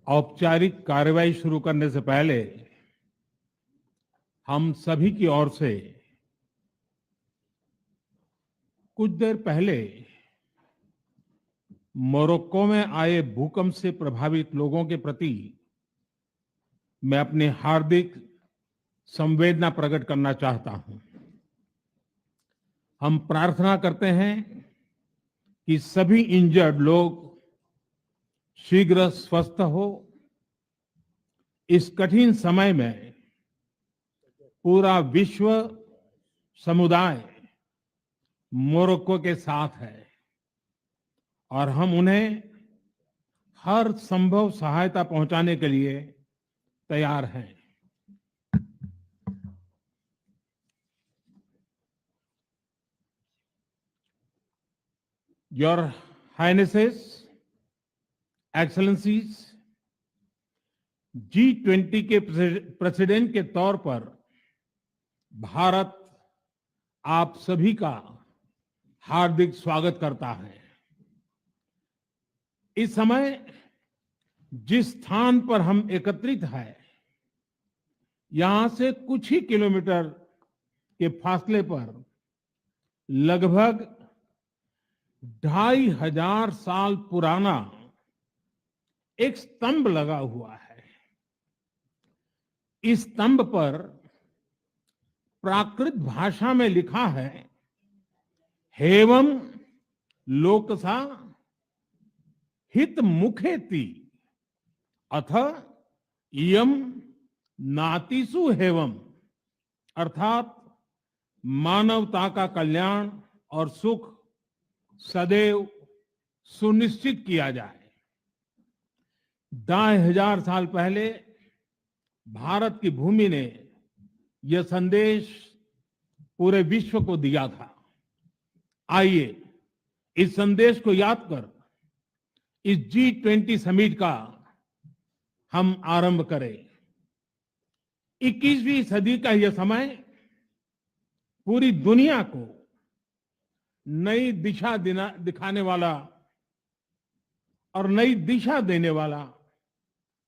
औपचारिक कार्रवाई शुरू करने से पहले हम सभी की ओर से कुछ देर पहले मोरक्को में आए भूकंप से प्रभावित लोगों के प्रति मैं अपनी हार्दिक संवेदना प्रकट करना चाहता हूं। हम प्रार्थना करते हैं कि सभी इंजर्ड लोग शीघ्र स्वस्थ हो। इस कठिन समय में पूरा विश्व समुदाय मोरक्को के साथ है और हम उन्हें हर संभव सहायता पहुंचाने के लिए तैयार हैं। Your Highnesses, Excellencies, G20 के प्रेसिडेंट के तौर पर भारत आप सभी का हार्दिक स्वागत करता है। इस समय जिस स्थान पर हम एकत्रित हैं, यहां से कुछ ही किलोमीटर के फासले पर लगभग 2500 साल पुराना एक स्तंभ लगा हुआ है। इस स्तंभ पर प्राकृत भाषा में लिखा है, हेवम लोकसा हित मुखेति अथ इयम नातिसु हेवम, अर्थात मानवता का कल्याण और सुख सदैव सुनिश्चित किया जाए। 2500 साल पहले भारत की भूमि ने यह संदेश पूरे विश्व को दिया था। आइए इस संदेश को याद कर इस G20 समिट का हम आरंभ करें। 21वीं सदी का यह समय पूरी दुनिया को नई दिशा दिखाने वाला और नई दिशा देने वाला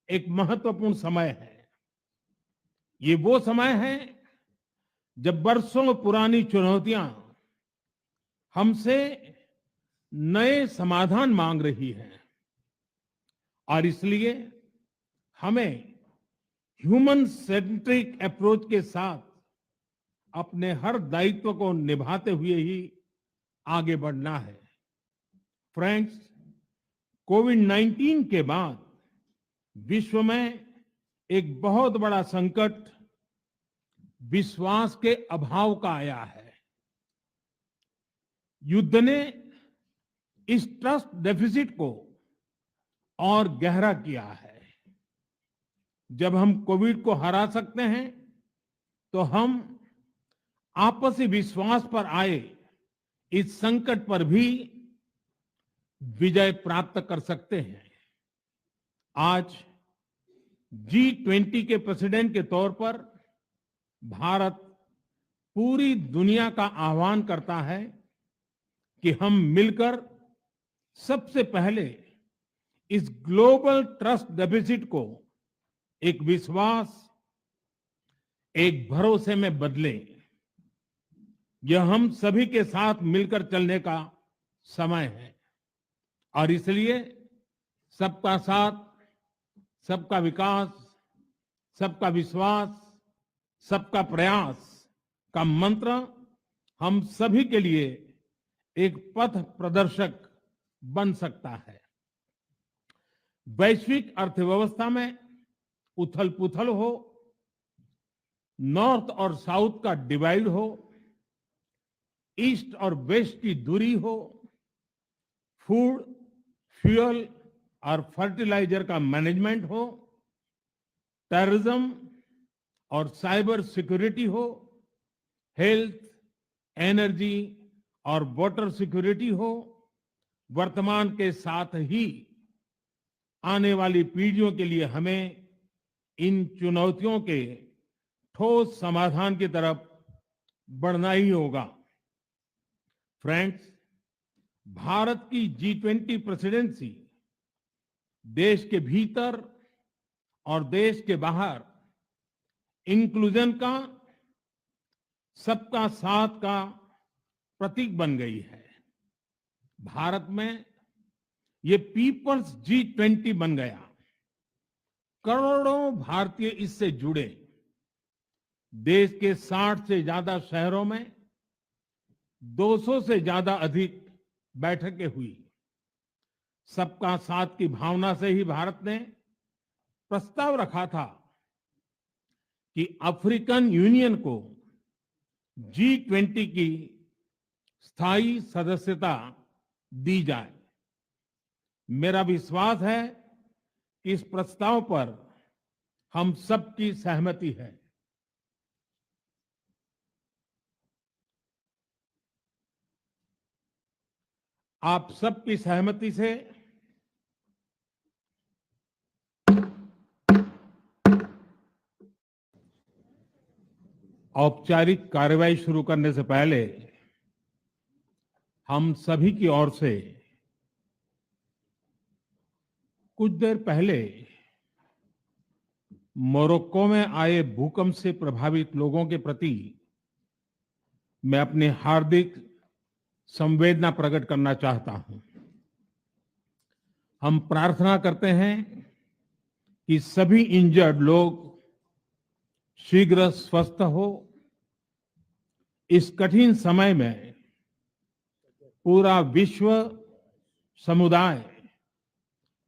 एक महत्वपूर्ण समय है। ये वो समय है जब बरसों पुरानी चुनौतियां हमसे नए समाधान मांग रही हैं और इसलिए हमें ह्यूमन सेंट्रिक अप्रोच के साथ अपने हर दायित्व को निभाते हुए ही आगे बढ़ना है। फ्रेंड्स, कोविड-19 के बाद विश्व में एक बहुत बड़ा संकट विश्वास के अभाव का आया है। युद्ध ने इस ट्रस्ट डेफिसिट को और गहरा किया है। जब हम कोविड को हरा सकते हैं तो हम आपसी विश्वास पर आए इस संकट पर भी विजय प्राप्त कर सकते हैं। आज G20 के प्रेसिडेंट के तौर पर भारत पूरी दुनिया का आह्वान करता है कि हम मिलकर सबसे पहले इस ग्लोबल ट्रस्ट डेफिसिट को एक विश्वास, एक भरोसे में बदले। यह हम सभी के साथ मिलकर चलने का समय है और इसलिए सबका साथ, सबका विकास, सबका विश्वास, सबका प्रयास का मंत्र हम सभी के लिए एक पथ प्रदर्शक बन सकता है। वैश्विक अर्थव्यवस्था में उथल-पुथल हो, नॉर्थ और साउथ का डिवाइड हो, ईस्ट और वेस्ट की दूरी हो, फूड, फ्यूल और फर्टिलाइजर का मैनेजमेंट हो, टेररिज्म और साइबर सिक्योरिटी हो, हेल्थ, एनर्जी और वाटर सिक्योरिटी हो, वर्तमान के साथ ही आने वाली पीढ़ियों के लिए हमें इन चुनौतियों के ठोस समाधान की तरफ बढ़ना ही होगा। फ्रेंड्स, भारत की G20 प्रेसिडेंसी देश के भीतर और देश के बाहर इंक्लूजन का, सबका साथ का प्रतीक बन गई है। भारत में ये पीपल्स G20 बन गया। करोड़ों भारतीय इससे जुड़े। देश के 60 से ज्यादा शहरों में 200 से ज्यादा अधिक बैठकें हुई। सबका साथ की भावना से ही भारत ने प्रस्ताव रखा था कि अफ्रीकन यूनियन को G20 की स्थायी सदस्यता दी जाए। मेरा विश्वास है कि इस प्रस्ताव पर हम सबकी सहमति है। आप सबकी सहमति से औपचारिक कार्रवाई शुरू करने से पहले हम सभी की ओर से कुछ देर पहले मोरक्को में आए भूकंप से प्रभावित लोगों के प्रति मैं अपनी हार्दिक संवेदना प्रकट करना चाहता हूं। हम प्रार्थना करते हैं कि सभी इंजर्ड लोग शीघ्र स्वस्थ हो। इस कठिन समय में पूरा विश्व समुदाय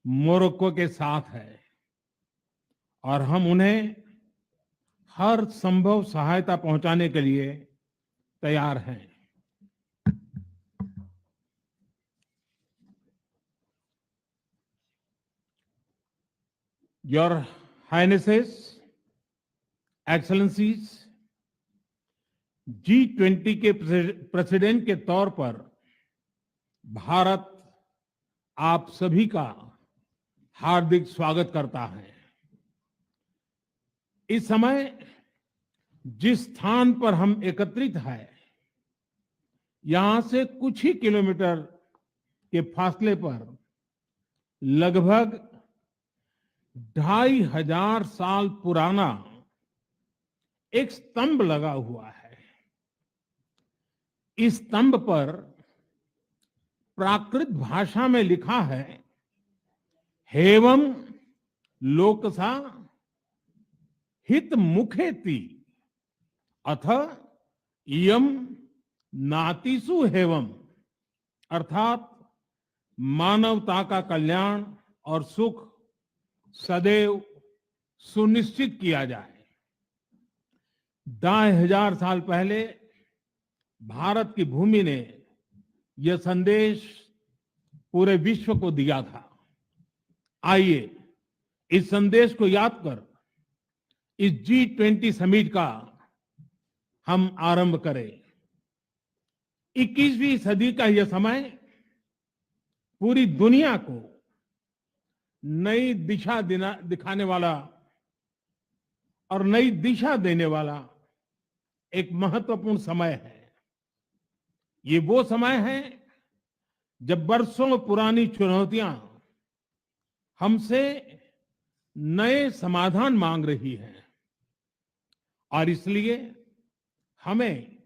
मोरक्को के साथ है और हम उन्हें हर संभव सहायता पहुंचाने के लिए तैयार हैं। Your Highnesses, Excellencies, G20 के प्रेसिडेंट के तौर पर भारत आप सभी का हार्दिक स्वागत करता है। इस समय जिस स्थान पर हम एकत्रित हैं, यहां से कुछ ही किलोमीटर के फासले पर लगभग 2500 साल पुराना एक स्तंभ लगा हुआ है। इस स्तंभ पर प्राकृत भाषा में लिखा है, हेवम लोकसा हित मुखेति अथ इयम नातिसु हेवम, अर्थात मानवता का कल्याण और सुख सदैव सुनिश्चित किया जाए। 2500 साल पहले भारत की भूमि ने यह संदेश पूरे विश्व को दिया था। आइए इस संदेश को याद कर इस G20 समिट का हम आरंभ करें। 21वीं सदी का यह समय पूरी दुनिया को नई दिशा दिखाने वाला और नई दिशा देने वाला एक महत्वपूर्ण समय है। ये वो समय है जब बरसों पुरानी चुनौतियां हमसे नए समाधान मांग रही है और इसलिए हमें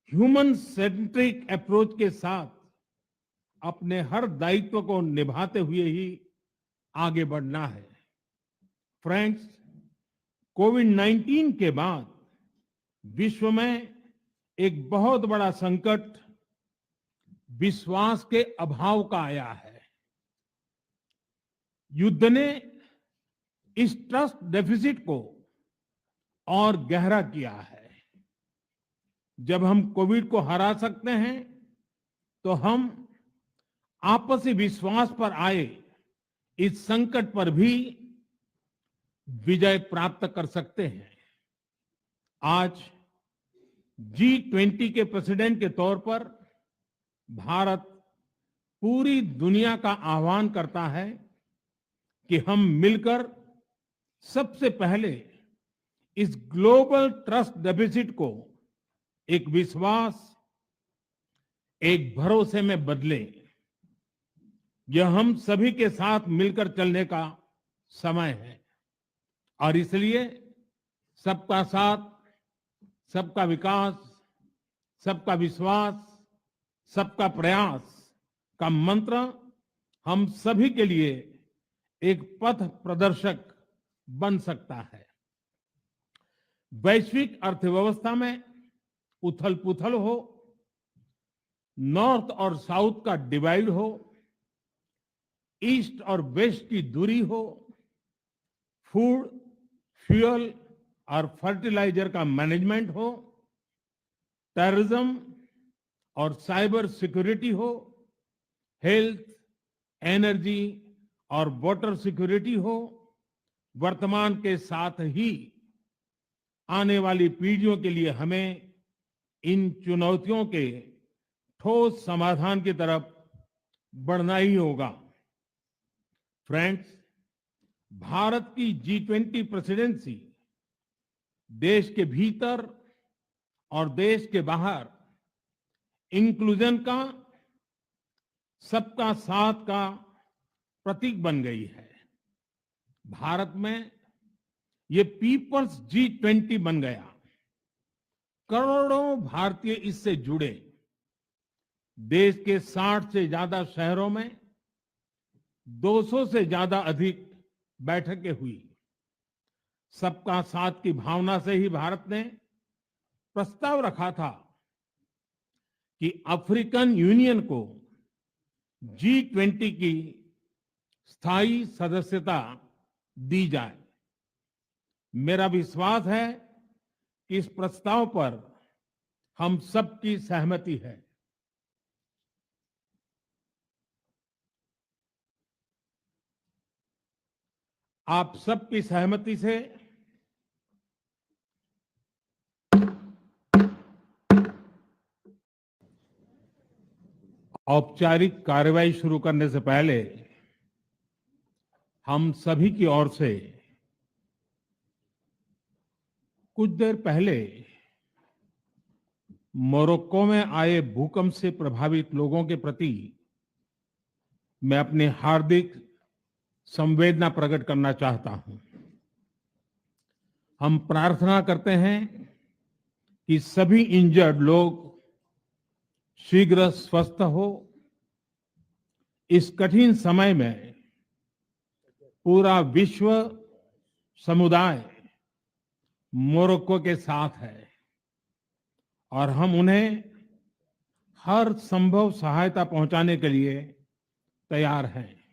ह्यूमन सेंट्रिक अप्रोच के साथ अपने हर दायित्व को निभाते हुए ही आगे बढ़ना है। फ्रेंड्स, कोविड-19 के बाद विश्व में एक बहुत बड़ा संकट विश्वास के अभाव का आया है। युद्ध ने इस ट्रस्ट डेफिसिट को और गहरा किया है। जब हम कोविड को हरा सकते हैं तो हम आपसी विश्वास पर आए इस संकट पर भी विजय प्राप्त कर सकते हैं। आज G20 के प्रेसिडेंट के तौर पर भारत पूरी दुनिया का आह्वान करता है कि हम मिलकर सबसे पहले इस ग्लोबल ट्रस्ट डेफिसिट को एक विश्वास, एक भरोसे में बदलें। यह हम सभी के साथ मिलकर चलने का समय है और इसलिए सबका साथ, सबका विकास, सबका विश्वास, सबका प्रयास का मंत्र हम सभी के लिए एक पथ प्रदर्शक बन सकता है। वैश्विक अर्थव्यवस्था में उथल-पुथल हो, नॉर्थ और साउथ का डिवाइड हो, ईस्ट और वेस्ट की दूरी हो, फूड, फ्यूल और फर्टिलाइजर का मैनेजमेंट हो, टेररिज्म और साइबर सिक्योरिटी हो, हेल्थ, एनर्जी और वाटर सिक्योरिटी हो, वर्तमान के साथ ही आने वाली पीढ़ियों के लिए हमें इन चुनौतियों के ठोस समाधान की तरफ बढ़ना ही होगा। फ्रेंड्स, भारत की G20 प्रेसिडेंसी देश के भीतर और देश के बाहर इंक्लूजन का, सबका साथ का प्रतीक बन गई है। भारत में ये पीपल्स G20 बन गया। करोड़ों भारतीय इससे जुड़े। देश के 60 से ज्यादा शहरों में 200 से ज्यादा अधिक बैठकें हुई। सबका साथ की भावना से ही भारत ने प्रस्ताव रखा था कि अफ्रीकन यूनियन को G20 की स्थायी सदस्यता दी जाए। मेरा विश्वास है कि इस प्रस्ताव पर हम सबकी सहमति है। आप सबकी सहमति से औपचारिक कार्रवाई शुरू करने से पहले हम सभी की ओर से कुछ देर पहले मोरक्को में आए भूकंप से प्रभावित लोगों के प्रति मैं अपनी हार्दिक संवेदना प्रकट करना चाहता हूं। हम प्रार्थना करते हैं कि सभी इंजर्ड लोग शीघ्र स्वस्थ हो। इस कठिन समय में पूरा विश्व समुदाय मोरक्को के साथ है और हम उन्हें हर संभव सहायता पहुंचाने के लिए तैयार हैं।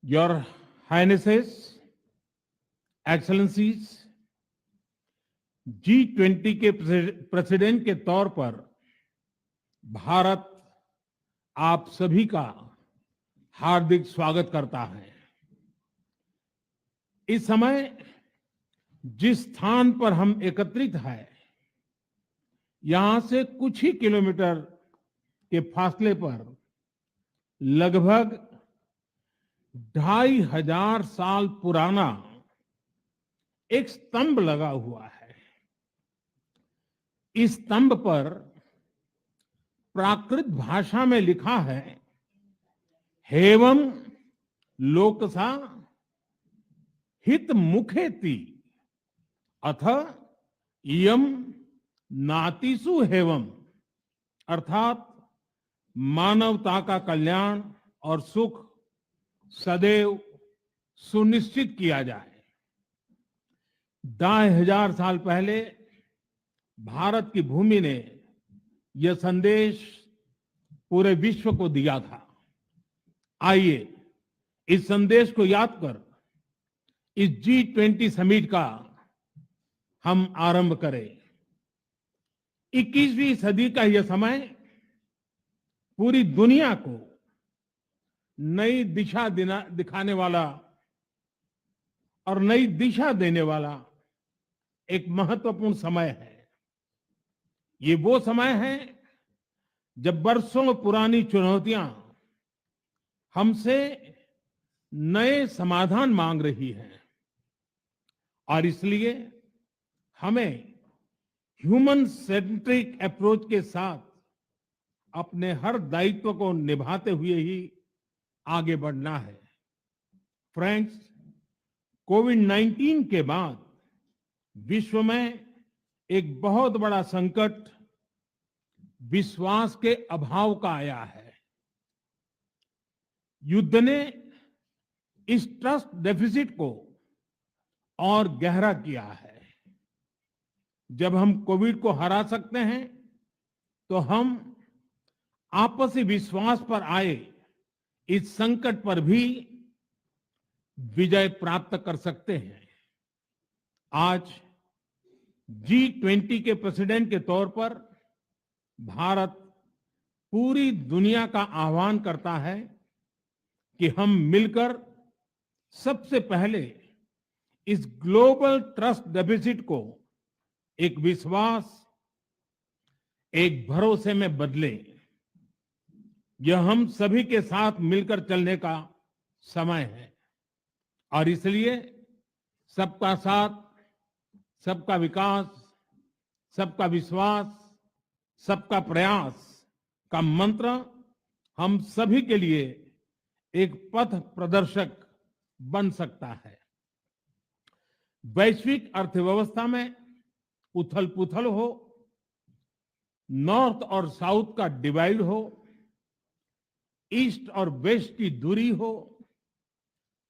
Your Highnesses, Excellencies, G20 के प्रेसिडेंट के तौर पर भारत आप सभी का हार्दिक स्वागत करता है। इस समय जिस स्थान पर हम एकत्रित हैं, यहां से कुछ ही किलोमीटर के फासले पर लगभग 2500 साल पुराना एक स्तंभ लगा हुआ है। इस स्तंभ पर प्राकृत भाषा में लिखा है, हेवम लोकसा हित मुखेति अथ इयम नातिसु हेवम, अर्थात मानवता का कल्याण और सुख सदैव सुनिश्चित किया जाए। 2500 साल पहले भारत की भूमि ने यह संदेश पूरे विश्व को दिया था। आइए इस संदेश को याद कर इस G20 समिट का हम आरंभ करें। 21वीं सदी का यह समय पूरी दुनिया को नई दिशा दिखाने वाला और नई दिशा देने वाला एक महत्वपूर्ण समय है। ये वो समय है जब बरसों पुरानी चुनौतियां हमसे नए समाधान मांग रही हैं, और इसलिए हमें ह्यूमन सेंट्रिक अप्रोच के साथ अपने हर दायित्व को निभाते हुए ही आगे बढ़ना है। फ्रेंड्स, कोविड-19 के बाद विश्व में एक बहुत बड़ा संकट विश्वास के अभाव का आया है। युद्ध ने इस ट्रस्ट डेफिसिट को और गहरा किया है। जब हम कोविड को हरा सकते हैं तो हम आपसी विश्वास पर आए इस संकट पर भी विजय प्राप्त कर सकते हैं। आज G20 के प्रेसिडेंट के तौर पर भारत पूरी दुनिया का आह्वान करता है कि हम मिलकर सबसे पहले इस ग्लोबल ट्रस्ट डेफिसिट को एक विश्वास, एक भरोसे में बदलें। यह हम सभी के साथ मिलकर चलने का समय है, और इसलिए सबका साथ, सबका विकास, सबका विश्वास, सबका प्रयास का मंत्र हम सभी के लिए एक पथ प्रदर्शक बन सकता है। वैश्विक अर्थव्यवस्था में उथल-पुथल हो, नॉर्थ और साउथ का डिवाइड हो, ईस्ट और वेस्ट की दूरी हो,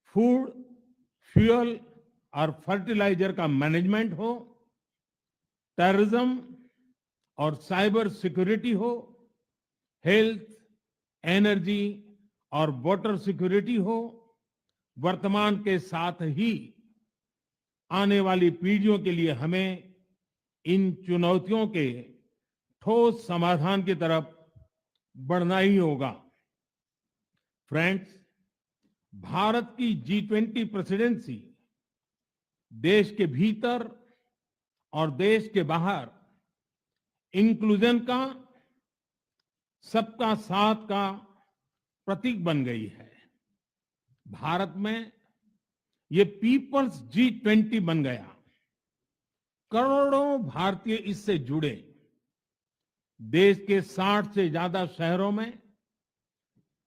फूड, फ्यूल और फर्टिलाइजर का मैनेजमेंट हो, टेररिज्म और साइबर सिक्योरिटी हो, हेल्थ, एनर्जी और वाटर सिक्योरिटी हो, वर्तमान के साथ ही आने वाली पीढ़ियों के लिए हमें इन चुनौतियों के ठोस समाधान की तरफ बढ़ना ही होगा। फ्रेंड्स, भारत की G20 प्रेसिडेंसी देश के भीतर और देश के बाहर इंक्लूजन का, सबका साथ का प्रतीक बन गई है। भारत में ये पीपल्स G20 बन गया। करोड़ों भारतीय इससे जुड़े। देश के 60 से ज्यादा शहरों में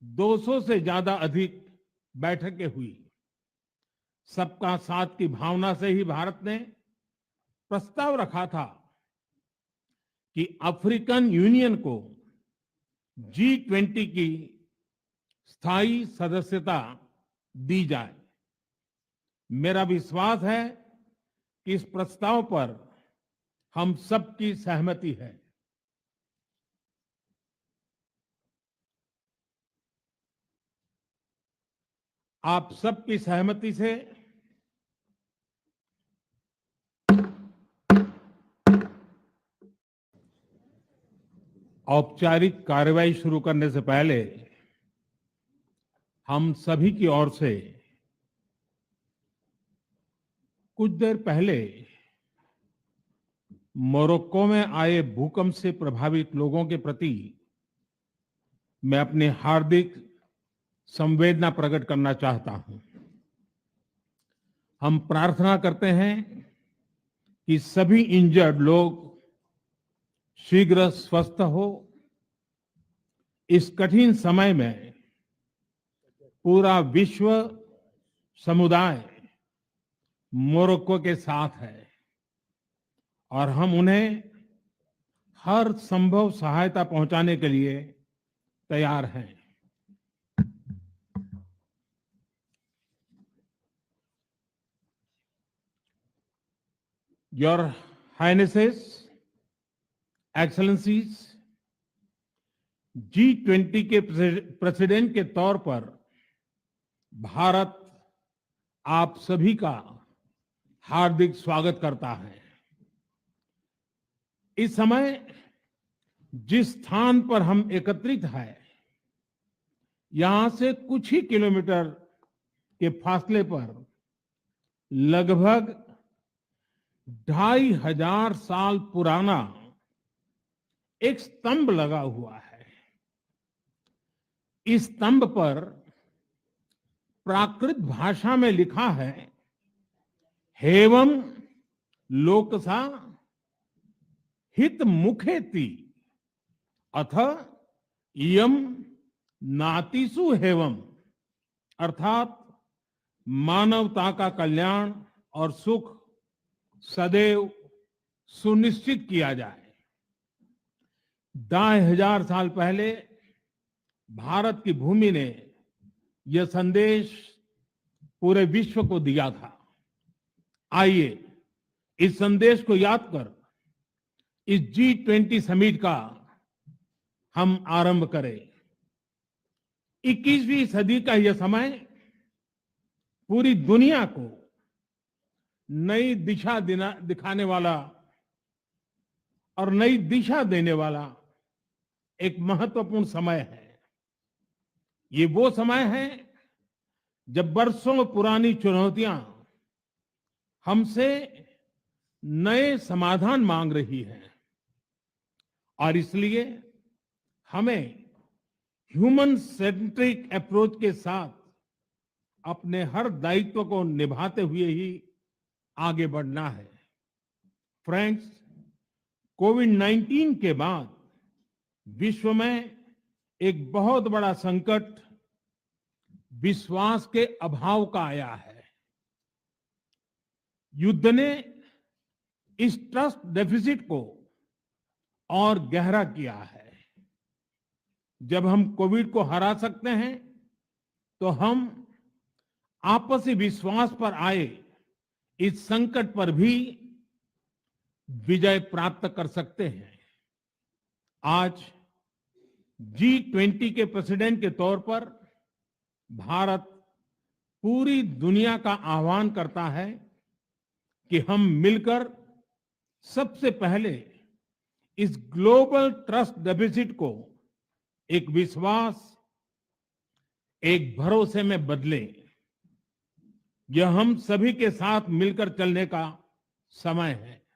200 से ज्यादा अधिक बैठकें हुई। सबका साथ की भावना से ही भारत ने प्रस्ताव रखा था कि अफ्रीकन यूनियन को G20 की स्थायी सदस्यता दी जाए। मेरा विश्वास है कि इस प्रस्ताव पर हम सबकी सहमति है। आप सबकी सहमति से औपचारिक कार्रवाई शुरू करने से पहले हम सभी की ओर से कुछ देर पहले मोरक्को में आए भूकंप से प्रभावित लोगों के प्रति मैं अपनी हार्दिक संवेदना प्रकट करना चाहता हूं। हम प्रार्थना करते हैं कि सभी इंजर्ड लोग शीघ्र स्वस्थ हो इस कठिन समय में पूरा विश्व समुदाय मोरक्को के साथ है और हम उन्हें हर संभव सहायता पहुंचाने के लिए तैयार हैं। Your Highnesses, Excellencies, G20 के प्रेसिडेंट के तौर पर भारत आप सभी का हार्दिक स्वागत करता है। इस समय जिस स्थान पर हम एकत्रित हैं, यहां से कुछ ही किलोमीटर के फासले पर लगभग 2500 साल पुराना एक स्तंभ लगा हुआ है। इस स्तंभ पर प्राकृत भाषा में लिखा है, हेवम लोकसा हित मुखेति अथ इयम नातिसु हेवम, अर्थात मानवता का कल्याण और सुख सदैव सुनिश्चित किया जाए। 2500 साल पहले भारत की भूमि ने यह संदेश पूरे विश्व को दिया था। आइए इस संदेश को याद कर इस G20 समिट का हम आरंभ करें। 21वीं सदी का यह समय पूरी दुनिया को नई दिशा दिखाने वाला और नई दिशा देने वाला एक महत्वपूर्ण समय है। ये वो समय है जब बरसों पुरानी चुनौतियां हमसे नए समाधान मांग रही हैं और इसलिए हमें ह्यूमन सेंट्रिक अप्रोच के साथ अपने हर दायित्व को निभाते हुए ही आगे बढ़ना है। फ्रेंड्स, कोविड-19 के बाद विश्व में एक बहुत बड़ा संकट विश्वास के अभाव का आया है। युद्ध ने इस ट्रस्ट डेफिसिट को और गहरा किया है। जब हम कोविड को हरा सकते हैं तो हम आपसी विश्वास पर आए इस संकट पर भी विजय प्राप्त कर सकते हैं। आज G20 के प्रेसिडेंट के तौर पर भारत पूरी दुनिया का आह्वान करता है कि हम मिलकर सबसे पहले इस ग्लोबल ट्रस्ट डेफिसिट को एक विश्वास, एक भरोसे में बदलें। यह हम सभी के साथ मिलकर चलने का समय है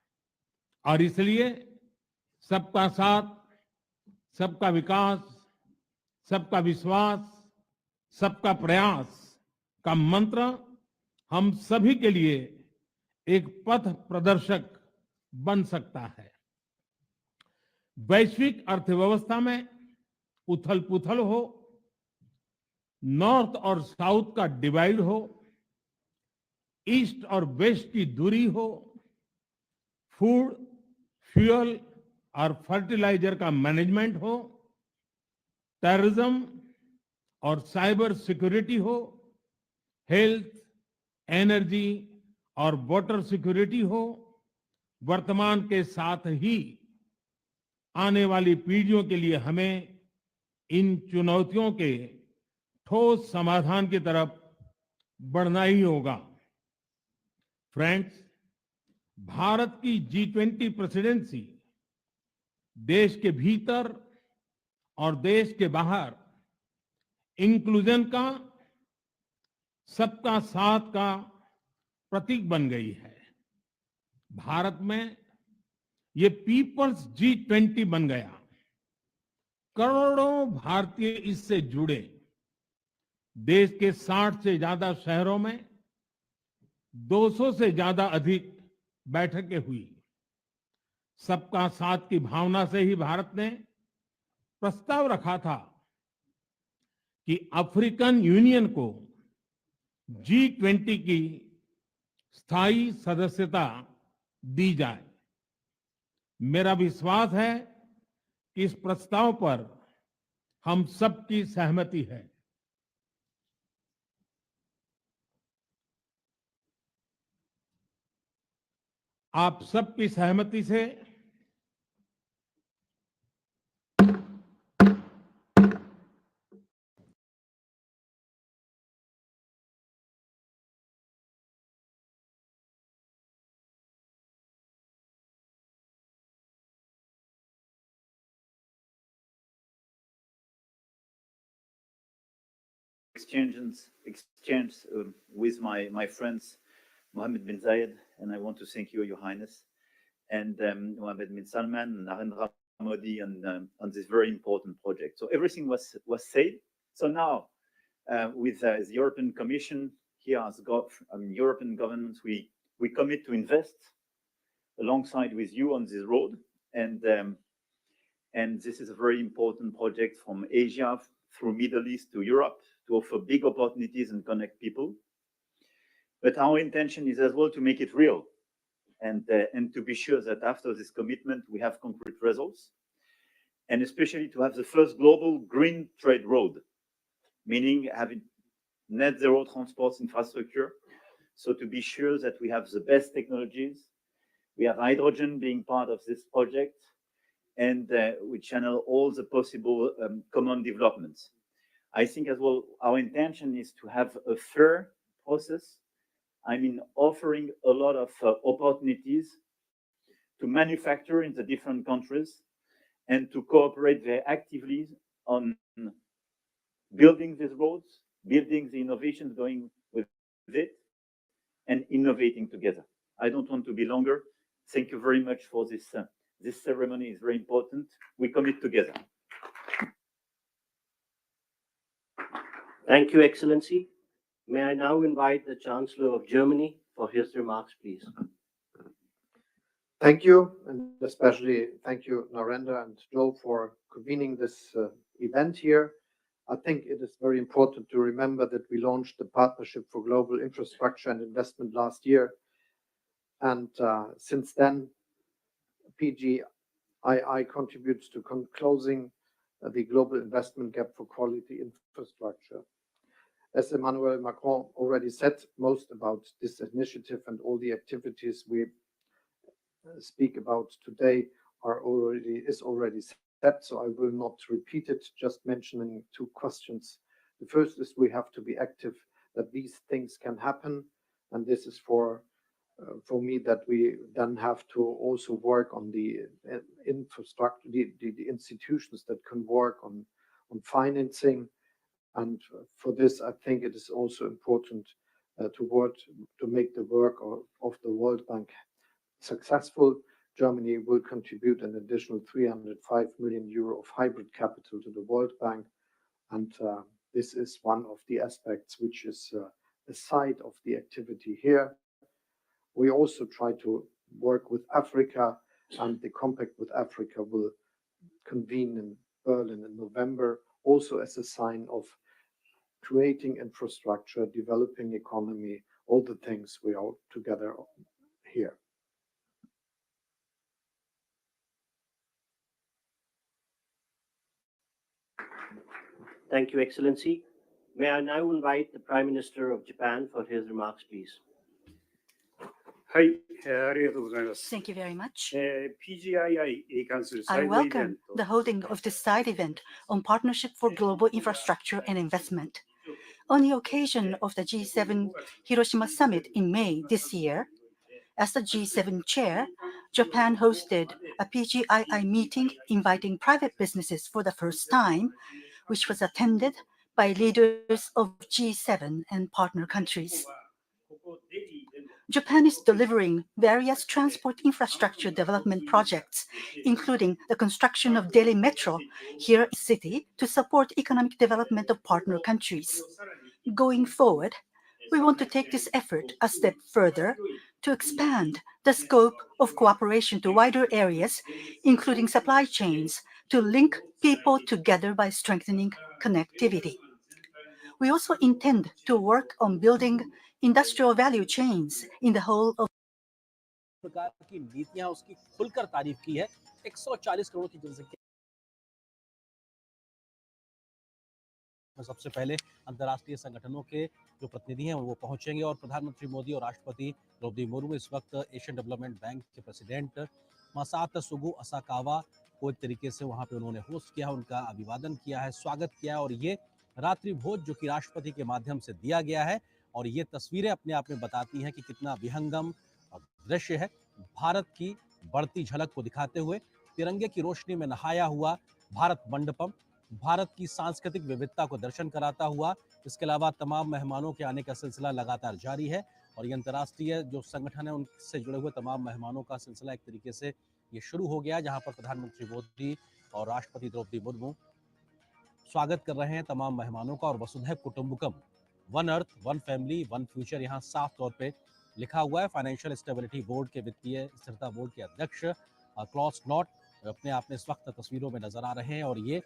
और इसलिए सबका साथ, सबका विकास, सबका विश्वास, सबका प्रयास का मंत्र हम सभी के लिए एक पथ प्रदर्शक बन सकता है। वैश्विक अर्थव्यवस्था में उथल-पुथल हो, नॉर्थ और साउथ का डिवाइड हो, ईस्ट और वेस्ट की दूरी हो, फूड, फ्यूल और फर्टिलाइजर का मैनेजमेंट हो, टेररिज्म और साइबर सिक्योरिटी हो, हेल्थ, एनर्जी और वाटर सिक्योरिटी हो, वर्तमान के साथ ही आने वाली पीढ़ियों के लिए हमें इन चुनौतियों के ठोस समाधान की तरफ बढ़ना ही होगा। फ्रेंड्स, भारत की G20 प्रेसिडेंसी देश के भीतर और देश के बाहर इंक्लूजन का, सबका साथ का प्रतीक बन गई है। भारत में ये पीपल्स G20 बन गया। करोड़ों भारतीय इससे जुड़े। देश के 60 से ज्यादा शहरों में 200 से ज्यादा अधिक बैठकें हुई। सबका साथ की भावना से ही भारत ने प्रस्ताव रखा था कि अफ्रीकन यूनियन को G20 की स्थायी सदस्यता दी जाए। मेरा विश्वास है कि इस प्रस्ताव पर हम सबकी सहमति है। आप सबकी सहमति से exchange with my friends Mohammed bin Zayed, and I want to thank you, Your Highness, and Mohammed bin Salman and Narendra Modi on this very important project. So everything was said. So now with the European Commission here as European governments, we commit to invest alongside with you on this road, and this is a very important project from Asia through Middle East to Europe to offer big opportunities and connect people. But our intention is as well to make it real and to be sure that after this commitment, we have concrete results, and especially to have the first global green trade road, meaning having net zero transport infrastructure. So to be sure that we have the best technologies, we have hydrogen being part of this project, and we channel all the possible common developments. I think as well, our intention is to have a fair process. I mean, offering a lot of opportunities to manufacture in the different countries and to cooperate very actively on building these roads, building the innovations going with it, and innovating together. I don't want to be longer. Thank you very much for this. This ceremony is very important. We commit together. Thank you, Excellency. May I now invite the Chancellor of Germany for his remarks, please. Thank you, and especially thank you, Narendra and Joe, for convening this event here. I think it is very important to remember that we launched the Partnership for Global Infrastructure and Investment last year. And since then, PGII contributes to closing the global investment gap for quality infrastructure. As Emmanuel Macron already said, most about this initiative and all the activities we speak about today is already said, so I will not repeat it, just mentioning two questions. The first is we have to be active that these things can happen, and this is for me that we then have to also work on the infrastructure, the institutions that can work on financing. And for this, I think it is also important to make the work of the World Bank successful. Germany will contribute an additional 305 million euro of hybrid capital to the World Bank. And this is one of the aspects which is the side of the activity here. We also try to work with Africa, and the compact with Africa will convene in Berlin in November, also as a sign of creating infrastructure, developing economy, all the things we are together here. Thank you, Excellency. May I now invite the Prime Minister of Japan for his remarks, please. Thank you very much. I welcome the holding of this side event on Partnership for Global Infrastructure and Investment. On the occasion of the G7 Hiroshima Summit in May this year, as the G7 chair, Japan hosted a PGII meeting inviting private businesses for the first time, which was attended by leaders of G7 and partner countries. Japan is delivering various transport infrastructure development projects, including the construction of Delhi Metro here in the city to support economic development of partner countries. Going forward, we want to take this effort a step further to expand the scope of cooperation to wider areas, including supply chains, to link people together by strengthening connectivity. We also intend to work on building industrial value chains in the whole of प्रकार की नीतियां उसकी खुलकर तारीफ की है। 140 करोड़ की जनसंख्या में सबसे पहले अंतर्राष्ट्रीय संगठनों के जो प्रतिनिधि हैं वो पहुंचेंगे और प्रधानमंत्री मोदी और राष्ट्रपति द्रौपदी मुर्मू इस वक्त एशियन डेवलपमेंट बैंक के प्रेसिडेंट मासातसुगु असाकावा को एक तरीके से वहां पे उन्होंने होस्ट किया, उनका अभिवादन किया है, स्वागत किया। और ये रात्रि भोज जो कि राष्ट्रपति के माध्यम से दिया गया है और ये तस्वीरें अपने आप में बताती हैं कि कितना विहंगम दृश्य है। भारत की बढ़ती झलक को दिखाते हुए तिरंगे की रोशनी में नहाया हुआ भारत मंडपम भारत की सांस्कृतिक विविधता को दर्शन कराता हुआ, इसके अलावा तमाम मेहमानों के आने का सिलसिला लगातार जारी है और ये अंतर्राष्ट्रीय जो संगठन है उनसे जुड़े हुए तमाम मेहमानों का सिलसिला एक तरीके से ये शुरू हो गया, जहां पर प्रधानमंत्री मोदी और राष्ट्रपति द्रौपदी मुर्मू स्वागत कर रहे हैं तमाम मेहमानों का। और Vasudhaiva Kutumbakam, one earth one family one future यहाँ साफ तौर पे लिखा हुआ है। फाइनेंशियल स्टेबिलिटी बोर्ड के वित्तीय स्थिरता बोर्ड के अध्यक्ष क्लॉस नॉट अपने आप में इस वक्त तस्वीरों में नजर आ रहे हैं और ये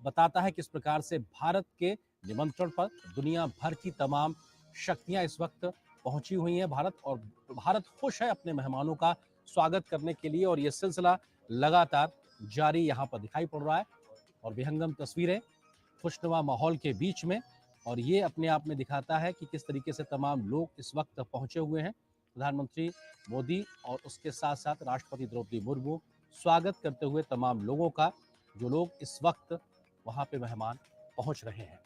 बताता है किस प्रकार से भारत के निमंत्रण पर दुनिया भर की तमाम शक्तियां इस वक्त पहुंची हुई हैं भारत, और भारत खुश है अपने मेहमानों का स्वागत करने के लिए और ये सिलसिला लगातार जारी यहाँ पर दिखाई पड़ रहा है। और विहंगम तस्वीरें खुशनुमा माहौल के बीच में, और ये अपने आप में दिखाता है कि किस तरीके से तमाम लोग इस वक्त पहुंचे हुए हैं। प्रधानमंत्री मोदी और उसके साथ साथ राष्ट्रपति द्रौपदी मुर्मू स्वागत करते हुए तमाम लोगों का, जो लोग इस वक्त वहां पे मेहमान पहुंच रहे हैं।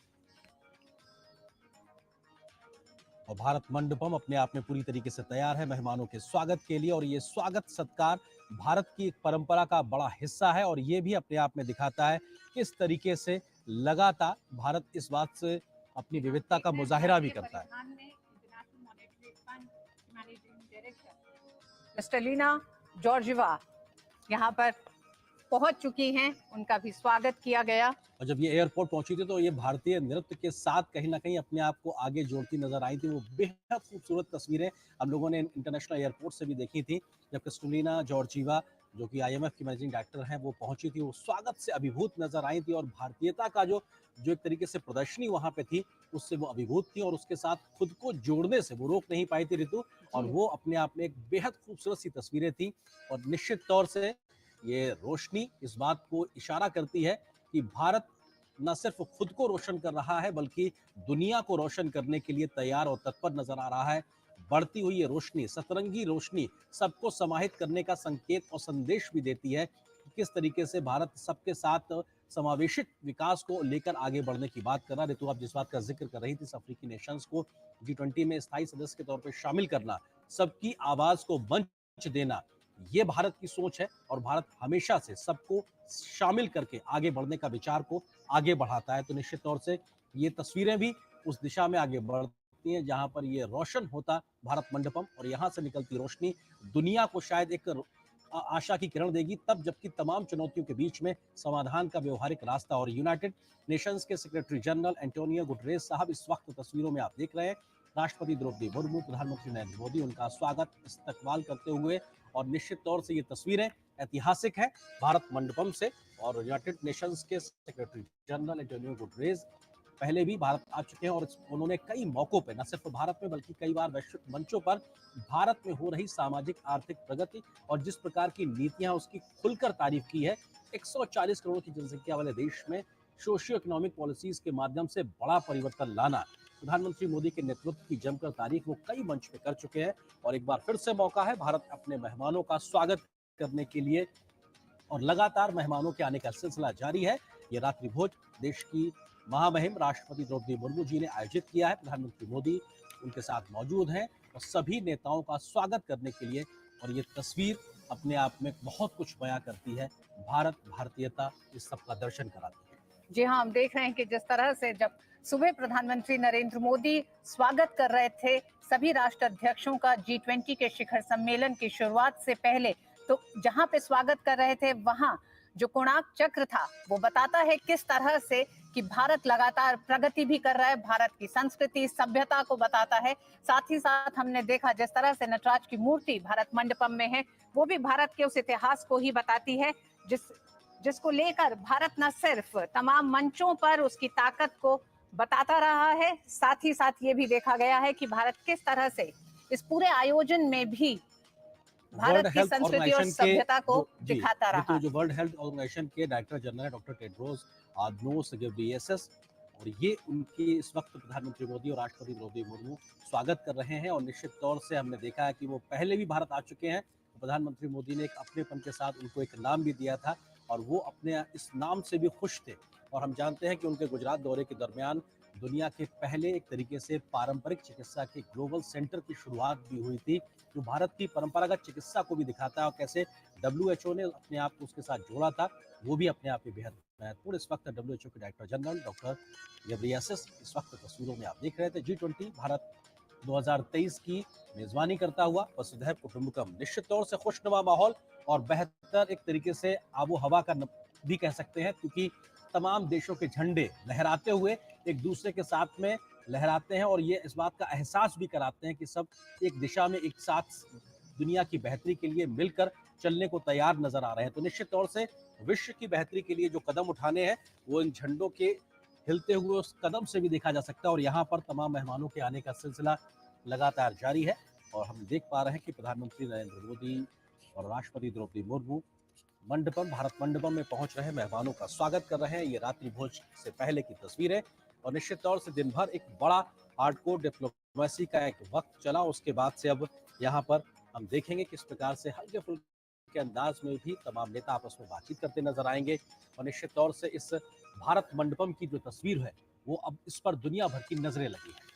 और भारत मंडपम अपने आप में पूरी तरीके से तैयार है मेहमानों के स्वागत के लिए और ये स्वागत सत्कार भारत की एक परंपरा का बड़ा हिस्सा है और ये भी अपने आप में दिखाता है किस तरीके से लगातार भारत इस बात से अपनी विविधता का मुजाहिरा भी करता है। मिस्टर लीना जॉर्जिवा यहाँ पर पहुंच चुकी हैं, उनका भी स्वागत किया गया। और जब ये एयरपोर्ट पहुंची थी तो ये भारतीय नृत्य के साथ कहीं ना कहीं अपने आप को आगे जोड़ती नजर आई थी। वो बेहद खूबसूरत तस्वीरें हम लोगों ने इंटरनेशनल एयरपोर्ट से भी देखी थी, जब क्रिस्टलिना जॉर्जिवा जो कि IMF की मैनेजिंग डायरेक्टर हैं वो पहुंची थी, वो स्वागत से अभिभूत नजर आई थी और भारतीयता का जो एक तरीके से प्रदर्शनी वहां पे थी उससे वो अभिभूत थी और उसके साथ खुद को जोड़ने से वो रोक नहीं पाई थी ऋतु, और वो अपने आप में एक बेहद खूबसूरत सी तस्वीरें थी। और निश्चित तौर से ये रोशनी इस बात को इशारा करती है कि भारत न सिर्फ खुद को रोशन कर रहा है बल्कि दुनिया को रोशन करने के लिए तैयार और तत्पर नजर आ रहा है। बढ़ती हुई ये रोशनी, सतरंगी रोशनी सबको समाहित करने का संकेत और संदेश भी देती है कि किस तरीके से भारत सबके साथ समावेशित विकास को लेकर आगे बढ़ने की बात कर रहा है। ऋतु, आप जिस बात का जिक्र कर रही थी, अफ्रीकी नेशंस को G20 में स्थायी सदस्य के तौर पर शामिल करना, सबकी आवाज को मंच देना, ये भारत की सोच है और भारत हमेशा से सबको शामिल करके आगे बढ़ने का विचार को आगे बढ़ाता है। तो निश्चित तौर से ये तस्वीरें भी उस दिशा में आगे बढ़ती हैं जहां पर ये रोशन होता भारत मंडपम और यहाँ से निकलती रोशनी दुनिया को शायद एक आशा की किरण देगी, तब जबकि तमाम चुनौतियों के बीच में समाधान का व्यवहारिक रास्ता। और यूनाइटेड नेशंस के सेक्रेटरी जनरल एंटोनियो गुटरेस साहब इस वक्त तस्वीरों में आप देख रहे हैं, राष्ट्रपति द्रौपदी मुर्मू, प्रधानमंत्री नरेंद्र मोदी उनका स्वागत इस्तकबाल करते हुए। और निश्चित तौर से ये तस्वीरें ऐतिहासिक है भारत मंडपम से। और यूनाइटेड नेशंस के सेक्रेटरी जनरल एंटोनियो गुटरेस पहले भी भारत आ चुके हैं और उन्होंने कई मौकों पे, न सिर्फ भारत में बल्कि कई बार वैश्विक मंचों पर भारत में हो रही सामाजिक आर्थिक प्रगति और जिस प्रकार की नीतियां उसकी खुलकर तारीफ की है। 140 करोड़ की जनसंख्या वाले देश में सोशियो इकोनॉमिक पॉलिसीज के माध्यम से बड़ा परिवर्तन लाना, प्रधानमंत्री मोदी के नेतृत्व की जमकर तारीफ वो कई मंच पे कर चुके हैं और एक बार फिर से मौका है भारत अपने मेहमानों का स्वागत करने के लिए और लगातार मेहमानों के आने का सिलसिला जारी है। ये रात्रि भोज देश की महामहिम राष्ट्रपति द्रौपदी मुर्मू जी ने आयोजित किया है। प्रधानमंत्री मोदी उनके साथ मौजूद हैं और सभी नेताओं का स्वागत करने के लिए, और ये तस्वीर अपने आप में बहुत कुछ बयां करती है। भारत, भारतीयता, इस सब का दर्शन कराती है। जी हाँ, हम देख रहे हैं कि जिस तरह से जब सुबह प्रधानमंत्री नरेंद्र मोदी स्वागत कर रहे थे सभी राष्ट्र अध्यक्षों का G20 के शिखर सम्मेलन की शुरुआत से पहले, तो जहां पे स्वागत कर रहे थे वहां जो कोणार्क चक्र था वो बताता है किस तरह से कि भारत लगातार प्रगति भी कर रहा है, भारत की संस्कृति सभ्यता को बताता है। साथ ही साथ हमने देखा जिस तरह से नटराज की मूर्ति भारत मंडपम में है, वो भी भारत के उस इतिहास को ही बताती है जिसको लेकर भारत न सिर्फ तमाम मंचों पर उसकी ताकत को बताता रहा है। साथ ही साथ ये भी देखा गया है कि भारत किस तरह से इस पूरे आयोजन में भी भारत की संस्कृति और सभ्यता को दिखाता रहा। जो वर्ल्ड हेल्थ ऑर्गेनाइजेशन के director general doctor Tedros Adhanom Ghebreyesus, और ये उनकी इस वक्त प्रधानमंत्री मोदी और राष्ट्रपति द्रौपदी मुर्मू स्वागत कर रहे हैं। और निश्चित तौर से हमने देखा है कि वो पहले भी भारत आ चुके हैं। प्रधानमंत्री मोदी ने एक अपनेपन के साथ उनको एक नाम भी दिया था और वो अपने इस नाम से भी खुश थे। और हम जानते हैं कि उनके गुजरात दौरे के दरमियान दुनिया के पहले एक तरीके से पारंपरिक चिकित्सा के ग्लोबल सेंटर की शुरुआत भी हुई थी, जो भारत की परंपरागत चिकित्सा को भी दिखाता है और कैसे WHO ने अपने आप को उसके साथ जोड़ा था, वो भी अपने आप में बेहद महत्वपूर्ण। इस वक्त WHO के डायरेक्टर जनरल डॉक्टर घेब्रेयेसस इस वक्त तस्वीरों में आप देख रहे थे। G20 भारत 2023 की मेजबानी करता हुआ वसुधैव कुटुंबकम, निश्चित तौर से खुशनुमा माहौल और बेहतर एक तरीके से आबो हवा का भी कह सकते हैं, क्योंकि तमाम देशों के झंडे लहराते हुए एक दूसरे के साथ में लहराते हैं और ये इस बात का एहसास भी कराते हैं कि सब एक दिशा में एक साथ दुनिया की बेहतरी के लिए मिलकर चलने को तैयार नजर आ रहे हैं। तो निश्चित तौर से विश्व की बेहतरी के लिए जो कदम उठाने हैं वो इन झंडों के हिलते हुए उस कदम से भी देखा जा सकता है। और यहाँ पर तमाम मेहमानों के आने का सिलसिला लगातार जारी है और हम देख पा रहे हैं कि प्रधानमंत्री नरेंद्र मोदी और राष्ट्रपति द्रौपदी मुर्मू मंडपम, भारत मंडपम में पहुंच रहे मेहमानों का स्वागत कर रहे हैं। ये रात्रि भोज से पहले की तस्वीर है और निश्चित तौर से दिन भर एक बड़ा हार्डकोर डिप्लोमेसी का एक वक्त चला। उसके बाद से अब यहाँ पर हम देखेंगे किस प्रकार से हल्के फुल्के अंदाज में भी तमाम नेता आपस में बातचीत करते नजर आएंगे। और निश्चित तौर से इस भारत मंडपम की जो तस्वीर है वो अब इस पर दुनिया भर की नजरें लगी है।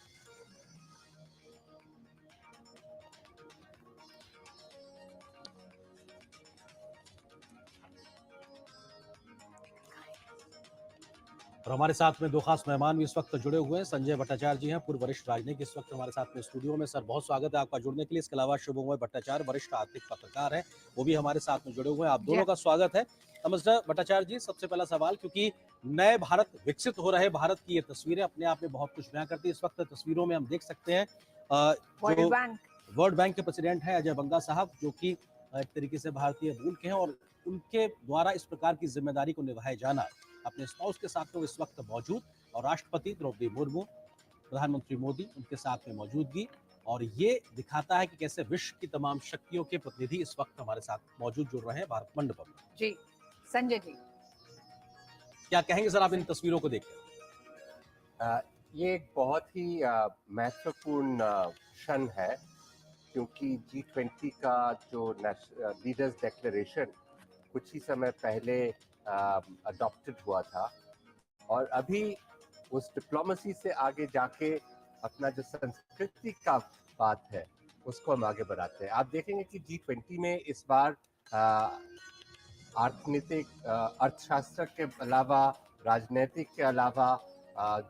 और हमारे साथ में दो खास मेहमान भी इस वक्त जुड़े हुए हैं। संजय भट्टाचार्य जी हैं, पूर्व वरिष्ठ राजनीतिक, इस वक्त हमारे साथ में स्टूडियो में। सर बहुत स्वागत है आपका जुड़ने के लिए। इसके अलावा शुभमोय भट्टाचार्य, वरिष्ठ आर्थिक पत्रकार हैं, वो भी हमारे साथ में जुड़े हुए हैं। आप दोनों का स्वागत है। मिस्टर भट्टाचार्य जी, सबसे पहला सवाल, क्योंकि नए भारत विकसित हो रहे भारत की ये तस्वीरें अपने आप में बहुत कुछ बयां करती है। इस वक्त तस्वीरों में हम देख सकते हैं जो वर्ल्ड बैंक के प्रेसिडेंट हैं अजय बंगा साहब, जो कि एक तरीके से भारतीय मूल के हैं और उनके द्वारा इस प्रकार की जिम्मेदारी को निभाए जाना अपने स्पाउस के साथ में इस वक्त मौजूद, और राष्ट्रपति द्रौपदी मुर्मू, प्रधानमंत्री मोदी, उनके साथ में मौजूदगी, और ये दिखाता है कि कैसे विश्व की तमाम शक्तियों के प्रतिनिधि इस वक्त हमारे साथ मौजूद जुड़ रहे हैं भारत मंडपम में। जी संजय जी, क्या कहेंगे सर आप इन तस्वीरों को देखकर? ये एक बहुत ही महत्वपूर्ण क्षण है, क्योंकि G20 का जो लीडर्स डिक्लेरेशन कुछ ही समय पहले अडॉप्टेड हुआ था और अभी उस डिप्लोमेसी से आगे जाके अपना जो संस्कृति का बात है उसको हम आगे बढ़ाते हैं। आप देखेंगे कि G20 में इस बार अर्थशास्त्र के अलावा, राजनीतिक के अलावा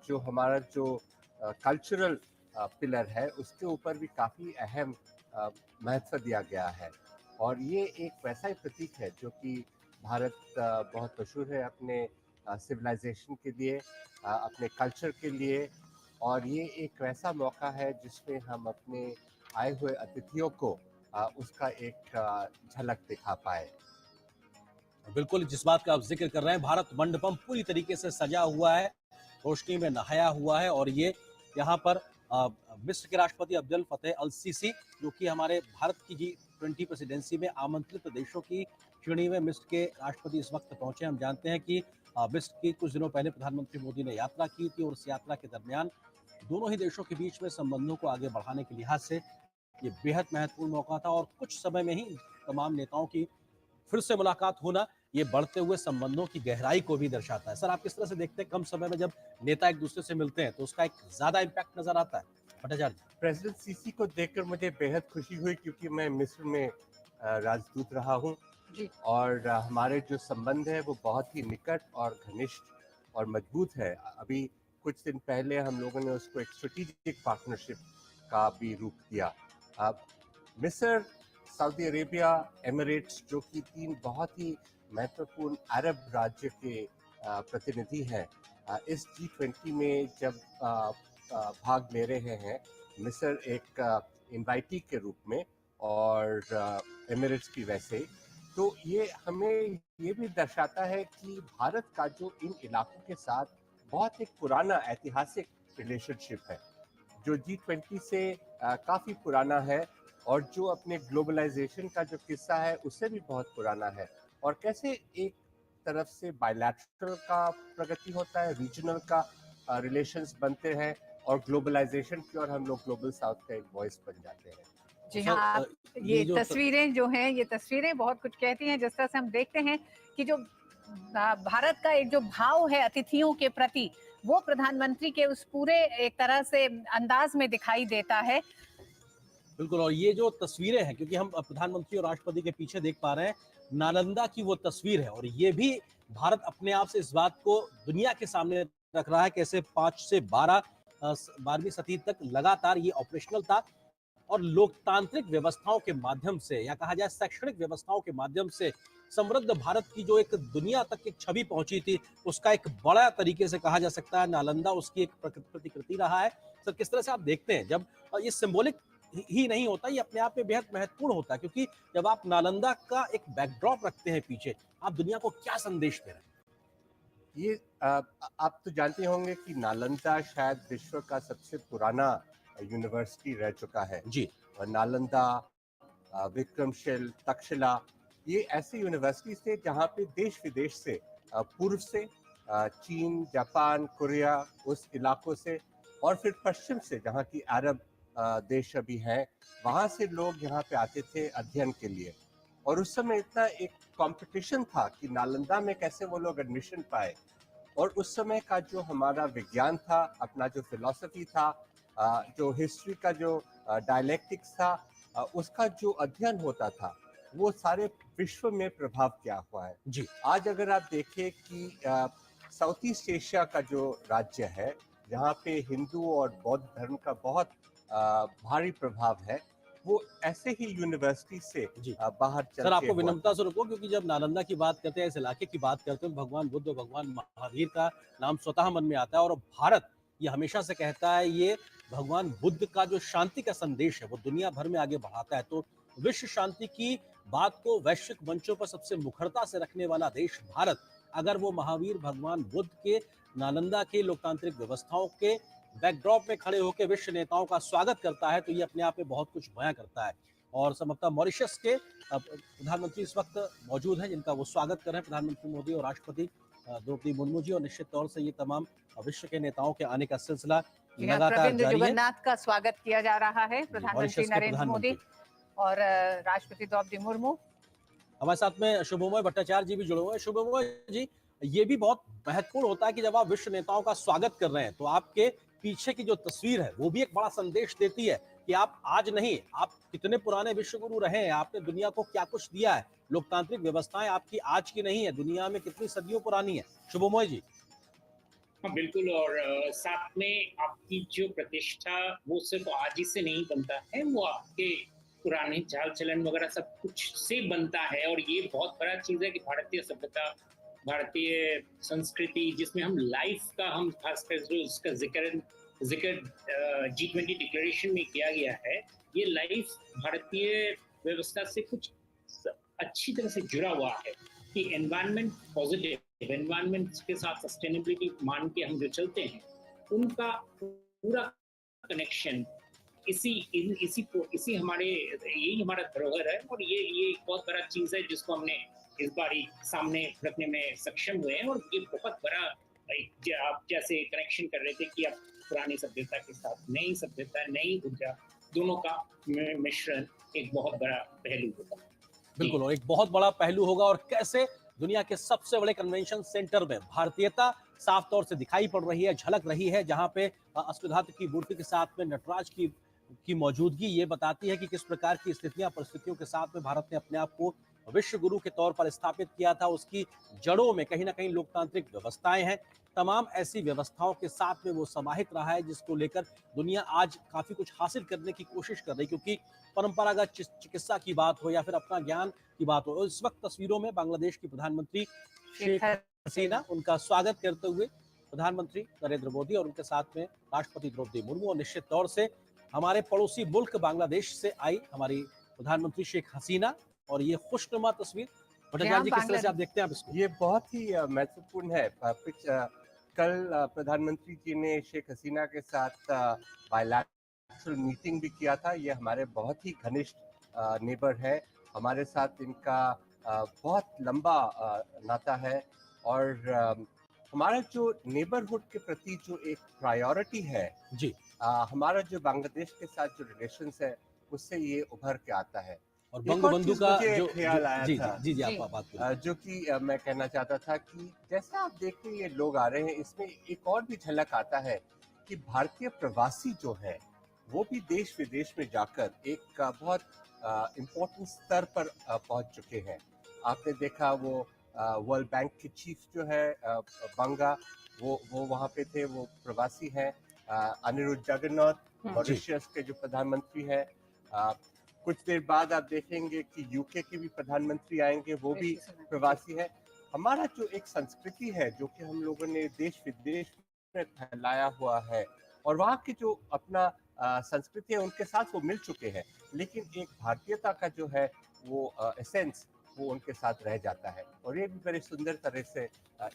जो हमारा जो कल्चरल पिलर है उसके ऊपर भी काफ़ी अहम महत्व दिया गया है। और ये एक वैसा ही प्रतीक है जो कि भारत बहुत मशहूर है अपने सिविलाइजेशन के लिए, अपने कल्चर के लिए, और ये एक वैसा मौका है जिसमें हम अपने आए हुए अतिथियों को उसका एक झलक दिखा पाए। बिल्कुल, जिस बात का आप जिक्र कर रहे हैं, भारत मंडपम पूरी तरीके से सजा हुआ है, रोशनी में नहाया हुआ है, और ये यहाँ पर मिस्र के राष्ट्रपति अब्देल फतेह अल सीसी, जो कि हमारे भारत की G20 प्रेसिडेंसी में आमंत्रित देशों की श्रेणी में मिस्र के राष्ट्रपति इस वक्त पहुंचे। हम जानते हैं कि मिस्र की कुछ दिनों पहले प्रधानमंत्री मोदी ने यात्रा की थी और उस यात्रा के दरमियान दोनों ही देशों के बीच में संबंधों को आगे बढ़ाने के लिहाज से ये बेहद महत्वपूर्ण मौका था। और कुछ समय में ही तमाम नेताओं की फिर से मुलाकात होना ये बढ़ते हुए संबंधों की गहराई को भी दर्शाता है। सर आप किस तरह से देखते हैं, कम समय में जब नेता एक दूसरे से मिलते हैं तो उसका एक ज्यादा इम्पैक्ट नजर आता है? भट्टाचार्य, प्रेसिडेंट सीसी को देखकर मुझे बेहद खुशी हुई, क्योंकि मैं मिस्र में राजदूत रहा हूँ और हमारे जो संबंध है वो बहुत ही निकट और घनिष्ठ और मजबूत है। अभी कुछ दिन पहले हम लोगों ने उसको एक स्ट्रेटेजिक पार्टनरशिप का भी रूप दिया। मिस्र, सऊदी अरेबिया, एमिरेट्स, जो कि 3 बहुत ही महत्वपूर्ण अरब राज्य के प्रतिनिधि हैं, इस G20 में जब भाग ले रहे हैं, मिस्र एक इनवाइटी के रूप में और एमिरेट्स भी वैसे, तो ये हमें ये भी दर्शाता है कि भारत का जो इन इलाकों के साथ बहुत एक पुराना ऐतिहासिक रिलेशनशिप है जो G20 से काफी पुराना है और जो अपने ग्लोबलाइजेशन का जो किस्सा है उससे भी बहुत पुराना है। और कैसे एक तरफ से बायलैटरल का प्रगति होता है, रीजनल का रिलेशंस बनते हैं और ग्लोबलाइजेशन की और हम लोग ग्लोबल साउथ का एक वॉइस बन जाते हैं। जी हाँ, ये तस्वीरें जो हैं, ये तस्वीरें बहुत कुछ कहती हैं। जिस तरह से हम देखते हैं कि जो भारत का एक जो भाव है अतिथियों के प्रति, वो प्रधानमंत्री के उस पूरे एक तरह से अंदाज में दिखाई देता है। बिल्कुल, और ये जो तस्वीरें हैं, क्योंकि हम प्रधानमंत्री और राष्ट्रपति के पीछे देख पा रहे हैं नालंदा की वो तस्वीर है, और ये भी भारत अपने आप से इस बात को दुनिया के सामने रख रहा है कैसे 5 से 12वीं सदी तक लगातार ये ऑपरेशनल था और लोकतांत्रिक व्यवस्थाओं के माध्यम से या कहा जाए शैक्षणिक व्यवस्थाओं के माध्यम से समृद्ध भारत की जो एक दुनिया तक एक छवि पहुंची थी, उसका एक बड़ा तरीके से कहा जा सकता है नालंदा उसकी एक प्रतिकृति रहा है। सर, किस तरह से आप देखते हैं जब ये सिंबॉलिक ही नहीं होता, ये अपने आप में बेहद महत्वपूर्ण होता है, क्योंकि जब आप नालंदा का एक बैकड्रॉप रखते हैं पीछे, आप दुनिया को क्या संदेश दे रहे हैं? ये आप तो जानते होंगे कि नालंदा शायद विश्व का सबसे पुराना यूनिवर्सिटी रह चुका है जी। और नालंदा, विक्रमशिल, तक्षशिला, ये ऐसे यूनिवर्सिटीज थे जहाँ पे देश विदेश से पूर्व से चीन, जापान, कोरिया, उस इलाकों से और फिर पश्चिम से जहाँ की अरब देश अभी हैं, वहाँ से लोग यहाँ पे आते थे अध्ययन के लिए। और उस समय इतना एक कंपटीशन था कि नालंदा में कैसे वो लोग एडमिशन पाए। और उस समय का जो हमारा विज्ञान था, अपना जो फिलॉसफी था, जो हिस्ट्री का जो डायलेक्टिक्स था, उसका जो अध्ययन होता था, वो सारे विश्व में प्रभाव किया हुआ है। जी। आज अगर आप देखें कि साउथ ईस्ट एशिया का जो राज्य है, जहाँ पे हिंदू और बौद्ध धर्म का बहुत भारी प्रभाव है, वो ऐसे ही यूनिवर्सिटी से बाहर चल सर, आपको विनम्रता से रुको, क्योंकि जब नालंदा की बात करते हैं, इस इलाके की बात करते हैं, भगवान बुद्ध, भगवान महावीर का नाम स्वतः मन में आता है। और भारत ये हमेशा से कहता है ये भगवान बुद्ध का जो शांति का संदेश है वो दुनिया भर में आगे बढ़ाता है। तो विश्व शांति की बात को वैश्विक मंचों पर सबसे मुखरता से रखने वाला देश भारत, अगर वो महावीर भगवान बुद्ध के नालंदा के लोकतांत्रिक व्यवस्थाओं के बैकड्रॉप में खड़े होकर विश्व नेताओं का स्वागत करता है, तो ये अपने आप में बहुत कुछ बयां करता है। और संभवतः मॉरिशस के प्रधानमंत्री इस वक्त मौजूद हैं, जिनका वो स्वागत कर रहे हैं, प्रधानमंत्री मोदी और राष्ट्रपति द्रौपदी मुर्मू जी। और निश्चित तौर से ये तमाम विश्व के नेताओं के आने का सिलसिला लगातार जारी है। जगन्नाथ का स्वागत किया जा रहा है, प्रधानमंत्री नरेंद्र मोदी और राष्ट्रपति द्रौपदी मुर्मू। हमारे साथ में शुभमय भट्टाचार्य जी भी जुड़े हुए हैं। शुभमय जी, ये भी बहुत महत्वपूर्ण होता है कि जब आप विश्व नेताओं का स्वागत कर रहे हैं तो आपके पीछे की जो तस्वीर है वो भी एक बड़ा संदेश देती है कि आप आज नहीं, आप कितने पुराने विश्व गुरु रहे हैं, आपने दुनिया को क्या कुछ दिया है। लोकतांत्रिक व्यवस्थाएं आपकी आज की नहीं है, दुनिया में कितनी सदियों पुरानी है। शुभमय जी। हाँ बिल्कुल, और साथ में आपकी जो प्रतिष्ठा वो सिर्फ आज ही से नहीं बनता है, वो आपके पुराने चाल चलन वगैरह सब कुछ से बनता है। और ये बहुत बड़ा चीज है कि भारतीय सभ्यता, भारतीय संस्कृति, जिसमें हम लाइफ का, हम खासकर जो उसका जिक्र G20 डिक्लेरेशन में किया गया है, ये लाइफ भारतीय व्यवस्था से कुछ अच्छी तरह से जुड़ा हुआ है कि एनवायरनमेंट पॉजिटिव, एनवायरनमेंट के साथ सस्टेनेबिलिटी मान के हम जो चलते हैं, उनका पूरा कनेक्शन इसी हमारे, यही हमारा धरोहर है। और ये एक बहुत बड़ा चीज है जिसको हमने इस बारी सामने रखने में सक्षम हुए हैं। और ये बहुत बड़ा, आप जैसे कनेक्शन कर रहे थे कि आप पुरानी सभ्यता के साथ नई सभ्यता, नई ऊर्जा, दोनों का मिश्रण एक बहुत बड़ा पहलू होगा। बिल्कुल, और एक बहुत बड़ा पहलू होगा। और कैसे दुनिया के सबसे बड़े कन्वेंशन सेंटर में भारतीयता साफ तौर से दिखाई पड़ रही है, झलक रही है, जहां पे अष्टधातु की मूर्ति के साथ में नटराज की मौजूदगी ये बताती है कि किस प्रकार की स्थितियां, परिस्थितियों के साथ में भारत ने अपने आप को विश्व गुरु के तौर पर स्थापित किया था। उसकी जड़ों में कहीं ना कहीं लोकतांत्रिक व्यवस्थाएं हैं। तमाम ऐसी व्यवस्थाओं के साथ में वो समाहित रहा है, जिसको लेकर दुनिया आज काफी कुछ हासिल करने की कोशिश कर रही, क्योंकि परंपरागत चिकित्सा की बात हो या फिर अपना ज्ञान की बात हो। इस वक्त तस्वीरों में बांग्लादेश की प्रधानमंत्री शेख हसीना, उनका स्वागत करते हुए प्रधानमंत्री नरेंद्र मोदी और उनके साथ में राष्ट्रपति द्रौपदी मुर्मू, और निश्चित तौर से हमारे पड़ोसी मुल्क बांग्लादेश से आई हमारी प्रधानमंत्री शेख हसीना। और ये खुशनुमा तस्वीर, भट्टाचार्य जी, किस तरह से आप देखते हैं आप इसको? ये बहुत ही महत्वपूर्ण है। कल प्रधानमंत्री जी ने शेख हसीना के साथ बायलैटरल मीटिंग भी किया था। ये हमारे बहुत ही घनिष्ठ नेबर है, हमारे साथ इनका बहुत लंबा नाता है और हमारा जो नेबरहुड के प्रति जो एक प्रायोरिटी है जी, हमारा जो बांग्लादेश के साथ जो रिलेशंस है उससे ये उभर के आता है। और एक और बंगबंधु चीज़ का मुझे जो ख्याल आया जी, था जी, जी, आप बात करिए। जो कि मैं कहना चाहता था कि जैसा आप देख रहे हैं ये लोग आ रहे हैं, इसमें एक और भी झलक आता है कि भारतीय प्रवासी जो है वो भी देश विदेश में जाकर एक बहुत इम्पोर्टेंट स्तर पर पहुंच चुके हैं। आपने देखा वो वर्ल्ड बैंक के चीफ जो है बंगा, वो वहाँ पे थे, वो प्रवासी हैं। अनिरुद्ध जगन्नाथ मॉरिशस के जो प्रधानमंत्री है, कुछ देर बाद आप देखेंगे कि यूके के भी प्रधानमंत्री आएंगे, वो भी प्रवासी है। हमारा जो एक संस्कृति है जो कि हम लोगों ने देश विदेश में फैलाया हुआ है और वहाँ की जो अपना संस्कृति है उनके साथ वो मिल चुके हैं, लेकिन एक भारतीयता का जो है वो एसेंस वो उनके साथ रह जाता है और ये भी बड़ी सुंदर तरह से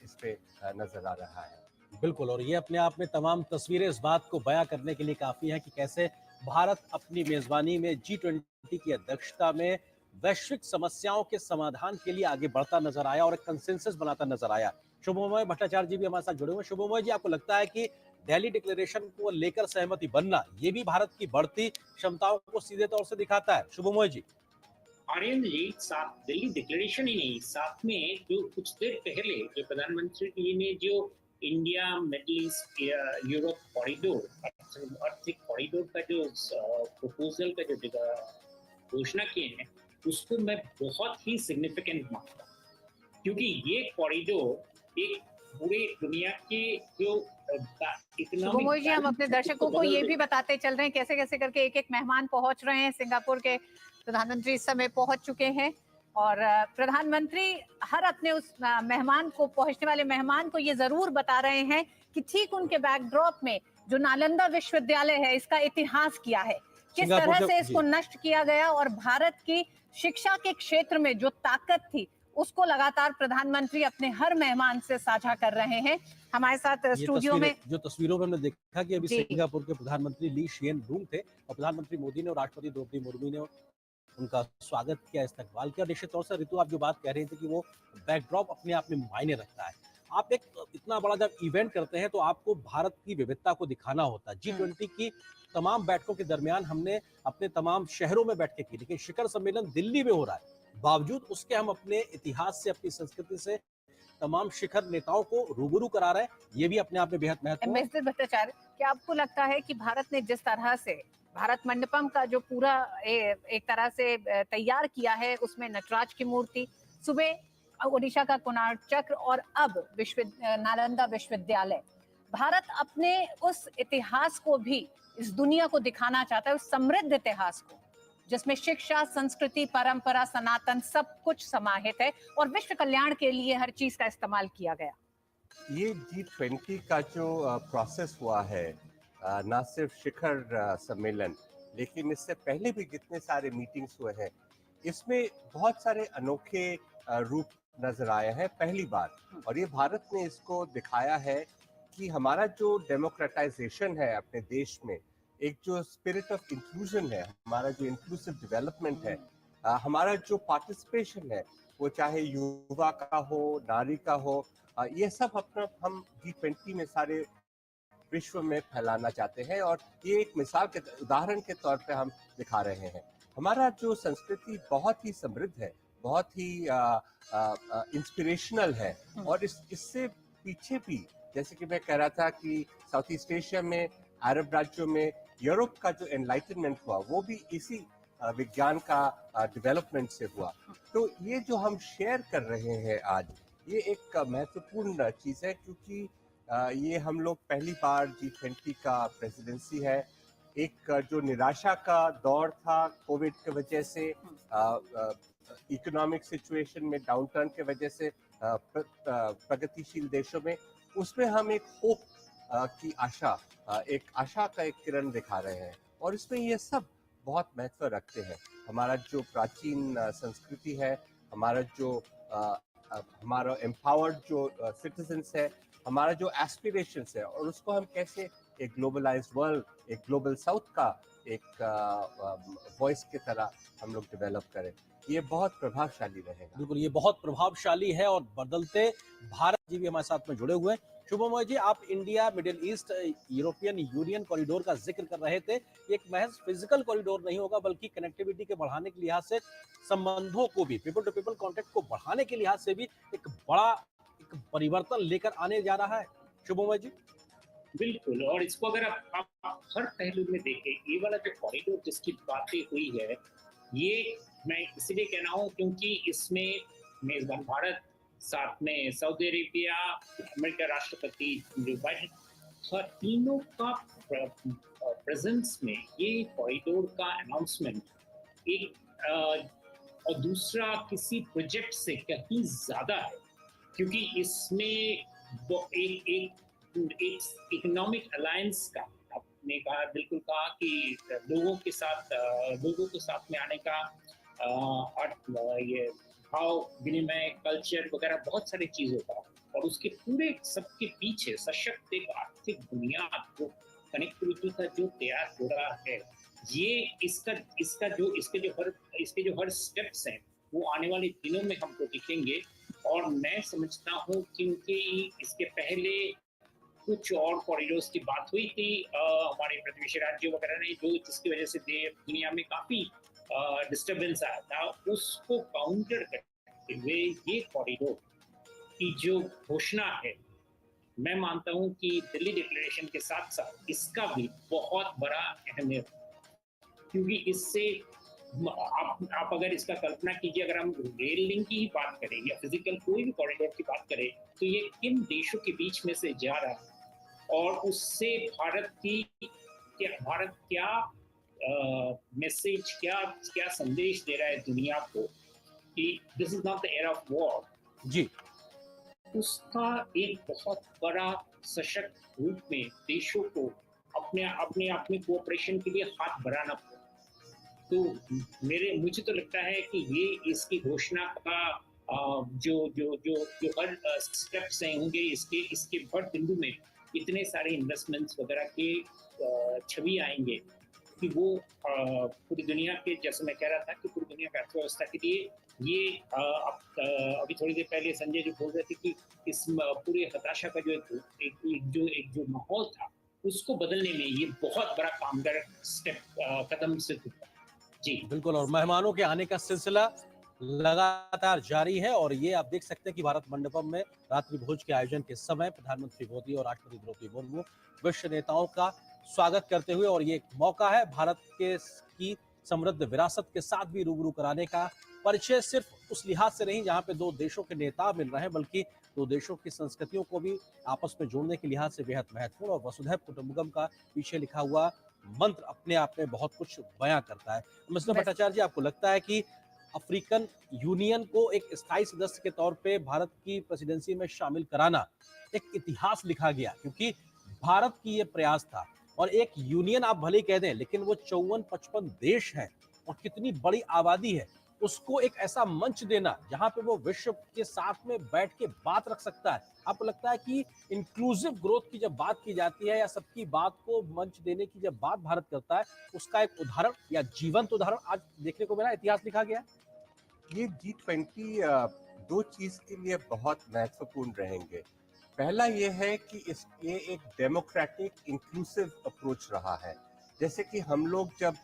इस पे नजर आ रहा है। बिल्कुल, और ये अपने आप में तमाम तस्वीरें इस बात को बयां करने के लिए काफी हैं कि कैसे भारत अपनी मेजबानी में G20 की अध्यक्षता में वैश्विक समस्याओं के समाधान के लिए आगे बढ़ता नजर आया और एक कंसेंसस बनाता नजर आया। शुभमोय भट्टाचार्य जी भी हमारे साथ जुड़े हुए हैं। शुभमोय जी, आपको लगता है कि दिल्ली डिक्लेरेशन को लेकर सहमति बनना ये भी भारत की बढ़ती क्षमताओं को सीधे तौर से दिखाता है? शुभमोय जी। आर्यन जी, साथ दिल्ली डिक्लेरेशन ही नहीं, साथ में जो कुछ देर पहले जो प्रधानमंत्री जी ने जो India middle east Europe corridor, आर्थिक कॉरिडोर का जो प्रपोजल का जो घोषणा किए हैं, उसको मैं बहुत ही सिग्निफिकेंट मानता हूँ, क्योंकि ये कॉरिडोर एक पूरे दुनिया के जो शुभमोय जी, हम अपने दर्शकों को ये भी बताते चल रहे हैं कैसे कैसे करके एक एक मेहमान पहुंच रहे हैं। सिंगापुर के प्रधानमंत्री इस समय पहुंच चुके हैं और प्रधानमंत्री हर अपने उस मेहमान को, पहुंचने वाले मेहमान को ये जरूर बता रहे हैं कि ठीक उनके बैकड्रॉप में जो नालंदा विश्वविद्यालय है, इसका इतिहास क्या है, किस तरह से इसको नष्ट किया गया और भारत की शिक्षा के क्षेत्र में जो ताकत थी उसको लगातार प्रधानमंत्री अपने हर मेहमान से साझा कर रहे हैं। हमारे साथ स्टूडियो में जो तस्वीरों में हमने देखा कि अभी सिंगापुर के प्रधानमंत्री ली शियन लूंग थे और प्रधानमंत्री मोदी ने और राष्ट्रपति द्रौपदी मुर्मू ने उनका स्वागत किया, इस्तकबाल किया। निश्चित तौर से ऋतु, आप जो बात कह रही थी कि वो बैकड्रॉप अपने आप में मायने रखता है। आप एक इतना बड़ा जब इवेंट करते हैं तो आपको भारत की विविधता को दिखाना होता है। G20 की तमाम बैठकों के दरमियान हमने अपने तमाम शहरों में बैठकें की, लेकिन शिखर सम्मेलन दिल्ली में हो रहा है। बावजूद उसके हम अपने इतिहास से, अपनी संस्कृति से तमाम शिखर नेताओं को रूबरू करा रहे हैं। ये भी अपने आप में बेहद महत्वपूर्ण है। एम्बेसडर भट्टाचार्य, क्या आपको लगता है कि भारत ने जिस तरह से भारत मंडपम का जो पूरा एक तरह से तैयार किया है, उसमें नटराज की मूर्ति, सुबह ओडिशा का कोणार्क चक्र और अब नालंदा विश्वविद्यालय, भारत अपने उस इतिहास को भी इस दुनिया को दिखाना चाहता है, उस समृद्ध इतिहास को जिसमें शिक्षा, संस्कृति, परंपरा, सनातन सब कुछ समाहित है और विश्व कल्याण के लिए हर चीज का इस्तेमाल किया गया। ये G20 का जो प्रोसेस हुआ है, ना सिर्फ शिखर सम्मेलन, लेकिन इससे पहले भी जितने सारे मीटिंग्स हुए हैं, इसमें बहुत सारे अनोखे रूप नजर आए हैं पहली बार। और ये भारत ने इसको दिखाया है कि हमारा जो डेमोक्रेटाइजेशन है अपने देश में, एक जो स्पिरिट ऑफ इंक्लूजन है, हमारा जो इंक्लूसिव डेवलपमेंट है, हमारा जो पार्टिसिपेशन है, वो चाहे युवा का हो, नारी का हो, ये सब अपना हम G20 में सारे विश्व में फैलाना चाहते हैं और ये एक मिसाल के उदाहरण के तौर पे हम दिखा रहे हैं। हमारा जो संस्कृति बहुत ही समृद्ध है, बहुत ही इंस्पिरेशनल है और इससे पीछे भी, जैसे कि मैं कह रहा था कि साउथ ईस्ट एशिया में, अरब राज्यों में, यूरोप का जो एनलाइटनमेंट हुआ वो भी इसी विज्ञान का डेवलपमेंट से हुआ। तो ये जो हम शेयर कर रहे हैं आज, ये एक महत्वपूर्ण चीज़ है क्योंकि ये हम लोग पहली बार G20 का प्रेसिडेंसी है। एक जो निराशा का दौर था कोविड की वजह से, इकोनॉमिक सिचुएशन में डाउनटर्न के वजह से प्रगतिशील देशों में, उसमें हम एक होप की आशा, एक आशा का एक किरण दिखा रहे हैं और इसमें ये सब बहुत महत्व रखते हैं। हमारा जो प्राचीन संस्कृति है, हमारा जो हमारा एम्पावर्ड जो सिटीजन्स है, हमारा जो एस्पिरेशंस है और उसको हम कैसे एक ग्लोबलाइज्ड वर्ल्ड, एक ग्लोबल साउथ का एक वॉइस की तरह हम लोग डेवलप करें, ये बहुत प्रभावशाली रहेगा। बिल्कुल, ये बहुत प्रभावशाली है और बदलते भारत जी भी हमारे साथ में जुड़े हुए हैं। शुभमोय जी, आप India middle east European union corridor का जिक्र कर रहे थे। ये एक महज फिजिकल कॉरिडोर नहीं होगा, बल्कि कनेक्टिविटी के बढ़ाने के लिहाज से, संबंधों को भी, पीपल टू पीपल कॉन्टेक्ट को बढ़ाने के लिहाज से भी एक बड़ा एक परिवर्तन लेकर आने जा रहा है। शुभमोय जी, बिल्कुल, और इसको अगर आप हर पहलू में देखें, ये वाला जो कॉरिडोर जिसकी बातें हुई है, ये मैं इसलिए कह रहा हूँ क्योंकि इसमें मेजबान भारत, साथ में सऊदी अरेबिया, अमेरिका राष्ट्रपति जो बाइडेन, तीनों का प्रेजेंस में ये कॉरिडोर का अनाउंसमेंट एक और दूसरा किसी प्रोजेक्ट से कहीं ज्यादा है, क्योंकि इसमें एक इकोनॉमिक अलायंस का, आपने कहा, बिल्कुल कहा कि लोगों के साथ में आने का और ये भाव विनिमय, कल्चर वगैरह बहुत सारी चीजों का, और उसके पूरे सबके पीछे सशक्त एक आर्थिक बुनियाद जो कनेक्टिविटी का जो तैयार हो रहा है, ये इसके जो हर स्टेप्स हैं वो आने वाले दिनों में हमको दिखेंगे। और मैं समझता हूँ क्योंकि इसके पहले कुछ और कॉरिडोर्स की बात हुई थी हमारे प्रतिवेशी राज्यों वगैरह ने, जो जिसकी वजह से दुनिया में काफी डिस्टर्बेंस आया था, उसको काउंटर करते हुए ये कॉरिडोर की जो घोषणा है, मैं मानता हूं कि दिल्ली डिक्लेरेशन के साथ साथ इसका भी बहुत बड़ा अहमियत, क्योंकि इससे आप अगर इसका कल्पना कीजिए, अगर हम रेल लिंक की ही बात करें या फिजिकल कोई भी कॉरिडोर की बात करें, तो ये किन देशों के बीच में से जा रहा है और उससे भारत क्या मैसेज, क्या संदेश दे रहा है दुनिया को कि this is not the era of war जी, उसका एक बहुत बड़ा सशक्त रूप में देशों को अपने कोऑपरेशन के लिए हाथ बढ़ाना पड़ा। तो मुझे तो लगता है कि ये इसकी घोषणा का जो हर स्टेप्स होंगे, इसके हर बिंदु में इतने सारे इन्वेस्टमेंट्स वगैरह के छवि आएंगे कि वो पूरी दुनिया के, जैसे मैं कह रहा था कि पूरी दुनिया की अर्थव्यवस्था के लिए ये अभी थोड़ी देर पहले संजय जी बोल रहे थे कि इस पूरे हताशा का जो माहौल था, उसको बदलने में ये बहुत बड़ा कामगार कदम सिद्ध हुआ। जी बिल्कुल, और मेहमानों के आने का सिलसिला लगातार जारी है, और ये आप देख सकते हैं कि भारत मंडपम में रात्रि भोज के आयोजन के समय प्रधानमंत्री मोदी और राष्ट्रपति द्रौपदी मुर्मू विश्व नेताओं का स्वागत करते हुए, और ये एक मौका है भारत की समृद्ध विरासत के साथ भी रूबरू कराने का। परिचय सिर्फ उस लिहाज से नहीं जहां पे दो देशों के नेता मिल रहे हैं, बल्कि दो देशों की संस्कृतियों को भी आपस में जोड़ने के लिहाज से बेहद महत्वपूर्ण, और वसुधैव कुटुंबकम का पीछे लिखा हुआ मंत्र अपने आप में बहुत कुछ बयां करता है। मिस्टर भट्टाचार्य जी, आपको लगता है कि अफ्रीकन यूनियन को एक स्थायी सदस्य के तौर पे भारत की प्रेसिडेंसी में शामिल कराना एक इतिहास लिखा गया, क्योंकि भारत की ये प्रयास था, और एक यूनियन आप भले कह दें, लेकिन वो 54-55 देश हैं और कितनी बड़ी आबादी है, उसको एक ऐसा मंच देना जहां पे वो विश्व के साथ में बैठ के बात रख सकता है। आपको लगता है कि इंक्लूसिव ग्रोथ की जब बात की जाती है या सबकी बात को मंच देने की जब बात भारत करता है, उसका एक उदाहरण या जीवंत उदाहरण आज देखने को मिला, इतिहास लिखा गया? ये G20 दो चीज के लिए बहुत महत्वपूर्ण रहेंगे। पहला ये है कि ये एक डेमोक्रेटिक इंक्लूसिव अप्रोच रहा है। जैसे कि हम लोग जब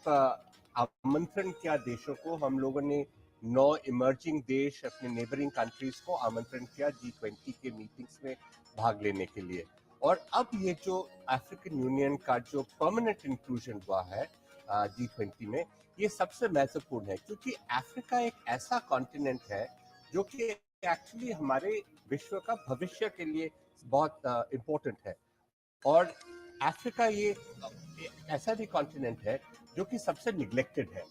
आमंत्रण किया देशों को, हम लोगों ने 9 इमर्जिंग देश, अपने नेबरिंग कंट्रीज को आमंत्रण किया G20 के मीटिंग्स में भाग लेने के लिए। और अब ये जो अफ्रीकन यूनियन का जो परमानेंट इंक्लूजन हुआ है G20 में, ये सबसे महत्वपूर्ण है, क्योंकि अफ्रीका एक ऐसा कॉन्टिनेंट है जो कि एक्चुअली हमारे विश्व का भविष्य के लिए बहुत इम्पोर्टेंट है। और अफ्रीका ये ऐसा भी कॉन्टिनेंट है जो कि सबसे निग्लेक्टेड है।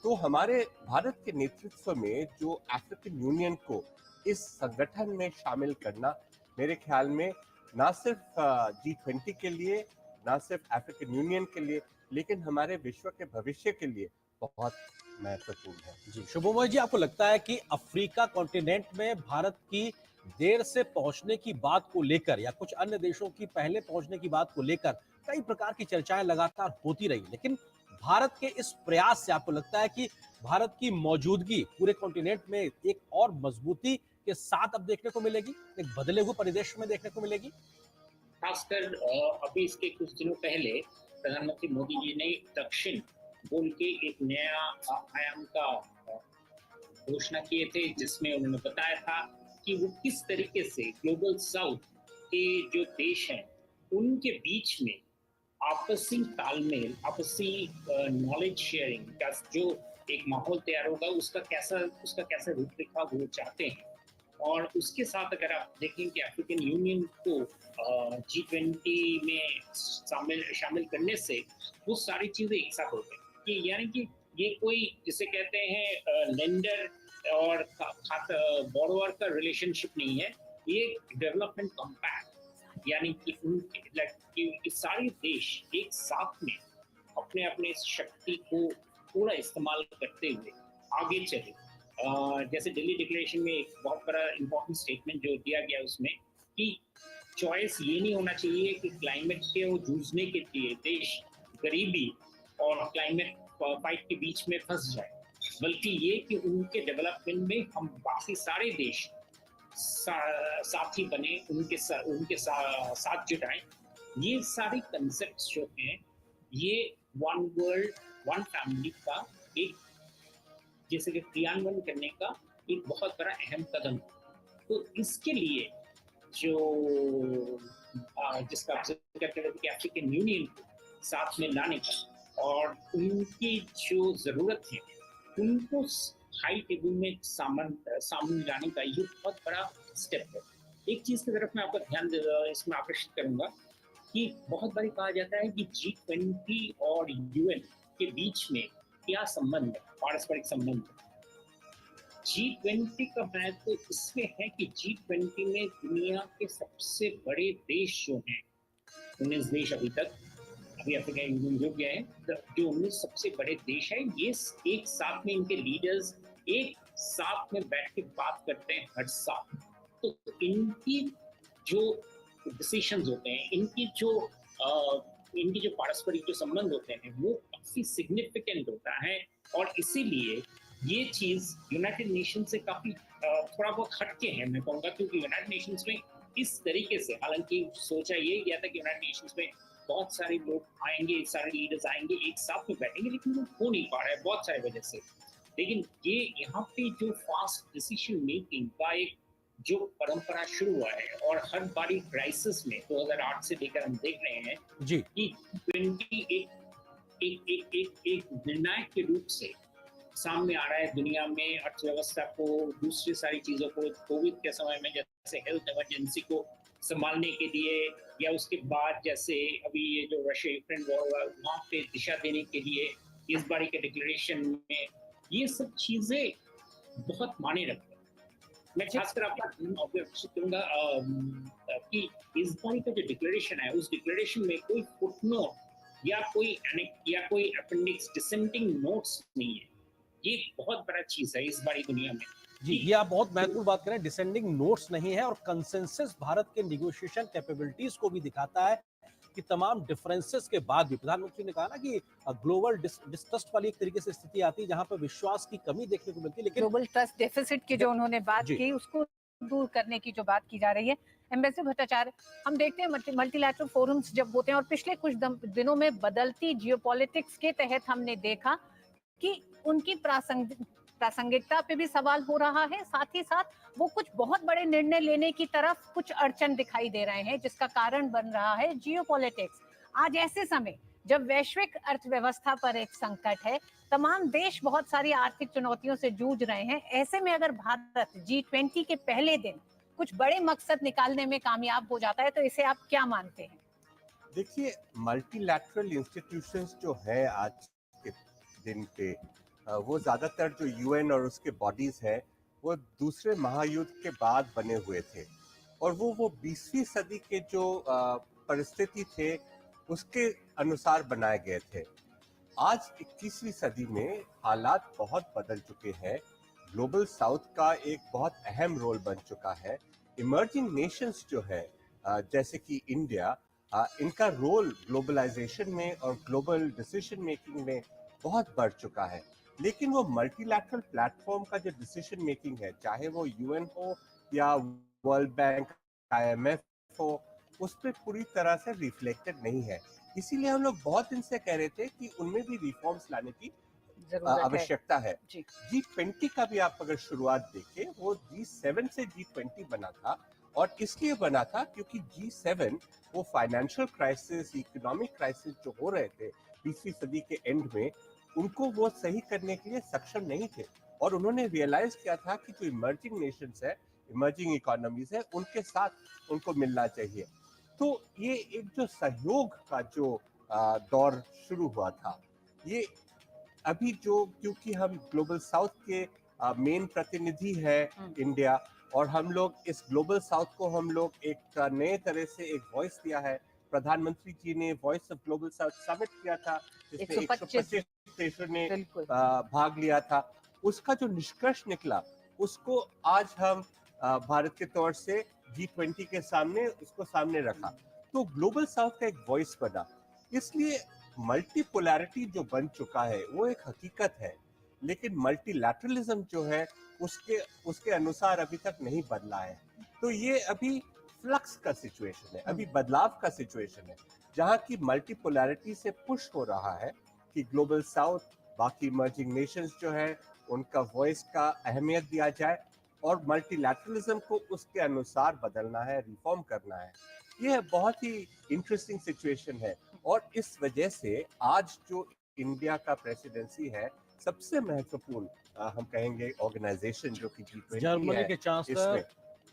तो हमारे भारत के नेतृत्व में जो अफ्रीकन यूनियन को इस संगठन में शामिल करना, मेरे ख्याल में ना सिर्फ G20 के लिए, ना सिर्फ अफ्रीकन यूनियन के लिए, लेकिन हमारे विश्व के भविष्य के लिए बहुत महत्वपूर्ण है। जी, शुभमोय जी, आपको लगता है कि अफ्रीका कॉन्टिनेंट में भारत की देर से पहुंचने की बात को लेकर या कुछ अन्य देशों की पहले पहुंचने की बात को लेकर कई प्रकार की चर्चाएं लगातार होती रही, लेकिन भारत के इस प्रयास से आपको लगता है कि भारत की मौजूदगी पूरे कॉन्टिनेंट में एक और मजबूती के साथ अब देखने को मिलेगी, एक बदले हुए परिदृश्य में देखने को मिलेगी? खासकर अभी इसके कुछ दिनों पहले प्रधानमंत्री मोदी जी ने दक्षिण बोल के एक नया आयाम का घोषणा किए थे, जिसमें उन्होंने बताया था कि वो किस तरीके से ग्लोबल साउथ के जो देश हैं उनके बीच में आपसी तालमेल, आपसी नॉलेज शेयरिंग का जो एक माहौल तैयार होगा, उसका कैसा रूपरेखा वो चाहते हैं। और उसके साथ अगर आप देखें कि अफ्रीकन यूनियन को G20 में शामिल करने से वो सारी चीजें एक साथ हो गई, कि यानी कि ये कोई जिसे कहते हैं लेंडर और बोरोवर का रिलेशनशिप नहीं है, ये डेवलपमेंट कॉम्पैक्ट, यानी कि सारे देश एक साथ में अपने अपने शक्ति को पूरा इस्तेमाल करते हुए आगे चले। जैसे दिल्ली डिक्लेरेशन में एक बहुत बड़ा इंपॉर्टेंट स्टेटमेंट जो दिया गया उसमें कि चॉइस ये नहीं होना चाहिए कि क्लाइमेट के वो जूझने के लिए देश गरीबी और क्लाइमेट फाइट के बीच में फंस जाए, बल्कि ये कि उनके डेवलपमेंट में हम बाकी सारे देश साथी बने, उनके साथ जुटाएं। ये सारे कंसेप्ट्स जो हैं ये वन वर्ल्ड वन फैमिली का एक जैसे कि क्रियान्वयन करने का एक बहुत बड़ा अहम कदम है। तो इसके लिए जो जिसका करते हुए अफ्रीकन यूनियन को साथ में लाने का और उनकी जो जरूरत है उनको हाई टेबल में सामने लाने का ये बहुत बड़ा स्टेप है। एक चीज की तरफ मैं आपका ध्यान इसमें आकर्षित करूंगा कि बहुत बार कहा जाता है कि G20 और UN के बीच में क्या संबंध है, पारस्परिक संबंध। G20 का महत्व इसमें है कि G20 में दुनिया के सबसे बड़े देश जो हैं 19 देश अभी अफ्रीका यूनियन जुड़ गए हैं, जो 19 सबसे बड़े देश हैं, ये एक साथ में इनके लीडर्स एक साथ में बैठ के बात करते हैं हर साल। तो इनकी जो डिसीजंस होते हैं, इनकी जो पारस्परिक जो संबंध होते हैं वो काफी सिग्निफिकेंट होता है। और इसीलिए ये चीज यूनाइटेड नेशन से काफी थोड़ा बहुत हटके है मैं कहूँगा, क्योंकि यूनाइटेड नेशंस में इस तरीके से, हालांकि सोचा ये गया था कि यूनाइटेड नेशंस में बहुत सारे लोग आएंगे, सारे लीडर्स आएंगे, एक साथ में बैठेंगे, लेकिन वो हो नहीं पा रहा है बहुत सारी वजह से। लेकिन ये यहाँ पे जो फास्ट डिसीजन मेकिंग का एक जो परंपरा शुरू हुआ है और हर बारी क्राइसिस में 2008 से लेकर हम देख रहे हैं जी कि 20 एक निर्णायक के रूप से सामने आ रहा है दुनिया में, अर्थव्यवस्था को, दूसरी सारी चीजों को, कोविड के समय में जैसे हेल्थ इमरजेंसी को संभालने के लिए, या उसके बाद जैसे अभी ये जो रशिया यूक्रेन वॉर हुआ वहाँ पे दिशा देने के लिए इस बारी के डिक्लेरेशन में ये सब चीजें बहुत मायने रखती हैं। मैं खासकर आपका करूंगा कि इस बारी का जो डिक्लेरेशन है उस डिक्लेरेशन में कोई फुटनोट या कोई अपेंडिक्स डिसेंटिंग नोट्स नहीं है। ये बहुत बड़ा चीज है इस बारी दुनिया में। जी, ये आप बहुत महत्वपूर्ण बात करें, डिसेंडिंग नोट्स नहीं है और कंसेंसस भारत के नेगोशिएशन कैपेबिलिटीज को भी दिखाता है कि तमाम डिफरेंसेस के बाद भी प्रधानमंत्री ने कहा ना कि ग्लोबल डिस्ट्रस्ट वाली एक तरीके से स्थिति आती है जहां पर विश्वास की कमी देखने को मिलती है, लेकिन ग्लोबल ट्रस्ट डेफिसिट की जो उन्होंने बात की उसको दूर करने की जो बात की जा रही है। एम्बेसडर भट्टाचार्य, हम देखते हैं मल्टीलैटरल फोरम्स जब होते हैं और पिछले कुछ दिनों में बदलती जियोपॉलिटिक्स के तहत हमने देखा कि उनकी प्रासंगिकता पे भी सवाल हो रहा है, साथ ही साथ वो कुछ बहुत बड़े निर्णय लेने की तरफ कुछ अड़चन दिखाई दे रहे हैं, जिसका कारण बन रहा है जियोपॉलिटिक्स। आज ऐसे समय जब वैश्विक अर्थव्यवस्था पर एक संकट है, तमाम देश बहुत सारी आर्थिक चुनौतियों से जूझ रहे हैं, ऐसे में अगर भारत G20 के पहले दिन कुछ बड़े मकसद निकालने में कामयाब हो जाता है तो इसे आप क्या मानते हैं? देखिए, मल्टीलैटरल इंस्टीट्यूशंस जो है आज के दिन पे वो ज्यादातर जो UN और उसके बॉडीज है वो दूसरे महायुद्ध के बाद बने हुए थे और वो 20वीं सदी के जो परिस्थिति थे उसके अनुसार बनाए गए थे। आज 21वीं सदी में हालात बहुत बदल चुके हैं। ग्लोबल साउथ का एक बहुत अहम रोल बन चुका है। इमर्जिंग नेशंस जो है जैसे कि इंडिया, इनका रोल ग्लोबलाइजेशन में और ग्लोबल डिसीजन मेकिंग में बहुत बढ़ चुका है। लेकिन वो मल्टीलैटरल प्लेटफॉर्म का जो डिसीजन मेकिंग है, चाहे वो यूएन हो या वर्ल्ड बैंक, आईएमएफ हो, उस पर पूरी तरह से रिफ्लेक्टेड नहीं है। इसीलिए हम लोग बहुत दिन से कह रहे थे कि उनमें भी रिफॉर्म्स लाने की आवश्यकता है। G20 का भी आप अगर शुरुआत देखें, वो G7 से G20 बना था, और इसलिए बना था क्योंकि G7 वो फाइनेंशियल क्राइसिस, इकोनॉमिक क्राइसिस जो हो रहे थे 20वीं सदी के एंड में, उनको वो सही करने के लिए सक्षम नहीं थे, और उन्होंने रियलाइज किया था कि जो इमर्जिंग नेशंस है, इमर्जिंग इकोनॉमीज है, उनके साथ उनको मिलना चाहिए। तो ये एक जो सहयोग का जो दौर शुरू हुआ था, ये अभी जो, क्योंकि हम ग्लोबल साउथ के मेन प्रतिनिधि है इंडिया, और हम लोग इस ग्लोबल साउथ को हम लोग एक नए तरह से एक वॉइस दिया है। प्रधानमंत्री जी ने voice of global south summit किया था, जिसमें 125 देशों ने भाग लिया था। उसका जो निष्कर्ष निकला, उसको आज हम भारत के तौर से G20 के सामने उसको सामने रखा, तो ग्लोबल साउथ का एक वॉइस बना। इसलिए मल्टीपोलैरिटी जो बन चुका है वो एक हकीकत है, लेकिन मल्टीलैटरलिज्म जो है उसके अनुसार अभी तक नहीं बदला है। तो ये अभी फ्लक्स का सिचुएशन है, अभी बदलाव का सिचुएशन है, जहां की मल्टीपोलैरिटी से पुश हो रहा है कि ग्लोबल साउथ, बाकी इमर्जिंग नेशंस जो है, उनका वॉइस का अहमियत दिया जाए, और मल्टीलैटरलिज्म को उसके अनुसार बदलना है, रिफॉर्म करना है। यह बहुत ही इंटरेस्टिंग सिचुएशन है, और इस वजह से आज जो इंडिया का प्रेसिडेंसी है, सबसे महत्वपूर्ण हम कहेंगे ऑर्गेनाइजेशन जो कि G20 जर्मनी के चांसलर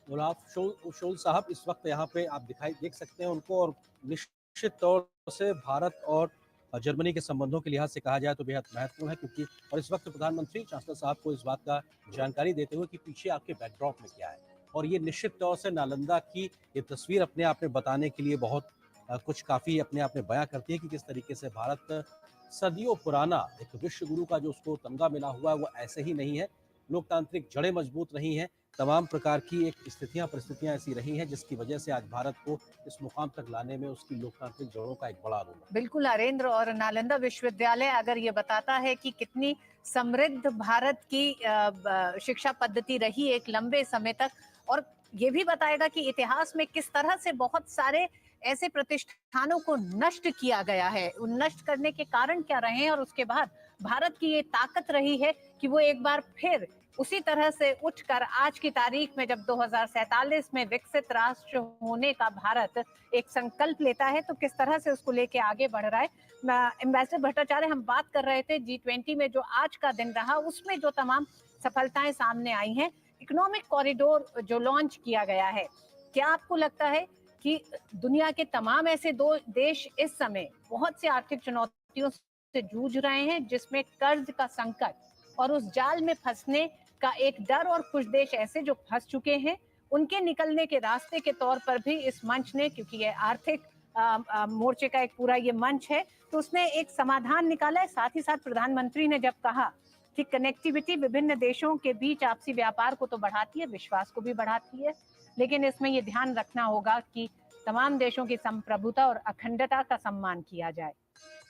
ओलाफ शोल्ज साहब इस वक्त यहाँ पे आप देख सकते हैं उनको, और निश्चित तौर से भारत और जर्मनी के संबंधों के लिहाज से कहा जाए तो बेहद महत्वपूर्ण है, क्योंकि और इस वक्त प्रधानमंत्री चांसलर साहब को इस बात का जानकारी देते हुए कि पीछे आपके बैकड्रॉप में क्या है, और ये निश्चित तौर से नालंदा की ये तस्वीर अपने आप में बताने के लिए बहुत कुछ काफ़ी अपने आप में बयां करती है कि किस तरीके से भारत सदियों पुराना एक विश्व गुरु का जो उसको तमगा मिला हुआ है वो ऐसे ही नहीं है। लोकतांत्रिक जड़ें मजबूत रही हैं, तमाम प्रकार की एक परिस्थितियां ऐसी रही हैं जिसकी वजह से आज भारत को इस मुकाम तक लाने में उसकी लोकतांत्रिक जड़ों का एक बड़ा रोल है। बिल्कुल अरेंद्र, और नालंदा विश्वविद्यालय अगर ये बताता है कि कितनी समृद्ध भारत की शिक्षा पद्धति रही एक लंबे समय तक, और ये भी बताएगा कि इतिहास में किस तरह से बहुत सारे ऐसे प्रतिष्ठानों को नष्ट किया गया है, उन नष्ट करने के कारण क्या रहे हैं, और उसके बाद भारत की ये ताकत रही है कि वो एक बार फिर उसी तरह से उठकर आज की तारीख में जब 2047 में विकसित राष्ट्र होने का भारत एक संकल्प लेता है, तो किस तरह से उसको लेके आगे बढ़ रहा है। एम्बेसडर भट्टाचार्य, हम बात कर रहे थे G20 में जो आज का दिन रहा, उसमें जो तमाम सफलताएं सामने आई हैं, इकोनॉमिक कॉरिडोर जो लॉन्च किया गया है, क्या आपको लगता है कि दुनिया के तमाम ऐसे दो देश इस समय बहुत सी आर्थिक चुनौतियों से जूझ रहे हैं, जिसमें कर्ज का संकट और उस जाल में फंसने का एक डर, और कुछ देश ऐसे जो फंस चुके हैं, उनके निकलने के रास्ते के तौर पर भी इस मंच ने, क्योंकि ये आर्थिक मोर्चे का एक पूरा ये मंच है, तो उसने एक समाधान निकाला है। साथ ही साथ प्रधानमंत्री ने जब कहा कि कनेक्टिविटी विभिन्न देशों के बीच आपसी व्यापार को तो बढ़ाती है, विश्वास को भी बढ़ाती है, लेकिन इसमें ये ध्यान रखना होगा कि तमाम देशों की संप्रभुता और अखंडता का सम्मान किया जाए,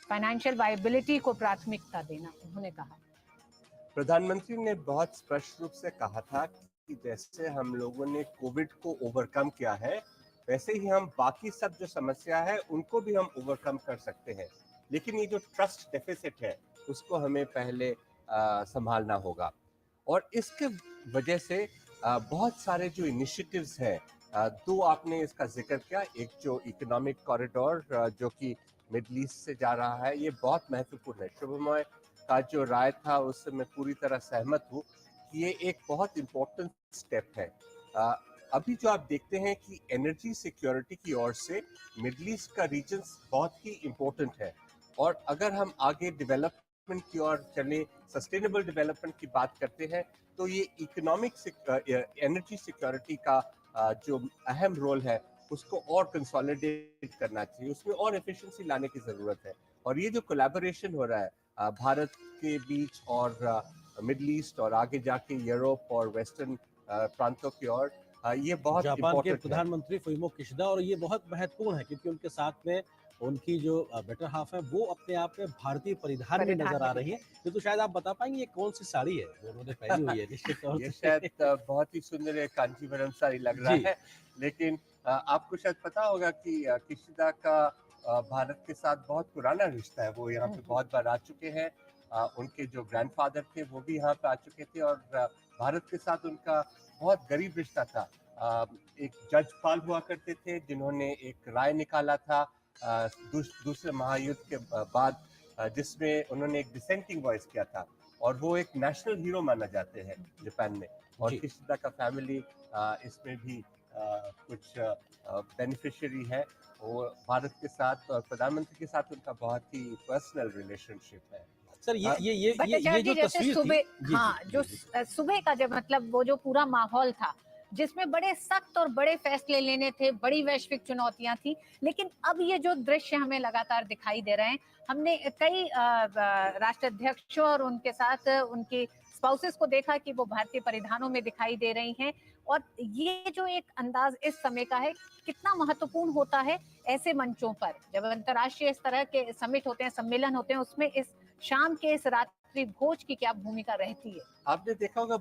फाइनेंशियल वायबिलिटी को प्राथमिकता देना, उन्होंने कहा। प्रधानमंत्री ने बहुत स्पष्ट रूप से कहा था कि जैसे हम लोगों ने कोविड को ओवरकम किया है, वैसे ही हम बाकी सब जो समस्या है उनको भी हम ओवरकम कर सकते हैं, लेकिन ये जो ट्रस्ट डेफिसिट है उसको हमें पहले संभालना होगा। और इसके वजह से बहुत सारे जो इनिशिएटिव्स हैं, दो आपने इसका जिक्र किया, एक जो इकोनॉमिक कॉरिडोर जो कि मिडल ईस्ट से जा रहा है, ये बहुत महत्वपूर्ण है। शुभमय का जो राय था उससे मैं पूरी तरह सहमत हूँ कि ये एक बहुत इम्पोर्टेंट स्टेप है। अभी जो आप देखते हैं कि एनर्जी सिक्योरिटी की ओर से मिडल ईस्ट का रीजन बहुत ही इम्पोर्टेंट है, और अगर हम आगे डेवलपमेंट की ओर चले, सस्टेनेबल डेवलपमेंट की बात करते हैं, तो ये इकोनॉमिक एनर्जी सिक्योरिटी का जो अहम रोल है उसको और कंसोलिडेट करना चाहिए, उसमें और एफिशिएंसी लाने की जरूरत है। और ये जो कोलैबोरेशन हो रहा है भारत के बीच और मिडल ईस्ट और आगे जाके यूरोप और वेस्टर्न प्रांतों की ओर, ये बहुत जापान के इम्पोर्टेंट है। प्रधानमंत्री फुमियो किशिदा, और ये बहुत महत्वपूर्ण है क्योंकि उनके साथ में उनकी जो बेटर हाफ है वो अपने आप में भारतीय परिधान में नजर आ रही है। तो शायद आप बता पाएंगे ये कौन सी साड़ी है जो उन्होंने पहनी हुई है? निश्चित तौर ये से शायद बहुत ही सुंदर कांचीवरम साड़ी लग रहा है, लेकिन आपको शायद पता होगा कि किशिदा का भारत के साथ बहुत पुराना रिश्ता है। वो यहाँ पे बहुत बार आ चुके हैं। उनके जो ग्रैंडफादर थे वो भी यहाँ पे आ चुके थे, और भारत के साथ उनका बहुत गरीब रिश्ता था। एक जज पाल हुआ करते थे जिन्होंने एक राय निकाला था दूसरे महायुद्ध के बाद, जिसमें उन्होंने एक डिसेंटिंग वॉइस किया था, और वो एक नेशनल हीरो माना जाते हैं जापान में। और किशिदा का फैमिली इसमें भी कुछ बेनिफिशियरी है। वो भारत के साथ और प्रधानमंत्री के साथ उनका बहुत ही पर्सनल रिलेशनशिप है। सर ये जो तस्वीर सुबह, थी, हाँ, जो सुबह का जब मतलब वो जो पूरा माहौल था जिसमें बड़े सख्त और बड़े फैसले लेने थे, बड़ी वैश्विक चुनौतियां थी, लेकिन अब ये जो दृश्य हमें लगातार दिखाई दे रहे हैं, हमने कई राष्ट्राध्यक्षों और उनके साथ उनकी स्पाउसेस को देखा कि वो भारतीय परिधानों में दिखाई दे रही हैं, और ये जो एक अंदाज इस समय का है कितना महत्वपूर्ण होता है ऐसे मंचों पर जब अंतर्राष्ट्रीय इस तरह के समिट होते हैं, सम्मेलन होते हैं, उसमें इस शाम के इस रात्रि भोज की क्या भूमिका रहती है? आपने देखा होगा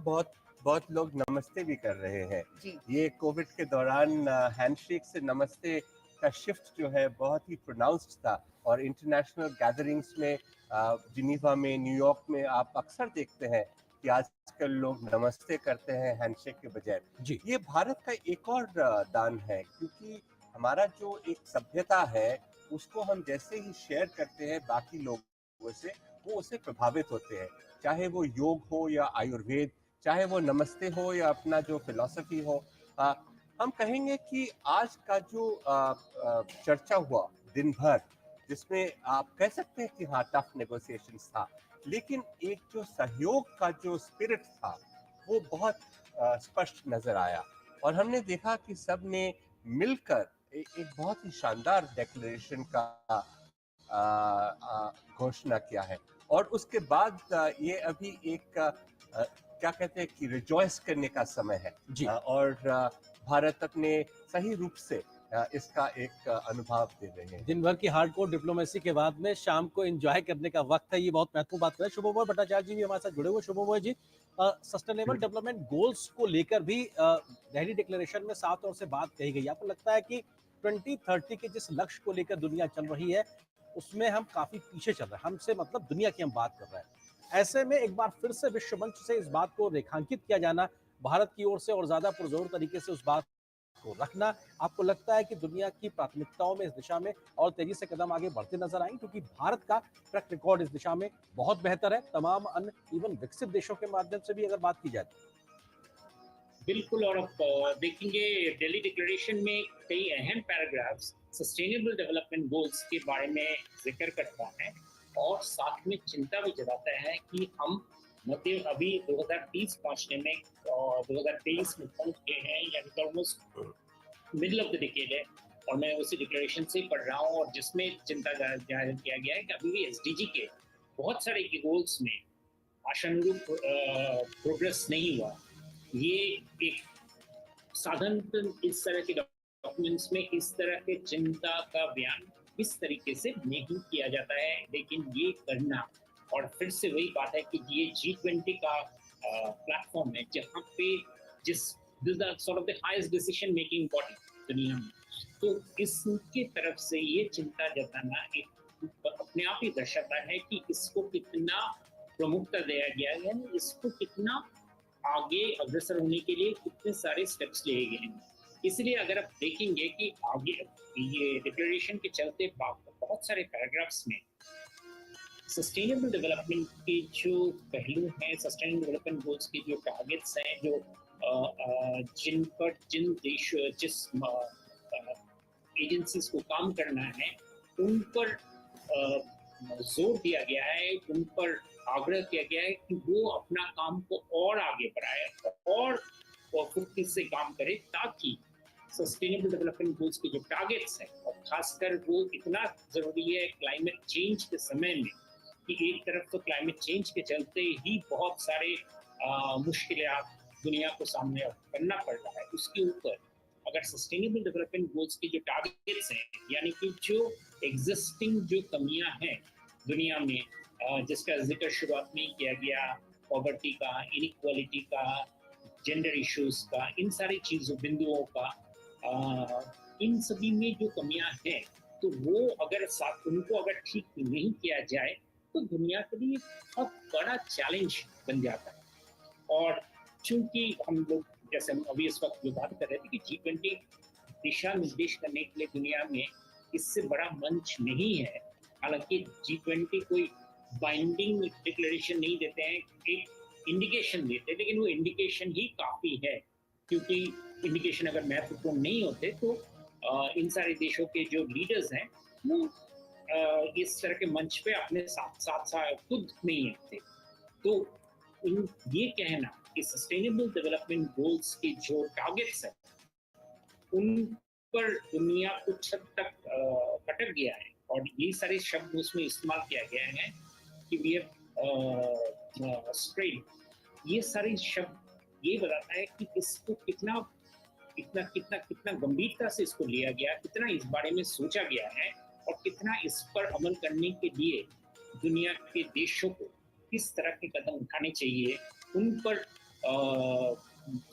बहुत लोग नमस्ते भी कर रहे हैं। ये कोविड के दौरान हैंडशेक से नमस्ते का शिफ्ट जो है बहुत ही प्रोनाउंस्ड था, और इंटरनेशनल गैदरिंग्स में जिनीवा में, न्यूयॉर्क में आप अक्सर देखते हैं कि आजकल लोग नमस्ते करते हैं हैंडशेक के बजाय। ये भारत का एक और दान है, क्योंकि हमारा जो एक सभ्यता है उसको हम जैसे ही शेयर करते हैं बाकी लोगों से, वो उससे प्रभावित होते हैं। चाहे वो योग हो या आयुर्वेद, चाहे वो नमस्ते हो या अपना जो फिलॉसफी हो। हम कहेंगे कि आज का जो चर्चा हुआ दिन भर, जिसमें आप कह सकते हैं कि हाँ टफ नेगोशिएशंस था, लेकिन एक जो सहयोग का जो स्पिरिट था वो बहुत स्पष्ट नजर आया, और हमने देखा कि सब ने मिलकर एक बहुत ही शानदार डिक्लेरेशन का घोषणा किया है। और उसके बाद ये अभी एक क्या कहते हैं कि रिजॉइस करने का समय है, और भारत अपने सही रूप से इसका एक अनुभव दे रहे हैं। दिन भर की हार्डकोर डिप्लोमेसी के बाद में शाम को एंजॉय करने का वक्त है, ये बहुत महत्वपूर्ण बात है। शुभमोय भट्टाचार्य जी भी हमारे साथ जुड़े हुए। शुभमोय जी, सस्टेनेबल डेवलपमेंट गोल्स को लेकर भी दिल्ली डिक्लेरेशन में साफ तौर से बात कही गई। आपको लगता है कि 2030 के जिस लक्ष्य को लेकर दुनिया चल रही है उसमें हम काफी पीछे चल रहे हैं? हमसे मतलब दुनिया की हम बात कर रहे हैं। ऐसे में एक बार फिर से विश्व मंच से इस बात को रेखांकित किया जाना भारत की ओर से, और ज्यादा पुरजोर तरीके से उस बात को रखना, आपको लगता है कि दुनिया की प्राथमिकताओं में इस दिशा में और तेजी से कदम आगे बढ़ते नजर आएंगे? क्योंकि भारत का ट्रैक रिकॉर्ड इस दिशा में बहुत बेहतर है, तमाम अन्य इवन विकसित देशों के माध्यम से भी अगर बात की जाए। बिल्कुल, और अब देखेंगे दिल्ली डिक्लेरेशन में कई अहम पैराग्राफ्स सस्टेनेबल डेवलपमेंट गोल्स के बारे में जिक्र करता है, और साथ में चिंता भी जताता है कि हम मतलब अभी 2030 पहुंचने में 2023 में पहुंच गए हैं, यानी almost middle of the decade है। और मैं उसी डिक्लेरेशन से पढ़ रहा हूँ, और जिसमें चिंता जाहिर किया गया है कि अभी भी एसडीजी के बहुत सारे गोल्स में आशानुरूप प्रोग्रेस नहीं हुआ। ये एक साधारणतः इस तरह के डॉक्यूमेंट्स में इस तरह के चिंता का बयान इस तरीके से नहीं किया जाता है, लेकिन ये करना, और फिर से वही बात है कि ये G20 का प्लेटफॉर्म है जहाँ पे sort of the highest decision making body दुनिया में, तो इसके तरफ से ये चिंता जताना एक अपने आप ही दर्शाता है कि इसको कितना प्रमुखता दिया गया है, इसको कितना आगे अग्रसर होने के लिए कितने सारे स्टेप्स लिए गए हैं। इसलिए अगर आप देखेंगे कि आगे ये डिक्लेरेशन के चलते बहुत सारे पैराग्राफ्स में सस्टेनेबल डेवलपमेंट के जो पहलू हैं, सस्टेनेबल डेवलपमेंट गोल्स के जो टारगेट्स हैं, जो जिन देश जिस एजेंसीज को काम करना है उन पर जोर दिया गया है, उन पर आग्रह किया गया है कि वो अपना काम को और आगे बढ़ाए और फुर्ती से काम करे, ताकि सस्टेनेबल डेवलपमेंट गोल्स के जो टारगेट्स हैं, और खासकर वो इतना जरूरी है क्लाइमेट चेंज के समय में, कि एक तरफ तो क्लाइमेट चेंज के चलते ही बहुत सारे मुश्किलात दुनिया को सामने करना पड़ रहा है, उसके ऊपर अगर सस्टेनेबल डेवलपमेंट गोल्स के जो टारगेट्स हैं, यानी कि जो एग्जिस्टिंग जो कमियां हैं दुनिया में, जिसका जिक्र शुरुआत में किया गया, पॉवर्टी का, इनइक्वालिटी का, जेंडर इश्यूज का, इन सारी चीजों बिंदुओं का, इन सभी में जो कमियां हैं, तो वो अगर उनको अगर ठीक नहीं किया जाए तो दुनिया के लिए बहुत बड़ा चैलेंज बन जाता है। और चूंकि हम लोग, जैसे हम अभी इस वक्त जो बात कर रहे थे कि G20 दिशा निर्देश करने के लिए दुनिया में इससे बड़ा मंच नहीं है। हालांकि G20 कोई बाइंडिंग डिक्लेरेशन नहीं देते हैं, एक इंडिकेशन देते हैं, लेकिन वो इंडिकेशन ही काफी है, क्योंकि इंडिकेशन अगर महत्वपूर्ण नहीं होते तो इन सारे देशों के जो लीडर्स हैं वो इस तरह के मंच पे अपने साथ खुद नहीं आते। तो ये कहना कि सस्टेनेबल डेवलपमेंट गोल्स के जो टारगेट्स हैं उन पर दुनिया कुछ हद तक भटक गया है, और ये सारे शब्द उसमें इस्तेमाल किया गया है कि वी हैव स्ट्रेड, ये सारे शब्द ये बताता है कि इसको कितना गंभीरता से इसको लिया गया, कितना इस बारे में सोचा गया है, और कितना इस पर अमल करने के लिए दुनिया के देशों को किस तरह के कदम उठाने चाहिए, उन पर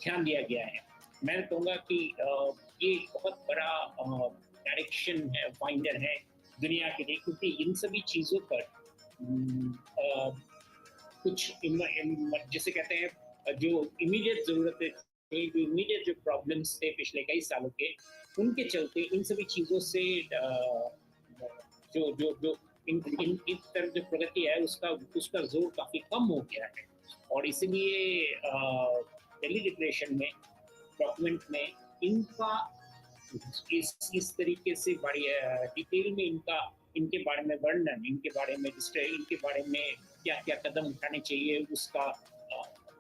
ध्यान दिया गया है। मैं कहूँगा कि ये बहुत बड़ा डायरेक्शन है, फाइंडर है दुनिया के लिए, क्योंकि इन सभी चीज़ों पर कुछ जिसे कहते हैं जो इमीडिएट ज़रूरतें, जो इमीडिएट जो प्रॉब्लम्स थे पिछले कई सालों के, उनके चलते इन सभी चीज़ों से जो इन तरफ जो प्रगति है उसका जोर काफ़ी कम हो गया है। और इसीलिए दिल्ली डिक्लेरेशन में, डॉक्यूमेंट में इनका इस तरीके से बड़ी डिटेल में इनके बारे में वर्णन, इनके बारे में क्या क्या कदम उठाने चाहिए, उसका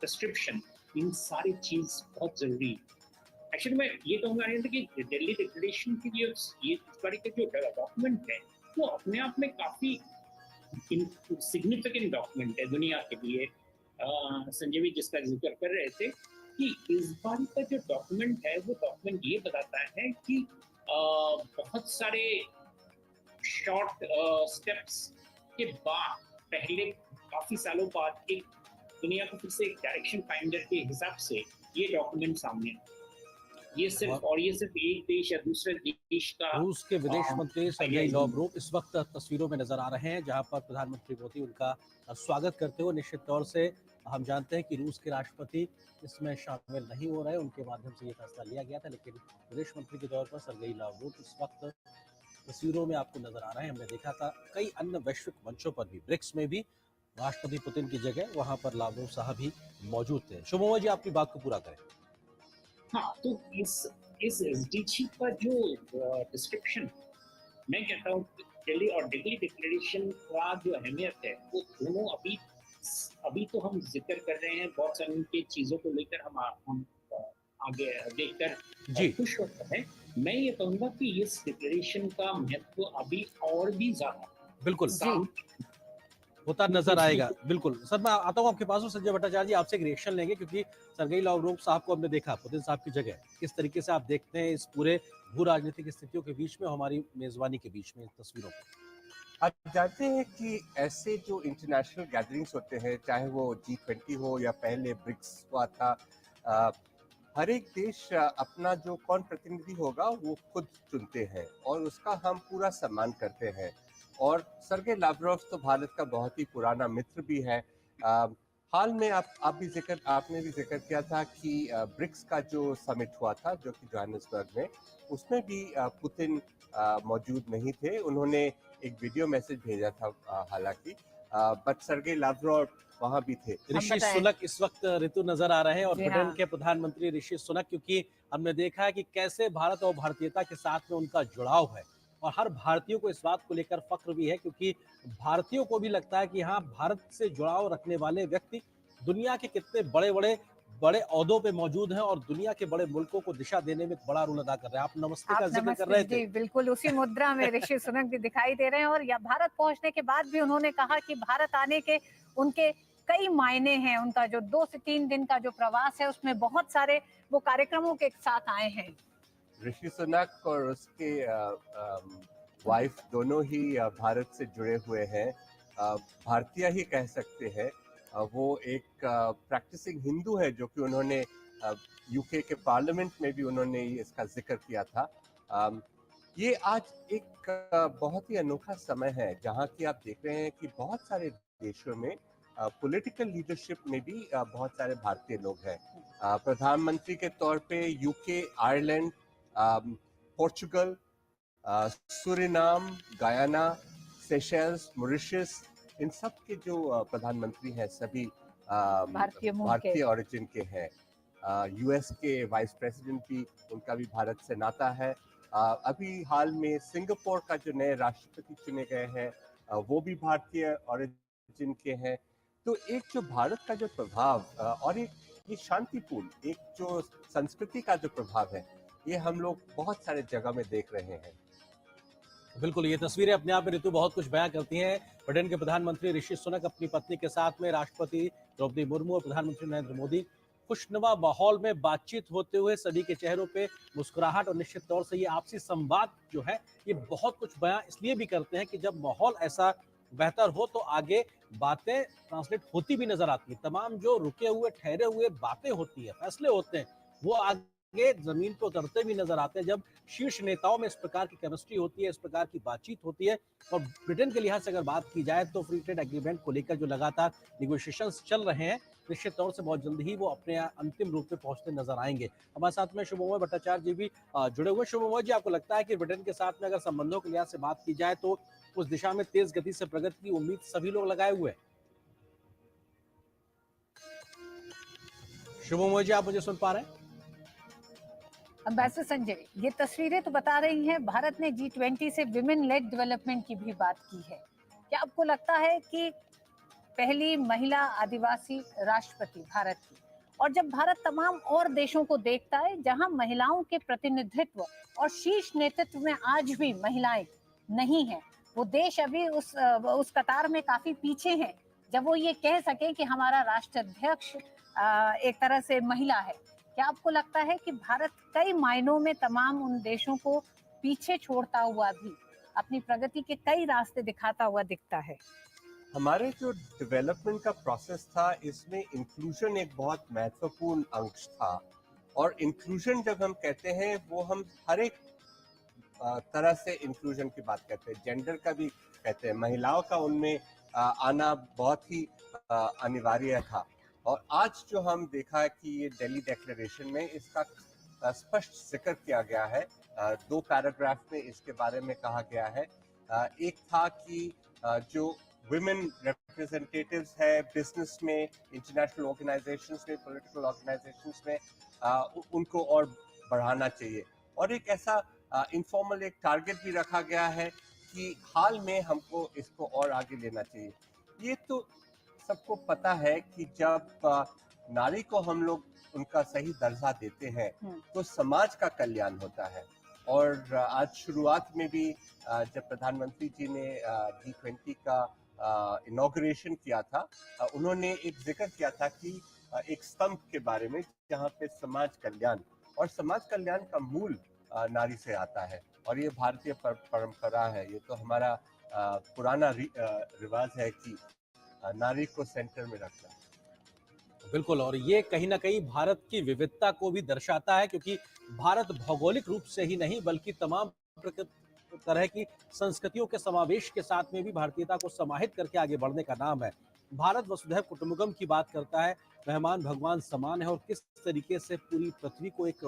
प्रिस्क्रिप्शन, इन सारी चीज बहुत जरूरी है। एक्चुअली मैं ये कहूँगा कि दिल्ली डिक्लेरेशन की जो इस बारे का जो डॉक्यूमेंट है वो अपने आप में काफी सिग्निफिकेंट डॉक्यूमेंट है दुनिया के लिए। संजय भी जिसका जिक्र कर रहे थे कि इस बार का जो डॉक्यूमेंट है वो डॉक्यूमेंट ये बताता है कि बहुत सारे शॉर्ट स्टेप्स के बाद, पहले काफी सालों बाद एक दुनिया को फिर से एक डायरेक्शन फाइंडर के हिसाब से ये डॉक्यूमेंट सामने है। ये सिर्फ एक देश या दूसरे देश का, रूस के विदेश मंत्री सर्गेई लाव्रोव इस वक्त तस्वीरों में नजर आ रहे हैं, जहां पर प्रधानमंत्री मोदी उनका स्वागत करते हुए। निश्चित तौर से हम जानते हैं कि रूस के राष्ट्रपति इसमें शामिल नहीं हो रहे, उनके माध्यम से ये फैसला लिया गया था, लेकिन विदेश मंत्री के तौर पर सर्गेई लाव्रोव इस वक्त तस्वीरों में आपको नजर आ रहे हैं। हमने देखा था कई अन्य वैश्विक मंचों पर भी, ब्रिक्स में भी राष्ट्रपति पुतिन की जगह वहां पर लाव्रोव साहब भी मौजूद थे। शुभमोमा जी, आपकी बात को पूरा करें। हाँ, तो इस एसडीजी का जो डिस्क्रिप्शन, मैं कहता हूँ दिल्ली और दिल्ली डिक्लेरेशन का जो अहमियत है वो दोनों अभी तो हम जिक्र कर रहे हैं, बहुत सारी उनकी चीजों को लेकर हम आगे देखकर खुश होते हैं। मैं ये कहूँगा कि इस डिक्लेरेशन का महत्व अभी और भी ज्यादा बिल्कुल होता नजर आएगा। बिल्कुल सर, मैं आता हूँ आपके पास। संजय भट्टाचार्य जी, आपसे एक रिएक्शन लेंगे, क्योंकि सर्गेई लाव्रोव साहब को हमने देखा पुतिन साहब की जगह। किस तरीके से आप देखते हैं इस पूरे भू राजनीतिक स्थितियों के बीच में, हमारी मेजबानी के बीच में, तस्वीरों को? आप जानते हैं कि ऐसे जो इंटरनेशनल गैदरिंग्स होते हैं, चाहे वो G20 हो या पहले ब्रिक्स हुआ था, हर एक देश अपना जो कौन प्रतिनिधि होगा वो खुद चुनते हैं और उसका हम पूरा सम्मान करते हैं। और सर्गेई लाव्रोव तो भारत का बहुत ही पुराना मित्र भी है। हाल में आपने भी जिक्र किया था कि ब्रिक्स का जो समिट हुआ था, जो कि जोहान्सबर्ग में, उसमें भी पुतिन मौजूद नहीं थे। उन्होंने एक वीडियो मैसेज भेजा था हालांकि, बट सर्गेई लाव्रोव वहां भी थे। ऋषि सुनक इस वक्त ऋतु नजर आ रहे हैं, और ब्रिटेन के प्रधानमंत्री ऋषि सुनक, क्योंकि हमने देखा है कि कैसे भारत और भारतीयता के साथ में उनका जुड़ाव है, और हर भारतीयों को इस बात को लेकर फख्र भी है, क्योंकि भारतीयों को भी लगता है कि हाँ, भारत से जुड़ाव रखने वाले व्यक्ति दुनिया के कितने बड़े ओहदों पे मौजूद हैं और दुनिया के बड़े मुल्कों को दिशा देने में बड़ा रोल अदा कर रहे हैं। आप नमस्ते का जिक्र कर रहे थे। बिल्कुल उसी मुद्रा में ऋषि सुनक भी दिखाई दे रहे हैं, और भारत पहुंचने के बाद भी उन्होंने कहा कि भारत आने के उनके कई मायने हैं। उनका जो 2 से 3 दिन का जो प्रवास है उसमें बहुत सारे वो कार्यक्रमों के साथ आए हैं। ऋषि सुनक और उसके वाइफ दोनों ही भारत से जुड़े हुए हैं, भारतीय ही कह सकते हैं। वो एक प्रैक्टिसिंग हिंदू है, जो कि उन्होंने यूके के पार्लियामेंट में भी उन्होंने इसका जिक्र किया था। ये आज एक बहुत ही अनोखा समय है जहां की आप देख रहे हैं कि बहुत सारे देशों में पॉलिटिकल लीडरशिप में भी बहुत सारे भारतीय लोग हैं। प्रधानमंत्री के तौर पे UK, Ireland, Portugal, Suriname, Guyana, Seychelles, Mauritius, इन सब के जो प्रधानमंत्री हैं सभी भारतीय ओरिजिन के हैं। यूएस के वाइस प्रेसिडेंट भी, उनका भी भारत से नाता है। अभी हाल में सिंगापुर का जो नए राष्ट्रपति चुने गए हैं वो भी भारतीय ओरिजिन के हैं। तो एक जो भारत का जो प्रभाव और एक ये शांतिपूर्ण एक जो संस्कृति का जो प्रभाव है, ये हम लोग बहुत सारे जगह में देख रहे हैं। बिल्कुल, ये तस्वीरें अपने आप में ऋतु बहुत कुछ बयां करती हैं। ब्रिटेन के प्रधानमंत्री ऋषि सुनक अपनी पत्नी के साथ में, राष्ट्रपति द्रौपदी मुर्मू और प्रधानमंत्री नरेंद्र मोदी, खुशनुमा माहौल में बातचीत होते हुए सभी के चेहरों पे मुस्कुराहट। और निश्चित तौर से ये आपसी संवाद जो है ये बहुत कुछ बयां इसलिए भी करते हैं कि जब माहौल ऐसा बेहतर हो तो आगे बातें ट्रांसलेट होती भी नजर आती है। तमाम जो रुके हुए ठहरे हुए बातें होती है, फैसले होते हैं, वो आगे जमीन पर उतरते भी नजर आते हैं जब शीर्ष नेताओं में इस प्रकार की केमिस्ट्री होती है, इस प्रकार की बातचीत होती है। और ब्रिटेन के लिहाज से अगर बात की जाए तो फ्री ट्रेड एग्रीमेंट को लेकर जो लगातार निगोशिएशंस चल रहे हैं, निश्चित तौर से बहुत जल्दी ही वो अपने अंतिम रूप में पहुंचते नजर आएंगे। हमारे साथ में शुभमोय भट्टाचार्य जी भी जुड़े हुए। शुभमोय जी, आपको लगता है कि ब्रिटेन के साथ में अगर संबंधों के लिहाज से बात की जाए तो उस दिशा में तेज गति से प्रगति की उम्मीद सभी लोग लगाए हुए हैं? शुभमोय जी, आप मुझे सुन पा रहे हैं? एम्बेसडर संजय, ये तस्वीरें तो बता रही हैं भारत ने G20 से विमेन लेड डेवलपमेंट की भी बात की है। क्या आपको लगता है कि पहली महिला आदिवासी राष्ट्रपति भारत की, और जब भारत तमाम और देशों को देखता है जहां महिलाओं के प्रतिनिधित्व और शीर्ष नेतृत्व में आज भी महिलाएं नहीं हैं, वो देश अभी उस कतार में काफी पीछे हैं जब वो ये कह सके कि हमारा राष्ट्राध्यक्ष एक तरह से महिला है। क्या आपको लगता है कि भारत कई मायनों में तमाम उन देशों को पीछे छोड़ता हुआ भी अपनी प्रगति के कई रास्ते दिखाता हुआ दिखता है? हमारे जो डेवलपमेंट का प्रोसेस था, इसमें इंक्लूजन एक बहुत महत्वपूर्ण अंश था। और इंक्लूजन जब हम कहते हैं वो हम हर एक तरह से इंक्लूजन की बात करते हैं, जेंडर का भी कहते हैं, महिलाओं का उनमें आना बहुत ही अनिवार्य था। और आज जो हम देखा है कि ये दिल्ली डिक्लेरेशन में इसका स्पष्ट जिक्र किया गया है, 2 पैराग्राफ में इसके बारे में कहा गया है। एक था कि जो women representatives है बिजनेस में, इंटरनेशनल ऑर्गेनाइजेशंस में, पॉलिटिकल ऑर्गेनाइजेशंस में, उनको और बढ़ाना चाहिए। और एक ऐसा इनफॉर्मल एक टारगेट भी रखा गया है कि हाल में हमको इसको और आगे लेना चाहिए। ये तो सबको पता है कि जब नारी को हम लोग उनका सही दर्जा देते हैं तो समाज का कल्याण होता है। और आज शुरुआत में भी जब प्रधानमंत्री जी ने G20 का इनॉग्रेशन किया था, उन्होंने एक जिक्र किया था कि एक स्तंभ के बारे में जहाँ पे समाज कल्याण, और समाज कल्याण का मूल नारी से आता है। और ये भारतीय परंपरा है, ये तो हमारा पुराना रिवाज है कि नारी को सेंटर में रखना। बिल्कुल, और ये कहीं ना कहीं भारत की विविधता को भी दर्शाता है, क्योंकि भारत भौगोलिक रूप से ही नहीं बल्कि तमाम तरह की संस्कृतियों के समावेश के साथ में भी भारतीयता को समाहित करके आगे बढ़ने का नाम है। भारत वसुधैव कुटुंबकम की बात करता है, मेहमान भगवान समान है, और किस तरीके से पूरी पृथ्वी को एक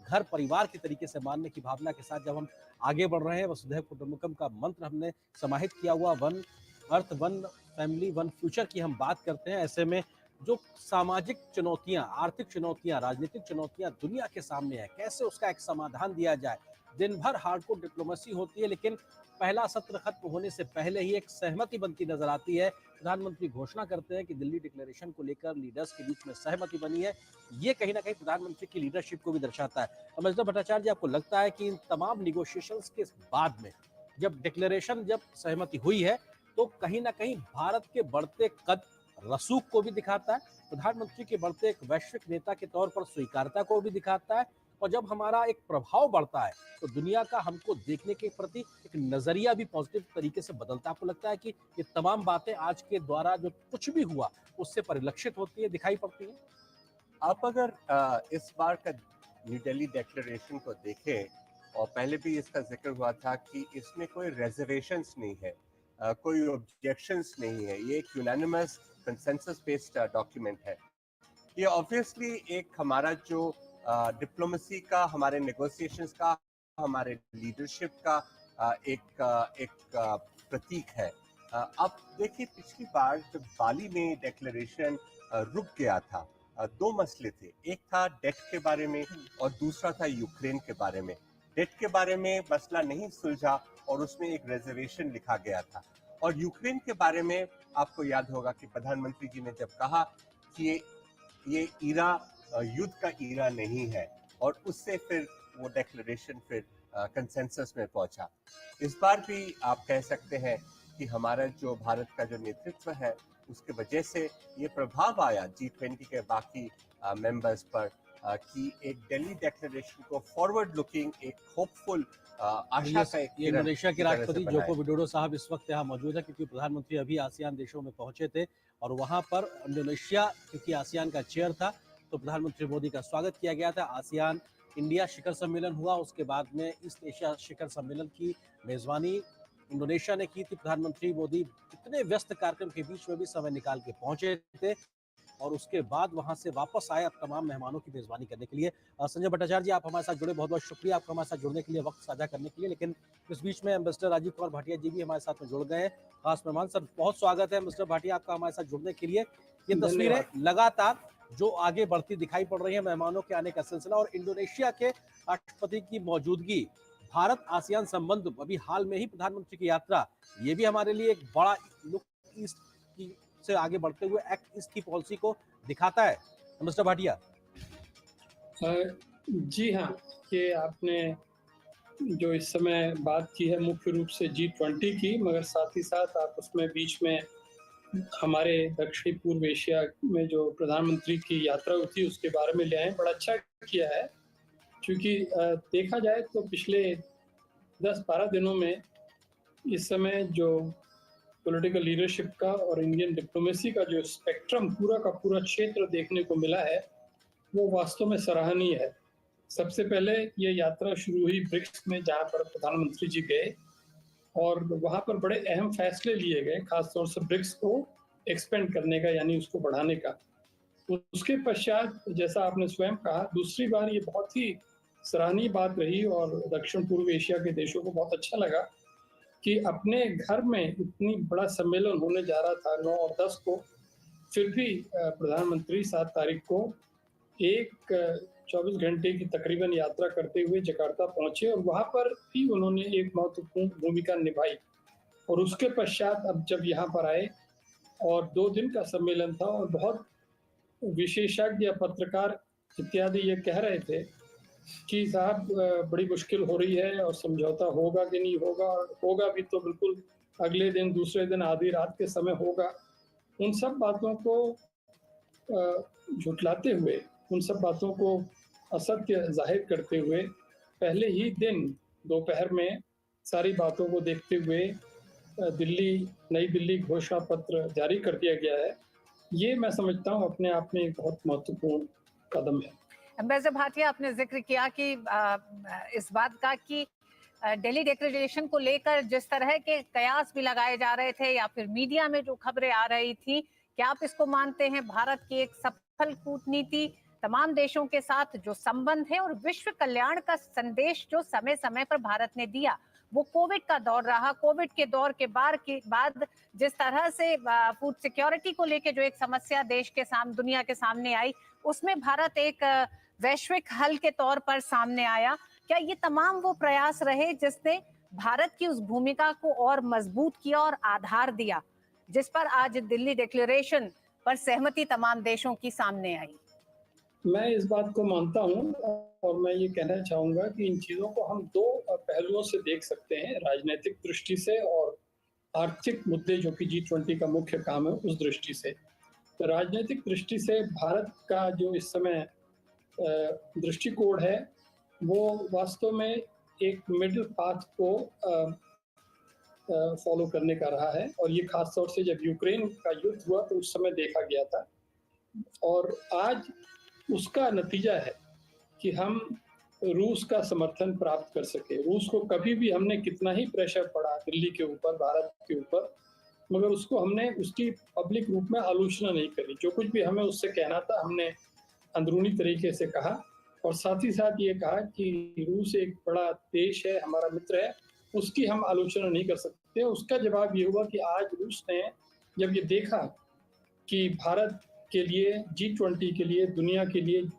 घर परिवार के तरीके से मानने की भावना के साथ जब हम आगे बढ़ रहे हैं, वसुधैव कुटुंबकम का मंत्र हमने समाहित किया हुआ, one earth one family one future की हम बात करते हैं। ऐसे में जो सामाजिक चुनौतियां, आर्थिक चुनौतियां, राजनीतिक चुनौतियां दुनिया के सामने है, कैसे उसका एक समाधान दिया जाए। दिन भर हार्डकोर डिप्लोमेसी होती है, लेकिन पहला सत्र खत्म होने से पहले ही एक सहमति बनती नजर आती है। प्रधानमंत्री घोषणा करते हैं कि दिल्ली डिक्लेरेशन को लेकर लीडर्स के बीच में सहमति बनी है। ये कहीं ना कहीं प्रधानमंत्री की लीडरशिप को भी दर्शाता है। एम्बेसडर भट्टाचार्य जी, आपको लगता है कि इन तमाम निगोशिएशंस के बाद में जब डिक्लेरेशन, जब सहमति हुई है, तो कहीं ना कहीं भारत के बढ़ते कद रसूख को भी दिखाता है, प्रधानमंत्री के बढ़ते एक वैश्विक नेता के तौर पर स्वीकार्यता को भी दिखाता है। और जब हमारा एक प्रभाव बढ़ता है तो दुनिया का हमको देखने के प्रति एक नजरिया भी पॉजिटिव तरीके से बदलता है। आपको लगता है कि ये तमाम बातें आज के द्वारा जो कुछ भी हुआ उससे परिलक्षित होती है, दिखाई पड़ती है? आप अगर इस बार का न्यू दिल्ली डिक्लेरेशन को देखें, और पहले भी इसका जिक्र हुआ था कि इसमें कोई रिजर्वेशंस नहीं है, कोई ऑब्जेक्शंस नहीं है, ये एक यूनानिमस कंसेंसस बेस्ड डॉक्यूमेंट है। ये ऑब्वियसली एक हमारा जो डिप्लोमेसी का, हमारे नेगोशिएशंस का, हमारे लीडरशिप का एक प्रतीक है। अब देखिए, पिछली बार जब बाली में डिक्लेरेशन रुक गया था, दो मसले थे। एक था डेट के बारे में और दूसरा था यूक्रेन के बारे में। डेट के बारे में मसला नहीं सुलझा और उसमें एक रिजर्वेशन लिखा गया था। और यूक्रेन के बारे में आपको याद होगा कि प्रधानमंत्री जी ने जब कहा कि ये ईरा युद्ध का ईरा नहीं है, और उससे फिर वो डिक्लेरेशन फिर कंसेंसस में पहुंचा। इस बार भी आप कह सकते हैं कि हमारा जो भारत का जो नेतृत्व है उसके वजह से ये प्रभाव आया G20 के बाकी मेंबर्स पर कि एक दिल्ली डिक्लेरेशन को फॉरवर्ड लुकिंग, एक होपफुल आशा का एक किरण इंडोनेशिया के की तरह से राष्ट्रपति बनाया। जोको विडोडो साहब इस वक्त यहाँ मौजूद है, क्योंकि प्रधानमंत्री अभी आसियान देशों में पहुंचे थे और वहां पर इंडोनेशिया, क्योंकि आसियान का चेयर था, तो प्रधानमंत्री मोदी का स्वागत किया गया था। आसियान इंडिया शिखर सम्मेलन हुआ, उसके बाद में ईस्ट एशिया शिखर सम्मेलन की मेजबानी इंडोनेशिया ने की थी। प्रधानमंत्री मोदी इतने व्यस्त कार्यक्रम के बीच में भी समय निकाल के पहुंचे थे और उसके बाद वहां से वापस आए अब तमाम मेहमानों की मेजबानी करने के लिए। संजय भट्टाचार्य जी, आप हमारे साथ जुड़े, बहुत बहुत शुक्रिया आपका हमारे साथ जुड़ने के लिए, वक्त साझा करने के लिए। लेकिन इस बीच में एम्बेसडर राजीव कुमार भाटिया जी भी हमारे साथ में जुड़ गए हैं, खास मेहमान। सर, बहुत स्वागत है एम्बेसडर भाटिया आपका हमारे साथ जुड़ने के लिए। ये तस्वीरें लगातार जो आगे बढ़ती दिखाई पड़ रही है, मेहमानों के आने का सिलसिला और इंडोनेशिया के राष्ट्रपति की मौजूदगी, भारत आसियान संबंध, अभी हाल में ही प्रधानमंत्री की यात्रा, ये भी हमारे लिए एक बड़ा लुक ईस्ट की से आगे बढ़ते हुए एक्ट ईस्ट की पॉलिसी को दिखाता है। मिस्टर भाटिया जी हाँ, ये आपने जो इस समय बात की है मुख्य रूप से G20 की, मगर साथ ही साथ आप उसमें बीच में हमारे दक्षिणी पूर्व एशिया में जो प्रधानमंत्री की यात्रा हुई थी उसके बारे में ले आए। बड़ा अच्छा किया है, क्योंकि देखा जाए तो पिछले 10-12 दिनों में इस समय जो पॉलिटिकल लीडरशिप का और इंडियन डिप्लोमेसी का जो स्पेक्ट्रम पूरा का पूरा क्षेत्र देखने को मिला है वो वास्तव में सराहनीय है। सबसे पहले ये यात्रा शुरू हुई ब्रिक्स में, जहाँ पर प्रधानमंत्री जी गए और वहाँ पर बड़े अहम फैसले लिए गए, खासतौर से ब्रिक्स को एक्सपेंड करने का, यानी उसको बढ़ाने का। उसके पश्चात जैसा आपने स्वयं कहा, दूसरी बार ये बहुत ही सराहनीय बात रही और दक्षिण पूर्व एशिया के देशों को बहुत अच्छा लगा कि अपने घर में इतनी बड़ा सम्मेलन होने जा रहा था 9 और 10 को, फिर भी प्रधानमंत्री 7 तारीख को 24 घंटे की तकरीबन यात्रा करते हुए जकार्ता पहुंचे और वहां पर भी उन्होंने एक महत्वपूर्ण भूमिका निभाई। और उसके पश्चात अब जब यहाँ पर आए और 2 दिन का सम्मेलन था और बहुत विशेषज्ञ, पत्रकार इत्यादि ये कह रहे थे कि साहब बड़ी मुश्किल हो रही है और समझौता होगा कि नहीं होगा, होगा भी तो बिल्कुल अगले दिन, दूसरे दिन, आधी रात के समय होगा। उन सब बातों को झुटलाते हुए, उन सब बातों को असत्य जाहिर करते हुए पहले ही दिन दोपहर में सारी बातों को देखते हुए नई दिल्ली घोषणा पत्र जारी कर दिया गया है। ये मैं समझता हूँ अपने आप में एक बहुत महत्वपूर्ण कदम है। एम्बेसडर भाटिया, आपने जिक्र किया कि इस बात का कि दिल्ली डिक्लेरेशन को लेकर जिस तरह के कयास भी लगाए जा रहे थे या फिर मीडिया में जो खबरें आ रही थी, क्या आप इसको मानते हैं भारत की एक सफल कूटनीति, तमाम देशों के साथ जो संबंध है और विश्व कल्याण का संदेश जो समय समय पर भारत ने दिया? वो कोविड का दौर रहा, कोविड के दौर के बाद जिस तरह से फूड सिक्योरिटी को लेकर जो एक समस्या देश के सामने, दुनिया के सामने आई, उसमें भारत एक वैश्विक हल के तौर पर सामने आया। क्या ये तमाम वो प्रयास रहे जिसने भारत की उस भूमिका को और मजबूत किया और आधार दिया, जिस पर आज दिल्ली डिक्लेरेशन पर सहमति तमाम देशों की सामने आई? मैं इस बात को मानता हूं और मैं ये कहना चाहूंगा कि इन चीजों को हम 2 पहलुओं से देख सकते हैं, राजनीतिक दृष्टि से और आर्थिक मुद्दे जो कि G20 का मुख्य काम है उस दृष्टि से। राजनीतिक दृष्टि से भारत का जो इस समय दृष्टिकोण है वो वास्तव में एक मिडिल पाथ को फॉलो करने का रहा है, और ये खास तौर से जब यूक्रेन का युद्ध हुआ तो उस समय देखा गया था, और आज उसका नतीजा है कि हम रूस का समर्थन प्राप्त कर सके। रूस को कभी भी हमने कितना ही प्रेशर पड़ा दिल्ली के ऊपर, भारत के ऊपर, मगर उसको हमने उसकी पब्लिक रूप में आलोचना नहीं करी। जो कुछ भी हमें उससे कहना था हमने अंदरूनी तरीके से कहा, और साथ ही साथ ये कहा कि रूस एक बड़ा देश है, हमारा मित्र है, उसकी हम आलोचना नहीं कर सकते। उसका जवाब ये हुआ कि आज रूस ने जब ये देखा कि भारत के लिए, G20 के लिए, दुनिया के लिए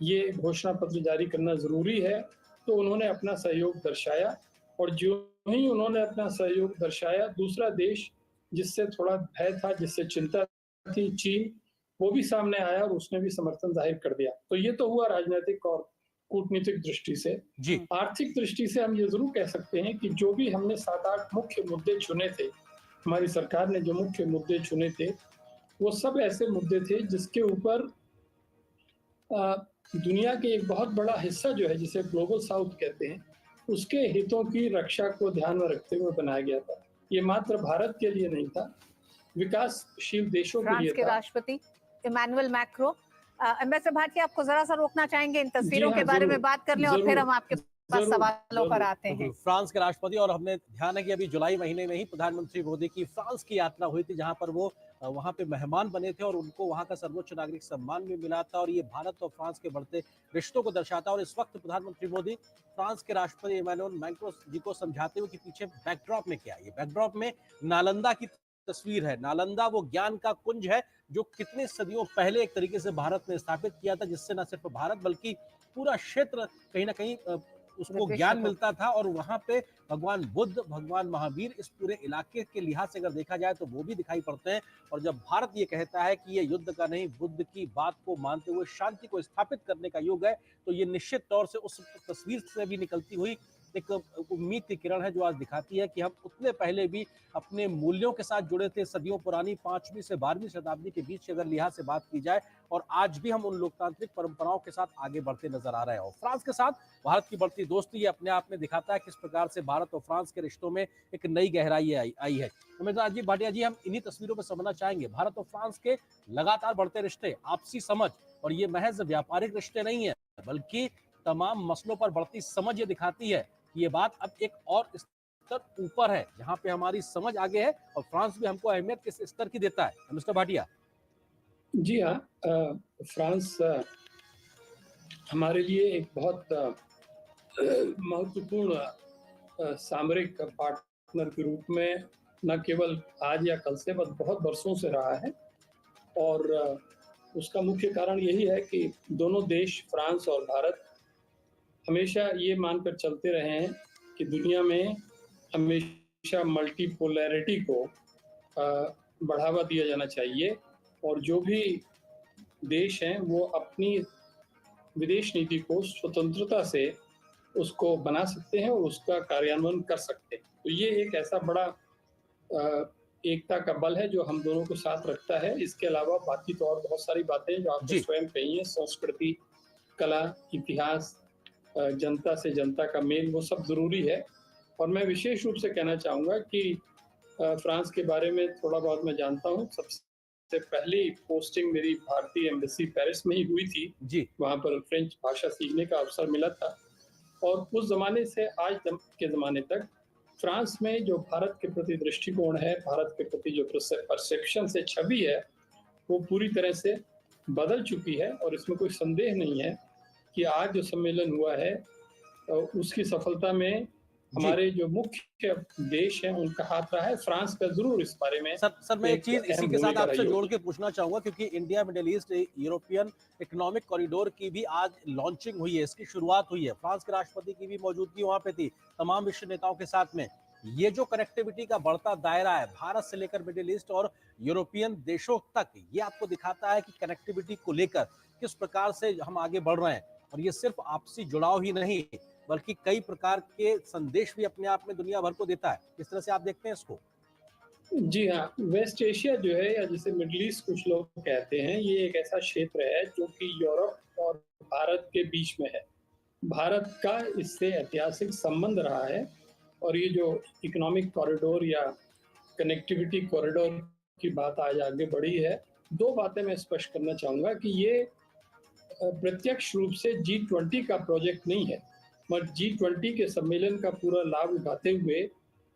ये घोषणा पत्र जारी करना जरूरी है, तो उन्होंने अपना सहयोग दर्शाया। और जो ही उन्होंने अपना सहयोग दर्शाया, दूसरा देश जिससे थोड़ा भय था, जिससे चिंता थी, चीन, वो भी सामने आया और उसने भी समर्थन जाहिर कर दिया। तो ये तो हुआ राजनीतिक और कूटनीतिक दृष्टि से। जी। आर्थिक दृष्टि से हम ये जरूर कह सकते हैं कि जो भी हमने 7-8 मुख्य मुद्दे चुने थे, हमारी सरकार ने जो मुख्य मुद्दे चुने थे, वो सब ऐसे मुद्दे थे जिसके ऊपर दुनिया के एक बहुत बड़ा हिस्सा जो है, जिसे ग्लोबल साउथ कहते हैं, उसके हितों की रक्षा को ध्यान में रखते हुए बनाया गया था। ये मात्र भारत के लिए नहीं था, विकासशील देशों के लिए फ्रांस के राष्ट्रपति इमैनुअल मैक्रो। एम्बेसडर भारती, आपको जरा सा रोकना चाहेंगे, इन तस्वीरों के बारे में बात कर लें और फिर हम आपके पास सवालों पर आते हैं। फ्रांस के राष्ट्रपति, और हमने ध्यान है कि अभी जुलाई महीने में ही प्रधानमंत्री मोदी की फ्रांस की यात्रा हुई थी, जहां पर वो वहां पे मेहमान बने थे और उनको वहां का सर्वोच्च नागरिक सम्मान भी मिला था, और ये भारत और फ्रांस के बढ़ते रिश्तों को दर्शाता है। और इस वक्त प्रधानमंत्री मोदी फ्रांस के राष्ट्रपति इमैनुअल मैक्रों जी को समझाते हुए कि पीछे बैकड्रॉप में क्या है। ये बैकड्रॉप में नालंदा की तस्वीर है। नालंदा वो ज्ञान का कुंज है जो कितने सदियों पहले एक तरीके से भारत ने स्थापित किया था, जिससे न सिर्फ भारत बल्कि पूरा क्षेत्र कहीं ना कहीं उसको ज्ञान मिलता था। और वहां पे भगवान बुद्ध, भगवान महावीर, इस पूरे इलाके के लिहाज से अगर देखा जाए तो वो भी दिखाई पड़ते हैं। और जब भारत ये कहता है कि ये युद्ध का नहीं, बुद्ध की बात को मानते हुए शांति को स्थापित करने का युग है, तो ये निश्चित तौर से उस तस्वीर से भी निकलती हुई एक उम्मीद की किरण है, जो आज दिखाती है कि हम उतने पहले भी अपने मूल्यों के साथ जुड़े थे। सदियों पुरानी 5वीं से 12वीं शताब्दी के बीच अगर लिहाज से बात की जाए, और आज भी हम उन लोकतांत्रिक परंपराओं के साथ आगे बढ़ते नजर आ रहे हैं। और फ्रांस के साथ भारत की बढ़ती दोस्ती ये अपने आप में दिखाता है किस प्रकार से भारत और फ्रांस के रिश्तों में एक नई गहराई आई है। अमिताभ भाटिया जी, हम इन्हीं तस्वीरों में समझना चाहेंगे भारत और फ्रांस के लगातार बढ़ते रिश्ते, आपसी समझ, और ये महज व्यापारिक रिश्ते नहीं है, बल्कि तमाम मसलों पर बढ़ती समझ ये दिखाती है कि ये बात अब एक और स्तर ऊपर है, जहां पे हमारी समझ आगे है और फ्रांस भी हमको अहमियत किस स्तर की देता है। मिस्टर भाटिया। जी हाँ, फ्रांस हमारे लिए एक बहुत महत्वपूर्ण सामरिक पार्टनर के रूप में न केवल आज या कल से, बस बहुत वर्षों से रहा है। और उसका मुख्य कारण यही है कि दोनों देश, फ्रांस और भारत, हमेशा ये मानकर चलते रहे हैं कि दुनिया में हमेशा मल्टीपोलैरिटी को बढ़ावा दिया जाना चाहिए, और जो भी देश हैं वो अपनी विदेश नीति को स्वतंत्रता से उसको बना सकते हैं और उसका कार्यान्वयन कर सकते हैं। तो ये एक ऐसा बड़ा एकता का बल है जो हम दोनों को साथ रखता है। इसके अलावा बाकी तो और बहुत सारी बातें जो आपने स्वयं कही हैं, संस्कृति, कला, इतिहास, जनता से जनता का मेल, वो सब जरूरी है। और मैं विशेष रूप से कहना चाहूँगा कि फ्रांस के बारे में थोड़ा बहुत मैं जानता हूँ। सबसे पहली पोस्टिंग मेरी भारतीय एम्बेसी पेरिस में ही हुई थी जी। वहाँ पर फ्रेंच भाषा सीखने का अवसर मिला था, और उस जमाने से आज के ज़माने तक फ्रांस में जो भारत के प्रति दृष्टिकोण है, भारत के प्रति जो परसेप्शन से छवि है, वो पूरी तरह से बदल चुकी है। और इसमें कोई संदेह नहीं है कि आज जो सम्मेलन हुआ है उसकी सफलता में हमारे जो मुख्य देश हैं उनका हाथ रहा है। फ्रांस का जरूर इस बारे में सर मैं एक चीज इसी के साथ आपसे जोड़ के पूछना चाहूंगा, क्योंकि India middle east European economic corridor की भी आज लॉन्चिंग हुई है, इसकी शुरुआत हुई है। फ्रांस के राष्ट्रपति की भी मौजूदगी वहां पे थी, तमाम विश्व नेताओं के साथ में। ये जो कनेक्टिविटी का बढ़ता दायरा है भारत से लेकर मिडिल ईस्ट और यूरोपियन देशों तक, ये आपको दिखाता है कि कनेक्टिविटी को लेकर किस प्रकार से हम आगे बढ़ रहे हैं। और ये सिर्फ आपसी जुड़ाव ही नहीं, बल्कि कई प्रकार के संदेश भी अपने आप में दुनिया भर को देता है। किस तरह से आप देखते हैं इसको? जी हाँ, वेस्ट एशिया जो है या जिसे मिडल ईस्ट कुछ लोग कहते हैं, ये एक ऐसा क्षेत्र है जो कि यूरोप और भारत के बीच में है। भारत का इससे ऐतिहासिक संबंध रहा है और ये जो इकोनॉमिक कॉरिडोर या कनेक्टिविटी कॉरिडोर की बात आज आगे बढ़ी है, 2 बातें मैं स्पष्ट करना चाहूँगा कि ये प्रत्यक्ष रूप से G20 का प्रोजेक्ट नहीं है, मगर G20 के सम्मेलन का पूरा लाभ उठाते हुए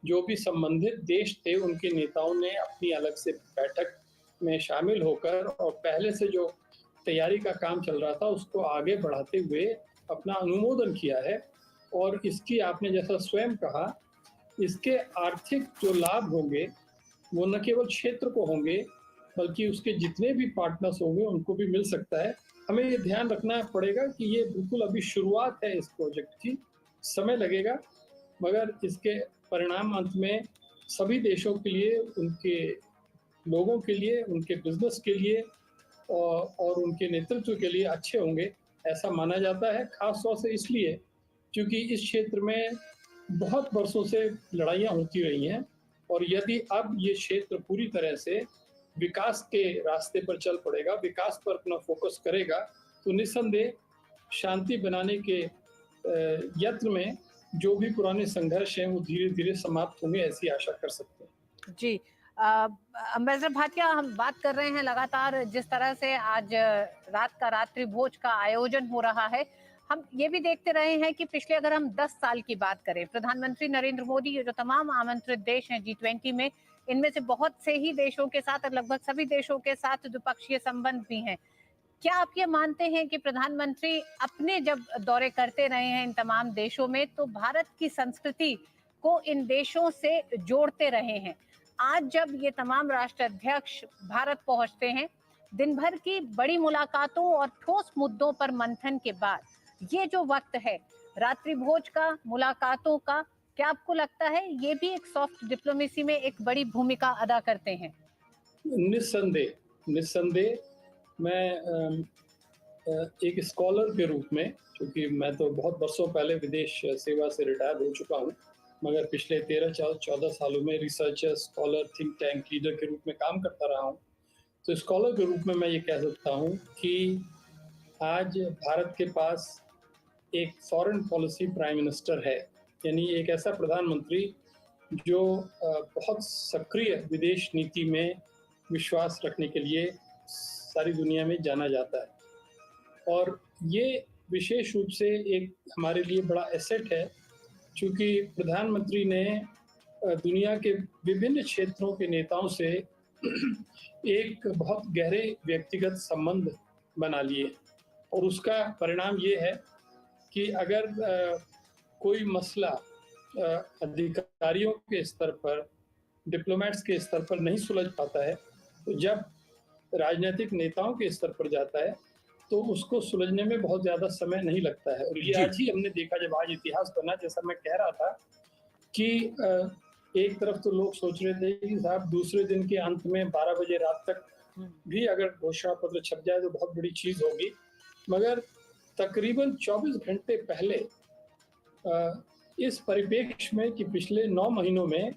जो भी संबंधित देश थे, उनके नेताओं ने अपनी अलग से बैठक में शामिल होकर और पहले से जो तैयारी का काम चल रहा था, उसको आगे बढ़ाते हुए अपना अनुमोदन किया है। और इसकी आपने जैसा स्वयं कहा, इसके आर्थिक जो लाभ होंगे, वो न केवल क्षेत्र को होंगे, बल्कि उसके जितने भी पार्टनर्स होंगे, उनको भी मिल सकता है। हमें ये ध्यान रखना पड़ेगा कि ये बिल्कुल अभी शुरुआत है इस प्रोजेक्ट की, समय लगेगा, मगर इसके परिणाम अंत में सभी देशों के लिए, उनके लोगों के लिए, उनके बिजनेस के लिए और उनके नेतृत्व के लिए अच्छे होंगे, ऐसा माना जाता है। खास तौर से इसलिए क्योंकि इस क्षेत्र में बहुत वर्षों से लड़ाइयाँ होती रही हैं और यदि अब ये क्षेत्र पूरी तरह से विकास के रास्ते पर चल पड़ेगा, विकास पर अपना फोकस करेगा, तो निस्संदेह शांति बनाने के यत्न में जो भी पुराने संघर्ष हैं वो धीरे-धीरे समाप्त होंगे, ऐसी आशा कर सकते हैं। जी, अम्बेसडर भाटिया, हम बात कर रहे हैं लगातार जिस तरह से आज रात का रात्रि भोज का आयोजन हो रहा है, हम ये भी देखते रहे हैं कि पिछले अगर हम 10 साल की बात करें, प्रधानमंत्री नरेंद्र मोदी जो तमाम आमंत्रित देश हैं G20 में, इनमें से बहुत से ही देशों के साथ और लगभग सभी देशों के साथ द्विपक्षीय संबंध भी हैं। क्या आप ये मानते हैं कि प्रधानमंत्री अपने जब दौरे करते रहे हैं इन तमाम देशों में, तो भारत की संस्कृति को इन देशों से जोड़ते रहे हैं? आज जब ये तमाम राष्ट्राध्यक्ष भारत पहुंचते हैं, दिन भर की बड़ी मुलाकातों और ठोस मुद्दों पर मंथन के बाद ये जो वक्त है रात्रि भोज का, मुलाकातों का, क्या आपको लगता है ये भी एक सॉफ्ट डिप्लोमेसी में एक बड़ी भूमिका अदा करते हैं? निस्संदेह मैं एक स्कॉलर के रूप में, क्योंकि मैं तो बहुत वर्षों पहले विदेश सेवा से रिटायर हो चुका हूँ, मगर पिछले 13-14 सालों में researcher, scholar, think tank leader के रूप में काम करता रहा हूँ। तो स्कॉलर के रूप में मैं ये कह सकता हूँ कि आज भारत के पास एक फॉरेन पॉलिसी प्राइम मिनिस्टर है, यानी एक ऐसा प्रधानमंत्री जो बहुत सक्रिय विदेश नीति में विश्वास रखने के लिए सारी दुनिया में जाना जाता है। और ये विशेष रूप से एक हमारे लिए बड़ा एसेट है, क्योंकि प्रधानमंत्री ने दुनिया के विभिन्न क्षेत्रों के नेताओं से एक बहुत गहरे व्यक्तिगत संबंध बना लिए और उसका परिणाम ये है कि अगर कोई मसला अधिकारियों के स्तर पर, डिप्लोमेट्स के स्तर पर नहीं सुलझ पाता है, तो जब राजनीतिक नेताओं के स्तर पर जाता है तो उसको सुलझने में बहुत ज़्यादा समय नहीं लगता है। और ये आज ही हमने देखा, जब आज इतिहास बना, जैसा मैं कह रहा था कि एक तरफ तो लोग सोच रहे थे कि साहब दूसरे दिन के अंत में 12 बजे रात तक भी अगर घोषणा पत्र छप जाए तो बहुत बड़ी चीज़ होगी, मगर तकरीबन 24 घंटे पहले इस परिप्रेक्ष्य में कि पिछले 9 महीनों में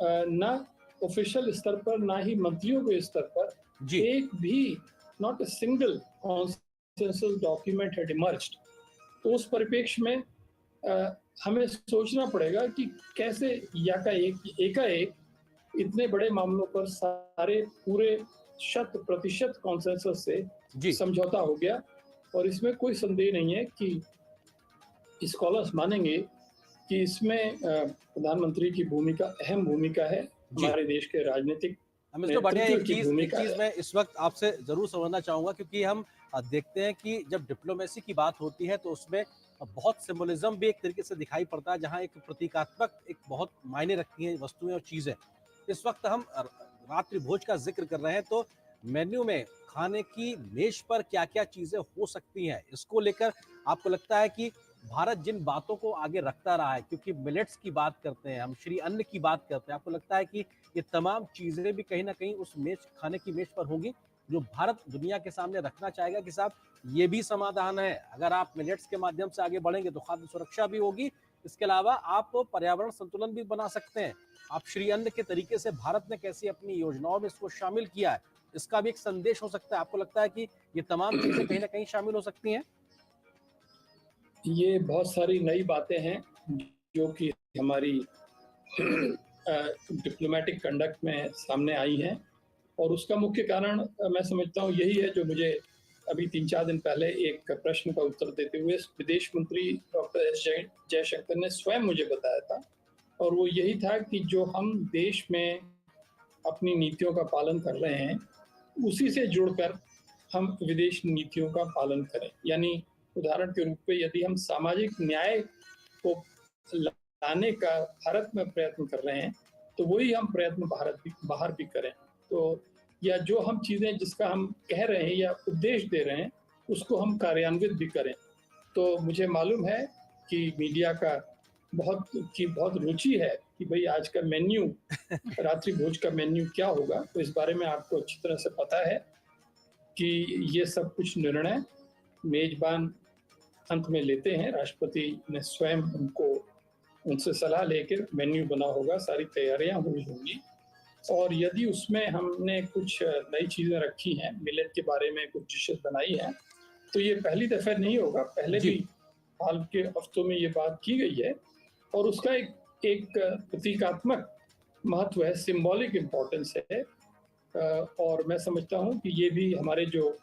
ना ऑफिशियल स्तर पर ना ही मंत्रियों के स्तर पर एक भी not a single consensus document had emerged. तो उस परिप्रेक्ष्य में हमें सोचना पड़ेगा कि कैसे एकाएक इतने बड़े मामलों पर सारे पूरे 100% कॉन्सेंसस से समझौता हो गया। और इसमें कोई संदेह नहीं है कि स्कॉलर्स मानेंगे कि इसमें प्रधानमंत्री की भूमिका अहम भूमिका है, हमारे देश के राजनीतिक एक चीज मैं इस वक्त आपसे जरूर समझना चाहूंगा, क्योंकि हम देखते हैं कि जब डिप्लोमेसी की बात होती है तो उसमें बहुत सिंबोलिज्म भी एक तरीके से दिखाई पड़ता है, जहां एक प्रतीकात्मक एक बहुत मायने रखती हैं वस्तुएं और चीजें। इस वक्त हम रात्रि भोज का जिक्र कर रहे हैं, तो मेन्यू में खाने की मेज पर क्या क्या चीजें हो सकती हैं, इसको लेकर आपको लगता है कि भारत जिन बातों को आगे रखता रहा है, क्योंकि मिलेट्स की बात करते हैं हम, श्री अन्न की बात करते हैं, आपको लगता है कि ये तमाम चीजें भी कहीं ना कहीं उस खाने की मेज पर होंगी जो भारत दुनिया के सामने रखना चाहेगा कि साहब ये भी समाधान है, अगर आप मिलेट्स के माध्यम से आगे बढ़ेंगे तो खाद्य सुरक्षा भी होगी, इसके अलावा आप पर्यावरण संतुलन भी बना सकते हैं। आप श्री अन्न के तरीके से भारत ने कैसी अपनी योजनाओं में इसको शामिल किया है, इसका भी एक संदेश हो सकता है। आपको लगता है कि ये तमाम चीजें कहीं ना कहीं शामिल हो सकती हैं? ये बहुत सारी नई बातें हैं जो कि हमारी डिप्लोमेटिक कंडक्ट में सामने आई हैं, और उसका मुख्य कारण मैं समझता हूँ यही है जो मुझे अभी 3-4 दिन पहले एक प्रश्न का उत्तर देते हुए विदेश मंत्री डॉक्टर एस जयशंकर ने स्वयं मुझे बताया था, और वो यही था कि जो हम देश में अपनी नीतियों का पालन कर रहे हैं उसी से जुड़कर हम विदेश नीतियों का पालन करें। यानी उदाहरण के रूप में यदि हम सामाजिक न्याय को लाने का भारत में प्रयत्न कर रहे हैं तो वही हम प्रयत्न बाहर भी करें। तो या जो हम चीज़ें जिसका हम कह रहे हैं या उपदेश दे रहे हैं उसको हम कार्यान्वित भी करें। तो मुझे मालूम है कि मीडिया का बहुत रुचि है कि भाई आज का मेन्यू रात्रि भोज का मेन्यू क्या होगा। तो इस बारे में आपको अच्छी तरह से पता है कि ये सब कुछ निर्णय मेजबान अंत में लेते हैं। राष्ट्रपति ने स्वयं उनसे सलाह लेकर मेन्यू बना होगा, सारी तैयारियां हुई होंगी, और यदि उसमें हमने कुछ नई चीज़ें रखी हैं, मिलेट के बारे में कुछ डिशेस बनाई हैं, तो ये पहली दफ़ा नहीं होगा, पहले भी हाल के हफ्तों में ये बात की गई है, और उसका एक प्रतीकात्मक महत्व है, सिंबॉलिक इम्पोर्टेंस है। और मैं समझता हूँ कि ये भी हमारे जो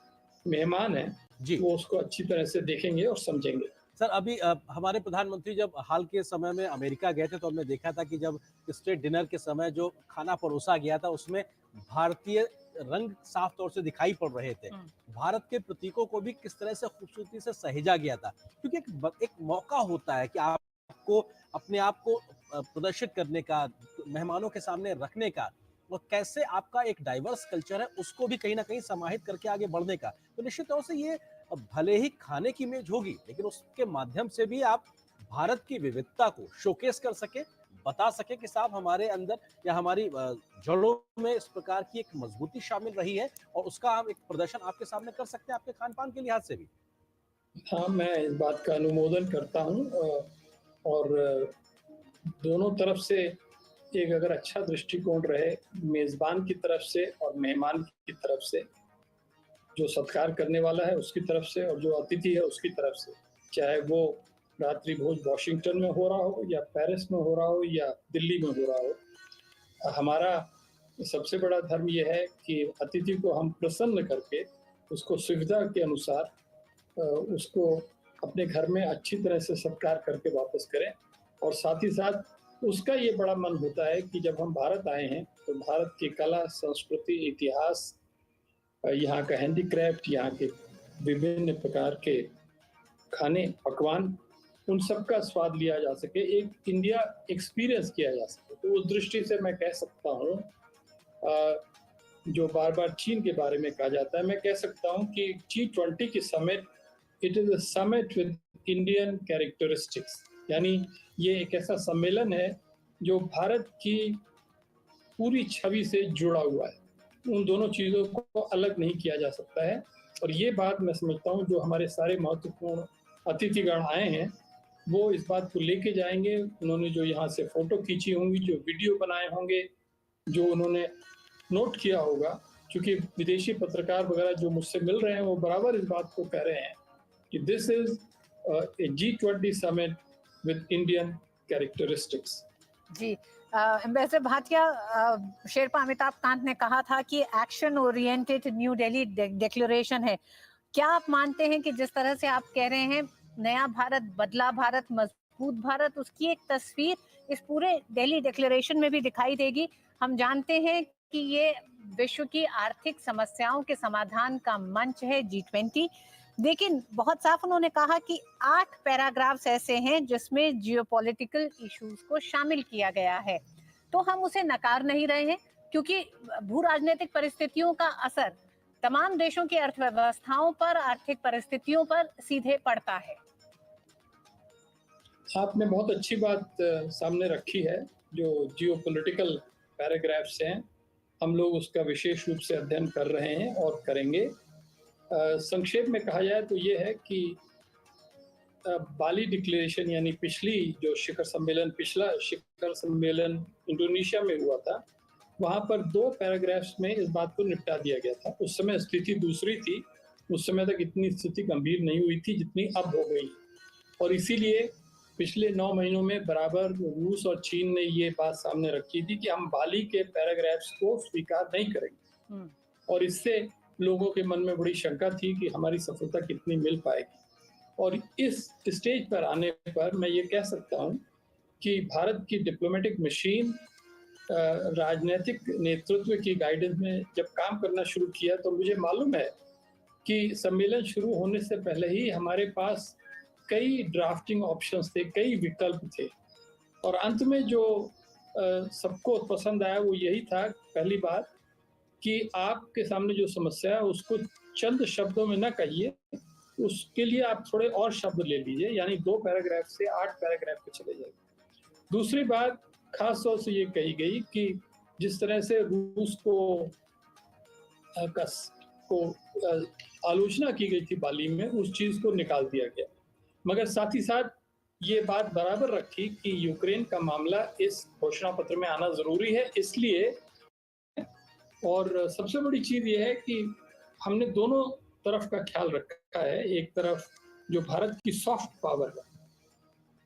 मेहमान हैं वो उसको अच्छी तरह से देखेंगे और समझेंगे। सर, अभी हमारे प्रधानमंत्री जब हाल के समय में अमेरिका गए थे तो हमने देखा था कि जब स्टेट डिनर के समय जो खाना परोसा गया था उसमें भारतीय रंग साफ तौर से दिखाई पड़ रहे थे। भारत के प्रतीकों को भी किस तरह से खूबसूरती से सहेजा गया था, क्योंकि एक मौका होता है कि आपको अपने आप को प्रदर्शित करने का, मेहमानों के सामने रखने का, और कैसे आपका एक डाइवर्स कल्चर है उसको भी कहीं ना कहीं समाहित करके आगे बढ़ने का। तो निश्चित तौर से ये भले ही खाने की मेज होगी लेकिन उसके माध्यम से भी आप भारत की विविधता को शोकेस कर सके, बता सके कि साहब हमारे अंदर या हमारी जड़ों में इस प्रकार की एक मजबूती शामिल रही है, और उसका हम एक प्रदर्शन आपके सामने कर सकते हैं आपके खान पान के लिहाज से भी। हाँ, मैं इस बात का अनुमोदन करता हूँ, और दोनों तरफ से एक अगर अच्छा दृष्टिकोण रहे, मेजबान की तरफ से और मेहमान की तरफ से, जो सत्कार करने वाला है उसकी तरफ से और जो अतिथि है उसकी तरफ से, चाहे वो रात्रि भोज वॉशिंगटन में हो रहा हो या पेरिस में हो रहा हो या दिल्ली में हो रहा हो, हमारा सबसे बड़ा धर्म यह है कि अतिथि को हम प्रसन्न करके उसको सुविधा के अनुसार उसको अपने घर में अच्छी तरह से सत्कार करके वापस करें। और साथ ही साथ उसका ये बड़ा मन होता है कि जब हम भारत आए हैं तो भारत की कला, संस्कृति, इतिहास, यहाँ का हैंडीक्राफ्ट, यहाँ के विभिन्न प्रकार के खाने पकवान, उन सब का स्वाद लिया जा सके, एक इंडिया एक्सपीरियंस किया जा सके। तो उस दृष्टि से मैं कह सकता हूँ, जो बार बार चीन के बारे में कहा जाता है, मैं कह सकता हूँ कि G20 की summit, it is a summit with Indian characteristics. यानी ये एक ऐसा सम्मेलन है जो भारत की पूरी छवि से जुड़ा हुआ है, उन दोनों चीज़ों को अलग नहीं किया जा सकता है। और ये बात मैं समझता हूँ जो हमारे सारे महत्वपूर्ण अतिथिगण आए हैं वो इस बात को लेके जाएंगे। उन्होंने जो यहाँ से फोटो खींची होंगी, जो वीडियो बनाए होंगे, जो उन्होंने नोट किया होगा, क्योंकि विदेशी पत्रकार वगैरह जो मुझसे मिल रहे हैं वो बराबर इस बात को कह रहे हैं कि this is a G20 summit with Indian characteristics. जी, एम्बेसडर भाटिया, शेरपा अमिताभ कांत ने कहा था कि action oriented New Delhi declaration है। क्या आप मानते हैं कि जिस तरह से आप कह रहे हैं नया भारत, बदला भारत, मजबूत भारत, उसकी एक तस्वीर इस पूरे दिल्ली डिक्लेरेशन में भी दिखाई देगी? हम जानते हैं कि ये विश्व की आर्थिक समस्याओं के समाधान का मंच है G20, लेकिन बहुत साफ उन्होंने कहा कि 8 पैराग्राफ्स ऐसे हैं जिसमें जियोपॉलिटिकल इश्यूज को शामिल किया गया है। तो हम उसे नकार नहीं रहे हैं क्योंकि भू राजनीतिक परिस्थितियों का असर तमाम देशों की अर्थव्यवस्थाओं पर, आर्थिक परिस्थितियों पर सीधे पड़ता है। आपने बहुत अच्छी बात सामने रखी है। जो जियोपॉलिटिकल पैराग्राफ्स हैं, हम लोग उसका विशेष रूप से अध्ययन कर रहे हैं और करेंगे। संक्षेप में कहा जाए तो ये है कि बाली डिक्लेरेशन यानी पिछला शिखर सम्मेलन इंडोनेशिया में हुआ था, वहां पर 2 पैराग्राफ्स में इस बात को निपटा दिया गया था। उस समय स्थिति दूसरी थी, उस समय तक इतनी स्थिति गंभीर नहीं हुई थी जितनी अब हो गई, और इसीलिए पिछले 9 महीनों में बराबर रूस और चीन ने ये बात सामने रखी थी कि हम बाली के पैराग्राफ्स को स्वीकार नहीं करेंगे, और इससे लोगों के मन में बड़ी शंका थी कि हमारी सफलता कितनी मिल पाएगी। और इस स्टेज पर आने पर मैं ये कह सकता हूँ कि भारत की डिप्लोमेटिक मशीन राजनीतिक नेतृत्व की गाइडेंस में जब काम करना शुरू किया, तो मुझे मालूम है कि सम्मेलन शुरू होने से पहले ही हमारे पास कई ड्राफ्टिंग ऑप्शंस थे, कई विकल्प थे, और अंत में जो सबको पसंद आया वो यही था, पहली बात कि आपके सामने जो समस्या है उसको चंद शब्दों में ना कहिए, उसके लिए आप थोड़े और शब्द ले लीजिए, यानी 2 पैराग्राफ से 8 पैराग्राफ पे चले जाइए। दूसरी बात खास तौर से ये कही गई कि जिस तरह से रूस को आलोचना की गई थी बाली में, उस चीज को निकाल दिया गया, मगर साथ ही साथ ये बात बराबर रखी कि यूक्रेन का मामला इस घोषणा पत्र में आना जरूरी है, इसलिए। और सबसे बड़ी चीज ये है कि हमने दोनों तरफ का ख्याल रखा है। एक तरफ जो भारत की सॉफ्ट पावर है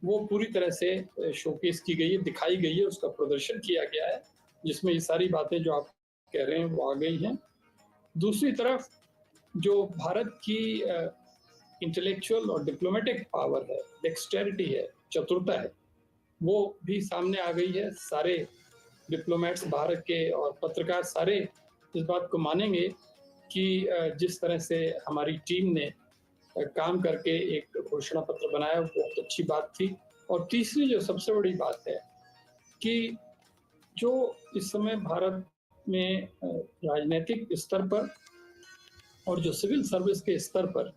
वो पूरी तरह से शोकेस की गई है, दिखाई गई है, उसका प्रदर्शन किया गया है, जिसमें ये सारी बातें जो आप कह रहे हैं वो आ गई हैं। दूसरी तरफ जो भारत की इंटेलेक्चुअल और डिप्लोमेटिक पावर है, डेक्सटेरिटी है, चतुरता है, वो भी सामने आ गई है। सारे डिप्लोमेट्स भारत के और पत्रकार सारे इस बात को मानेंगे कि जिस तरह से हमारी टीम ने काम करके एक घोषणा पत्र बनाया, वो बहुत अच्छी बात थी। और तीसरी जो सबसे बड़ी बात है कि जो इस समय भारत में राजनीतिक स्तर पर और जो सिविल सर्विस के स्तर पर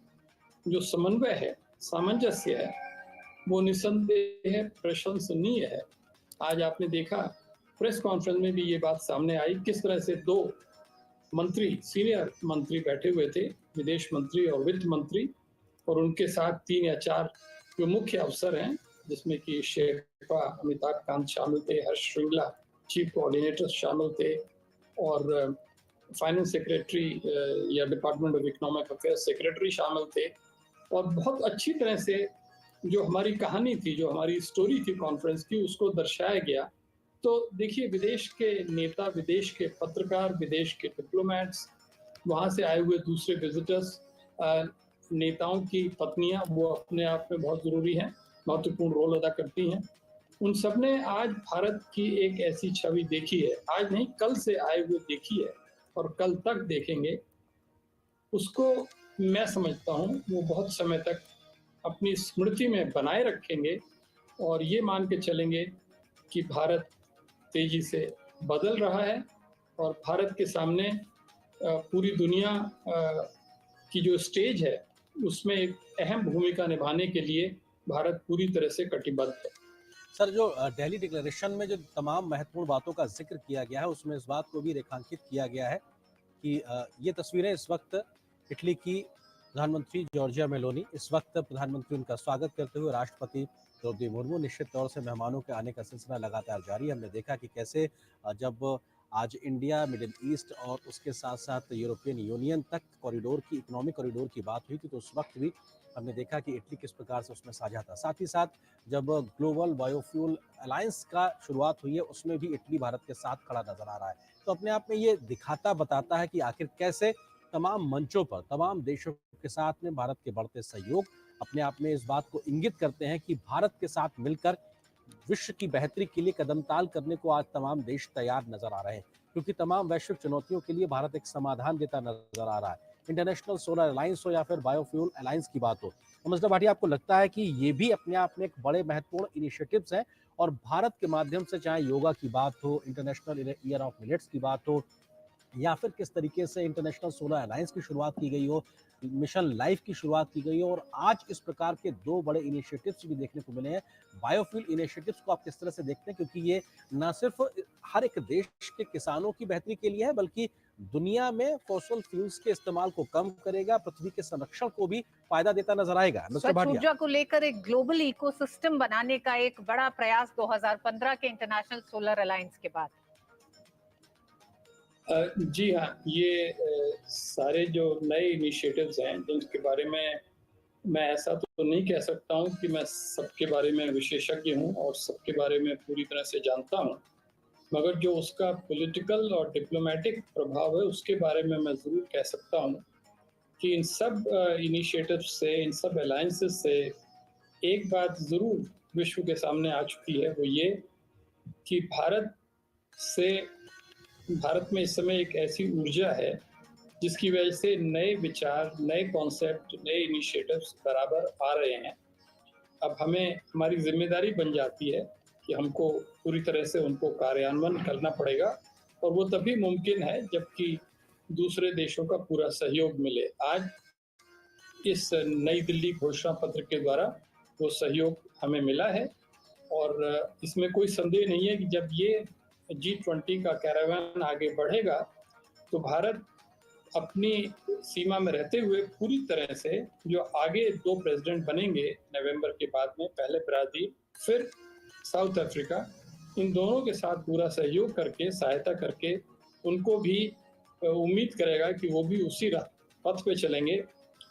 जो समन्वय है, सामंजस्य है, वो निसंदेह प्रशंसनीय है। आज आपने देखा प्रेस कॉन्फ्रेंस में भी ये बात सामने आई, किस तरह से 2 मंत्री, सीनियर मंत्री बैठे हुए थे, विदेश मंत्री और वित्त मंत्री, और उनके साथ 3 या 4 जो मुख्य अफसर हैं, जिसमें कि शेरपा अमिताभ कांत शामिल थे, हर्ष श्रृंगला चीफ कोऑर्डिनेटर शामिल थे, और फाइनेंस सेक्रेटरी या department of economic affairs secretary शामिल थे। और बहुत अच्छी तरह से जो हमारी कहानी थी, जो हमारी स्टोरी थी कॉन्फ्रेंस की, उसको दर्शाया गया। तो देखिए, विदेश के नेता, विदेश के पत्रकार, विदेश के डिप्लोमेट्स, वहाँ से आए हुए दूसरे विजिटर्स, नेताओं की पत्नियां, वो अपने आप में बहुत ज़रूरी हैं, महत्वपूर्ण रोल अदा करती हैं। उन सब ने आज भारत की एक ऐसी छवि देखी है, आज नहीं कल से आए हुए देखी है, और कल तक देखेंगे। उसको मैं समझता हूँ वो बहुत समय तक अपनी स्मृति में बनाए रखेंगे, और ये मान के चलेंगे कि भारत तेजी से बदल रहा है, और भारत के सामने पूरी दुनिया की जो स्टेज है उसमें एक अहम भूमिका निभाने के लिए भारत पूरी तरह से कटिबद्ध है। सर, जो दिल्ली डिक्लेरेशन में जो तमाम महत्वपूर्ण बातों का जिक्र किया गया है, उसमें इस बात को भी रेखांकित किया गया है कि ये तस्वीरें इस वक्त इटली की प्रधानमंत्री जॉर्जिया मेलोनी, इस वक्त प्रधानमंत्री उनका स्वागत करते हुए राष्ट्रपति द्रौपदी मुर्मू। निश्चित तौर से मेहमानों के आने का सिलसिला लगातार जारी है। हमने देखा कि कैसे जब आज इंडिया, मिडिल ईस्ट और उसके साथ साथ यूरोपियन यूनियन तक कॉरिडोर की, इकोनॉमिक कॉरिडोर की बात हुई थी, तो उस वक्त भी हमने देखा कि इटली किस प्रकार से उसमें साझा था। साथ ही साथ जब ग्लोबल बायोफ्यूल अलायंस का शुरुआत हुई है, उसमें भी इटली भारत के साथ खड़ा नजर आ रहा है। तो अपने आप में ये दिखाता बताता है कि आखिर कैसे तमाम मंचों पर, तमाम देशों के साथ में भारत के बढ़ते सहयोग अपने आप में इस बात को इंगित करते हैं कि भारत के साथ मिलकर विश्व की बेहतरी के लिए कदम ताल करने को आज तमाम देश तैयार नजर आ रहे हैं, क्योंकि तमाम वैश्विक चुनौतियों के लिए भारत एक समाधान देता नजर आ रहा है। इंटरनेशनल सोलर अलायंस हो या फिर बायोफ्यूल अलायंस की बात हो, तो मतलब भाटी, आपको लगता है कि ये भी अपने आप में एक बड़े महत्वपूर्ण इनिशिएटिव्स हैं, और भारत के माध्यम से चाहे योगा की बात हो, इंटरनेशनल ईयर ऑफ मिलेट्स की बात हो, या फिर किस तरीके से इंटरनेशनल सोलर अलायंस की शुरुआत की गई हो, मिशन लाइफ की शुरुआत की गई हो, और आज इस प्रकार के 2 बड़े इनिशिएटिव्स भी देखने को मिले हैं। बायोफ्यूल इनिशिएटिव्स को आप किस तरह से देखते हैं, क्योंकि ये न सिर्फ हर एक देश के किसानों की बेहतरी के लिए है, बल्कि दुनिया में फॉसिल फ्यूल्स के इस्तेमाल को कम करेगा, पृथ्वी के संरक्षण को भी फायदा देता नजर आएगा। मिस्टर स्वच्छ भाटिया, ऊर्जा को लेकर एक ग्लोबल इकोसिस्टम बनाने का एक बड़ा प्रयास 2015 के इंटरनेशनल सोलर अलायंस के बाद। जी हाँ, ये सारे जो नए इनिशिएटिव्स हैं जिनके बारे में मैं ऐसा तो नहीं कह सकता हूँ कि मैं सबके बारे में विशेषज्ञ हूँ और सबके बारे में पूरी तरह से जानता हूँ, मगर जो उसका पॉलिटिकल और डिप्लोमेटिक प्रभाव है उसके बारे में मैं ज़रूर कह सकता हूँ कि इन सब इनिशिएटिव से, इन सब अलायंसेस से एक बात ज़रूर विश्व के सामने आ चुकी है, वो ये कि भारत में इस समय एक ऐसी ऊर्जा है जिसकी वजह से नए विचार, नए कॉन्सेप्ट, नए इनिशिएटिव्स बराबर आ रहे हैं। अब हमारी जिम्मेदारी बन जाती है कि हमको पूरी तरह से उनको कार्यान्वयन करना पड़ेगा, और वो तभी मुमकिन है जबकि दूसरे देशों का पूरा सहयोग मिले। आज इस नई दिल्ली घोषणा पत्र के द्वारा वो सहयोग हमें मिला है, और इसमें कोई संदेह नहीं है कि जब ये G20 का कैरावान आगे बढ़ेगा तो भारत अपनी सीमा में रहते हुए पूरी तरह से जो आगे 2 प्रेसिडेंट बनेंगे नवंबर के बाद में, पहले ब्राजील फिर साउथ अफ्रीका, इन दोनों के साथ पूरा सहयोग करके, सहायता करके उनको भी उम्मीद करेगा कि वो भी उसी पथ पे चलेंगे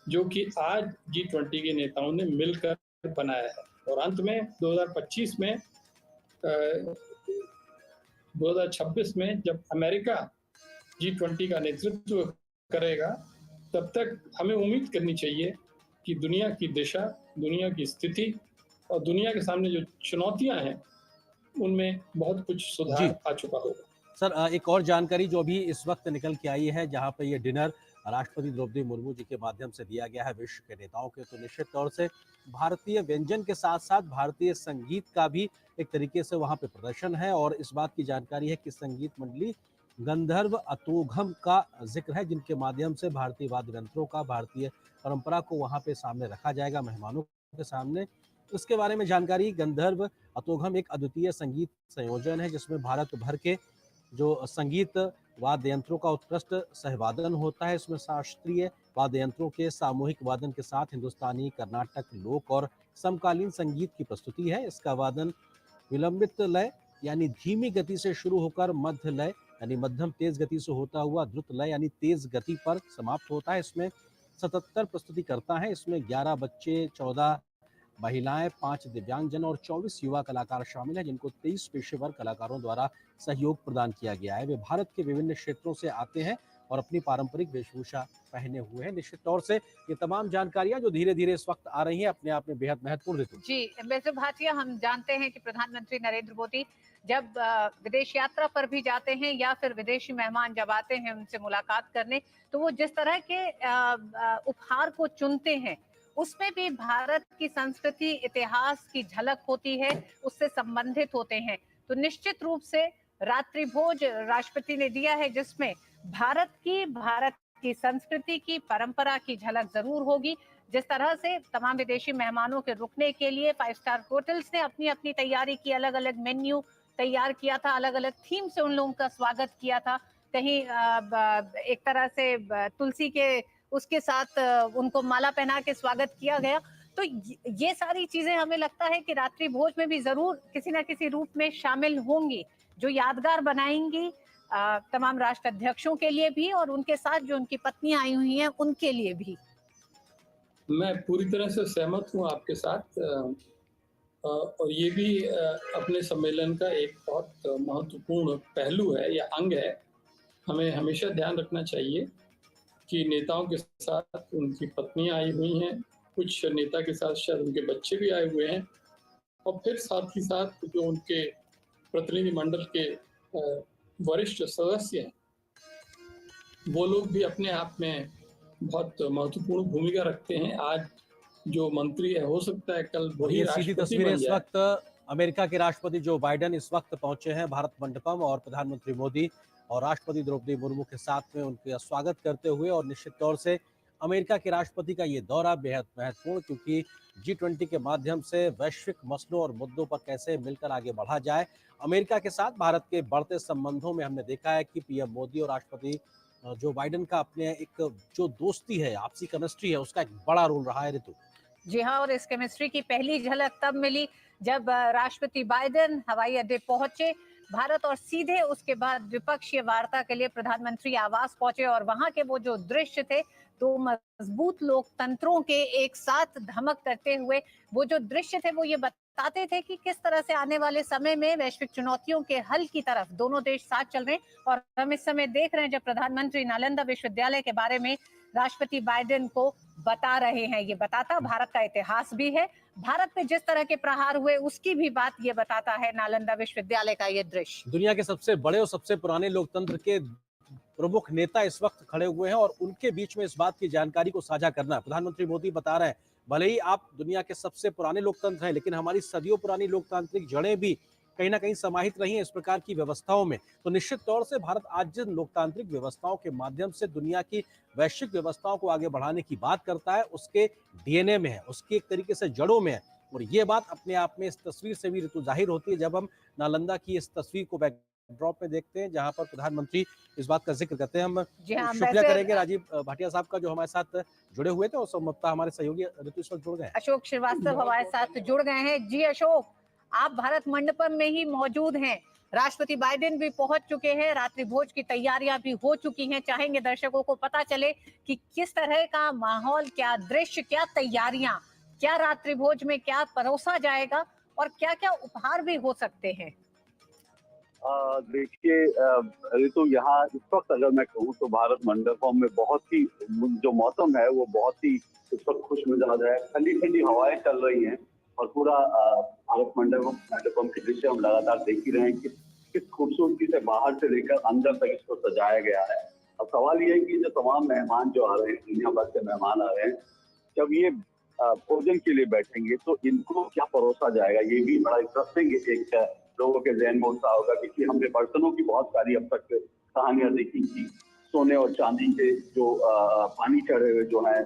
जो कि आज G20 के नेताओं ने मिलकर बनाया है। और अंत में 2025 में 2026 में जब अमेरिका G20 का नेतृत्व करेगा, तब तक हमें उम्मीद करनी चाहिए कि दुनिया की दिशा, दुनिया की स्थिति और दुनिया के सामने जो चुनौतियां हैं उनमें बहुत कुछ सुधार आ चुका होगा। सर, एक और जानकारी जो अभी इस वक्त निकल के आई है, जहां पे ये डिनर राष्ट्रपति द्रौपदी मुर्मू जी के माध्यम से दिया गया है विश्व के नेताओं के, तो निश्चित तौर से भारतीय व्यंजन के साथ साथ भारतीय संगीत का भी एक तरीके से वहां पे प्रदर्शन है। और इस बात की जानकारी है कि संगीत मंडली गंधर्व अतोघम का जिक्र है, जिनके माध्यम से भारतीय वाद्य यंत्रों का, भारतीय परंपरा को वहां पे सामने रखा जाएगा मेहमानों के सामने। इसके बारे में जानकारी, गंधर्व अतोघम एक अद्वितीय संगीत संयोजन है जिसमें भारत भर के जो संगीत वाद्य यंत्रों का उत्कृष्ट सहवादन होता है। इसमें शास्त्रीय वाद्य यंत्रों के सामूहिक वादन के साथ हिंदुस्तानी, कर्नाटक, लोक और समकालीन संगीत की प्रस्तुति है। इसका वादन विलंबित लय यानी धीमी गति से शुरू होकर मध्य लय यानी मध्यम तेज गति से होता हुआ द्रुत लय यानी तेज गति पर समाप्त होता है। इसमें 77 प्रस्तुतिकर्ता हैं। इसमें 11 बच्चे, 14 महिलाएं, 5 दिव्यांगजन और 24 युवा कलाकार शामिल हैं, जिनको 23 पेशेवर कलाकारों द्वारा सहयोग प्रदान किया गया है। वे भारत के विभिन्न क्षेत्रों से आते हैं और अपनी पारंपरिक वेशभूषा पहने हुए हैं। निश्चित तौर से ये तमाम जानकारियां जो धीरे धीरे इस वक्त आ रही हैं, अपने आप में बेहद महत्वपूर्ण ऋतु। जी मिस्टर भाटिया, हम जानते हैं कि प्रधानमंत्री नरेंद्र मोदी जब विदेश यात्रा पर भी जाते हैं या फिर विदेशी मेहमान जब आते हैं उनसे मुलाकात करने, तो वो जिस तरह के उपहार को चुनते हैं उसमें भी भारत की संस्कृति, इतिहास की झलक होती है, उससे संबंधित होते हैं। तो निश्चित रूप से रात्रि भोज राष्ट्रपति ने दिया है जिसमें भारत की संस्कृति की, परंपरा की झलक जरूर होगी। जिस तरह से तमाम विदेशी मेहमानों के रुकने के लिए 5 स्टार होटल्स ने अपनी अपनी तैयारी की, अलग अलग मेन्यू तैयार किया था, अलग अलग थीम से उन लोगों का स्वागत किया था। कहीं एक तरह से तुलसी के उसके साथ उनको माला पहना के स्वागत किया गया। तो ये सारी चीजें हमें लगता है कि रात्रि भोज में भी जरूर किसी ना किसी रूप में शामिल होंगी, जो यादगार बनाएंगी तमाम राष्ट्र अध्यक्षों के लिए भी और उनके साथ जो उनकी पत्नियां आई हुई हैं उनके लिए भी। मैं पूरी तरह से सहमत हूं आपके साथ, और ये भी अपने सम्मेलन का एक बहुत महत्वपूर्ण पहलू है या अंग है। हमें हमेशा ध्यान रखना चाहिए कि नेताओं के साथ उनकी पत्नियां आई हुई हैं, कुछ नेता के साथ शायद उनके बच्चे भी आए हुए हैं, और फिर साथ ही साथ जो उनके प्रतिनिधिमंडल के वरिष्ठ सदस्य हैं, वो लोग भी अपने आप में बहुत महत्वपूर्ण भूमिका रखते हैं। आज जो मंत्री है, हो सकता है कल वही ये सीधी राष्ट्रपति तस्वीरें बन इस जाए। वक्त अमेरिका के राष्ट्रपति जो बाइडेन इस वक्त पहुंचे हैं भारत मंडपम, और प्रधानमंत्री मोदी और राष्ट्रपति द्रौपदी मुर्मू के साथ में उनका स्वागत करते हुए, और निश्चित तौर से अमेरिका के राष्ट्रपति का ये दौरा बेहद महत्वपूर्ण, क्योंकि G20 के माध्यम से वैश्विक मसलों और मुद्दों पर कैसे मिलकर आगे बढ़ा जाए। अमेरिका के साथ भारत के बढ़ते संबंधों में हमने देखा है कि पीएम मोदी और राष्ट्रपति जो बाइडेन का अपने एक जो दोस्ती है, आपसी केमिस्ट्री है, उसका एक बड़ा रोल रहा है। ऋतु जी हाँ, और इस केमिस्ट्री की पहली झलक तब मिली जब राष्ट्रपति बाइडेन हवाई अड्डे पहुंचे भारत, और सीधे उसके बाद द्विपक्षीय वार्ता के लिए प्रधानमंत्री आवास पहुंचे। और वहां के वो जो दृश्य थे, दो मजबूत लोकतंत्रों के एक साथ धमक करते हुए वो जो दृश्य थे, वो ये बताते थे कि किस तरह से आने वाले समय में वैश्विक चुनौतियों के हल की तरफ दोनों देश साथ चल रहे हैं। और हम इस समय देख रहे हैं जब प्रधानमंत्री नालंदा विश्वविद्यालय के बारे में राष्ट्रपति बाइडेन को बता रहे हैं, ये बताता भारत का इतिहास भी है, भारत पे जिस तरह के प्रहार हुए उसकी भी बात ये बताता है नालंदा विश्वविद्यालय का ये दृश्य। दुनिया के सबसे बड़े और सबसे पुराने लोकतंत्र के प्रमुख नेता इस वक्त खड़े हुए हैं और उनके बीच में इस बात की जानकारी को साझा करना। प्रधानमंत्री मोदी बता रहे हैं, भले ही आप दुनिया के सबसे पुराने लोकतंत्र हैं, लेकिन हमारी सदियों पुरानी लोकतांत्रिक जड़ें भी कहीं ना कहीं समाहित रही हैं इस प्रकार की व्यवस्थाओं में। तो निश्चित तौर से भारत आज जिन लोकतांत्रिक व्यवस्थाओं के माध्यम से दुनिया की वैश्विक व्यवस्थाओं को आगे बढ़ाने की बात करता है, उसके डीएनए में है, उसकी एक तरीके से जड़ों में है। और ये बात अपने आप में इस तस्वीर से भी ऋतु जाहिर होती है जब हम नालंदा की इस तस्वीर को बैकड्रॉप में देखते हैं, जहां पर प्रधानमंत्री इस बात का जिक्र करते हैं। हम शुक्रिया करेंगे राजीव भाटिया साहब का, जो हमारे साथ जुड़े हुए थे, और संभवतः हमारे सहयोगी ऋतु इस वक्त जुड़ गए हैं। अशोक श्रीवास्तव हमारे साथ जुड़ गए हैं। जी अशोक, आप भारत मंडपम में ही मौजूद हैं, राष्ट्रपति बाइडेन भी पहुंच चुके हैं, रात्रि भोज की तैयारियां भी हो चुकी हैं। चाहेंगे दर्शकों को पता चले कि किस तरह का माहौल, क्या दृश्य, क्या तैयारियां, क्या रात्रि भोज में क्या परोसा जाएगा और क्या क्या उपहार भी हो सकते हैं। देखिए ऋतु, यहाँ इस वक्त अगर मैं कहूँ तो भारत मंडपम में बहुत ही जो मौसम है वो बहुत ही इस वक्त खुश मिजाज है, ठंडी ठंडी हवाएं चल रही हैं और पूरा भारत मंडपम के दृश्य हम लगातार देख ही रहे हैं कि किस खूबसूरती से बाहर से लेकर अंदर तक इसको सजाया गया है। अब सवाल ये है कि जो तमाम मेहमान जो आ रहे हैं, दुनिया भर से मेहमान आ रहे हैं, जब ये भोजन के लिए बैठेंगे तो इनको क्या परोसा जाएगा, ये भी बड़ा इंटरेस्टिंग एक लोगों के ज़हन में उत्साह होगा। क्योंकि हमने बर्तनों की बहुत सारी अब तक कहानियां देखी थी, सोने और चांदी के जो पानी चढ़े हुए जो है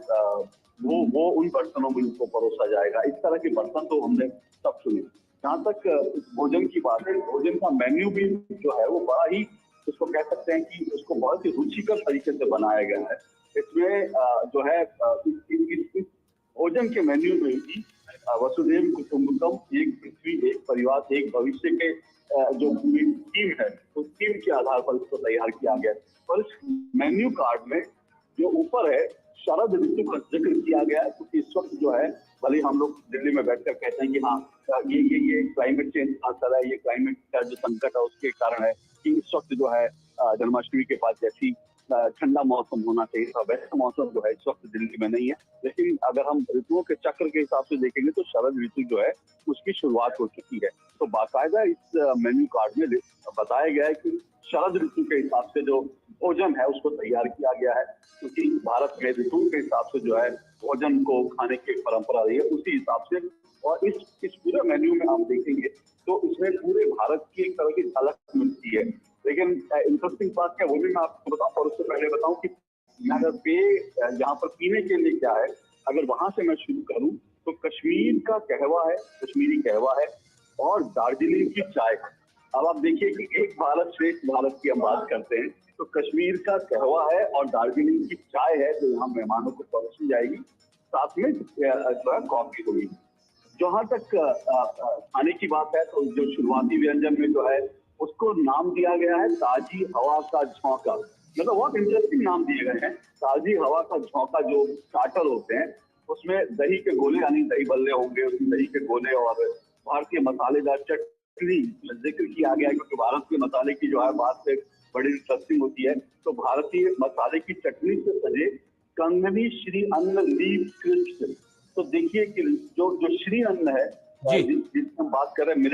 वो उन बर्तनों में इनको परोसा जाएगा। इस तरह के बर्तन तो हमने सब सुने। जहाँ तक भोजन की बात है, भोजन का मेन्यू भी जो है वो बड़ा ही, इसको कह सकते हैं कि उसको बहुत ही रुचिकर तरीके से बनाया गया है। इसमें जो है इस भोजन के मेन्यू में भी वसुधैव कुटुंबकम, एक पृथ्वी एक परिवार एक भविष्य के जो थीम है, उस थीम के आधार पर इसको तैयार किया गया। और इस मेन्यू कार्ड में जो ऊपर है शरद ऋतु का जिक्र किया गया है, क्योंकि इस वक्त जो है भले हम लोग दिल्ली में बैठकर कहते हैं कि हाँ ये क्लाइमेट चेंज असर है, ये क्लाइमेट का जो संकट है उसके कारण है कि इस वक्त जो है जन्माष्टमी के बाद जैसी ठंडा मौसम होना चाहिए था वैसा मौसम जो है इस वक्त दिल्ली में नहीं है। लेकिन अगर हम ऋतुओं के चक्र के हिसाब से देखेंगे तो शरद ऋतु जो है उसकी शुरुआत हो चुकी है। तो बाकायदा इस मेन्यू कार्ड में बताया गया है कि शरद ऋतु के हिसाब से जो भोजन है उसको तैयार किया गया है, क्योंकि भारत में ऋतु के हिसाब से जो है भोजन को खाने की परंपरा रही है, उसी हिसाब से। और इस पूरे मेन्यू में आप देखेंगे तो इसमें पूरे भारत की एक तरह की झलक मिलती है। लेकिन इंटरेस्टिंग बात क्या वो भी मैं आपको बताऊं, और उससे पहले बताऊं कि अगर यहाँ पर पीने के लिए क्या है, अगर वहां से मैं शुरू करूं तो कश्मीर का कहवा है, कश्मीरी कहवा है, और दार्जिलिंग की चाय। अब आप देखिए कि एक भारत श्रेष्ठ भारत की हम बात करते हैं, तो कश्मीर का कहवा है और दार्जिलिंग की चाय है जो यहाँ मेहमानों को परोसी जाएगी, साथ में जो है कॉफी होगी। जहाँ तक खाने की बात है तो जो शुरुआती व्यंजन में जो है उसको नाम दिया गया है ताजी हवा का झोंका। मतलब बहुत इंटरेस्टिंग नाम दिए गए हैं। ताजी हवा का झोंका जो स्टार्टर होते हैं उसमें दही के गोले यानी दही बल्ले होंगे, उसमें दही के गोले और भारतीय मसालेदार चटनी जिक्र किया गया है, क्योंकि भारत के मसाले की जो है बात से बड़ी इंटरेस्टिंग होती है। तो भारतीय मसाले की चटनी से सजे कंगनी श्री अन्न लीव क्रिस्प। तो देखिए कि जो श्री अन्न है जिसकी हम बात कर रहे हैं, मिलेट